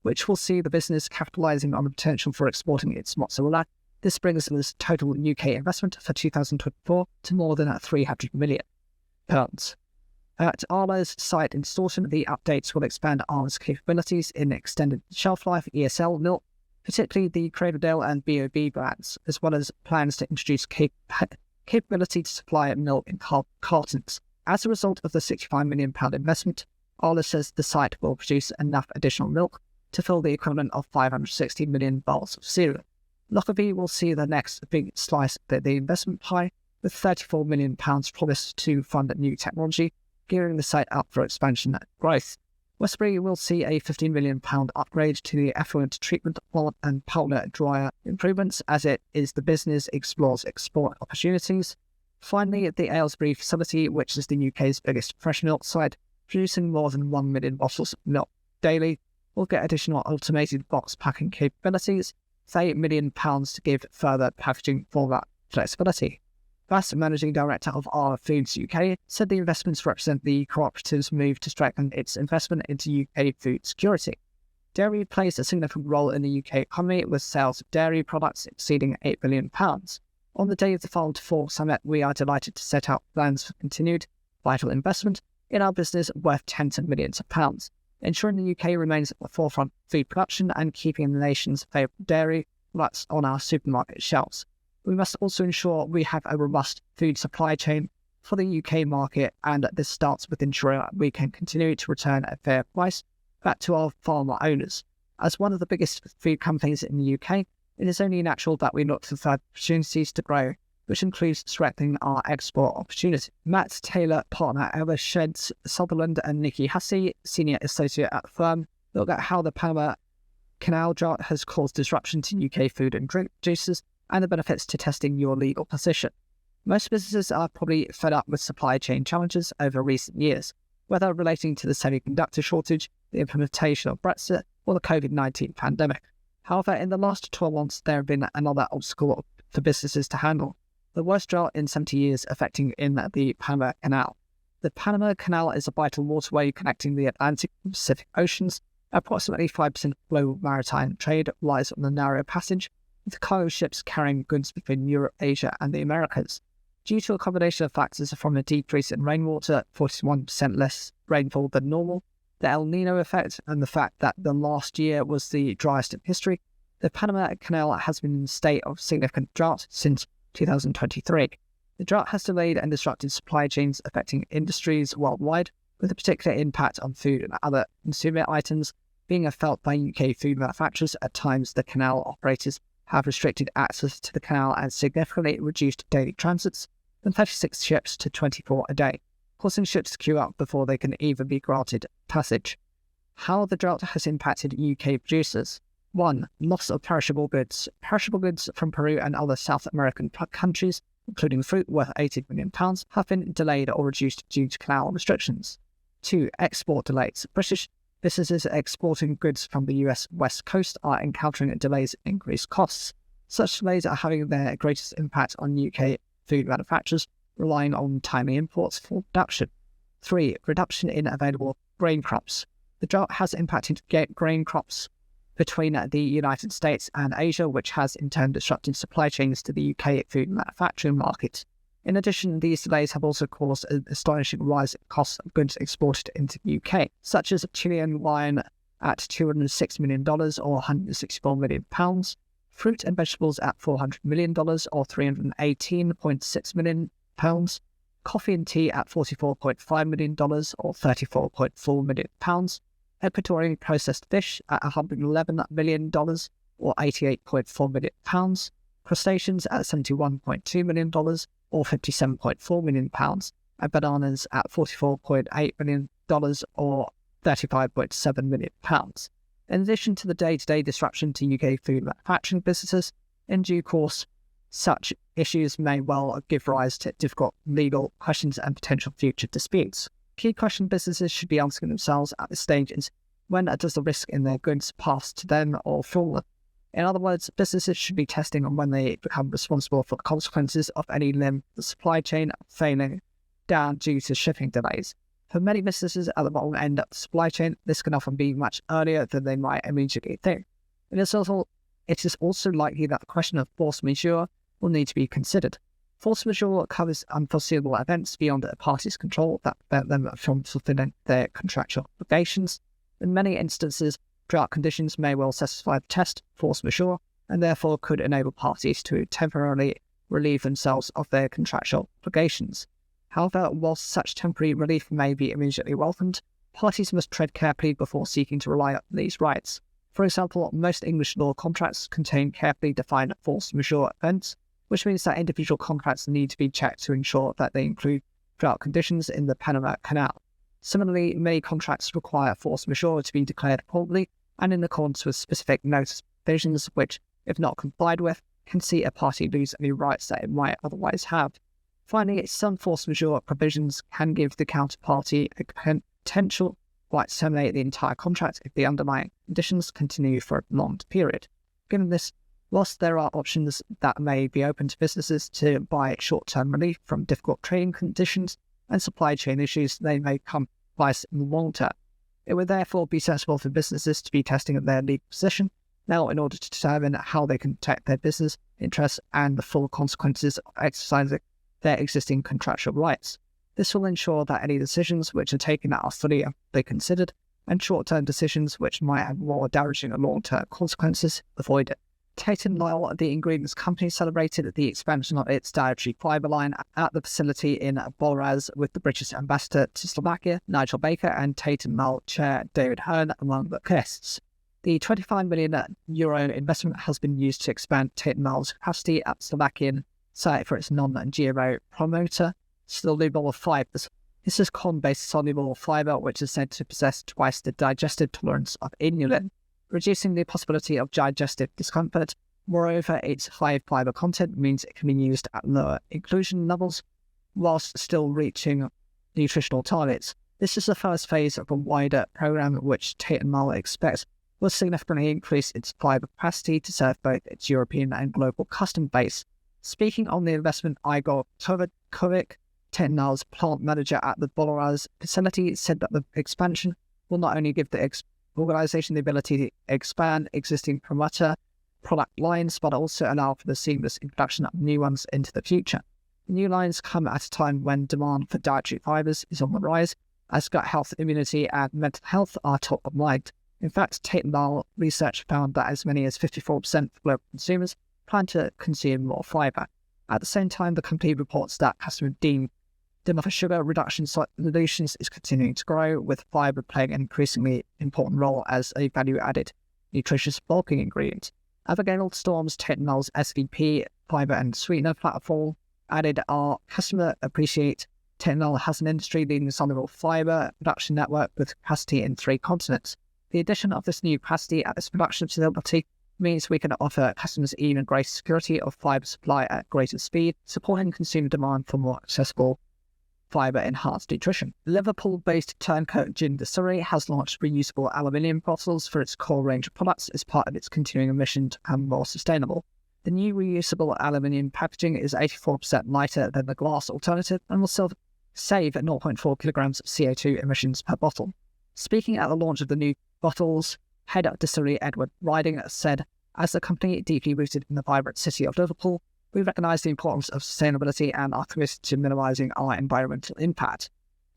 which will see the business capitalising on the potential for exporting its mozzarella, this brings the total UK investment for 2024 to more than £300 million. At Arla's site in Staunton, the updates will expand Arla's capabilities in extended shelf life ESL milk, particularly the Cradledale and B.O.B. brands, as well as plans to introduce capability to supply milk in cartons. As a result of the £65 million investment, Arla says the site will produce enough additional milk to fill the equivalent of 560 million bowls of cereal. Lockerbie will see the next big slice of the investment pie, with £34 million promised to fund new technology, gearing the site up for expansion and growth. Westbury will see a £15 million upgrade to the effluent treatment plant and powder dryer improvements as the business explores export opportunities. Finally, the Aylesbury facility, which is the UK's biggest fresh milk site, producing more than 1 million bottles of milk daily, will get additional automated box packing capabilities, £8 million to give further packaging format flexibility. Bass, Managing Director of Arla Foods UK, said the investments represent the cooperative's move to strengthen its investment into UK food security. Dairy plays a significant role in the UK economy, with sales of dairy products exceeding £8 billion. On the day of the Farm-to-Fork Summit, we are delighted to set out plans for continued vital investment in our business worth tens of millions of pounds, ensuring the UK remains at the forefront of food production and keeping the nation's favourite dairy products on our supermarket shelves. We must also ensure we have a robust food supply chain for the UK market, and this starts with ensuring we can continue to return a fair price back to our farmer owners. As one of the biggest food companies in the UK, it is only natural that we look for further opportunities to grow, which includes strengthening our export opportunity. Matt Taylor, partner at Sheds Sutherland, and Nikki Hussey, senior associate at the firm, look at how the Panama canal drought has caused disruption to UK food and drink producers and the benefits to testing your legal position. Most businesses are probably fed up with supply chain challenges over recent years, whether relating to the semiconductor shortage, the implementation of Brexit, or the COVID-19 pandemic. However, in the last 12 months, there have been another obstacle for businesses to handle: the worst drought in 70 years affecting in the Panama Canal. The Panama Canal is a vital waterway connecting the Atlantic and Pacific Oceans. Approximately 5% of global maritime trade relies on the narrow passage, with cargo ships carrying goods between Europe, Asia, and the Americas. Due to a combination of factors from a decrease in rainwater, 41% less rainfall than normal, the El Nino effect, and the fact that the last year was the driest in history, the Panama Canal has been in a state of significant drought since 2023. The drought has delayed and disrupted supply chains affecting industries worldwide, with a particular impact on food and other consumer items being felt by UK food manufacturers. At times, the canal operators have restricted access to the canal and significantly reduced daily transits from 36 ships to 24 a day, causing ships to queue up before they can even be granted passage. How the drought has impacted UK producers. 1. Loss of perishable goods. Perishable goods from Peru and other South American countries, including fruit worth £80 million, have been delayed or reduced due to canal restrictions. 2. Export delays. British businesses exporting goods from the US West Coast are encountering delays and increased costs. Such delays are having their greatest impact on UK food manufacturers, relying on timely imports for production. 3. Reduction in available grain crops. The drought has impacted grain crops between the United States and Asia, which has in turn disrupted supply chains to the UK food manufacturing market. In addition, these delays have also caused an astonishing rise in costs of goods exported into the UK, such as Chilean wine at $206 million or £164 million, fruit and vegetables at $400 million or £318.6 million, coffee and tea at $44.5 million or £34.4 million, Ecuadorian processed fish at $111 million or £88.4 million, crustaceans at $71.2 million or £57.4 million, and bananas at $44.8 million or £35.7 million. In addition to the day-to-day disruption to UK food manufacturing businesses, in due course, such issues may well give rise to difficult legal questions and potential future disputes. Key question businesses should be asking themselves at this stage is, when does the risk in their goods pass to them or from them? In other words, businesses should be testing on when they become responsible for the consequences of any limb of the supply chain failing down due to shipping delays. For many businesses at the bottom end of the supply chain, this can often be much earlier than they might immediately think. It is also likely that the question of force majeure will need to be considered. Force majeure covers unforeseeable events beyond a party's control that prevent them from fulfilling their contractual obligations. In many instances, drought conditions may well satisfy the test force majeure and therefore could enable parties to temporarily relieve themselves of their contractual obligations. However, whilst such temporary relief may be immediately welcomed, parties must tread carefully before seeking to rely on these rights. For example, most English law contracts contain carefully defined force majeure events, which means that individual contracts need to be checked to ensure that they include drought conditions in the Panama Canal. Similarly, many contracts require force majeure to be declared promptly and in accordance with specific notice provisions which, if not complied with, can see a party lose any rights that it might otherwise have. Finally, some force majeure provisions can give the counterparty a potential right to terminate the entire contract if the underlying conditions continue for a prolonged period. Given this, whilst there are options that may be open to businesses to buy short-term relief from difficult trading conditions and supply chain issues, they may come twice in the long term. It would therefore be sensible for businesses to be testing their legal position now in order to determine how they can protect their business interests and the full consequences of exercising their existing contractual rights. This will ensure that any decisions which are taken are fully considered, and short-term decisions which might have more damaging and long-term consequences avoided. Tate & Lyle, the ingredients company, celebrated the expansion of its dietary fibre line at the facility in Boraz with the British ambassador to Slovakia, Nigel Baker, and Tate & Lyle chair David Hearn among the guests. The €25 million investment has been used to expand Tate & Lyle's capacity at Slovakian site for its non-GMO promoter, soluble fibres. This is corn-based soluble fibre, which is said to possess twice the digestive tolerance of inulin. reducing the possibility of digestive discomfort. Moreover, its high fiber content means it can be used at lower inclusion levels whilst still reaching nutritional targets. This is the first phase of a wider program which Tate & Lyle expects will significantly increase its fiber capacity to serve both its European and global customer base. Speaking on the investment, Igor Kovic, Tate & Lyle's plant manager at the Bolaraz facility, said that the expansion will not only give the organisation the ability to expand existing product lines, but also allow for the seamless introduction of new ones into the future. The new lines come at a time when demand for dietary fibres is on the rise, as gut health, immunity and mental health are top of mind. In fact, Tate & Lyle research found that as many as 54% of global consumers plan to consume more fibre. At the same time, the company reports that customer demand for sugar reduction solutions is continuing to grow, with fibre playing an increasingly important role as a value-added nutritious bulking ingredient. Abigail Storms, Tate & Lyle's SVP, Fibre and Sweetener Platform, added, "Our customer appreciate Tate & Lyle has an industry-leading soluble fibre production network with capacity in 3 continents. The addition of this new capacity at this production facility means we can offer customers even greater security of fibre supply at greater speed, supporting consumer demand for more accessible fibre-enhanced nutrition." Liverpool-based Turncoat Gin Distillery has launched reusable aluminium bottles for its core range of products as part of its continuing mission to become more sustainable. The new reusable aluminium packaging is 84% lighter than the glass alternative and will save 0.4 kilograms of CO2 emissions per bottle. Speaking at the launch of the new bottles, head of distillery Edward Riding said, "As a company deeply rooted in the vibrant city of Liverpool, we recognise the importance of sustainability and are committed to minimising our environmental impact."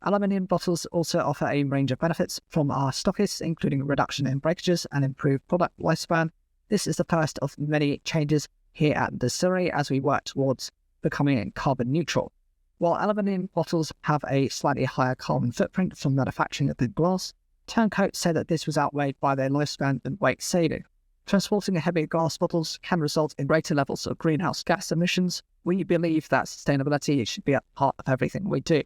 Aluminium bottles also offer a range of benefits from our stockists, including a reduction in breakages and improved product lifespan. This is the first of many changes here at the distillery as we work towards becoming carbon neutral. While aluminium bottles have a slightly higher carbon footprint from manufacturing than glass, Turncoat said that this was outweighed by their lifespan and weight saving. Transporting heavy glass bottles can result in greater levels of greenhouse gas emissions. We believe that sustainability should be a part of everything we do.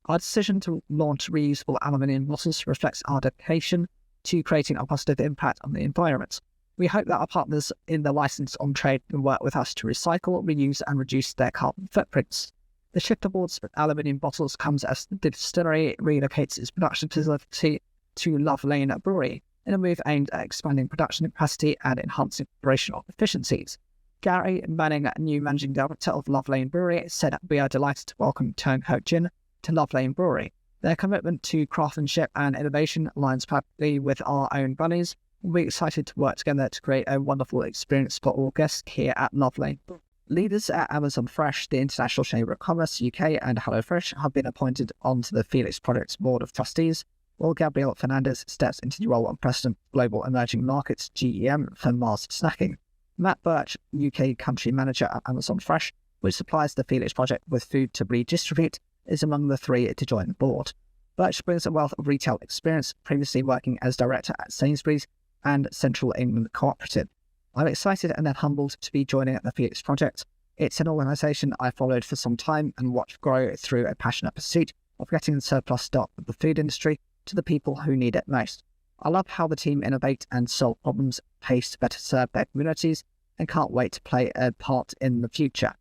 Our decision to launch reusable aluminium bottles reflects our dedication to creating a positive impact on the environment. We hope that our partners in the license on trade can work with us to recycle, reuse and reduce their carbon footprints. The shift towards aluminium bottles comes as the distillery relocates its production facility to Love Lane Brewery, in a move aimed at expanding production capacity and enhancing operational efficiencies. Gary Manning, new managing director of Love Lane Brewery, said, "We are delighted to welcome Turncoat Gin to Love Lane Brewery. Their commitment to craftsmanship and innovation aligns perfectly with our own values. We're excited to work together to create a wonderful experience for all guests here at Love Lane." Leaders at Amazon Fresh, the International Chamber of Commerce UK and HelloFresh have been appointed onto the Felix Project's Board of Trustees, while Gabriel Fernandez steps into the role of President of Global Emerging Markets GEM for Mars Snacking. Matt Birch, UK Country Manager at Amazon Fresh, which supplies the Felix Project with food to redistribute, is among the 3 to join the board. Birch brings a wealth of retail experience, previously working as director at Sainsbury's and Central England Cooperative. "I'm excited and then humbled to be joining the Felix Project. It's an organisation I followed for some time and watched grow through a passionate pursuit of getting the surplus stock of the food industry to the people who need it most. I love how the team innovate and solve problems at pace to better serve their communities and can't wait to play a part in the future."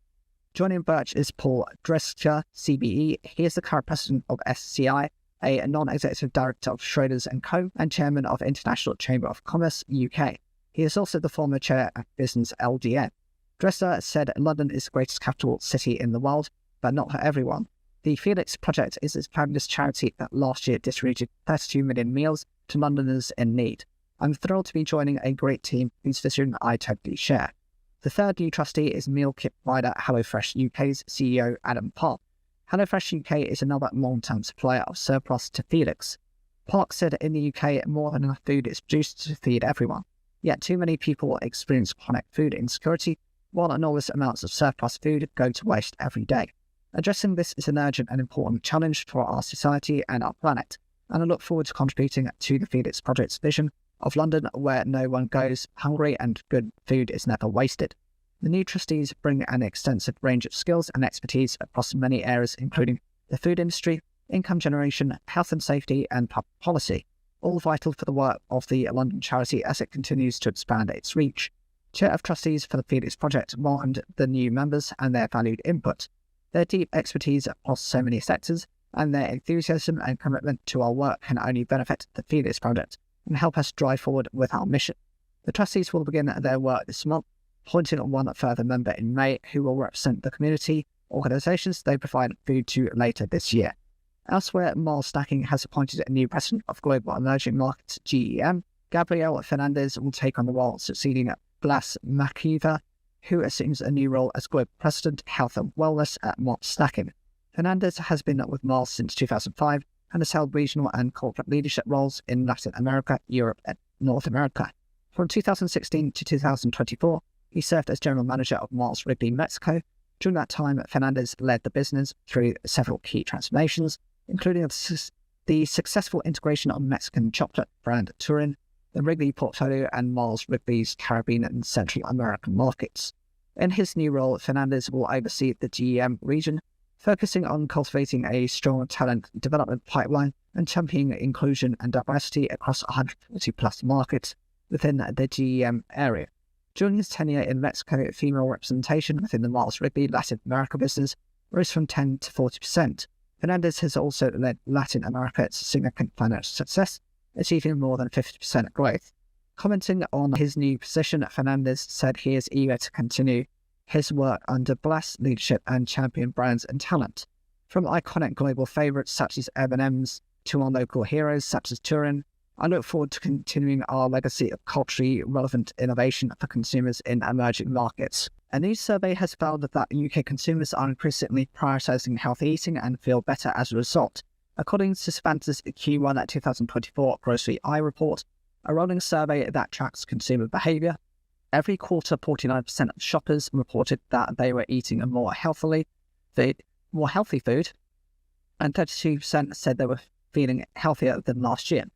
Joining Birch is Paul Dresker, CBE. He is the current president of SCI, a non-executive director of Schroders & Co. and chairman of International Chamber of Commerce UK. He is also the former chair of Business LDN. Dresser said, "London is the greatest capital city in the world, but not for everyone. The Felix Project is a fabulous charity that last year distributed 32 million meals to Londoners in need. I'm thrilled to be joining a great team whose vision I totally share." The third new trustee is meal kit provider HelloFresh UK's CEO Adam Park. HelloFresh UK is another long-term supplier of surplus to Felix. Park said, "In the UK, more than enough food is produced to feed everyone. Yet too many people experience chronic food insecurity, while enormous amounts of surplus food go to waste every day. Addressing this is an urgent and important challenge for our society and our planet, and I look forward to contributing to the Felix Project's vision of London where no one goes hungry and good food is never wasted." The new trustees bring an extensive range of skills and expertise across many areas, including the food industry, income generation, health and safety, and public policy. all vital for the work of the London charity as it continues to expand its reach. Chair of Trustees for the Phoenix Project welcomed the new members and their valued input. Their deep expertise across so many sectors and their enthusiasm and commitment to our work can only benefit the Phoenix Project and help us drive forward with our mission. The trustees will begin their work this month, appointing one further member in May who will represent the community organisations they provide food to later this year. Elsewhere, Mars Snacking has appointed a new president of Global Emerging Markets GEM. Gabriel Fernandez will take on the role succeeding Blas Makiva, who assumes a new role as Global President, Health and Wellness at Mars Snacking. Fernandez has been with Mars since 2005 and has held regional and corporate leadership roles in Latin America, Europe and North America. From 2016 to 2024, he served as General Manager of Mars Wrigley Mexico. During that time, Fernandez led the business through several key transformations, including the successful integration of Mexican chocolate brand Turin, the Wrigley portfolio, and Mars Wrigley's Caribbean and Central American markets. In his new role, Fernandez will oversee the GEM region, focusing on cultivating a strong talent development pipeline and championing inclusion and diversity across 140-plus markets within the GEM area. During his tenure in Mexico, female representation within the Mars Wrigley Latin America business rose from 10 to 40%. Fernandez has also led Latin America to significant financial success, achieving more than 50% growth. Commenting on his new position, Fernandez said he is eager to continue his work under Blas' leadership and champion brands and talent. From iconic global favourites such as M&M's to our local heroes such as Turin, I look forward to continuing our legacy of culturally relevant innovation for consumers in emerging markets. A new survey has found that UK consumers are increasingly prioritising healthy eating and feel better as a result. According to Savanta's Q1 2024 Grocery Eye report, a rolling survey that tracks consumer behaviour, every quarter 49% of shoppers reported that they were eating a more healthy food, and 32% said they were feeling healthier than last year.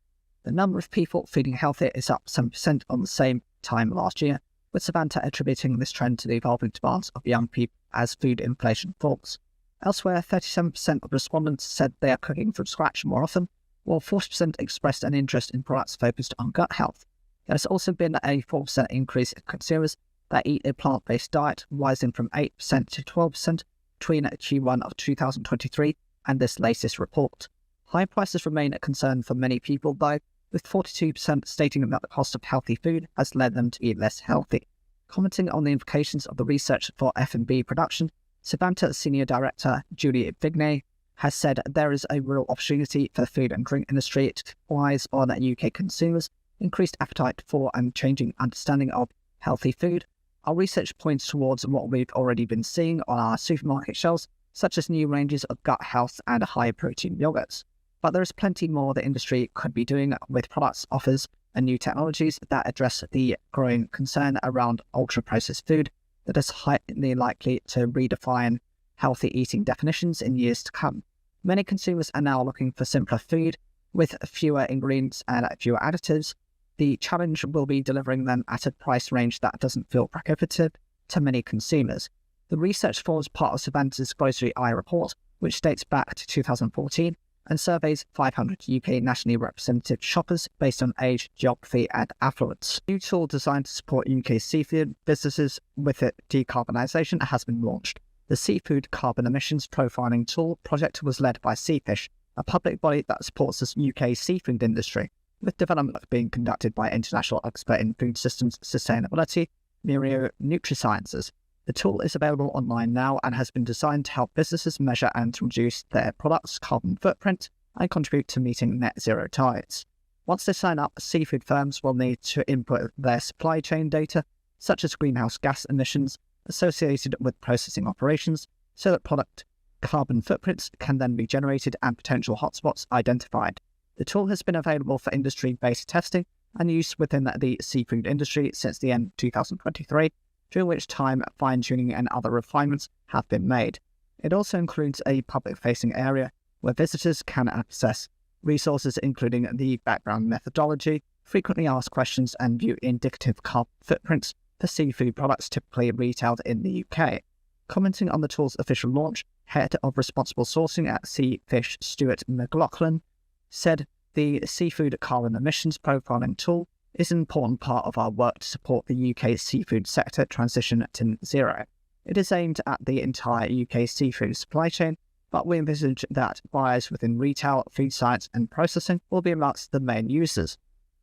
The number of people feeling healthier is up 7% on the same time last year, with Savanta attributing this trend to the evolving demands of young people as food inflation falls. Elsewhere, 37% of respondents said they are cooking from scratch more often, while 40% expressed an interest in products focused on gut health. There has also been a 4% increase in consumers that eat a plant-based diet, rising from 8% to 12% between Q1 of 2023 and this latest report. High prices remain a concern for many people, though, with 42% stating that the cost of healthy food has led them to eat less healthy. Commenting on the implications of the research for F&B production, Savanta Senior Director Julie Vignay has said there is a real opportunity for the food and drink industry to capitalize on UK consumers' increased appetite for and changing understanding of healthy food. Our research points towards what we've already been seeing on our supermarket shelves, such as new ranges of gut health and high-protein yogurts. But there is plenty more the industry could be doing with products, offers, and new technologies that address the growing concern around ultra-processed food that is highly likely to redefine healthy eating definitions in years to come. Many consumers are now looking for simpler food with fewer ingredients and fewer additives. The challenge will be delivering them at a price range that doesn't feel prohibitive to many consumers. The research forms part of Savanta's Grocery Eye report, which dates back to 2014 and surveys 500 UK nationally represented shoppers based on age, geography and affluence. A new tool designed to support UK seafood businesses with decarbonisation has been launched. The Seafood Carbon Emissions Profiling Tool project was led by Seafish, a public body that supports the UK seafood industry, with development being conducted by international expert in food systems sustainability, Mirio Nutrisciences. The tool is available online now and has been designed to help businesses measure and reduce their products' carbon footprint and contribute to meeting net zero targets. Once they sign up, seafood firms will need to input their supply chain data, such as greenhouse gas emissions associated with processing operations, so that product carbon footprints can then be generated and potential hotspots identified. The tool has been available for industry-based testing and use within the seafood industry since the end of 2023, during which time fine-tuning and other refinements have been made. It also includes a public-facing area where visitors can access resources including the background methodology, frequently asked questions and view indicative carbon footprints for seafood products typically retailed in the UK. Commenting on the tool's official launch, Head of Responsible Sourcing at Seafish Stuart McLaughlin said, The seafood carbon emissions profiling tool is an important part of our work to support the UK seafood sector transition to net zero. It is aimed at the entire UK seafood supply chain, but we envisage that buyers within retail, food science and processing will be amongst the main users.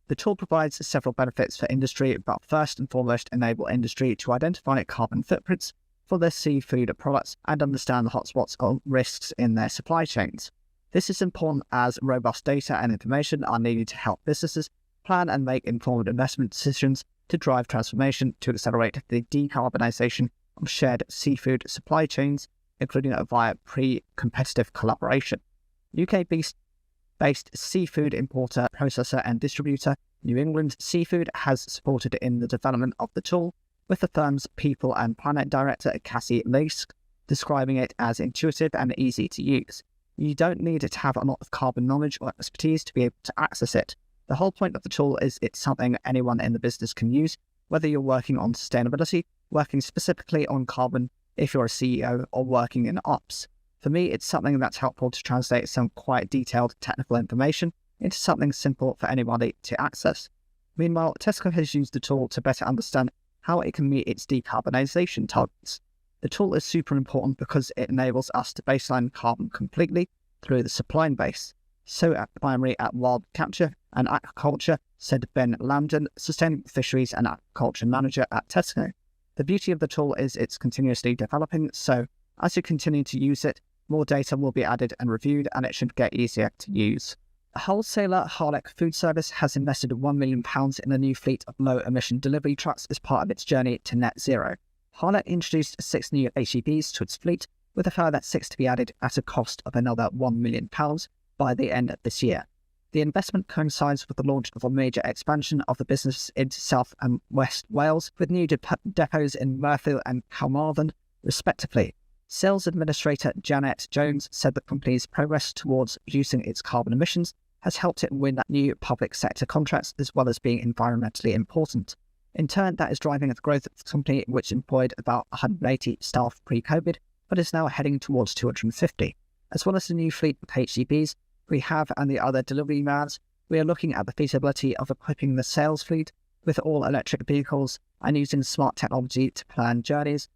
The tool provides several benefits for industry, but first and foremost enable industry to identify carbon footprints for their seafood products and understand the hotspots or risks in their supply chains. This is important as robust data and information are needed to help businesses plan and make informed investment decisions to drive transformation to accelerate the decarbonisation of shared seafood supply chains, including via pre-competitive collaboration. UK-based seafood importer, processor and distributor New England Seafood has supported in the development of the tool, with the firm's People and Planet Director Cassie Leask describing it as intuitive and easy to use. You don't need to have a lot of carbon knowledge or expertise to be able to access it. The whole point of the tool is it's something anyone in the business can use, whether you're working on sustainability, working specifically on carbon if you're a CEO, or working in ops. For me, it's something that's helpful to translate some quite detailed technical information into something simple for anybody to access. Meanwhile, Tesco has used the tool to better understand how it can meet its decarbonisation targets. The tool is super important because it enables us to baseline carbon completely through the supply base. So at primary at wild capture and aquaculture, said Ben Lambden, Sustainable Fisheries and Aquaculture Manager at Tesco. The beauty of the tool is it's continuously developing, so as you continue to use it, more data will be added and reviewed, and it should get easier to use. Wholesaler Harlech Food Service has invested £1 million in a new fleet of low-emission delivery trucks as part of its journey to net zero. Harlech introduced 6 new HEVs to its fleet, with a further 6 to be added at a cost of another £1 million by the end of this year. The investment coincides with the launch of a major expansion of the business into South and West Wales, with new depots in Merthyr and Carmarthen, respectively. Sales Administrator Janet Jones said the company's progress towards reducing its carbon emissions has helped it win new public sector contracts as well as being environmentally important. In turn, that is driving the growth of the company, which employed about 180 staff pre-COVID, but is now heading towards 250. As well as the new fleet of HGVs we have and the other delivery vans, we are looking at the feasibility of equipping the sales fleet with all-electric vehicles and using smart technology to plan journeys,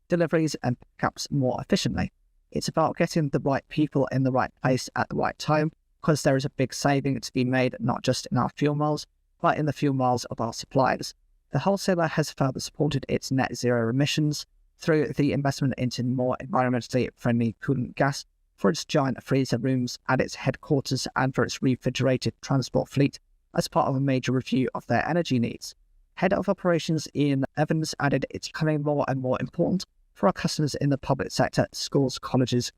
deliveries and pickups more efficiently. It's about getting the right people in the right place at the right time, because there is a big saving to be made not just in our fuel miles, but in the fuel miles of our suppliers. The wholesaler has further supported its net zero emissions through the investment into more environmentally friendly coolant gas for its giant freezer rooms at its headquarters and for its refrigerated transport fleet as part of a major review of their energy needs. Head of Operations Ian Evans added it's becoming more and more important for our customers in the public sector, schools, colleges,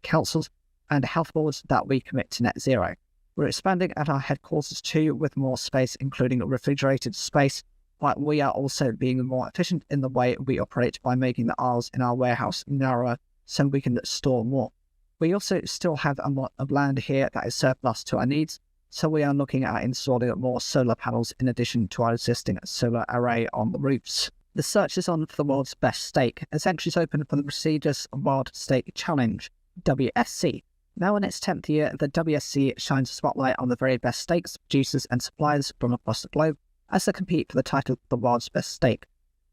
councils and health boards that we commit to net zero. We're expanding at our headquarters too, with more space, including refrigerated space, but we are also being more efficient in the way we operate by making the aisles in our warehouse narrower so we can store more. We also still have a lot of land here that is surplus to our needs, so we are looking at installing more solar panels in addition to our existing solar array on the roofs. The search is on for the world's best steak, as entries open for the prestigious Wild Steak Challenge, WSC. Now in its 10th year, the WSC shines a spotlight on the very best steaks, producers and suppliers from across the globe as they compete for the title of the world's best steak.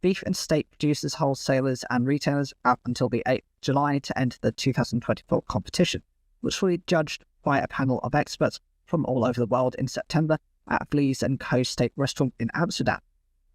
Beef and steak producers, wholesalers and retailers up until the 8th July to enter the 2024 competition, which will be judged by a panel of experts from all over the world in September at Vlees & Co Steak Restaurant in Amsterdam.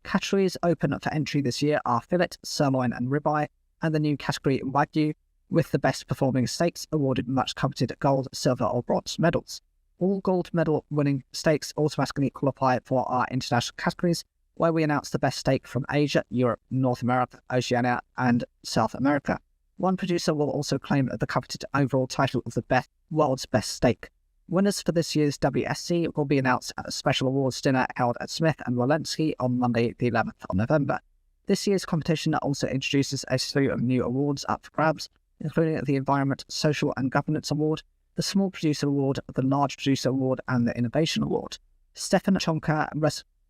Categories open for entry this year are fillet, sirloin and ribeye, and the new category Wagyu, with the best performing steaks awarded much coveted gold, silver or bronze medals. All gold medal winning steaks automatically qualify for our international categories, where we announce the best steak from Asia, Europe, North America, Oceania and South America. One producer will also claim the coveted overall title of the world's best steak. Winners for this year's WSC will be announced at a special awards dinner held at Smith and Walensky on Monday, the 11th of November. This year's competition also introduces a slew of new awards up for grabs, including the Environment, Social and Governance Award, the Small Producer Award, the Large Producer Award and the Innovation Award. Stefan Chonka,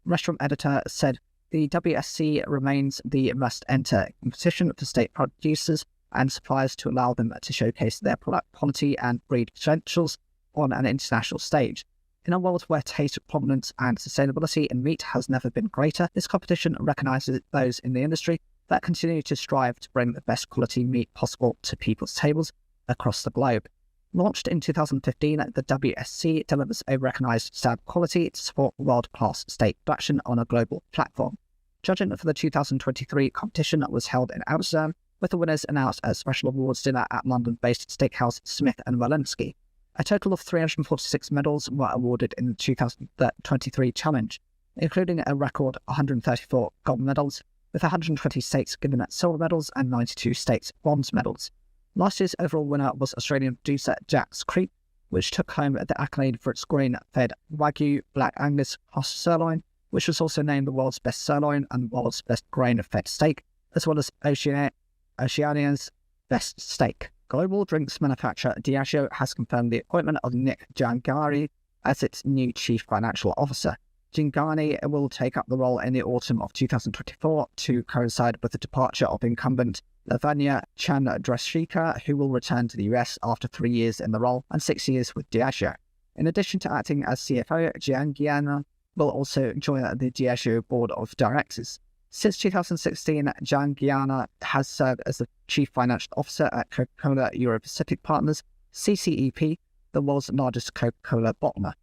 restaurant editor, said the WSC remains the must-enter competition for steak producers and suppliers to allow them to showcase their product quality and breed credentials on an international stage. In a world where taste, provenance, and sustainability in meat has never been greater, this competition recognises those in the industry that continue to strive to bring the best quality meat possible to people's tables across the globe. Launched in 2015, the WSC delivers a recognised standard quality to support world-class steak production on a global platform. Judging for the 2023 competition was held in Amsterdam, with the winners announced at a special awards dinner at London-based steakhouse Smith & Wollensky. A total of 346 medals were awarded in the 2023 challenge, including a record 134 gold medals, with 120 states given silver medals and 92 states bronze medals. Last year's overall winner was Australian producer Jack's Creek, which took home the accolade for its grain-fed Wagyu Black Angus Cross sirloin, which was also named the world's best sirloin and the world's best grain-fed steak, as well as Oceania's best steak. Global drinks manufacturer Diageo has confirmed the appointment of Nick Giangani as its new chief financial officer. Giangani will take up the role in the autumn of 2024 to coincide with the departure of incumbent Lavanya Chandrasekhar, who will return to the US after 3 years in the role and 6 years with Diageo. In addition to acting as CFO, Giangani will also join the Diageo board of directors. Since 2016, Giangani has served as the Chief Financial Officer at Coca-Cola Euro-Pacific Partners, CCEP, the world's largest Coca-Cola bottler.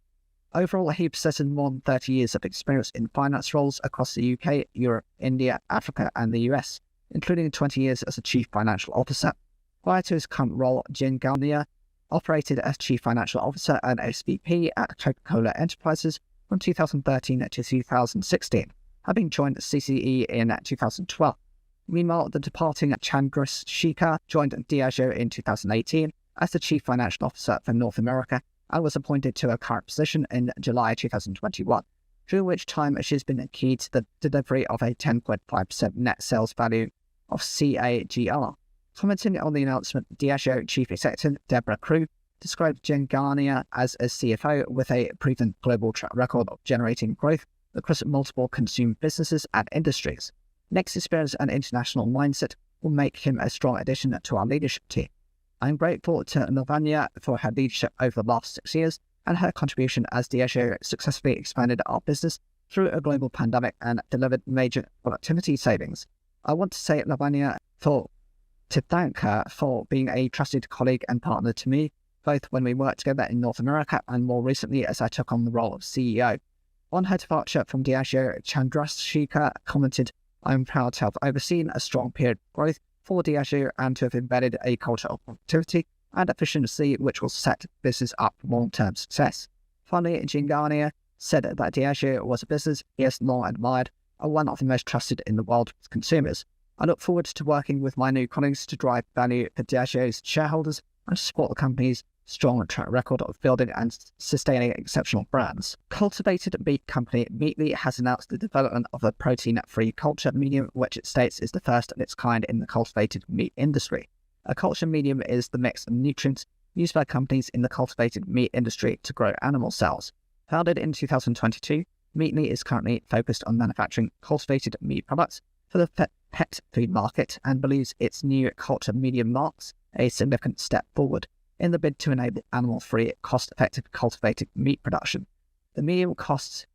Overall, he possesses more than 30 years of experience in finance roles across the UK, Europe, India, Africa, and the US, including 20 years as a Chief Financial Officer. Prior to his current role, Giangani operated as Chief Financial Officer and SVP at Coca-Cola Enterprises from 2013 to 2016. Having joined CCE in 2012. Meanwhile, the departing Chandrasekhar joined Diageo in 2018 as the Chief Financial Officer for North America and was appointed to a current position in July 2021, during which time she has been key to the delivery of a 10.5% net sales value of CAGR. Commenting on the announcement, Diageo Chief Executive Deborah Crew described Giangani as a CFO with a proven global track record of generating growth across multiple consumer businesses and industries. Nick's experience and international mindset will make him a strong addition to our leadership team. I'm grateful to Lavanya for her leadership over the last 6 years and her contribution as Diageo successfully expanded our business through a global pandemic and delivered major productivity savings. I want to say Lavanya to thank her for being a trusted colleague and partner to me, both when we worked together in North America and more recently as I took on the role of CEO. On her departure from Diageo, Chandrasekhar commented, "I'm proud to have overseen a strong period of growth for Diageo and to have embedded a culture of productivity and efficiency which will set business up for long-term success." Finally, Giangani said that Diageo was a business he has long admired and one of the most trusted in the world with consumers. I look forward to working with my new colleagues to drive value for Diageo's shareholders and to support the company's strong track record of building and sustaining exceptional brands. Cultivated meat company Meatly has announced the development of a protein-free culture medium, which it states is the first of its kind in the cultivated meat industry. A culture medium is the mix of nutrients used by companies in the cultivated meat industry to grow animal cells. Founded in 2022, Meatly is currently focused on manufacturing cultivated meat products for the pet food market and believes its new culture medium marks a significant step forward in the bid to enable animal-free, cost-effective cultivated meat production. The medium costs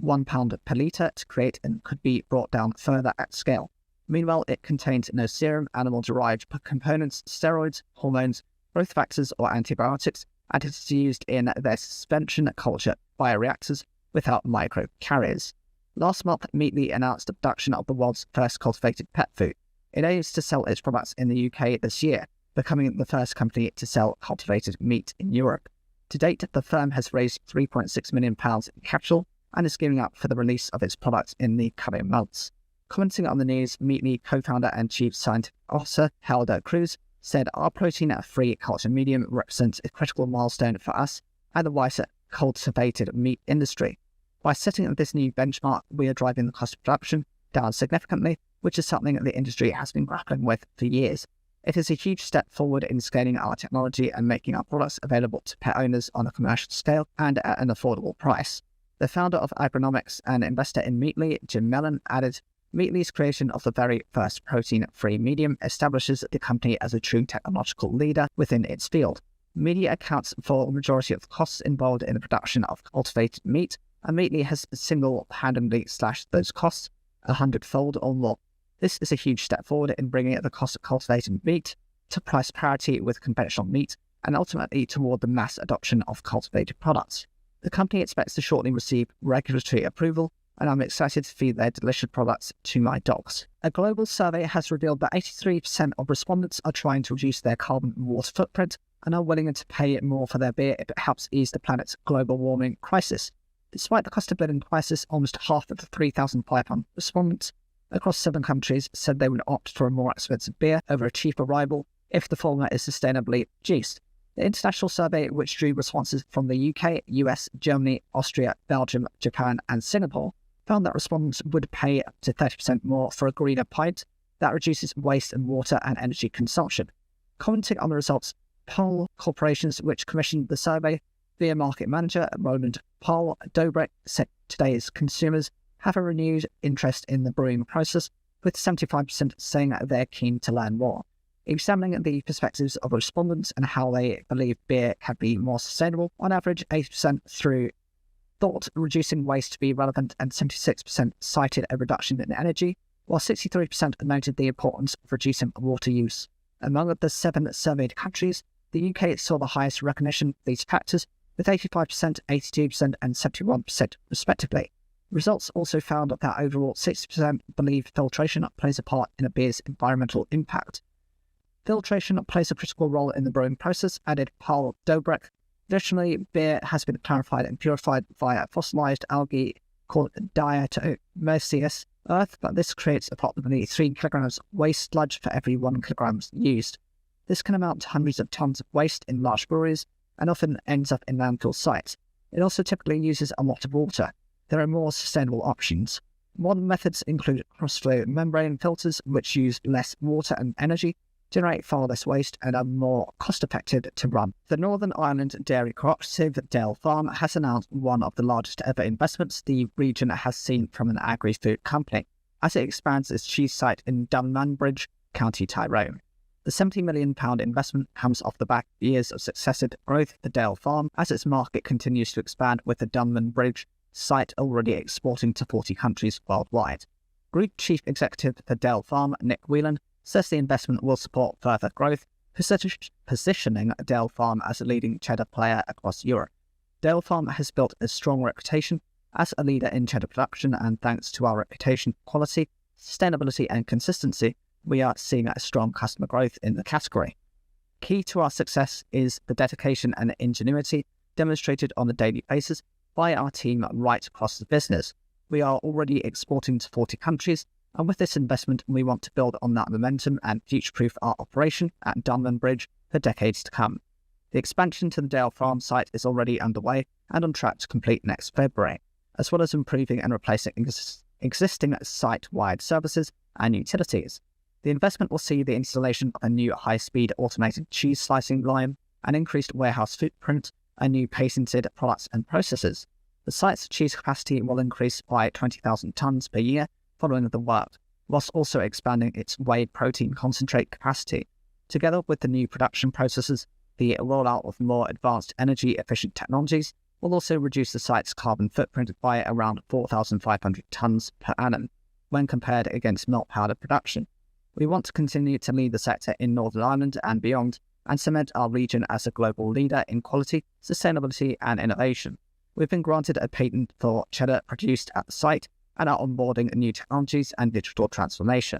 £1 per litre to create and could be brought down further at scale. Meanwhile, it contains no serum, animal-derived components, steroids, hormones, growth factors or antibiotics, and it is used in their suspension culture bioreactors without microcarriers. Last month, Meatly announced the production of the world's first cultivated pet food. It aims to sell its products in the UK this year, becoming the first company to sell cultivated meat in Europe. To date, the firm has raised £3.6 million in capital and is gearing up for the release of its products in the coming months. Commenting on the news, Meatly co-founder and chief scientific officer Helder Cruz said, "Our protein-free culture medium represents a critical milestone for us and the wider cultivated meat industry. By setting this new benchmark, we are driving the cost of production down significantly, which is something the industry has been grappling with for years. It is a huge step forward in scaling our technology and making our products available to pet owners on a commercial scale and at an affordable price." The founder of Agronomics and investor in Meatly, Jim Mellon, added, "Meatly's creation of the very first protein-free medium establishes the company as a true technological leader within its field. Media accounts for the majority of the costs involved in the production of cultivated meat, and Meatly has single-handedly slashed those costs 100-fold or more. This is a huge step forward in bringing the cost of cultivated meat to price parity with conventional meat and ultimately toward the mass adoption of cultivated products. The company expects to shortly receive regulatory approval, and I'm excited to feed their delicious products to my dogs. A global survey has revealed that 83% of respondents are trying to reduce their carbon and water footprint and are willing to pay more for their beer if it helps ease the planet's global warming crisis. Despite the cost of living crisis, almost half of the 3,500 respondents across 7 countries said they would opt for a more expensive beer over a cheaper rival if the former is sustainably produced. The international survey, which drew responses from the UK, US, Germany, Austria, Belgium, Japan, and Singapore, found that respondents would pay up to 30% more for a greener pint that reduces waste and water and energy consumption. Commenting on the results, Poll Corporations, which commissioned the survey, beer market manager Roland Paul Dobrik said today's consumers have a renewed interest in the brewing process, with 75% saying that they're keen to learn more. Examining the perspectives of respondents and how they believe beer can be more sustainable, on average 80% thought reducing waste to be relevant and 76% cited a reduction in energy, while 63% noted the importance of reducing water use. Among the 7 surveyed countries, the UK saw the highest recognition of these factors, with 85%, 82% and 71% respectively. Results also found that overall 60% believe filtration plays a part in a beer's environmental impact. Filtration plays a critical role in the brewing process, added Paul Dobrik. Additionally, beer has been clarified and purified via fossilized algae called diatomaceous earth, but this creates approximately 3 kilograms of waste sludge for every 1 kilogram used. This can amount to hundreds of tons of waste in large breweries and often ends up in landfill sites. It also typically uses a lot of water. There are more sustainable options. Modern methods include cross-flow membrane filters, which use less water and energy, generate far less waste, and are more cost-effective to run. The Northern Ireland dairy cooperative Dale Farm has announced one of the largest ever investments the region has seen from an agri-food company, as it expands its cheese site in Dunmanbridge, County Tyrone. The £70 million investment comes off the back of years of successive growth for Dale Farm, as its market continues to expand, with the Dunmanbridge site already exporting to 40 countries worldwide. Group Chief Executive for Dale Farm, Nick Whelan, says the investment will support further growth, positioning Dale Farm as a leading cheddar player across Europe. Dale Farm has built a strong reputation as a leader in cheddar production, and thanks to our reputation for quality, sustainability and consistency, we are seeing a strong customer growth in the category. Key to our success is the dedication and ingenuity demonstrated on a daily basis by our team right across the business. We are already exporting to 40 countries, and with this investment, we want to build on that momentum and future-proof our operation at Dunmanbridge for decades to come. The expansion to the Dale Farm site is already underway and on track to complete next February, as well as improving and replacing existing site-wide services and utilities. The investment will see the installation of a new high-speed automated cheese slicing line, an increased warehouse footprint, and new patented products and processes. The site's cheese capacity will increase by 20,000 tonnes per year following the work, whilst also expanding its whey protein concentrate capacity. Together with the new production processes, the rollout of more advanced energy-efficient technologies will also reduce the site's carbon footprint by around 4,500 tonnes per annum when compared against milk powder production. We want to continue to lead the sector in Northern Ireland and beyond, and cement our region as a global leader in quality, sustainability and innovation. We've been granted a patent for cheddar produced at the site and are onboarding new technologies and digital transformation.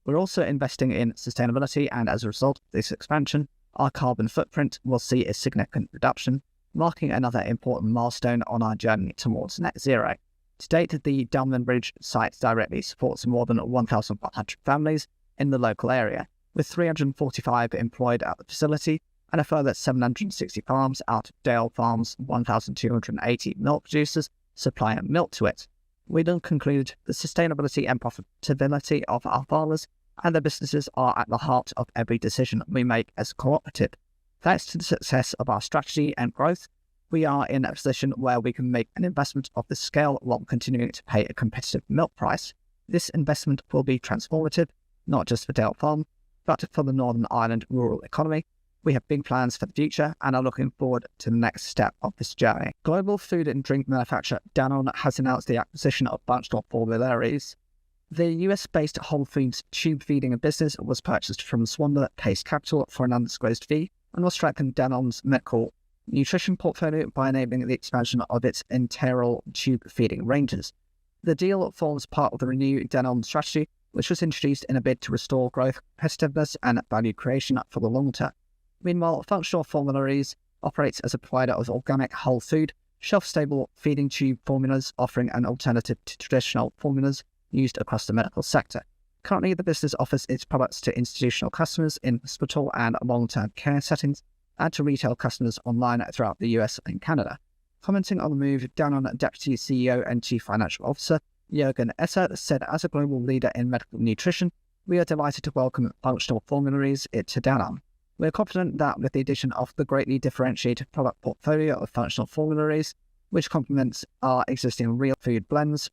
We're also investing in sustainability, and as a result of this expansion, our carbon footprint will see a significant reduction, marking another important milestone on our journey towards net zero. To date, the Dunmanbridge site directly supports more than 1,100 families in the local area, with 345 employed at the facility and a further 760 farms out of Dale Farm's 1,280 milk producers supplying milk to it. We then conclude the sustainability and profitability of our farmers and their businesses are at the heart of every decision we make as a cooperative. Thanks to the success of our strategy and growth, we are in a position where we can make an investment of this scale while continuing to pay a competitive milk price. This investment will be transformative, not just for Dale Farm, but for the Northern Ireland rural economy, We have big plans for the future and are looking forward to the next step of this journey. Global food and drink manufacturer Danone has announced the acquisition of functional formularies. The US-based Whole Foods tube feeding business was purchased from Swanner Case Capital for an undisclosed fee and will strengthen Danone's medical nutrition portfolio by enabling the expansion of its enteral tube feeding ranges. The deal forms part of the renewed Danone strategy, which was introduced in a bid to restore growth, competitiveness, and value creation for the long term. Meanwhile, Functional Formularies operates as a provider of organic whole food, shelf-stable feeding tube formulas, offering an alternative to traditional formulas used across the medical sector. Currently, the business offers its products to institutional customers in hospital and long-term care settings, and to retail customers online throughout the US and Canada. Commenting on the move, Danone Deputy CEO and Chief Financial Officer Jürgen Esser said, "As a global leader in medical nutrition, we are delighted to welcome Functional Formularies to Danone. We are confident that with the addition of the greatly differentiated product portfolio of Functional Formularies, which complements our existing real food blends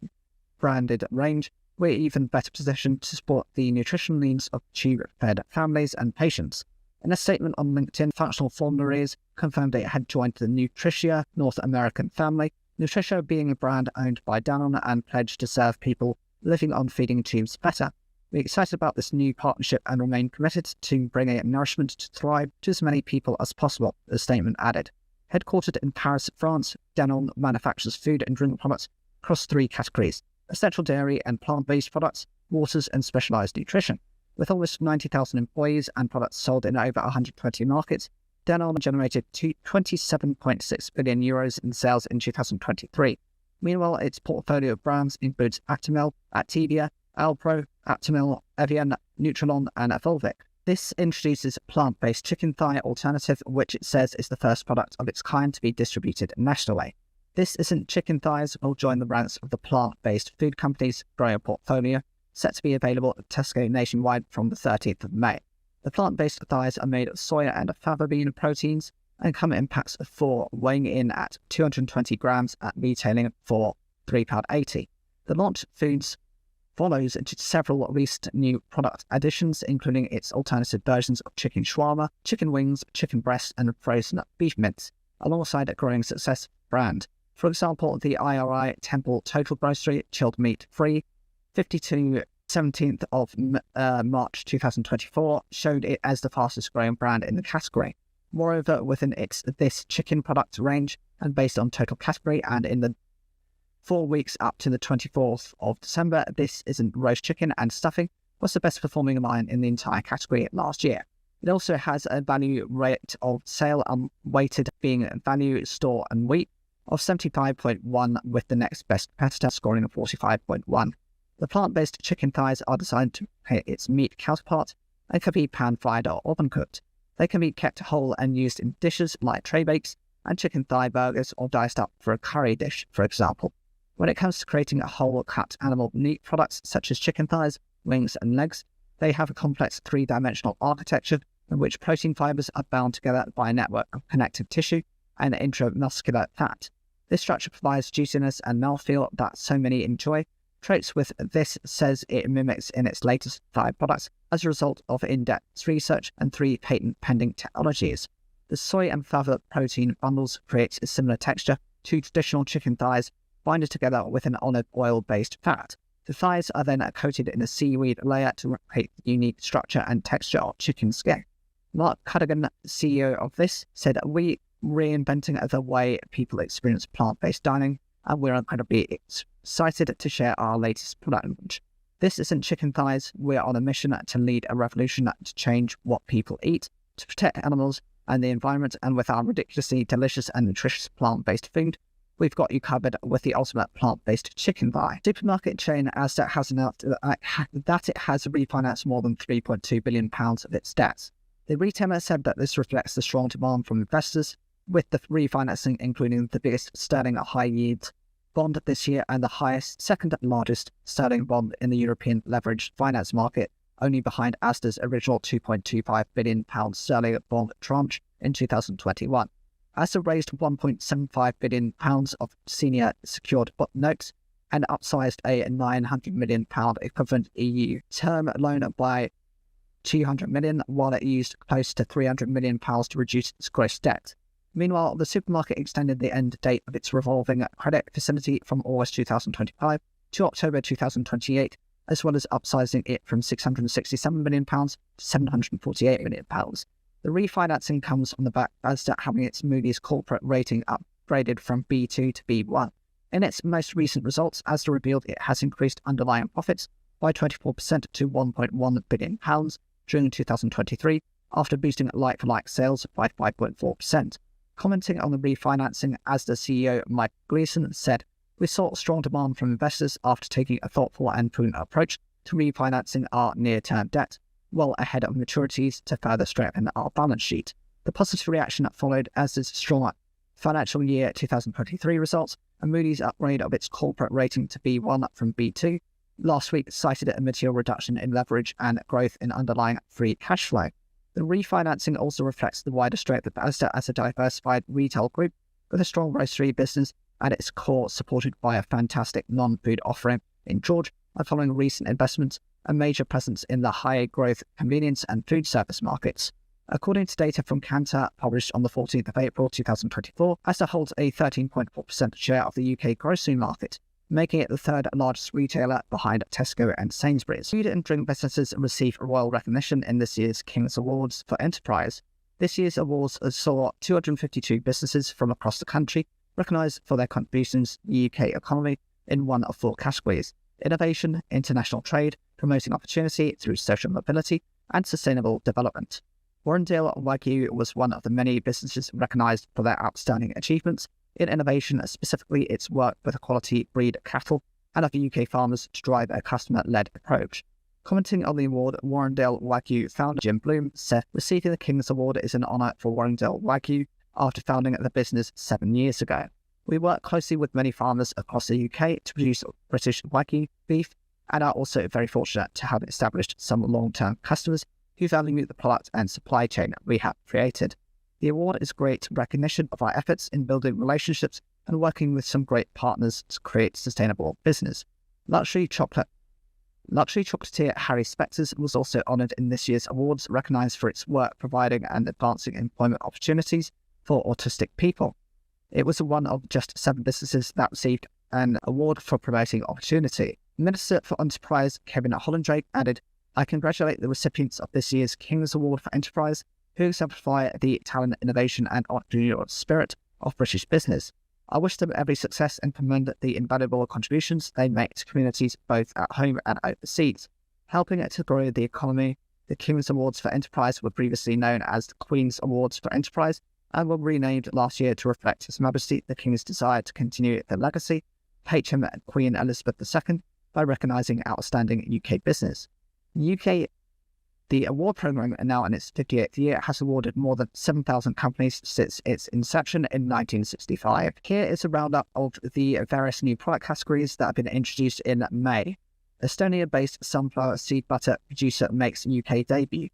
branded range, we're even better positioned to support the nutritional needs of tube-fed families and patients." In a statement on LinkedIn, Functional Formularies confirmed it had joined the Nutricia North American family, Nutricia being a brand owned by Danone and pledged to serve people living on feeding tubes better. We're excited about this new partnership and remain committed to bringing nourishment to thrive to as many people as possible, the statement added. Headquartered in Paris, France, Danone manufactures food and drink products across three categories: essential dairy and plant-based products, waters, and specialized nutrition. With almost 90,000 employees and products sold in over 120 markets, Danone generated €27.6 billion in sales in 2023. Meanwhile, its portfolio of brands includes Actimel, Activia, Alpro, Actimel, Evian, Nutrilon, and Volvic. This introduces a plant-based chicken thigh alternative, which it says is the first product of its kind to be distributed nationally. This Isn't Chicken Thighs will join the ranks of the plant-based food company's growing portfolio, set to be available at Tesco nationwide from the 30th of May. The plant-based thighs are made of soya and fava bean proteins and come in packs of 4, weighing in at 220 grams at retailing for £3.80. The launch foods follows into several recent new product additions, including its alternative versions of chicken shawarma, chicken wings, chicken breast, and frozen beef mince, alongside a growing success brand. For example, the IRI Temple Total Grocery Chilled Meat Free 52 17th of March 2024 showed it as the fastest growing brand in the category. Moreover, within this chicken product range and based on total category, and in the 4 weeks up to the 24th of December, This Isn't roast chicken and stuffing was the best performing line in the entire category last year. It also has a value rate of sale unweighted, being value, store and wheat, of 75.1, with the next best competitor scoring a 45.1. The plant-based chicken thighs are designed to hit its meat counterpart and can be pan-fried or oven-cooked. They can be kept whole and used in dishes like tray bakes and chicken thigh burgers, or diced up for a curry dish, for example. When it comes to creating a whole cut animal meat products such as chicken thighs, wings and legs, they have a complex three-dimensional architecture in which protein fibers are bound together by a network of connective tissue and intramuscular fat. This structure provides juiciness and mouthfeel that so many enjoy. Traits with this says it mimics in its latest thigh products as a result of in-depth research and 3 patent-pending technologies. The soy and fava protein bundles create a similar texture to traditional chicken thighs, binded together with an olive oil-based fat. The thighs are then coated in a seaweed layer to replicate the unique structure and texture of chicken skin. Mark Cuddigan, CEO of this, said, "We're reinventing the way people experience plant-based dining, and we're incredibly excited to share our latest product launch. This Isn't Chicken Thighs. We're on a mission to lead a revolution to change what people eat, to protect animals and the environment, and with our ridiculously delicious and nutritious plant-based food, we've got you covered with the ultimate plant-based chicken thigh." Supermarket chain Asda has announced that it has refinanced more than £3.2 billion of its debts. The retailer said that this reflects the strong demand from investors, with the refinancing including the biggest sterling high-yield bond this year and the second largest sterling bond in the European leveraged finance market, only behind Asda's original £2.25 billion sterling bond tranche in 2021. Asda raised £1.75 billion of senior secured notes and upsized a £900 million equivalent EU term loan by 200 million, while it used close to 300 million pounds to reduce its gross debt. Meanwhile, the supermarket extended the end date of its revolving credit facility from August 2025 to October 2028, as well as upsizing it from £667 million to £748 million. The refinancing comes on the back of Asda having its Moody's corporate rating upgraded from B2 to B1. In its most recent results, Asda revealed it has increased underlying profits by 24% to £1.1 billion during 2023, after boosting like-for-like sales by 5.4%. Commenting on the refinancing, Asda CEO Mike Gleeson said, "We saw strong demand from investors after taking a thoughtful and prudent approach to refinancing our near-term debt, well ahead of maturities to further strengthen our balance sheet." The positive reaction followed Asda's strong financial year 2023 results, and Moody's upgrade of its corporate rating to B1 from B2 last week cited a material reduction in leverage and growth in underlying free cash flow. The refinancing also reflects the wider strength of Asda as a diversified retail group with a strong grocery business at its core, supported by a fantastic non-food offering in George, and following recent investments, a major presence in the high-growth convenience and food service markets. According to data from Kantar, published on the 14th of April 2024, Asda holds a 13.4% share of the UK grocery market, making it the third largest retailer behind Tesco and Sainsbury's. Food and drink businesses received royal recognition in this year's King's Awards for Enterprise. This year's awards saw 252 businesses from across the country recognised for their contributions to the UK economy in one of four categories: innovation, international trade, promoting opportunity through social mobility, and sustainable development. Warrendale Wagyu was one of the many businesses recognised for their outstanding achievements in innovation, specifically its work with quality breed cattle and other UK farmers to drive a customer-led approach. Commenting on the award, Warrendale Wagyu founder Jim Bloom said, "Receiving the King's Award is an honour for Warrendale Wagyu after founding the business 7 years ago. We work closely with many farmers across the UK to produce British Wagyu beef, and are also very fortunate to have established some long-term customers who value the product and supply chain we have created. The award is great recognition of our efforts in building relationships and working with some great partners to create sustainable business." Luxury chocolatier Harry Specters was also honoured in this year's awards, recognised for its work providing and advancing employment opportunities for autistic people. It was one of just 7 businesses that received an award for promoting opportunity. Minister for Enterprise Kevin Hollandrake added, "I congratulate the recipients of this year's King's Award for Enterprise, who exemplify the talent, innovation and entrepreneurial spirit of British business. I wish them every success and commend the invaluable contributions they make to communities both at home and overseas, helping to grow the economy." The King's Awards for Enterprise were previously known as the Queen's Awards for Enterprise and were renamed last year to reflect His Majesty the King's desire to continue the legacy of HM Queen Elizabeth II by recognising outstanding UK business. The award programme, now in its 58th year, has awarded more than 7,000 companies since its inception in 1965. Here is a roundup of the various new product categories that have been introduced in May. Estonia-based sunflower seed butter producer makes UK debut.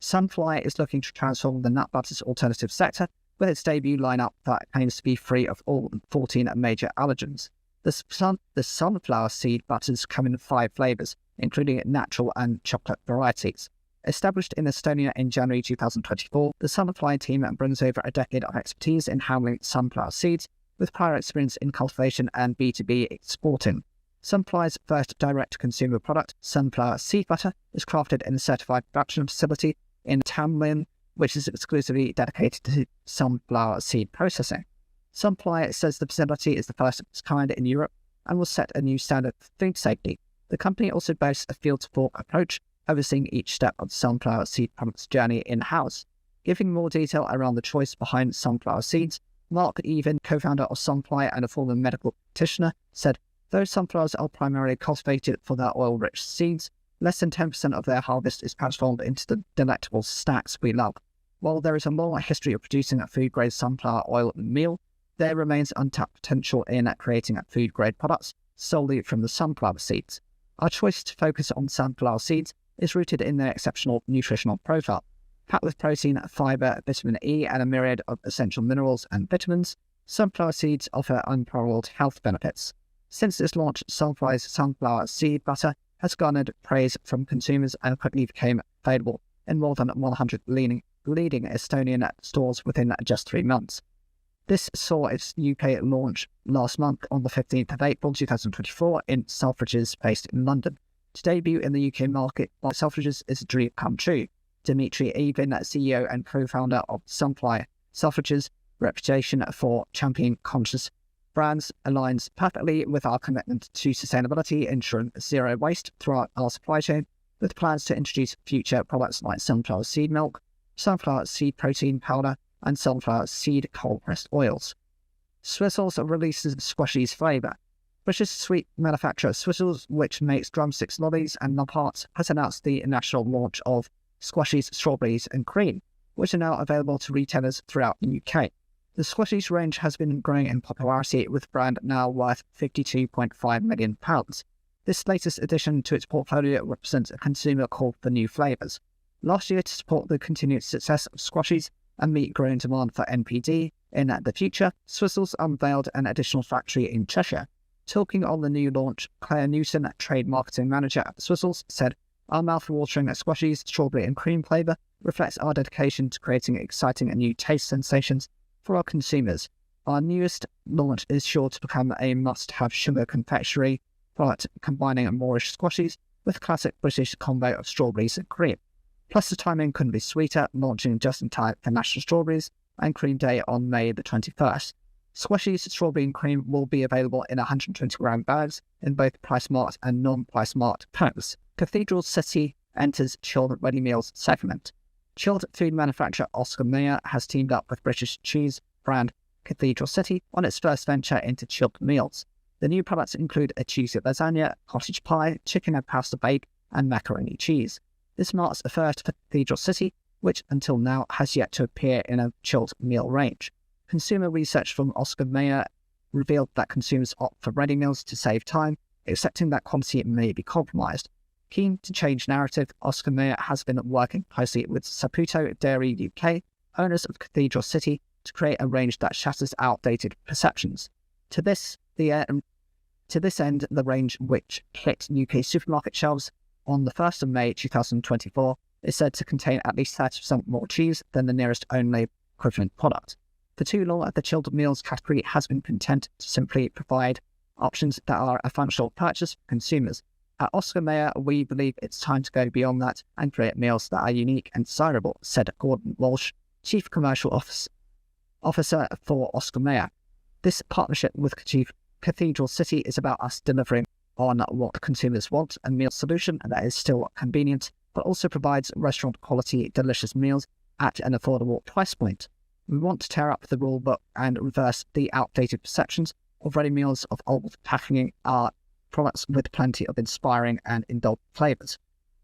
Sunfly is looking to transform the nut butters alternative sector with its debut lineup that aims to be free of all 14 major allergens. The sunflower seed butters come in 5 flavours, including natural and chocolate varieties. Established in Estonia in January 2024, the Sunfly team brings over a decade of expertise in handling sunflower seeds, with prior experience in cultivation and B2B exporting. Sunfly's first direct-to-consumer product, sunflower seed butter, is crafted in a certified production facility in Tamlin, which is exclusively dedicated to sunflower seed processing. Sunfly says the facility is the first of its kind in Europe and will set a new standard for food safety. The company also boasts a field-to-fork approach, overseeing each step of the sunflower seed product's journey in-house. Giving more detail around the choice behind sunflower seeds, Mark Even, co-founder of Sunfly and a former medical practitioner, said, "Though sunflowers are primarily cultivated for their oil-rich seeds, less than 10% of their harvest is transformed into the delectable snacks we love. While there is a long history of producing a food-grade sunflower oil meal, there remains untapped potential in creating food-grade products solely from the sunflower seeds. Our choice to focus on sunflower seeds is rooted in their exceptional nutritional profile. Packed with protein, fibre, vitamin E, and a myriad of essential minerals and vitamins, sunflower seeds offer unparalleled health benefits. Since its launch, Sunfly's sunflower seed butter has garnered praise from consumers and quickly became available in more than 100 leading Estonian stores within just 3 months. This saw its UK launch last month on the 15th of April 2024 in Selfridges based in London. To debut in the UK market by Selfridges is a dream come true. Dimitri Avin, CEO and co-founder of Sunfly Selfridges' reputation for championing conscious brands aligns perfectly with our commitment to sustainability, ensuring zero waste throughout our supply chain, with plans to introduce future products like sunflower seed milk, sunflower seed protein powder, and sunflower seed cold-pressed oils. Swizzles releases Squishies flavour. British sweet manufacturer Swizzles, which makes drumsticks, lollies, and nub hearts, has announced the national launch of Squishies Strawberries and Cream, which are now available to retailers throughout the UK. The Squishies range has been growing in popularity, with the brand now worth £52.5 million. This latest addition to its portfolio represents a consumer call for new flavours. Last year, to support the continued success of Squishies and meet growing demand for NPD in the future, Swizzles unveiled an additional factory in Cheshire. Talking on the new launch, Claire Newson, trade marketing manager at Swizzles, said, "Our mouth-watering Squishies strawberry and cream flavour reflects our dedication to creating exciting and new taste sensations for our consumers. Our newest launch is sure to become a must-have sugar confectionery product, combining Moorish Squishies with classic British combo of strawberries and cream. Plus, the timing couldn't be sweeter, launching just in time for National Strawberries and Cream Day on May the 21st. Squishies Strawberry and Cream will be available in 120-gram bags in both price-marked and non-price-marked packs. Cathedral City enters chilled ready meals segment. Chilled food manufacturer Oscar Mayer has teamed up with British cheese brand Cathedral City on its first venture into chilled meals. The new products include a cheesy lasagna, cottage pie, chicken and pasta bake, and macaroni cheese. This marks a first for Cathedral City, which until now has yet to appear in a chilled meal range. Consumer research from Oscar Mayer revealed that consumers opt for ready meals to save time, accepting that quality may be compromised. Keen to change narrative, Oscar Mayer has been working closely with Saputo Dairy UK, owners of Cathedral City, to create a range that shatters outdated perceptions. To this end, the range, which hit UK supermarket shelves on the 1st of May 2024, is said to contain at least 30% more cheese than the nearest own-label equivalent product. For too long, the chilled meals category has been content to simply provide options that are a functional purchase for consumers. At Oscar Mayer, we believe it's time to go beyond that and create meals that are unique and desirable, said Gordon Walsh, Chief Commercial Officer for Oscar Mayer. This partnership with Cathedral City is about us delivering on what consumers want, a meal solution that is still convenient, but also provides restaurant-quality, delicious meals at an affordable price point. We want to tear up the rule book and reverse the outdated perceptions of ready meals of old packaging our products with plenty of inspiring and indulgent flavours.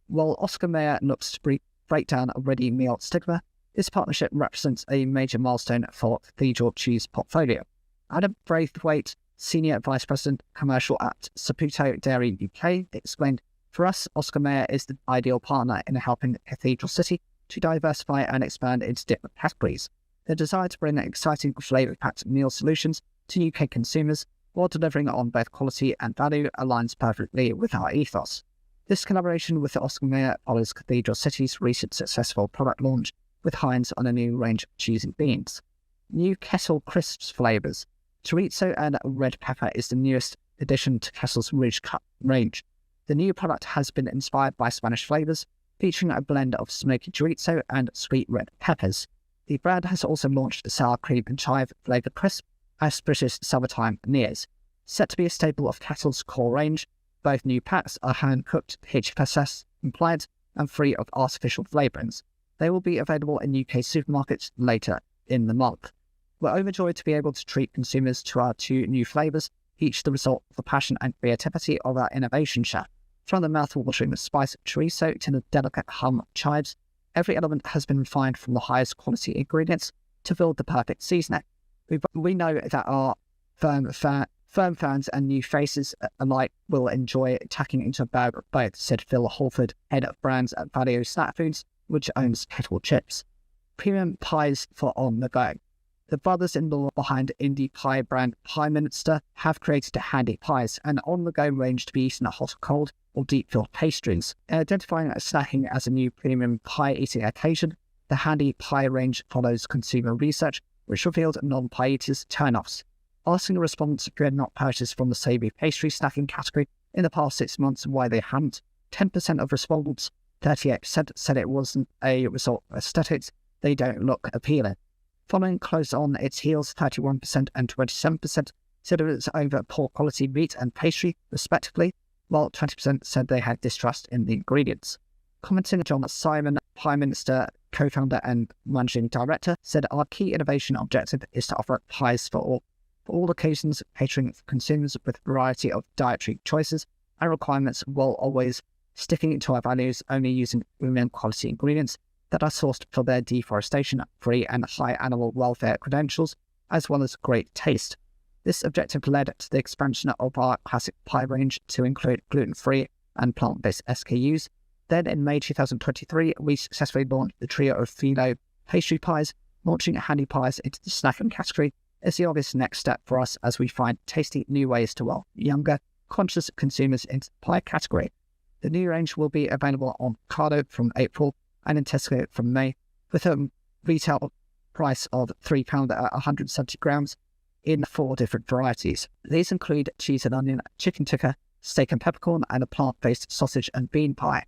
While Oscar Mayer looks to break down a ready meal stigma, this partnership represents a major milestone for Cathedral Cheese portfolio. Adam Braithwaite, Senior Vice President Commercial at Saputo Dairy UK, explained, "For us, Oscar Mayer is the ideal partner in helping Cathedral City to diversify and expand into different categories. The desire to bring exciting flavour-packed meal solutions to UK consumers while delivering on both quality and value aligns perfectly with our ethos." This collaboration with Oscar Mayer follows Cathedral City's recent successful product launch with Heinz on a new range of cheese and beans. New Kettle Crisps flavours. Chorizo and red pepper is the newest addition to Kettle's Ridge Cut range. The new product has been inspired by Spanish flavours, featuring a blend of smoky chorizo and sweet red peppers. The brand has also launched a sour cream and chive flavoured crisp as British summertime nears. Set to be a staple of Kettle's core range, both new packs are hand-cooked, HFSS compliant, and free of artificial flavourings. They will be available in UK supermarkets later in the month. We're overjoyed to be able to treat consumers to our 2 new flavours, each the result of the passion and creativity of our innovation chef. From the mouth-watering spice of chorizo to the delicate hum of chives, every element has been refined from the highest quality ingredients to build the perfect seasoning. We know that our firm fans and new faces alike will enjoy tacking into a bag of both, said Phil Holford, head of brands at Value Snack Foods, which owns Kettle Chips. Premium pies for on the go. The brothers-in-law behind indie pie brand Pie Minister have created a handy pies, an on-the-go range to be eaten hot or cold or deep-filled pastries. Identifying snacking as a new premium pie-eating occasion, the Handy Pie range follows consumer research, which revealed non-pie eaters' turn-offs. Asking respondents who had not purchased from the savoury pastry snacking category in the past 6 months why they hadn't, 10% of respondents, 38% said it wasn't a result of aesthetics, they don't look appealing. Following close on its heels, 31% and 27% said it was over poor quality meat and pastry, respectively, while 20% said they had distrust in the ingredients. Commenting, John Simon, Prime Minister, co-founder and managing director, said our key innovation objective is to offer pies for all occasions, catering for consumers with a variety of dietary choices and requirements, while always sticking to our values, only using premium quality ingredients that are sourced for their deforestation-free and high animal welfare credentials, as well as great taste. This objective led to the expansion of our classic pie range to include gluten-free and plant-based SKUs. Then in May 2023, we successfully launched the trio of phyllo pastry pies. Launching Handy Pies into the snacking category is the obvious next step for us as we find tasty new ways to welcome younger, conscious consumers into the pie category. The new range will be available on Ocado from April and in Tesco from May, with a retail price of £3 at 170 grams in 4 different varieties. These include cheese and onion, chicken tikka, steak and peppercorn, and a plant-based sausage and bean pie.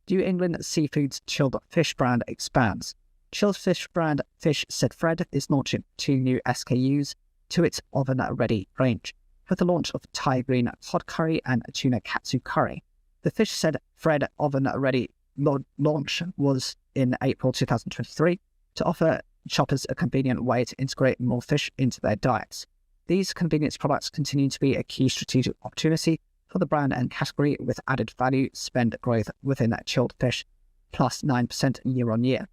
New England Seafood's chilled fish brand expands. Chilled fish brand Fish Said Fred is launching 2 new SKUs to its oven-ready range, with the launch of Thai green cod curry and tuna katsu curry. The Fish Said Fred oven-ready launch was in April 2023 to offer shoppers a convenient way to integrate more fish into their diets. These convenience products continue to be a key strategic opportunity for the brand and category, with added value spend growth within that chilled fish, plus 9% year on year.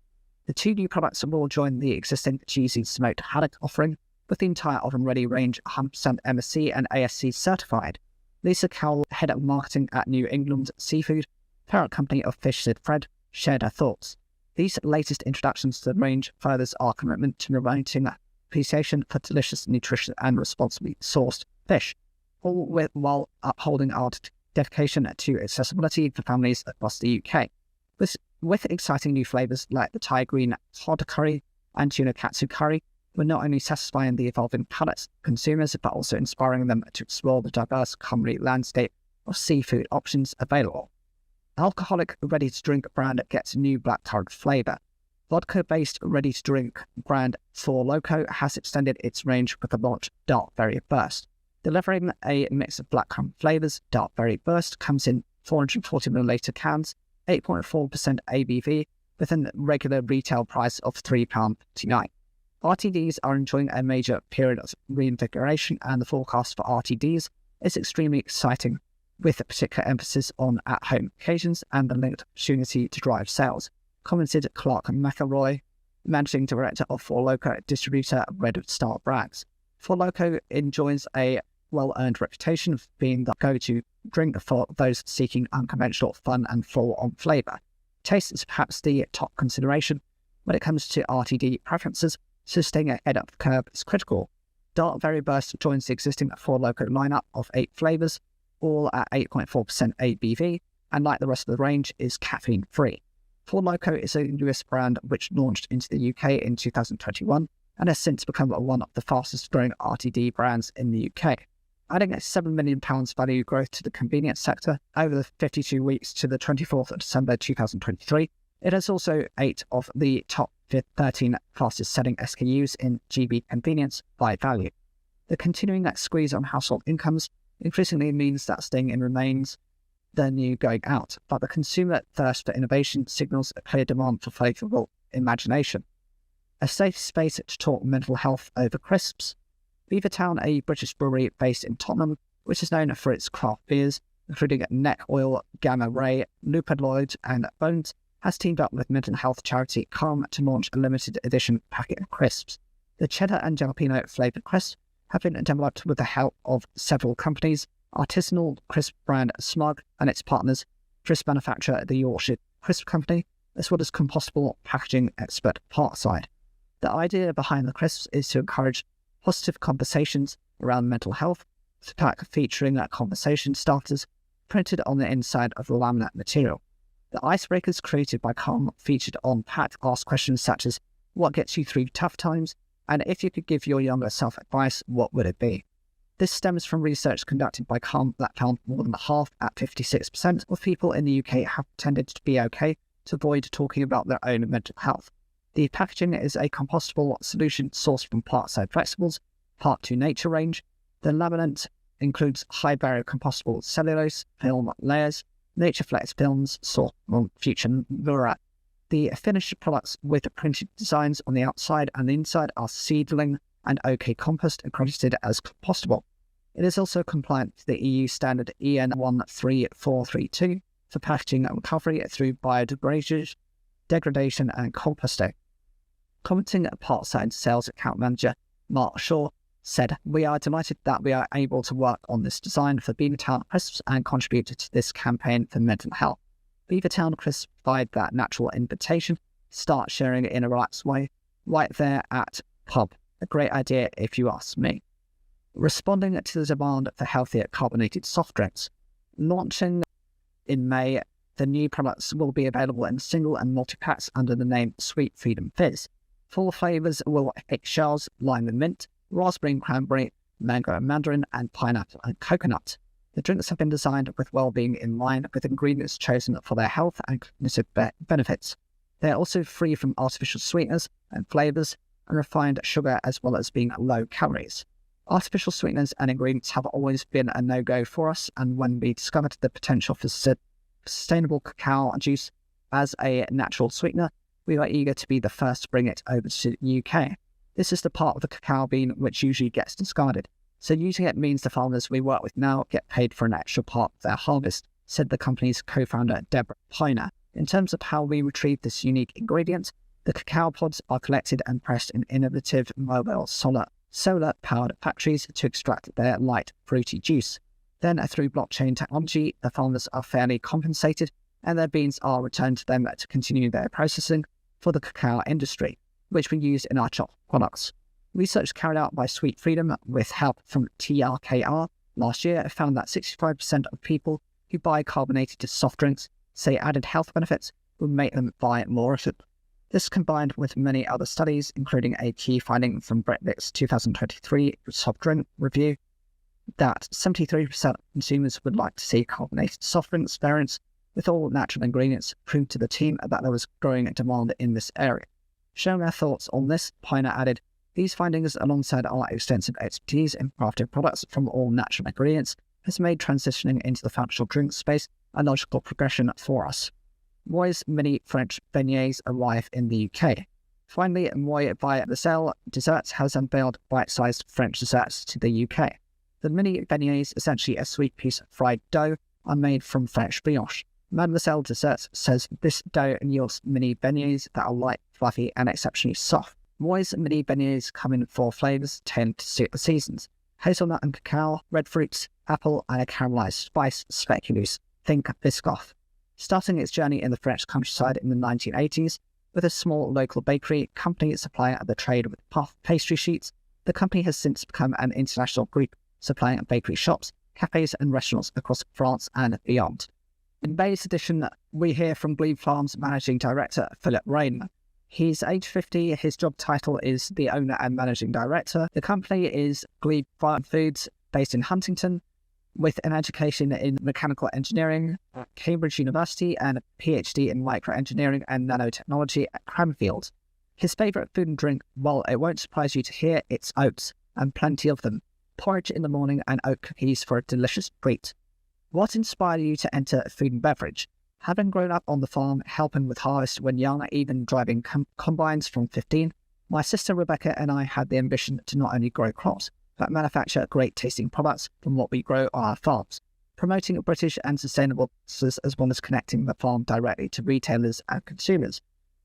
The 2 new products will join the existing cheesy smoked haddock offering, with the entire oven-ready range 100% MSC and ASC certified. Lisa Cowell, head of marketing at New England Seafood, parent company of Fish Said Fred, shared her thoughts. These latest introductions to the range furthers our commitment to promoting appreciation for delicious, nutritious and responsibly sourced fish, all while upholding our dedication to accessibility for families across the UK. With exciting new flavours like the Thai green cod curry and tuna katsu curry, we're not only satisfying the evolving palates of consumers, but also inspiring them to explore the diverse culinary landscape of seafood options available. Alcoholic ready-to-drink brand gets new blackcurrant flavour. Vodka-based ready-to-drink brand Four Loko has extended its range with the launch Dark Berry Burst. Delivering a mix of blackcurrant flavours, Dark Berry Burst comes in 440ml cans, 8.4% ABV, with a regular retail price of £3.59. RTDs are enjoying a major period of reinvigoration, and the forecast for RTDs is extremely exciting, with a particular emphasis on at-home occasions and the linked opportunity to drive sales, commented Clark McElroy, managing director of Four Loko distributor Red Star Brands. Four Loko enjoys a well-earned reputation of being the go-to drink for those seeking unconventional fun and full-on flavour. Taste is perhaps the top consideration when it comes to RTD preferences, so staying ahead of the curve is critical. Dark Berry Burst joins the existing Four Loko lineup of 8 flavours, all at 8.4% ABV, and like the rest of the range, is caffeine-free. Four Loko is a US brand which launched into the UK in 2021 and has since become one of the fastest-growing RTD brands in the UK. Adding a £7 million value growth to the convenience sector over the 52 weeks to the 24th of December 2023, it has also 8 of the top 13 fastest-selling SKUs in GB convenience by value. The continuing squeeze on household incomes increasingly means that staying in remains the new going out, but the consumer thirst for innovation signals a clear demand for flavourable imagination. A safe space to talk mental health over crisps. Beavertown, a British brewery based in Tottenham, which is known for its craft beers, including Neck Oil, Gamma Ray, Lupin Lloyd, and Bones, has teamed up with mental health charity Calm to launch a limited edition packet of crisps. The cheddar and jalapeno flavoured crisps have been developed with the help of several companies, artisanal crisp brand Smug and its partners, crisp manufacturer the Yorkshire Crisp Company, as well as compostable packaging expert Parkside. The idea behind the crisps is to encourage positive conversations around mental health, with the pack featuring conversation starters, printed on the inside of the laminate material. The icebreakers created by Calm featured on pack asked questions such as, what gets you through tough times? And if you could give your younger self advice, what would it be? This stems from research conducted by Calm that found more than half, at 56%, of people in the UK have tended to be okay to avoid talking about their own mental health. The packaging is a compostable solution sourced from Part-Side Flexibles, Part 2 Nature range. The laminate includes high-barrier compostable cellulose film layers, Nature Flex films sourced from Future Mura. The finished products with printed designs on the outside and the inside are Seedling and OK Compost, accredited as compostable. It is also compliant with the EU standard EN 13432 for packaging and recovery through biodegradation and composting. Commenting at Part-Side sales account manager Mark Shaw said, "We are delighted that we are able to work on this design for Beavertown Crisps and contribute to this campaign for mental health. Beavertown Crisps provide that natural invitation to start sharing it in a relaxed way, right there at pub. A great idea if you ask me." Responding to the demand for healthier carbonated soft drinks, launching in May, the new products will be available in single and multi-packs under the name Sweet Freedom Fizz. Full flavours will hit shells: lime and mint, raspberry and cranberry, mango and mandarin, and pineapple and coconut. The drinks have been designed with well-being in mind, with ingredients chosen for their health and cognitive benefits. They are also free from artificial sweeteners and flavours and refined sugar, as well as being low calories. Artificial sweeteners and ingredients have always been a no-go for us, and when we discovered the potential for sustainable cacao juice as a natural sweetener, we were eager to be the first to bring it over to the UK. This is the part of the cacao bean which usually gets discarded, so using it means the farmers we work with now get paid for an extra part of their harvest, said the company's co-founder Deborah Piner. In terms of how we retrieve this unique ingredient, the cacao pods are collected and pressed in innovative mobile solar-powered factories to extract their light, fruity juice. Then, through blockchain technology, the farmers are fairly compensated and their beans are returned to them to continue their processing for the cacao industry, which we use in our chocolate products. Research carried out by Sweet Freedom with help from TRKR last year found that 65% of people who buy carbonated soft drinks say added health benefits would make them buy more of it. This combined with many other studies, including a key finding from Breitbart's 2023 soft drink review, that 73% of consumers would like to see carbonated soft drinks variants with all natural ingredients, proved to the team that there was growing demand in this area. Sharing our thoughts on this, Piner added, "These findings, alongside our extensive expertise in crafting products from all natural ingredients, has made transitioning into the functional drink space a logical progression for us." Moy's mini French beignets arrive in the UK. Finally, Moy by the Sel Desserts has unveiled bite-sized French desserts to the UK. The mini beignets, essentially a sweet piece of fried dough, are made from French brioche. Mademoiselle Desserts says this dough yields mini beignets that are light, fluffy, and exceptionally soft. Moy's mini beignets come in 4 flavours tend to suit the seasons: hazelnut and cacao, red fruits, apple, and a caramelised spice, speculoos, think Biscoff. Starting its journey in the French countryside in the 1980s, with a small local bakery company supplying the trade with puff pastry sheets, the company has since become an international group supplying bakery shops, cafes, and restaurants across France and beyond. In May's edition, we hear from Glebe Farms Managing Director Philip Rain. He's age 50, his job title is the owner and managing director. The company is Glebe Farm Foods, based in Huntington, with an education in mechanical engineering at Cambridge University and a PhD in microengineering and nanotechnology at Cranfield. His favourite food and drink, well, it won't surprise you to hear, it's oats, and plenty of them. Porridge in the morning and oat cookies for a delicious treat. What inspired you to enter food and beverage? Having grown up on the farm, helping with harvest when young, even driving combines from 15, my sister Rebecca and I had the ambition to not only grow crops, but manufacture great tasting products from what we grow on our farms, promoting British and sustainable practices as well as connecting the farm directly to retailers and consumers.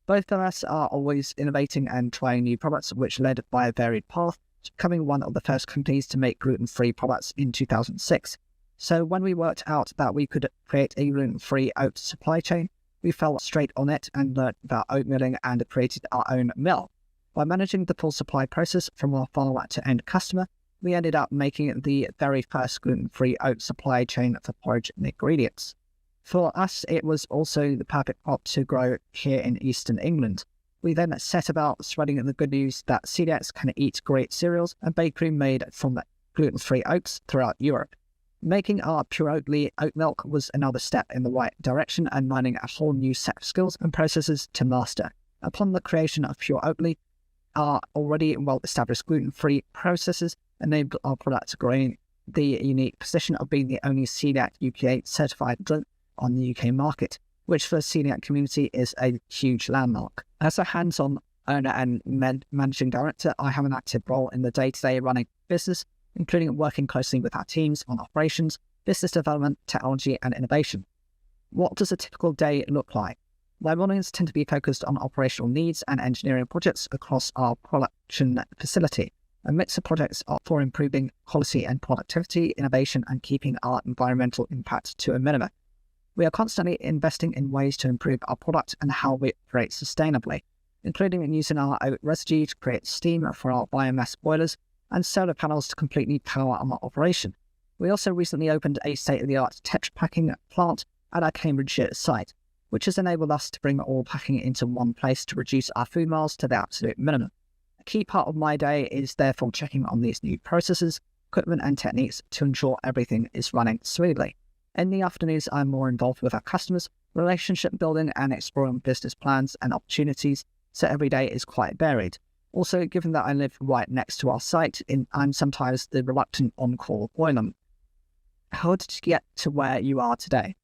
Both of us are always innovating and trying new products, which led by a varied path to becoming one of the first companies to make gluten-free products in 2006. So when we worked out that we could create a gluten-free oat supply chain, we fell straight on it and learned about oat milling and created our own mill. By managing the full supply process from our farm to end customer, we ended up making the very first gluten-free oat supply chain for porridge and ingredients. For us, it was also the perfect crop to grow here in eastern England. We then set about spreading the good news that celiacs can eat great cereals and bakery made from gluten-free oats throughout Europe. Making our pure Oatly oat milk was another step in the right direction and learning a whole new set of skills and processes to master. Upon the creation of pure Oatly, our already well-established gluten-free processes enabled our product to gain the unique position of being the only celiac UPA certified drink on the UK market, which for the celiac community is a huge landmark. As a hands-on owner and managing director, I have an active role in the day-to-day running business, including working closely with our teams on operations, business development, technology, and innovation. What does a typical day look like? My mornings tend to be focused on operational needs and engineering projects across our production facility. A mix of projects are for improving quality and productivity, innovation, and keeping our environmental impact to a minimum. We are constantly investing in ways to improve our product and how we operate sustainably, including using our oat residue to create steam for our biomass boilers and solar panels to completely power our operation. We also recently opened a state-of-the-art Tetra packing plant at our Cambridgeshire site, which has enabled us to bring all packing into one place to reduce our food miles to the absolute minimum. A key part of my day is therefore checking on these new processes, equipment and techniques to ensure everything is running smoothly. In the afternoons, I'm more involved with our customers, relationship building and exploring business plans and opportunities, so every day is quite varied. Also, given that I live right next to our site, I'm sometimes the reluctant on-call boyman. How did you get to where you are today?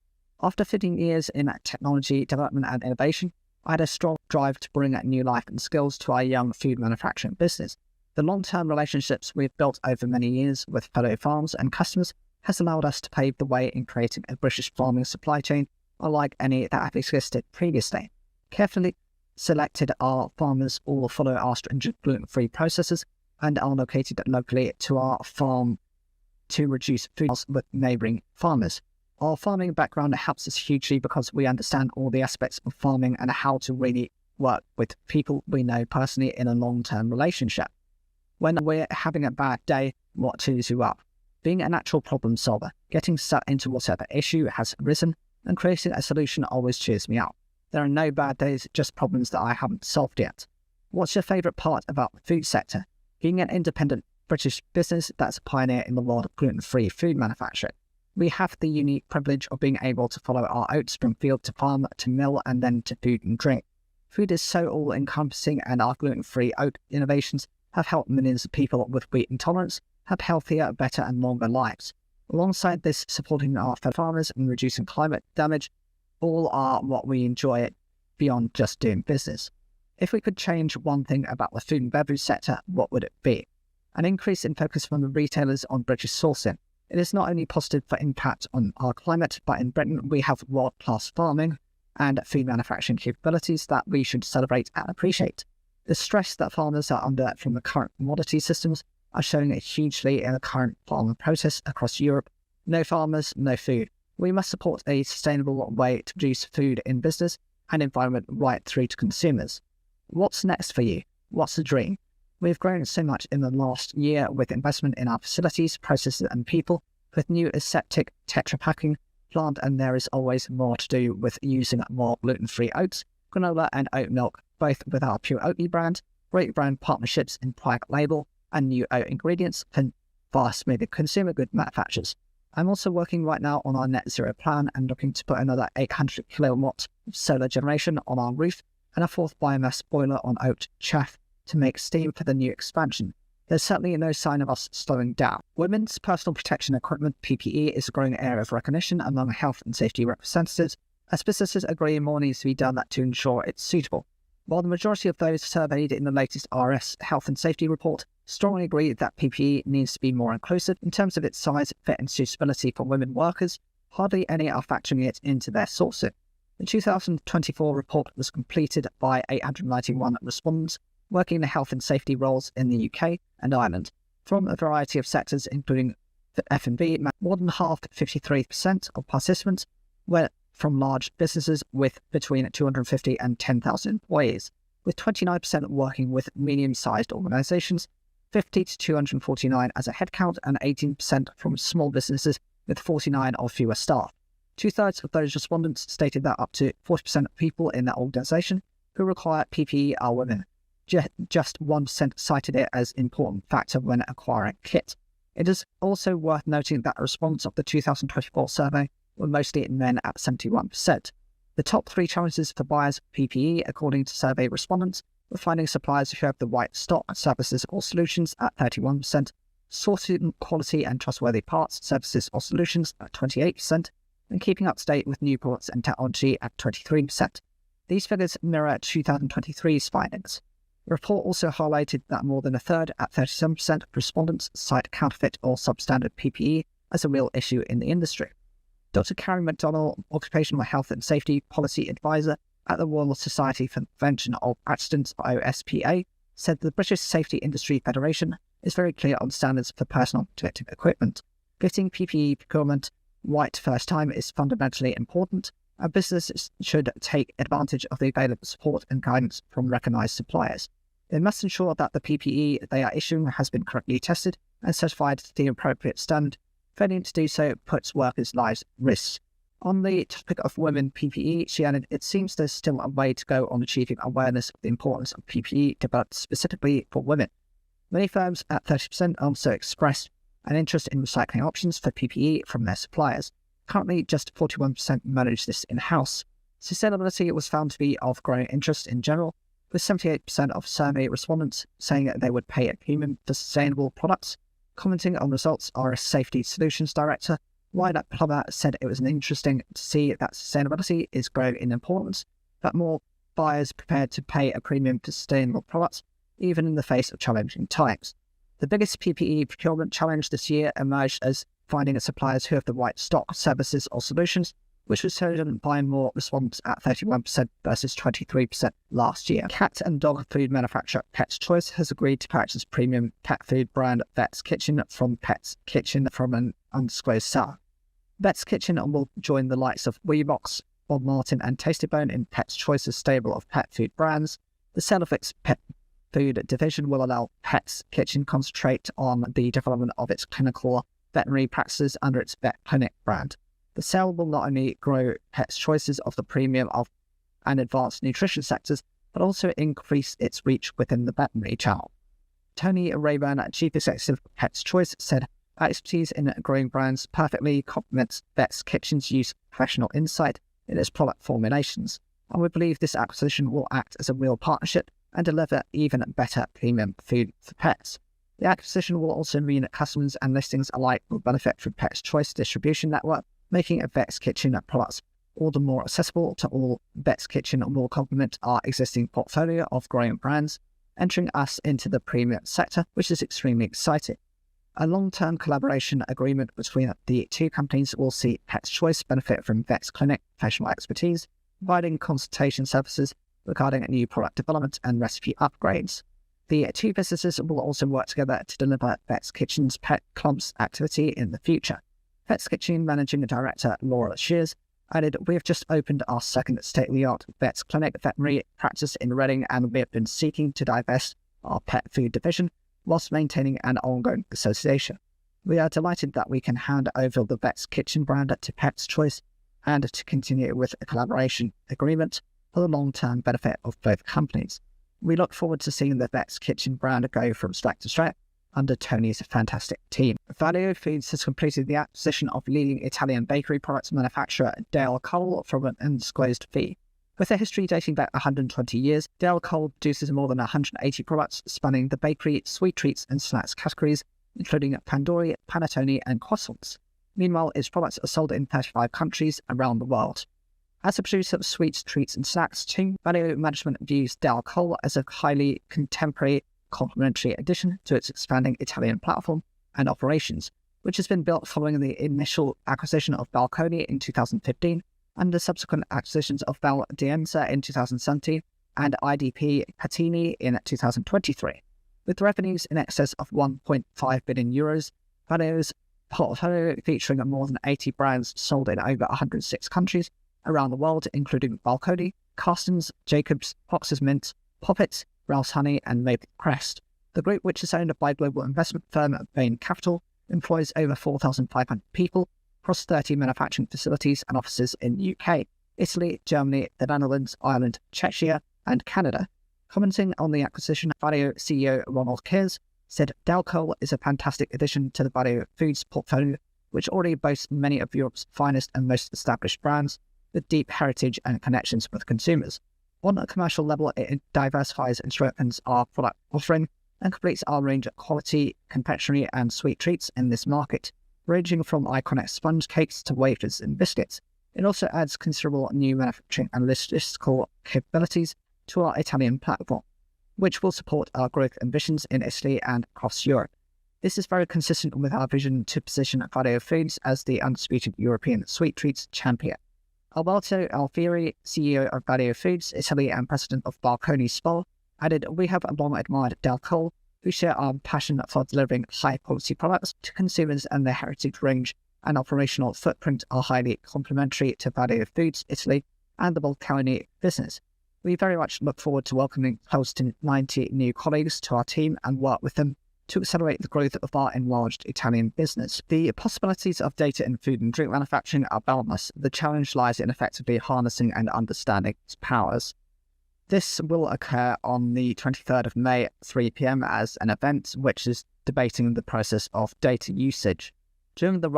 After 15 years in technology development and innovation, I had a strong drive to bring new life and skills to our young food manufacturing business. The long-term relationships we've built over many years with fellow farms and customers has allowed us to pave the way in creating a British farming supply chain unlike any that have existed previously. Carefully selected, our farmers all follow our stringent gluten-free processes and are located locally to our farm to reduce food loss with neighbouring farmers. Our farming background helps us hugely because we understand all the aspects of farming and how to really work with people we know personally in a long-term relationship. When we're having a bad day, what cheers you up? Being a natural problem solver, getting stuck into whatever issue has arisen, and creating a solution always cheers me up. There are no bad days, just problems that I haven't solved yet. What's your favourite part about the food sector? Being an independent British business that's a pioneer in the world of gluten-free food manufacturing. We have the unique privilege of being able to follow our oats from field to farm to mill and then to food and drink. Food is so all-encompassing, and our gluten-free oat innovations have helped millions of people with wheat intolerance have healthier, better and longer lives. Alongside this, supporting our fellow farmers and reducing climate damage all are what we enjoy beyond just doing business. If we could change one thing about the food and beverage sector, what would it be? An increase in focus from the retailers on British sourcing. It is not only positive for impact on our climate, but in Britain we have world-class farming and food manufacturing capabilities that we should celebrate and appreciate. The stress that farmers are under from the current commodity systems are showing it hugely in the current farming process across Europe. No farmers, no food. We must support a sustainable way to produce food in business and environment right through to consumers. What's next for you? What's the dream? We've grown so much in the last year with investment in our facilities, processes and people, with new aseptic Tetra packing plant, and there is always more to do with using more gluten-free oats, granola and oat milk, both with our Pure Oatly brand, great brand partnerships in private label, and new oat ingredients and fast-moving consumer good manufacturers. I'm also working right now on our net zero plan and looking to put another 800 kilowatts of solar generation on our roof and a fourth biomass boiler on oat chaff to make steam for the new expansion. There's certainly no sign of us slowing down. Women's personal protection equipment, PPE, is a growing area of recognition among health and safety representatives, as businesses agree more needs to be done to ensure it's suitable. While the majority of those surveyed in the latest RS Health and Safety Report strongly agree that PPE needs to be more inclusive in terms of its size, fit and suitability for women workers, hardly any are factoring it into their sourcing. The 2024 report was completed by 891 respondents working in the health and safety roles in the UK and Ireland, from a variety of sectors including F&B. More than half, 53% of participants, were from large businesses with between 250 and 10,000 employees, with 29% working with medium-sized organisations 50 to 249 as a headcount, and 18% from small businesses with 49 or fewer staff. 2/3 of those respondents stated that up to 40% of people in their organisation who require PPE are women. Just 1% cited it as an important factor when acquiring kit. It is also worth noting that a response of the 2024 survey were mostly men at 71%. The top 3 challenges for buyers of PPE, according to survey respondents, were finding suppliers who have the right stock, services or solutions at 31%, sourcing quality and trustworthy parts, services or solutions at 28%, and keeping up to date with new products and technology at 23%. These figures mirror 2023's findings. The report also highlighted that more than a third, at 37% of respondents, cite counterfeit or substandard PPE as a real issue in the industry. Dr. Karen McDonnell, Occupational Health and Safety Policy Advisor at the Royal Society for the Prevention of Accidents, OSPA, said the British Safety Industry Federation is very clear on standards for personal protective equipment. Getting PPE procurement right first time is fundamentally important, and businesses should take advantage of the available support and guidance from recognised suppliers. They must ensure that the PPE they are issuing has been correctly tested and certified to the appropriate standard. Failing to do so puts workers' lives at risk. On the topic of women PPE, she added, it seems there's still a way to go on achieving awareness of the importance of PPE developed specifically for women. Many firms at 30% also expressed an interest in recycling options for PPE from their suppliers. Currently, just 41% manage this in-house. Sustainability was found to be of growing interest in general, with 78% of survey respondents saying that they would pay a premium for sustainable products. Commenting on results, our Safety Solutions Director, Ryder Plummer, said it was interesting to see that sustainability is growing in importance, but more buyers prepared to pay a premium for sustainable products, even in the face of challenging times. The biggest PPE procurement challenge this year emerged as finding suppliers who have the right stock, services or solutions, which was chosen by more respondents at 31% versus 23% last year. Cat and dog food manufacturer Pet's Choice has agreed to purchase premium pet food brand Vet's Kitchen from Pet's Kitchen from an undisclosed seller. Vet's Kitchen will join the likes of Weebox, Bob Martin and Tastybone in Pet's Choice's stable of pet food brands. The sale of its pet food division will allow Pet's Kitchen concentrate on the development of its clinical veterinary practices under its Vet Clinic brand. The sale will not only grow Pet's Choices of the premium of and advanced nutrition sectors, but also increase its reach within the veterinary channel. Tony Rayburn, Chief Executive of Pet's Choice, said our expertise in growing brands perfectly complements Vet's Kitchen's use of professional insight in its product formulations, and we believe this acquisition will act as a real partnership and deliver even better premium food for pets. The acquisition will also mean that customers and listings alike will benefit from Pet's Choice distribution network, making a Vet's Kitchen products all the more accessible to all. Vet's Kitchen will complement our existing portfolio of growing brands, entering us into the premium sector, which is extremely exciting. A long-term collaboration agreement between the two companies will see Pet's Choice benefit from Vet's Clinic professional expertise, providing consultation services regarding new product development and recipe upgrades. The two businesses will also work together to deliver Vet's Kitchen's pet clubs activity in the future. Vet's Kitchen Managing Director Laura Shears added, we have just opened our second state-of-the-art Vet's Clinic veterinary practice in Reading, and we have been seeking to divest our pet food division whilst maintaining an ongoing association. We are delighted that we can hand over the Vet's Kitchen brand to Pet's Choice and to continue with a collaboration agreement for the long-term benefit of both companies. We look forward to seeing the Vet's Kitchen brand go from strength to strength under Tony's fantastic team. Valeo Foods has completed the acquisition of leading Italian bakery products manufacturer Dale Cole from an undisclosed fee. With a history dating back 120 years, Dale Cole produces more than 180 products spanning the bakery, sweet treats and snacks categories, including pandori, panettone and croissants. Meanwhile, its products are sold in 35 countries around the world. As a producer of sweets, treats and snacks too, Valeo Management views Dale Cole as a highly contemporary complementary addition to its expanding Italian platform and operations, which has been built following the initial acquisition of Balconi in 2015 and the subsequent acquisitions of Val Dienza in 2017 and IDP Patini in 2023. With revenues in excess of 1.5 billion euros, Valeo's portfolio featuring more than 80 brands sold in over 106 countries around the world, including Balconi, Carstens, Jacobs, Fox's Mint, Poppets, Ralph's Honey and Maple Crest. The group, which is owned by global investment firm Bain Capital, employs over 4,500 people across 30 manufacturing facilities and offices in the UK, Italy, Germany, the Netherlands, Ireland, Czechia, and Canada. Commenting on the acquisition, Valeo CEO Ronald Kears said Dalcol is a fantastic addition to the Valeo Foods portfolio, which already boasts many of Europe's finest and most established brands, with deep heritage and connections with consumers. On a commercial level, it diversifies and strengthens our product offering and completes our range of quality, confectionery and sweet treats in this market, ranging from iconic sponge cakes to wafers and biscuits. It also adds considerable new manufacturing and logistical capabilities to our Italian platform, which will support our growth ambitions in Italy and across Europe. This is very consistent with our vision to position Valeo Foods as the undisputed European sweet treats champion. Alberto Alfieri, CEO of Valeo Foods Italy and president of Barconi Spol, added, "We have long admired Dalcol, who share our passion for delivering high-quality products to consumers, and their heritage range and operational footprint are highly complementary to Valeo Foods Italy and the Barconi business. We very much look forward to welcoming close to 90 new colleagues to our team and work with them to accelerate the growth of our enlarged Italian business. The possibilities of data in food and drink manufacturing are boundless. The challenge lies in effectively harnessing and understanding its powers." This will occur on the 23rd of May at 3 p.m. as an event which is debating the process of data usage. During the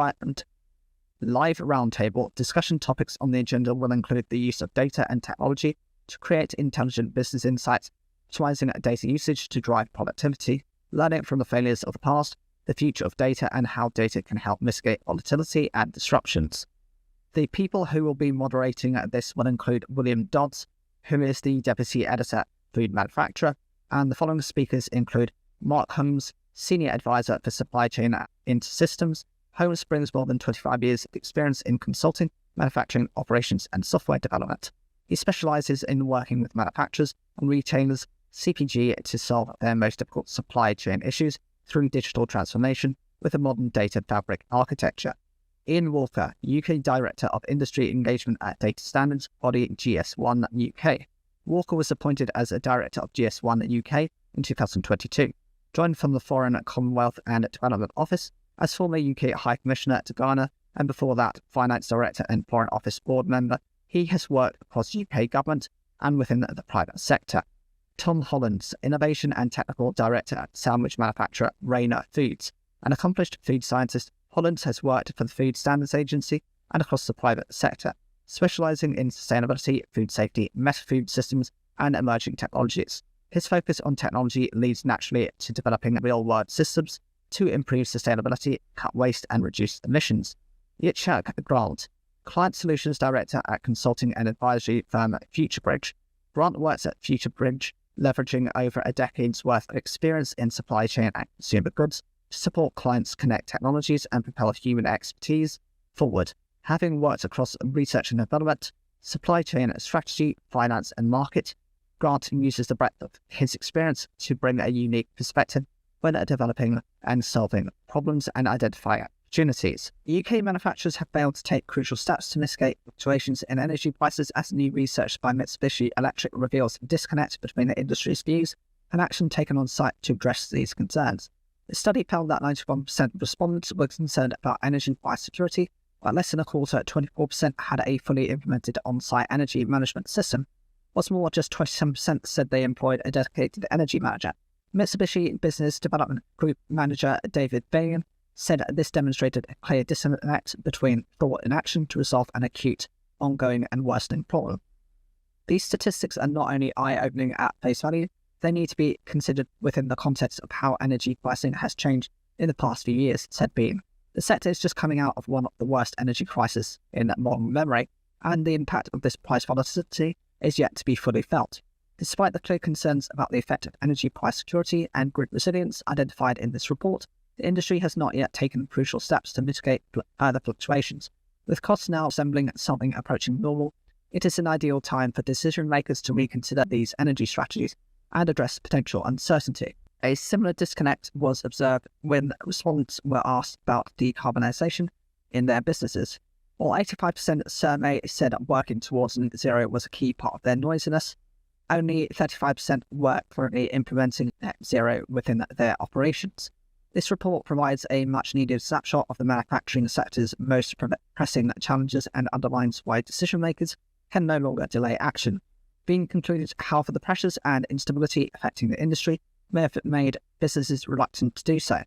live roundtable, discussion topics on the agenda will include the use of data and technology to create intelligent business insights, optimizing data usage to drive productivity, learning from the failures of the past, the future of data, and how data can help mitigate volatility and disruptions. The people who will be moderating this will include William Dodds, who is the Deputy Editor, Food Manufacturer, and the following speakers include Mark Holmes, Senior Advisor for Supply Chain at InterSystems. Holmes brings more than 25 years of experience in consulting, manufacturing, operations, and software development. He specializes in working with manufacturers and retailers, CPG, to solve their most difficult supply chain issues through digital transformation with a modern data fabric architecture. Ian Walker, UK Director of Industry Engagement at data standards body GS1 UK. Walker was appointed as a Director of GS1 UK in 2022, joined from the Foreign, Commonwealth and Development Office as former UK High Commissioner to Ghana, and before that, Finance Director and Foreign Office Board Member. He has worked across UK government and within the private sector. Tom Hollands, Innovation and Technical Director at sandwich manufacturer Rayner Foods. An accomplished food scientist, Hollands has worked for the Food Standards Agency and across the private sector, specialising in sustainability, food safety, meta-food systems, and emerging technologies. His focus on technology leads naturally to developing real-world systems to improve sustainability, cut waste, and reduce emissions. Yitzhak Grant, Client Solutions Director at consulting and advisory firm FutureBridge. Grant works at FutureBridge, leveraging over a decade's worth of experience in supply chain and consumer goods to support clients connect technologies and propel human expertise forward. Having worked across research and development, supply chain strategy, finance, and market, Grant uses the breadth of his experience to bring a unique perspective when developing and solving problems and identifying opportunities. UK manufacturers have failed to take crucial steps to mitigate fluctuations in energy prices, as new research by Mitsubishi Electric reveals a disconnect between the industry's views and action taken on site to address these concerns. The study found that 91% of respondents were concerned about energy price security, while less than a quarter, 24%, had a fully implemented on-site energy management system. What's more, just 27% said they employed a dedicated energy manager. Mitsubishi Business Development Group Manager David Bain said this demonstrated a clear disconnect between thought and action to resolve an acute, ongoing, and worsening problem. These statistics are not only eye-opening at face value, they need to be considered within the context of how energy pricing has changed in the past few years, said Bean. The sector is just coming out of one of the worst energy crises in modern memory, and the impact of this price volatility is yet to be fully felt. Despite the clear concerns about the effect of energy price security and grid resilience identified in this report, the industry has not yet taken crucial steps to mitigate further fluctuations. With costs now resembling something approaching normal, it is an ideal time for decision makers to reconsider these energy strategies and address potential uncertainty. A similar disconnect was observed when respondents were asked about decarbonisation in their businesses. While 85% survey said working towards net zero was a key part of their noisiness, only 35% were currently implementing net zero within their operations. This report provides a much-needed snapshot of the manufacturing sector's most pressing challenges and underlines why decision-makers can no longer delay action. Being concluded, however, the pressures and instability affecting the industry may have made businesses reluctant to do so.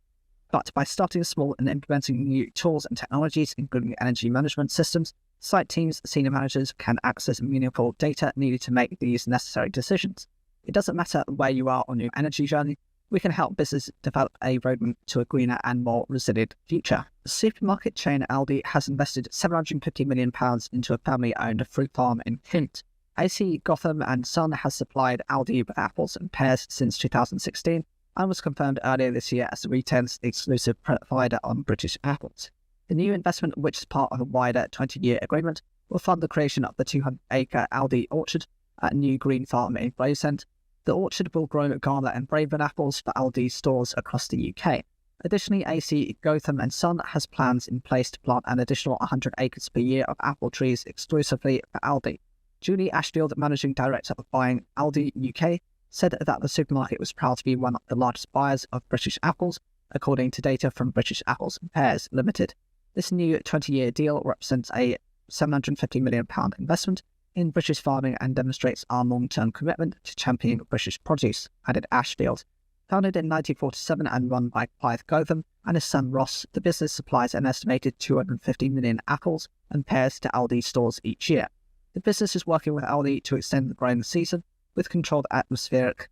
But by starting small and implementing new tools and technologies, including energy management systems, site teams, senior managers can access meaningful data needed to make these necessary decisions. It doesn't matter where you are on your energy journey, we can help businesses develop a roadmap to a greener and more resilient future. The supermarket chain Aldi has invested £750 million into a family-owned fruit farm in Kent. AC Gotham and Son has supplied Aldi with apples and pears since 2016 and was confirmed earlier this year as the retailer's exclusive provider on British apples. The new investment, which is part of a wider 20-year agreement, will fund the creation of the 200-acre Aldi orchard at a new green farm in Gravesend. The orchard will grow Gala and Braven apples for Aldi stores across the UK. Additionally, AC Gotham and Son has plans in place to plant an additional 100 acres per year of apple trees exclusively for Aldi. Julie Ashfield, Managing Director of Buying Aldi UK, said that the supermarket was proud to be one of the largest buyers of British apples, according to data from British Apples and Pears Limited. This new 20-year deal represents a £750 million investment in British farming and demonstrates our long-term commitment to championing British produce, added Ashfield. Founded in 1947 and run by Clive Gotham and his son Ross, the business supplies an estimated 250 million apples and pears to Aldi stores each year. The business is working with Aldi to extend the growing season with controlled atmospheric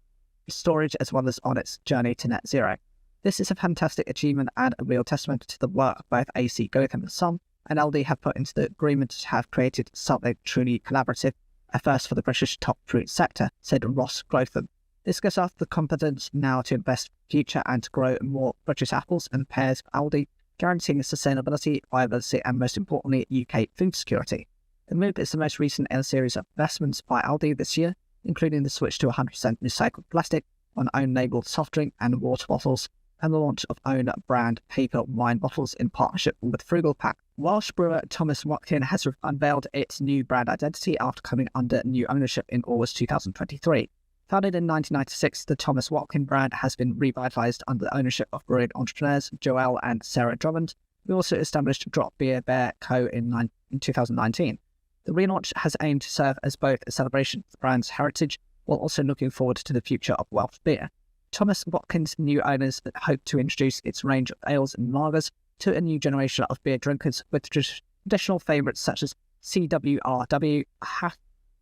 storage as well as on its journey to net zero. This is a fantastic achievement and a real testament to the work both AC Gotham and Son and Aldi have put into the agreement to have created something truly collaborative, a first for the British top fruit sector, said Ross Gotham. This gives us the confidence now to invest in the future and to grow more British apples and pears for Aldi, guaranteeing sustainability, viability and most importantly UK food security. The move is the most recent in a series of investments by Aldi this year, including the switch to 100% recycled plastic on own-labelled soft drink and water bottles, and the launch of own-brand paper wine bottles in partnership with Frugal Pack. Welsh brewer Thomas Watkin has unveiled its new brand identity after coming under new ownership in August 2023. Founded in 1996, the Thomas Watkin brand has been revitalised under the ownership of brewing entrepreneurs Joel and Sarah Drummond, who also established Drop Beer Bear Co. in 2019. The relaunch has aimed to serve as both a celebration of the brand's heritage while also looking forward to the future of Welsh beer. Thomas Watkin's new owners hope to introduce its range of ales and lagers to a new generation of beer drinkers with traditional favourites such as CWRW,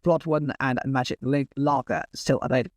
Bloodworm and Magic Lager still available.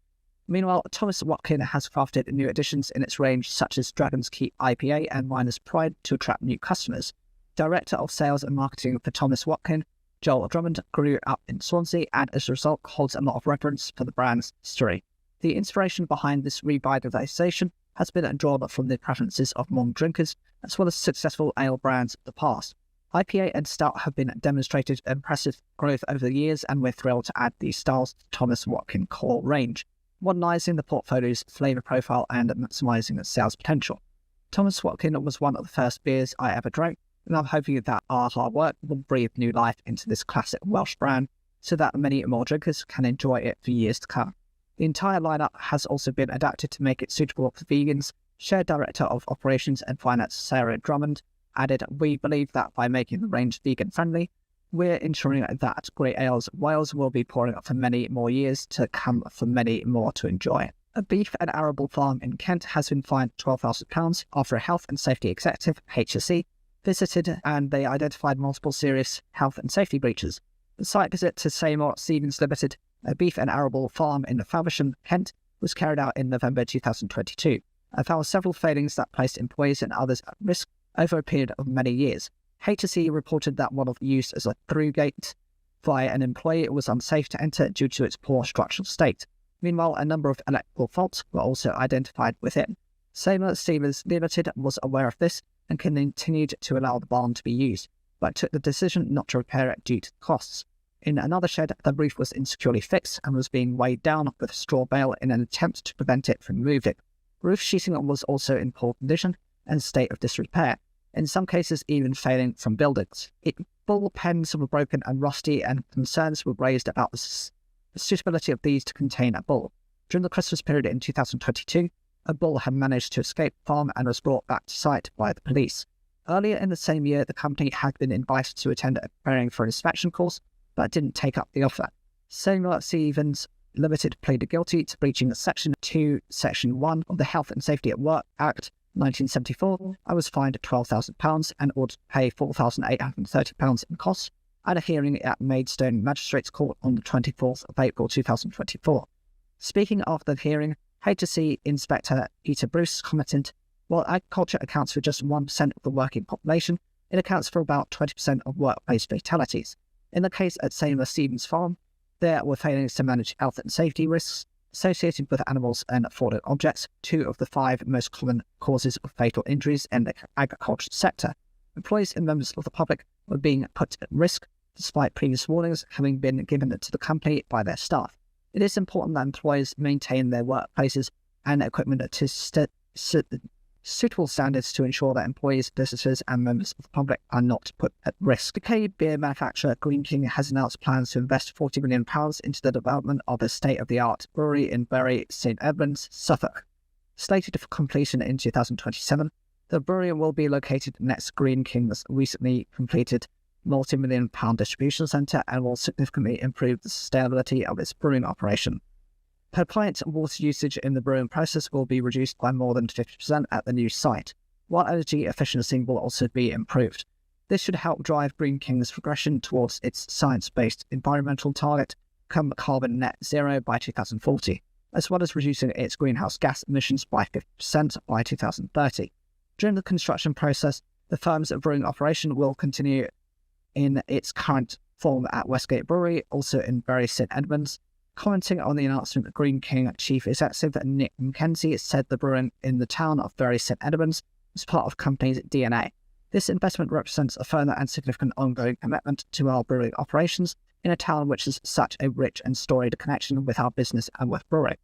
Meanwhile, Thomas Watkin has crafted new additions in its range such as Dragon's Keep IPA and Miner's Pride to attract new customers. Director of Sales and Marketing for Thomas Watkin, Joel Drummond, grew up in Swansea and as a result holds a lot of reverence for the brand's history. The inspiration behind this revitalisation has been drawn from the preferences of modern drinkers as well as successful ale brands of the past. IPA and Stout have been demonstrated impressive growth over the years and we're thrilled to add these styles to the Thomas Watkin core range, modernising the portfolio's flavour profile and maximising its sales potential. Thomas Watkin was one of the first beers I ever drank, and I'm hoping that our hard work will breathe new life into this classic Welsh brand so that many more drinkers can enjoy it for years to come. The entire lineup has also been adapted to make it suitable for vegans. Shared Director of Operations and Finance Sarah Drummond added, "We believe that by making the range vegan-friendly, we're ensuring that great ales Wales will be pouring up for many more years to come for many more to enjoy." A beef and arable farm in Kent has been fined £12,000 after a health and safety executive, HSE, visited and they identified multiple serious health and safety breaches. The site visit to Seymour Stevens Limited, a beef and arable farm in Faversham, Kent, was carried out in November 2022 and found several failings that placed employees and others at risk over a period of many years. HSE reported that one of used as a through gate via an employee was unsafe to enter due to its poor structural state. Meanwhile, a number of electrical faults were also identified within. Seymour Stevens Limited was aware of this and continued to allow the barn to be used, but took the decision not to repair it due to the costs. In another shed, the roof was insecurely fixed and was being weighed down with a straw bale in an attempt to prevent it from moving. Roof sheeting was also in poor condition and state of disrepair, in some cases even failing from buildings. Bull pens were broken and rusty, and concerns were raised about the the suitability of these to contain a bull. During the Christmas period in 2022, a bull had managed to escape the farm and was brought back to site by the police. Earlier in the same year, the company had been invited to attend a preparing for inspection course, but didn't take up the offer. Samuel Stevens Limited pleaded guilty to breaching Section 2, Section 1 of the Health and Safety at Work Act 1974 and was fined £12,000 and ordered to pay £4,830 in costs at a hearing at Maidstone Magistrates Court on the 24th of April 2024. Speaking after the hearing, HSE Inspector Peter Bruce commented, "While agriculture accounts for just 1% of the working population, it accounts for about 20% of workplace fatalities. In the case at Samuel Stevens Farm, there were failures to manage health and safety risks associated with animals and foreign objects, 2 of the 5 most common causes of fatal injuries in the agriculture sector. Employees and members of the public were being put at risk, despite previous warnings having been given to the company by their staff. It is important that employers maintain their workplaces and equipment to suitable standards to ensure that employees, visitors and members of the public are not put at risk." UK beer manufacturer Greene King has announced plans to invest £40 million into the development of a state-of-the-art brewery in Bury St Edmunds, Suffolk. Slated for completion in 2027, the brewery will be located next to Greene King's recently completed multi-million-pound distribution centre and will significantly improve the sustainability of its brewing operation. Per pint, water usage in the brewing process will be reduced by more than 50% at the new site, while energy efficiency will also be improved. This should help drive Greene King's progression towards its science-based environmental target to become carbon net zero by 2040, as well as reducing its greenhouse gas emissions by 50% by 2030. During the construction process, the firm's brewing operation will continue in its current form at Westgate Brewery, also in Bury St Edmunds. Commenting on the announcement, Greene King Chief Executive Nick McKenzie said the brewing in the town of Bury St Edmunds was part of the company's DNA. This investment represents a further and significant ongoing commitment to our brewing operations in a town which has such a rich and storied connection with our business and with brewing.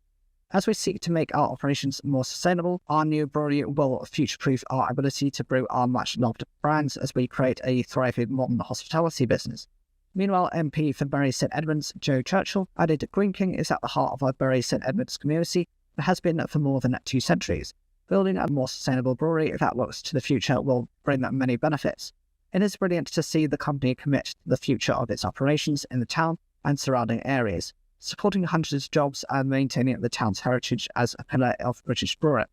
As we seek to make our operations more sustainable, our new brewery will future-proof our ability to brew our much-loved brands as we create a thriving modern hospitality business. Meanwhile, MP for Bury St Edmunds, Joe Churchill, added Greene King is at the heart of our Bury St Edmunds community and has been for more than 2 centuries. Building a more sustainable brewery that looks to the future will bring many benefits. It is brilliant to see the company commit to the future of its operations in the town and surrounding areas, supporting hundreds of jobs and maintaining the town's heritage as a pillar of British brewing.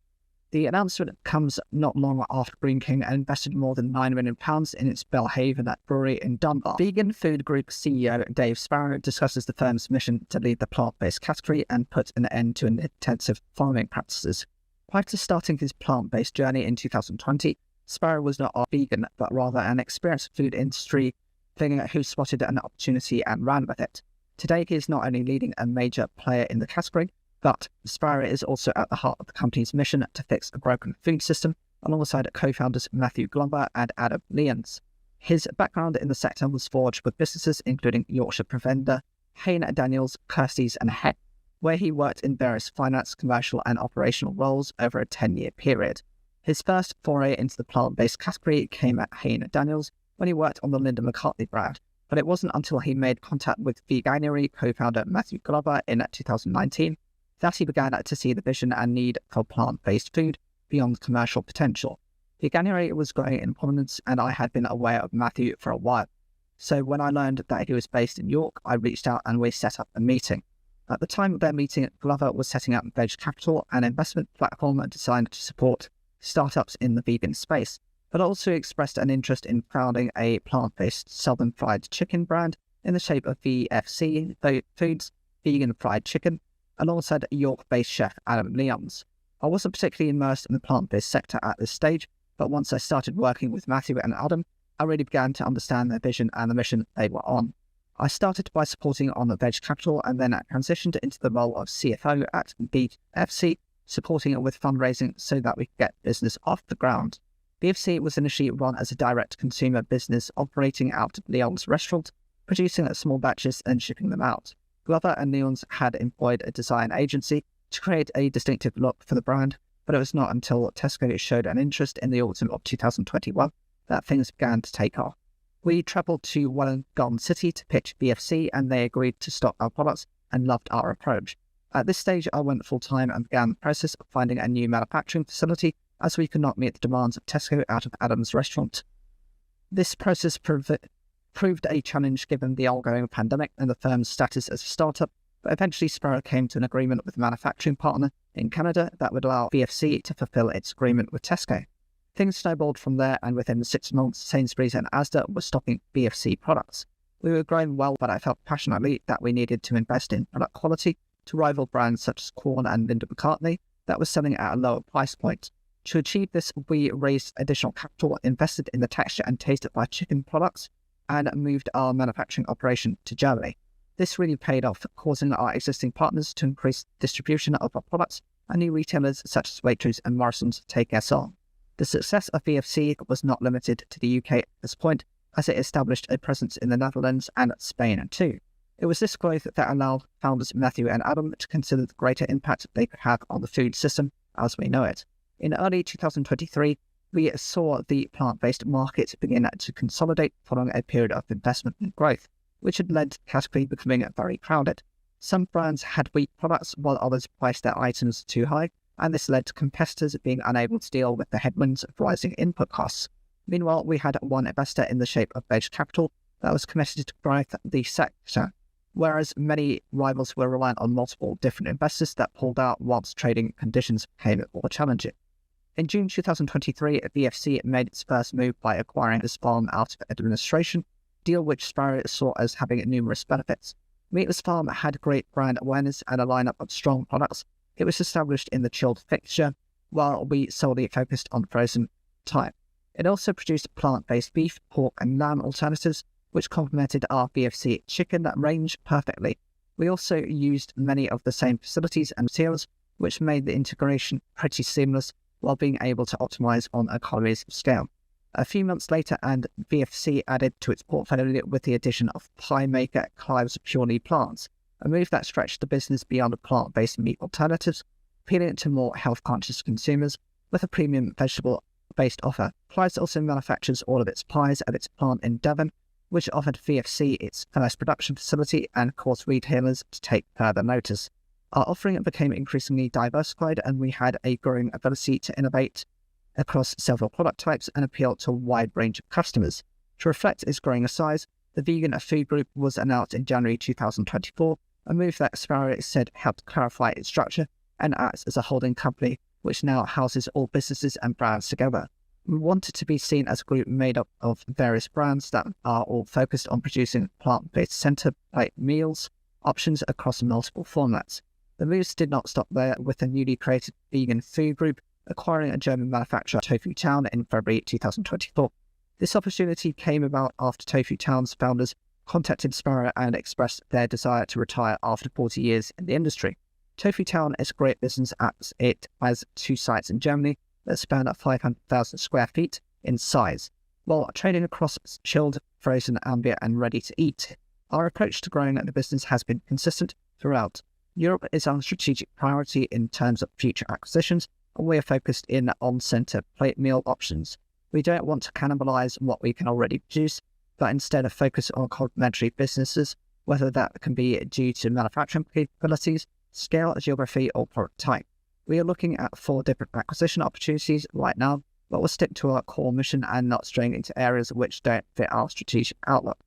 The announcement comes not long after Greene King invested more than £9 million in its Belhaven brewery in Dunbar. Vegan Food Group CEO Dave Sparrow discusses the firm's mission to lead the plant-based category and put an end to intensive farming practices. Prior to starting his plant-based journey in 2020, Sparrow was not a vegan, but rather an experienced food industry figure who spotted an opportunity and ran with it. Today, he is not only leading a major player in the category, but Sparrow is also at the heart of the company's mission to fix a broken food system, alongside co-founders Matthew Glover and Adam Lyons. His background in the sector was forged with businesses including Yorkshire Provender, Hain Daniels, Kirsty's and Heck, where he worked in various finance, commercial and operational roles over a 10-year period. His first foray into the plant-based category came at Hain Daniels when he worked on the Linda McCartney brand, but it wasn't until he made contact with Veganuary co-founder Matthew Glover in 2019 that he began to see the vision and need for plant-based food beyond commercial potential. Veganuary was growing in prominence and I had been aware of Matthew for a while. So when I learned that he was based in York, I reached out and we set up a meeting. At the time of their meeting, Glover was setting up Veg Capital, an investment platform designed to support startups in the vegan space, but also expressed an interest in founding a plant-based Southern Fried Chicken brand in the shape of VFC Foods Vegan Fried Chicken, alongside York-based chef Adam Lyons. I wasn't particularly immersed in the plant-based sector at this stage, but once I started working with Matthew and Adam, I really began to understand their vision and the mission they were on. I started by supporting on the Veg Capital and then transitioned into the role of CFO at BFC, supporting it with fundraising so that we could get business off the ground. BFC was initially run as a direct-to-consumer business operating out of Lyons' restaurant, producing small batches and shipping them out. Glover and Lyons had employed a design agency to create a distinctive look for the brand, but it was not until Tesco showed an interest in the autumn of 2021 that things began to take off. We travelled to Wollongong City to pitch BFC and they agreed to stock our products and loved our approach. At this stage, I went full-time and began the process of finding a new manufacturing facility as we could not meet the demands of Tesco out of Adam's restaurant. This process proved a challenge given the ongoing pandemic and the firm's status as a startup, but eventually Sparrow came to an agreement with a manufacturing partner in Canada that would allow VFC to fulfill its agreement with Tesco. Things snowballed from there, and within 6 months, Sainsbury's and Asda were stocking VFC products. We were growing well, but I felt passionately that we needed to invest in product quality to rival brands such as Quorn and Linda McCartney that was selling at a lower price point. To achieve this, we raised additional capital, invested in the texture and taste of our chicken products, and moved our manufacturing operation to Germany. This really paid off, causing our existing partners to increase distribution of our products, and new retailers such as Waitrose and Morrisons take us on. The success of VFC was not limited to the UK at this point, as it established a presence in the Netherlands and Spain too. It was this growth that allowed founders Matthew and Adam to consider the greater impact they could have on the food system as we know it. In early 2023, we saw the plant-based market begin to consolidate following a period of investment and growth, which had led to the category becoming very crowded. Some brands had weak products while others priced their items too high, and this led to competitors being unable to deal with the headwinds of rising input costs. Meanwhile, we had one investor in the shape of venture capital that was committed to growth the sector, whereas many rivals were reliant on multiple different investors that pulled out whilst trading conditions became more challenging. In June 2023, VFC made its first move by acquiring this farm out of administration, a deal which Sparrow saw as having numerous benefits. Meatless Farm had great brand awareness and a lineup of strong products. It was established in the chilled fixture, while we solely focused on frozen type. It also produced plant-based beef, pork and lamb alternatives, which complemented our VFC chicken range perfectly. We also used many of the same facilities and materials, which made the integration pretty seamless, while being able to optimize on economies of scale. A few months later, and VFC added to its portfolio with the addition of pie maker Clive's Purely Plants, a move that stretched the business beyond plant-based meat alternatives, appealing to more health-conscious consumers with a premium vegetable-based offer. Clive's also manufactures all of its pies at its plant in Devon, which offered VFC its first production facility and caused retailers to take further notice. Our offering became increasingly diversified, and we had a growing ability to innovate across several product types and appeal to a wide range of customers. To reflect its growing size, the vegan food group was announced in January 2024, a move that Sparrow said helped clarify its structure and acts as a holding company which now houses all businesses and brands together. We wanted to be seen as a group made up of various brands that are all focused on producing plant-based centre-plate meals options across multiple formats. The moves did not stop there, with the newly created vegan food group acquiring a German manufacturer, Tofu Town, in February 2024. This opportunity came about after Tofu Town's founders contacted Sparrow and expressed their desire to retire after 40 years in the industry. Tofu Town is a great business as it has 2 sites in Germany that span at 500,000 square feet in size, while trading across chilled, frozen, ambient and ready to eat. Our approach to growing the business has been consistent throughout. Europe is our strategic priority in terms of future acquisitions, and we are focused in on centre plate meal options. We don't want to cannibalize what we can already produce, but instead focus on complementary businesses, whether that can be due to manufacturing capabilities, scale, geography, or product type. We are looking at 4 different acquisition opportunities right now, but we'll stick to our core mission and not straying into areas which don't fit our strategic outlook.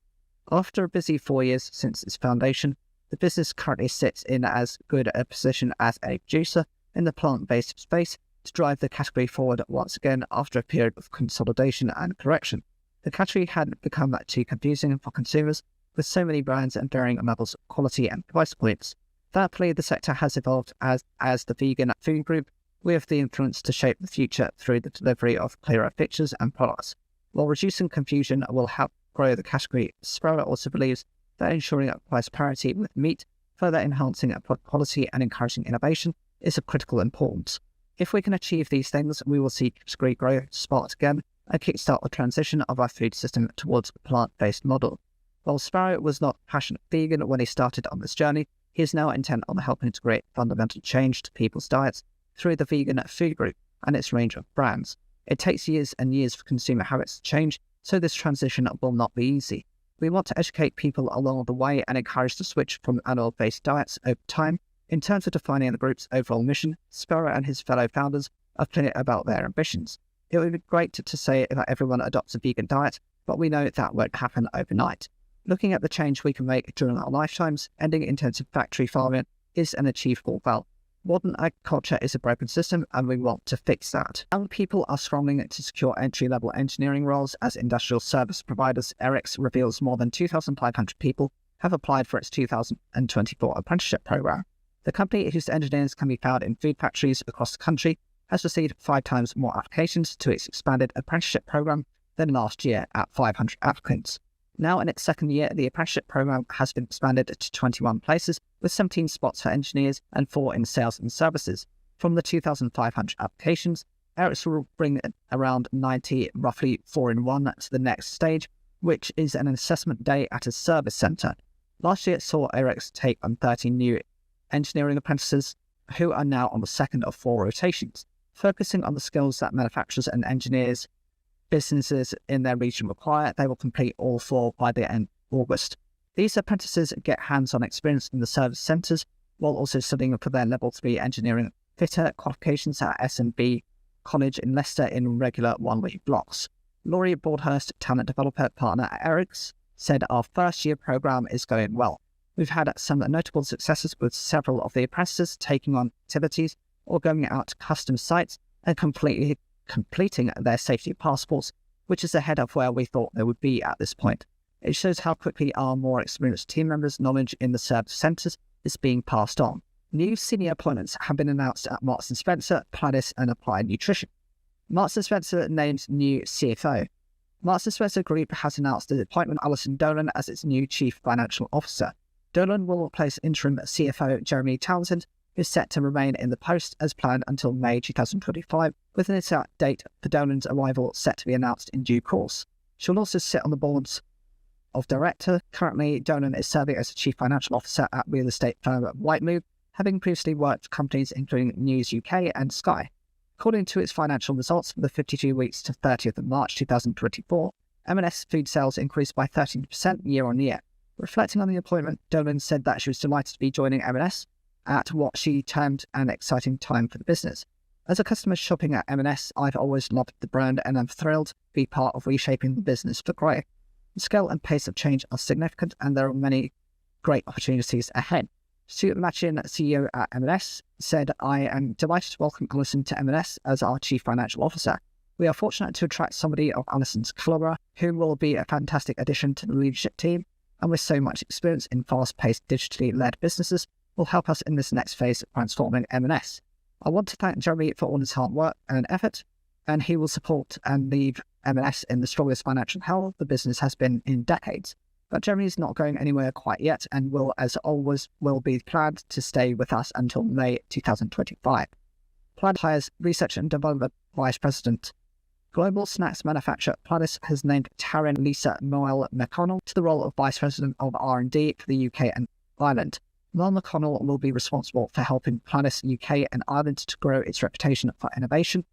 After a busy 4 years since its foundation, the business currently sits in as good a position as a producer in the plant-based space to drive the category forward once again after a period of consolidation and correction. The category had become too confusing for consumers, with so many brands and varying levels of quality and price points. Thankfully, the sector has evolved as the vegan food group. We have the influence to shape the future through the delivery of clearer pictures and products. While reducing confusion will help grow the category, Sparrow also believes that ensuring price parity with meat, further enhancing product quality and encouraging innovation is of critical importance. If we can achieve these things, we will see category growth spark again and kickstart the transition of our food system towards a plant-based model. While Sparrow was not passionate vegan when he started on this journey, he is now intent on helping to create fundamental change to people's diets through the vegan food group and its range of brands. It takes years and years for consumer habits to change, so this transition will not be easy. We want to educate people along the way and encourage the switch from animal-based diets over time. In terms of defining the group's overall mission, Spiro and his fellow founders are clear about their ambitions. It would be great to say that everyone adopts a vegan diet, but we know that won't happen overnight. Looking at the change we can make during our lifetimes, ending intensive factory farming is an achievable goal. Modern agriculture is a broken system and we want to fix that. Young people are struggling to secure entry-level engineering roles as industrial service providers. Erics reveals more than 2,500 people have applied for its 2024 apprenticeship program. The company, whose engineers can be found in food factories across the country, has received 5 times more applications to its expanded apprenticeship program than last year at 500 applicants. Now in its second year, the apprenticeship program has been expanded to 21 places, with 17 spots for engineers and 4 in sales and services. From the 2,500 applications, Erics will bring around 90, roughly 4 in 1, to the next stage, which is an assessment day at a service centre. Last year saw Erics take on 30 new engineering apprentices, who are now on the second of 4 rotations, focusing on the skills that manufacturers and engineers businesses in their region require. They will complete all 4 by the end of August. These apprentices get hands-on experience in the service centres while also studying for their level 3 engineering fitter qualifications at S&B College in Leicester in regular 1-week blocks. Laurie Broadhurst, talent developer partner at Erics, said our first year program is going well. We've had some notable successes with several of the apprentices taking on activities or going out to custom sites and completing their safety passports, which is ahead of where we thought they would be at this point. It shows how quickly our more experienced team members' knowledge in the service centres is being passed on. New senior appointments have been announced at Marks & Spencer, Pladis and Applied Nutrition. Marks & Spencer named new CFO. Marks & Spencer Group has announced the appointment of Alison Dolan as its new Chief Financial Officer. Dolan will replace interim CFO Jeremy Townsend, who is set to remain in the post as planned until May 2025, with an exact date for Dolan's arrival set to be announced in due course. She'll also sit on the boards of director. Currently, Dolan is serving as a Chief Financial Officer at real estate firm Whitemove, having previously worked for companies including News UK and Sky. According to its financial results for the 52 weeks to 30th of March 2024, M&S food sales increased by 13% year-on-year. Reflecting on the appointment, Dolan said that she was delighted to be joining M&S at what she termed an exciting time for the business. As a customer shopping at M&S, I've always loved the brand and I'm thrilled to be part of reshaping the business for growth. The scale and pace of change are significant and there are many great opportunities ahead. Stuart Machin, CEO at M&S, said, I am delighted to welcome Alison to M&S as our Chief Financial Officer. We are fortunate to attract somebody of Alison's calibre who will be a fantastic addition to the leadership team and with so much experience in fast-paced, digitally led businesses will help us in this next phase of transforming M&S. I want to thank Jeremy for all his hard work and effort, and he will support and leave M&S in the strongest financial health the business has been in decades. But Jeremy is not going anywhere quite yet and will, as always, be planned to stay with us until May 2025. Plaid hires Research and Development Vice President. Global snacks manufacturer Pladis has named Taryn Lisa Noel McConnell to the role of Vice President of R&D for the UK and Ireland. Noel McConnell will be responsible for helping Pladis UK and Ireland to grow its reputation for innovation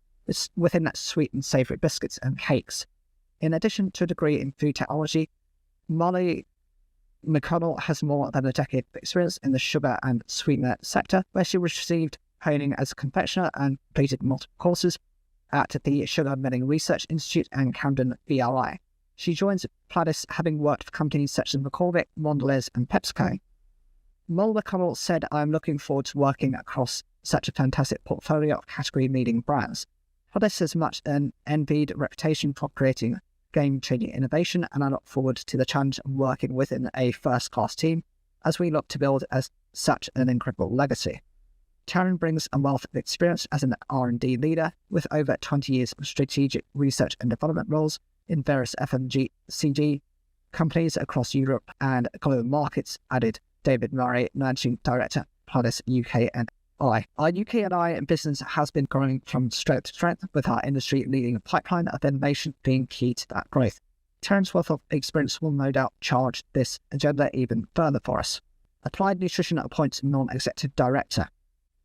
within sweet and savoury biscuits and cakes. In addition to a degree in food technology, Molly McConnell has more than a decade of experience in the sugar and sweetener sector, where she received training as a confectioner and completed multiple courses at the Sugar Milling Research Institute and Camden BRI. She joins Pladis having worked for companies such as McCormick, Mondelez and PepsiCo. Molly McConnell said, I am looking forward to working across such a fantastic portfolio of category-leading brands. Pladis has much an envied reputation for creating game-changing innovation, and I look forward to the challenge of working within a first-class team as we look to build as such an incredible legacy. Taryn brings a wealth of experience as an R&D leader with over 20 years of strategic research and development roles in various FMCG companies across Europe and global markets, added David Murray, Managing Director, Pladis UK and I. Our UK and I business has been growing from strength to strength, with our industry-leading pipeline of innovation being key to that growth. Taryn's wealth of experience will no doubt charge this agenda even further for us. Applied Nutrition appoints non-executive director.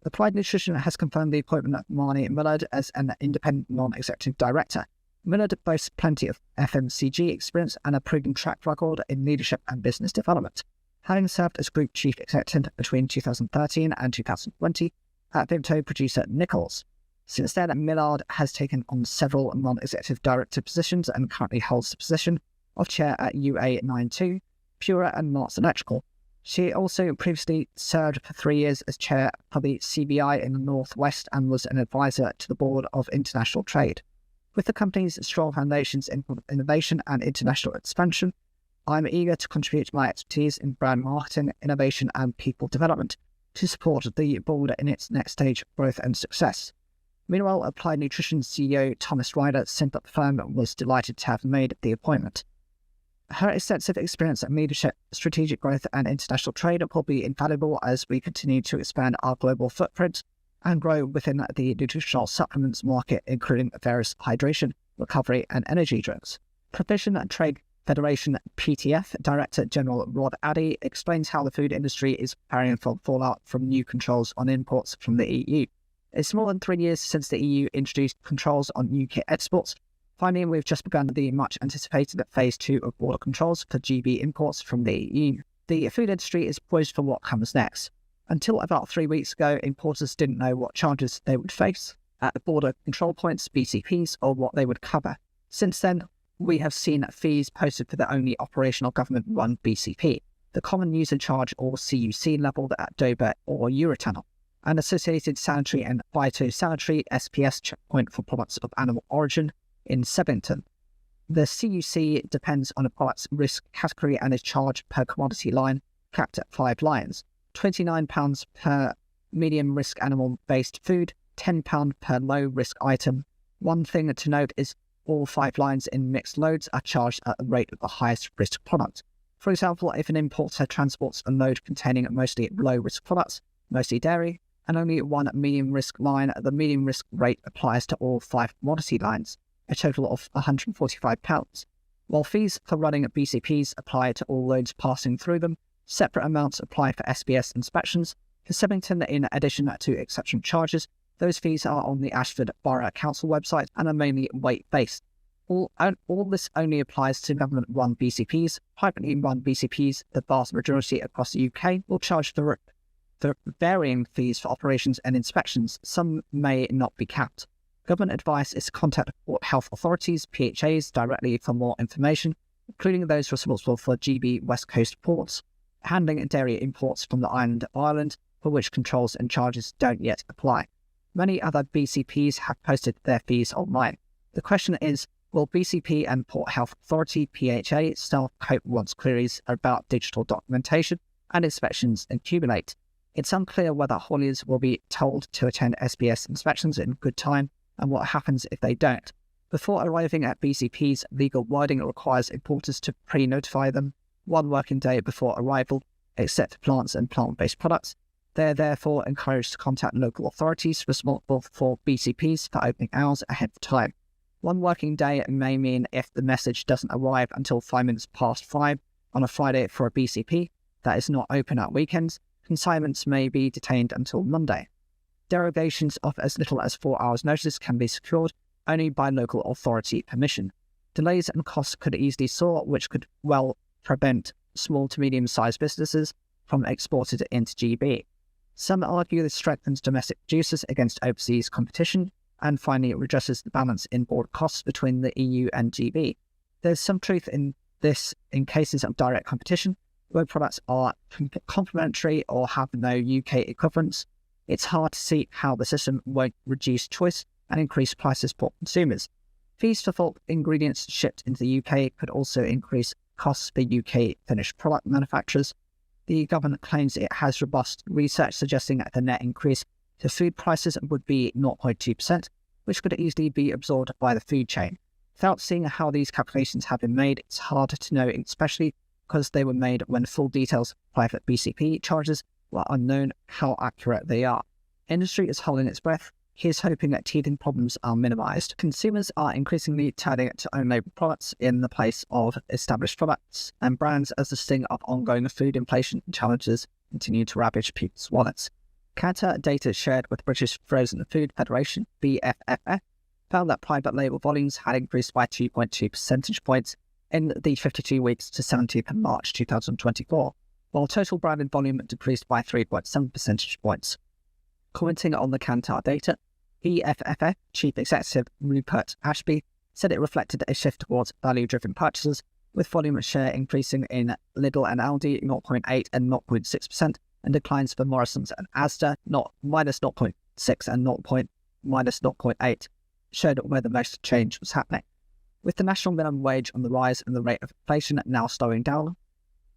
Applied Nutrition has confirmed the appointment of Marnie Millard as an independent non-executive director. Millard boasts plenty of FMCG experience and a proven track record in leadership and business development, having served as Group Chief Executive between 2013 and 2020 at Vimto producer Nichols. Since then, Millard has taken on several non-executive director positions and currently holds the position of chair at UA92, Pura and Marks Electrical. She also previously served for 3 years as chair for the CBI in the Northwest and was an advisor to the Board of International Trade. With the company's strong foundations in innovation and international expansion, I'm eager to contribute my expertise in brand marketing, innovation and people development to support the board in its next stage of growth and success. Meanwhile, Applied Nutrition CEO Thomas Ryder said that the firm was delighted to have made the appointment. Her extensive experience in leadership, strategic growth and international trade will be invaluable as we continue to expand our global footprint and grow within the nutritional supplements market, including various hydration, recovery and energy drinks. Provision and Trade Federation PTF Director General Rod Addy explains how the food industry is preparing for fallout from new controls on imports from the EU. It's more than 3 years since the EU introduced controls on UK exports. Finally, we've just begun the much-anticipated Phase 2 of border controls for GB imports from the EU. The food industry is poised for what comes next. Until about 3 weeks ago, importers didn't know what charges they would face at the border control points, BCPs, or what they would cover. Since then, we have seen fees posted for the only operational government-run BCP, the Common User Charge or CUC levelled at Dover or Eurotunnel, an associated sanitary and phytosanitary SPS checkpoint for products of animal origin in Sevington. The CUC depends on a product's risk category and is charged per commodity line, capped at 5 lines, £29 per medium risk animal-based food, £10 per low-risk item. One thing to note is all 5 lines in mixed loads are charged at the rate of the highest risk product. For example, if an importer transports a load containing mostly low-risk products, mostly dairy, and only one medium risk line, the medium risk rate applies to all 5 commodity lines, a total of £145. While fees for running BCPs apply to all loads passing through them, separate amounts apply for SBS inspections. For Sevington, in addition to exception charges, those fees are on the Ashford Borough Council website and are mainly weight-based. All this only applies to government-run BCPs. Privately run BCPs, the vast majority across the UK, will charge the varying fees for operations and inspections. Some may not be capped. Government advice is to contact port health authorities, PHAs, directly for more information, including those responsible for GB West Coast ports, handling dairy imports from the island of Ireland, for which controls and charges don't yet apply. Many other BCPs have posted their fees online. The question is, will BCP and Port Health Authority, PHA, staff cope once queries about digital documentation and inspections accumulate? It's unclear whether hauliers will be told to attend SBS inspections in good time and what happens if they don't. Before arriving at BCPs, legal wording requires importers to pre-notify them 1 working day before arrival, except for plants and plant-based products. They are therefore encouraged to contact local authorities responsible for BCPs for opening hours ahead of time. 1 working day may mean if the message doesn't arrive until 5 minutes past 5 on a Friday for a BCP that is not open at weekends, consignments may be detained until Monday. Derogations of as little as 4 hours' notice can be secured only by local authority permission. Delays and costs could easily soar, which could well prevent small to medium-sized businesses from exporting into GB. Some argue this strengthens domestic producers against overseas competition, and finally it redresses the balance in board costs between the EU and GB. There's some truth in this in cases of direct competition, where products are complementary or have no UK equivalents. It's hard to see how the system won't reduce choice and increase prices for consumers. Fees for bulk ingredients shipped into the UK could also increase costs for UK finished product manufacturers. The government claims it has robust research suggesting that the net increase to food prices would be 0.2%, which could easily be absorbed by the food chain. Without seeing how these calculations have been made, it's hard to know, especially because they were made when full details of private BCP charges were unknown, how accurate they are. Industry is holding its breath. Here's hoping that teething problems are minimised. Consumers are increasingly turning to own label products in the place of established products and brands as the sting of ongoing food inflation challenges continue to ravage people's wallets. Counter data shared with British Frozen Food Federation, BFFF, found that private label volumes had increased by 2.2 percentage points in the 52 weeks to 17th of March 2024, while total branded volume decreased by 3.7 percentage points. Commenting on the Kantar data, EFFF Chief Executive Rupert Ashby said it reflected a shift towards value-driven purchases, with volume share increasing in Lidl and Aldi 0.8 and 0.6%, and declines for Morrisons and Asda minus 0.6 and minus 0.8, showed where the most change was happening. With the national minimum wage on the rise and the rate of inflation now slowing down,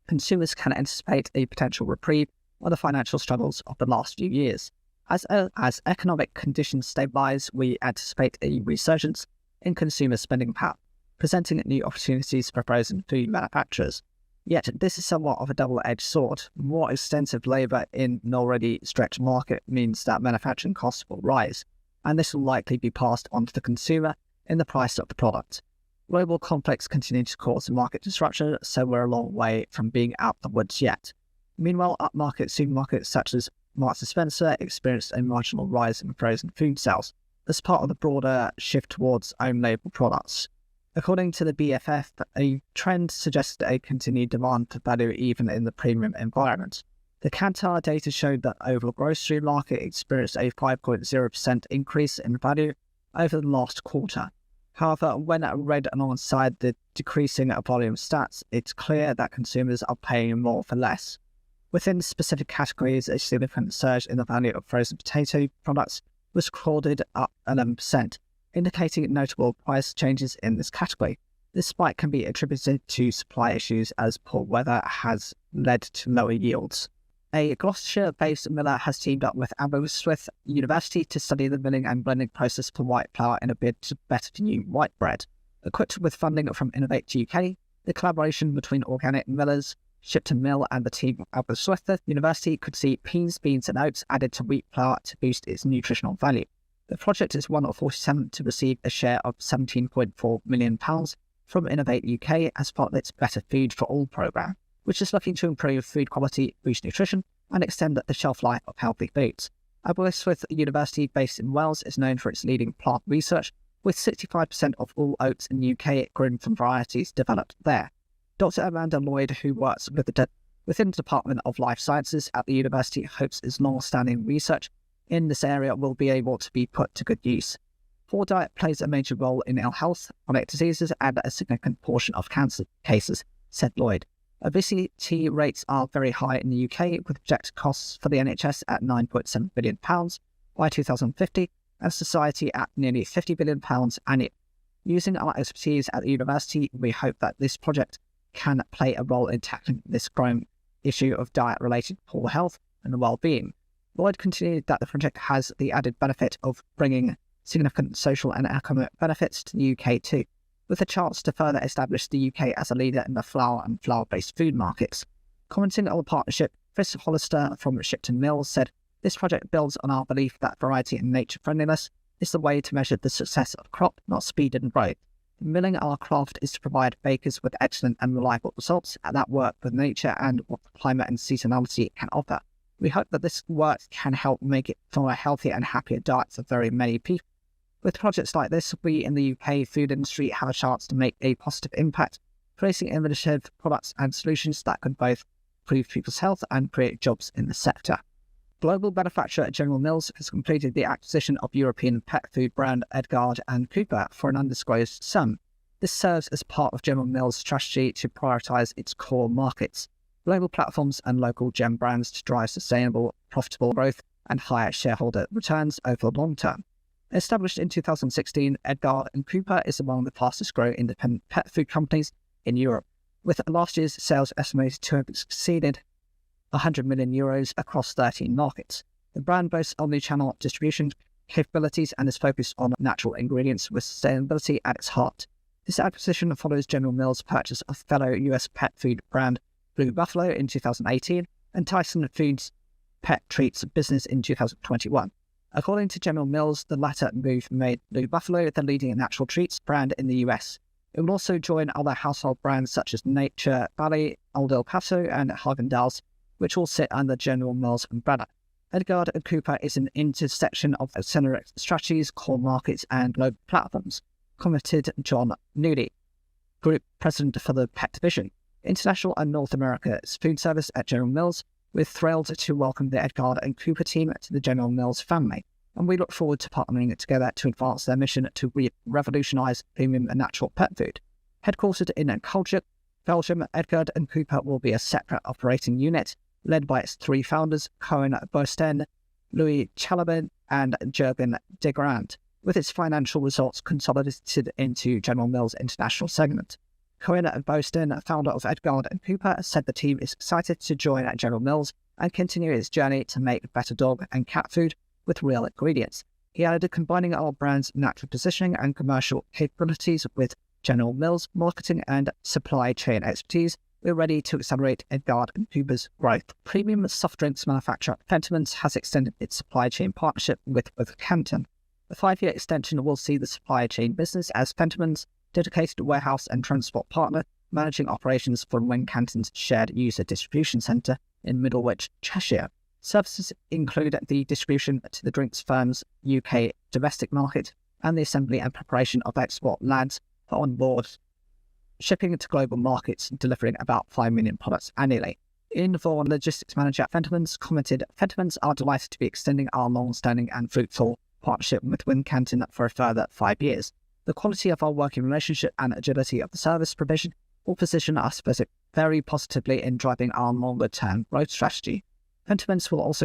consumers can anticipate a potential reprieve on the financial struggles of the last few years. As economic conditions stabilise, we anticipate a resurgence in consumer spending power, presenting new opportunities for frozen food manufacturers. Yet this is somewhat of a double-edged sword. More extensive labour in an already stretched market means that manufacturing costs will rise, and this will likely be passed on to the consumer in the price of the product. Global conflicts continue to cause market disruption, so we're a long way from being out the woods yet. Meanwhile, upmarket supermarkets such as Marks & Spencer experienced a marginal rise in frozen food sales as part of the broader shift towards own-label products. According to the BFF, a trend suggested a continued demand for value even in the premium environment. The Kantar data showed that the overall grocery market experienced a 5.0% increase in value over the last quarter. However, when read alongside the decreasing volume stats, it's clear that consumers are paying more for less. Within specific categories, a significant surge in the value of frozen potato products was recorded, up 11%, indicating notable price changes in this category. This spike can be attributed to supply issues as poor weather has led to lower yields. A Gloucestershire-based miller has teamed up with Aberystwyth University to study the milling and blending process for white flour in a bid to better new white bread. Equipped with funding from Innovate UK, the collaboration between organic millers, Shipton Mill and the team at Aberystwyth University could see peas, beans and oats added to wheat flour to boost its nutritional value. The project is one of 47 to receive a share of £17.4 million from Innovate UK as part of its Better Food for All programme, which is looking to improve food quality, boost nutrition, and extend the shelf life of healthy foods. Aberystwyth University, based in Wales, is known for its leading plant research, with 65% of all oats in the UK grown from varieties developed there. Dr. Amanda Lloyd, who works within the Department of Life Sciences at the university, hopes its long-standing research in this area will be able to be put to good use. Poor diet plays a major role in ill health, chronic diseases, and a significant portion of cancer cases, said Lloyd. Obesity rates are very high in the UK, with projected costs for the NHS at £9.7 billion by 2050, and society at nearly £50 billion annually. Using our expertise at the university, we hope that this project can play a role in tackling this growing issue of diet-related poor health and well-being. Lloyd continued that the project has the added benefit of bringing significant social and economic benefits to the UK too, with a chance to further establish the UK as a leader in the flour and flour-based food markets. Commenting on the partnership, Chris Hollister from Shipton Mill said, "This project builds on our belief that variety and nature-friendliness is the way to measure the success of crop, not speed and growth. Milling our craft is to provide bakers with excellent and reliable results at that work with nature and what climate and seasonality can offer. We hope that this work can help make it for a healthier and happier diet for very many people. With projects like this, we in the UK food industry have a chance to make a positive impact, creating innovative products and solutions that can both improve people's health and create jobs in the sector." Global manufacturer General Mills has completed the acquisition of European pet food brand Edgard and Cooper for an undisclosed sum. This serves as part of General Mills' strategy to prioritise its core markets, global platforms and local gem brands to drive sustainable, profitable growth and higher shareholder returns over the long term. Established in 2016, Edgard and Cooper is among the fastest growing independent pet food companies in Europe, with last year's sales estimated to have exceeded €100 million across 13 markets. The brand boasts omni-channel distribution capabilities and is focused on natural ingredients with sustainability at its heart. This acquisition follows General Mills' purchase of fellow US pet food brand Blue Buffalo in 2018 and Tyson Foods' pet treats business in 2021. According to General Mills, the latter move made Blue Buffalo the leading natural treats brand in the US. It will also join other household brands such as Nature Valley, Old El Paso, and Haagen-Dazs, which all sit under General Mills' umbrella. Edgard & Cooper is an intersection of accelerate strategies, core markets, and global platforms, commented John Newley, Group President for the Pet Division, International and North America's Food Service at General Mills. We're thrilled to welcome the Edgard & Cooper team to the General Mills family, and we look forward to partnering together to advance their mission to revolutionise premium and natural pet food. Headquartered in Culture, Belgium, Edgard & Cooper will be a separate operating unit led by its three founders, Cohen Bosten, Louis Chalabin, and Jurgen de Grand, with its financial results consolidated into General Mills' international segment. Cohen Bosten, founder of Edgard & Cooper, said the team is excited to join at General Mills and continue its journey to make better dog and cat food with real ingredients. He added, combining our brand's natural positioning and commercial capabilities with General Mills' marketing and supply chain expertise, we're ready to accelerate Edgard & Cooper's growth. Premium soft drinks manufacturer Fentimans has extended its supply chain partnership with Canton. The 5-year extension will see the supply chain business as Fentimans' dedicated warehouse and transport partner, managing operations from Wincanton's shared user distribution centre in Middlewich, Cheshire. Services include the distribution to the drinks firm's UK domestic market and the assembly and preparation of export lads for onboard shipping to global markets, delivering about 5 million products annually. Ian Vaughan, logistics manager at Fentimans, commented, Fentimans are delighted to be extending our long-standing and fruitful partnership with Wincanton for a further 5 years. The quality of our working relationship and agility of the service provision will position us very positively in driving our longer-term growth strategy. Fentimans will also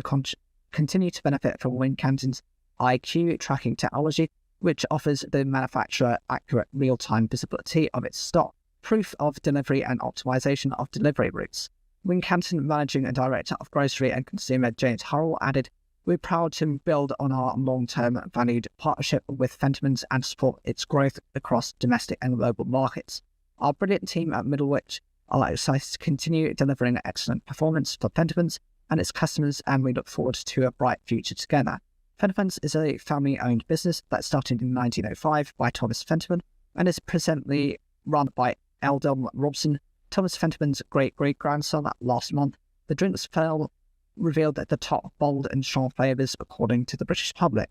continue to benefit from Wincanton's IQ tracking technology, which offers the manufacturer accurate real-time visibility of its stock, proof of delivery and optimization of delivery routes. Wincanton Managing Director of Grocery and Consumer James Hurrell added, we're proud to build on our long-term valued partnership with Fentimans and support its growth across domestic and global markets. Our brilliant team at Middlewich are excited to continue delivering excellent performance for Fentimans and its customers, and we look forward to a bright future together. Fentimans is a family-owned business that started in 1905 by Thomas Fentiman and is presently run by Eldon Robson, Thomas Fentiman's great-great-grandson. Last month, the drinks revealed that the top bold and strong flavours according to the British public.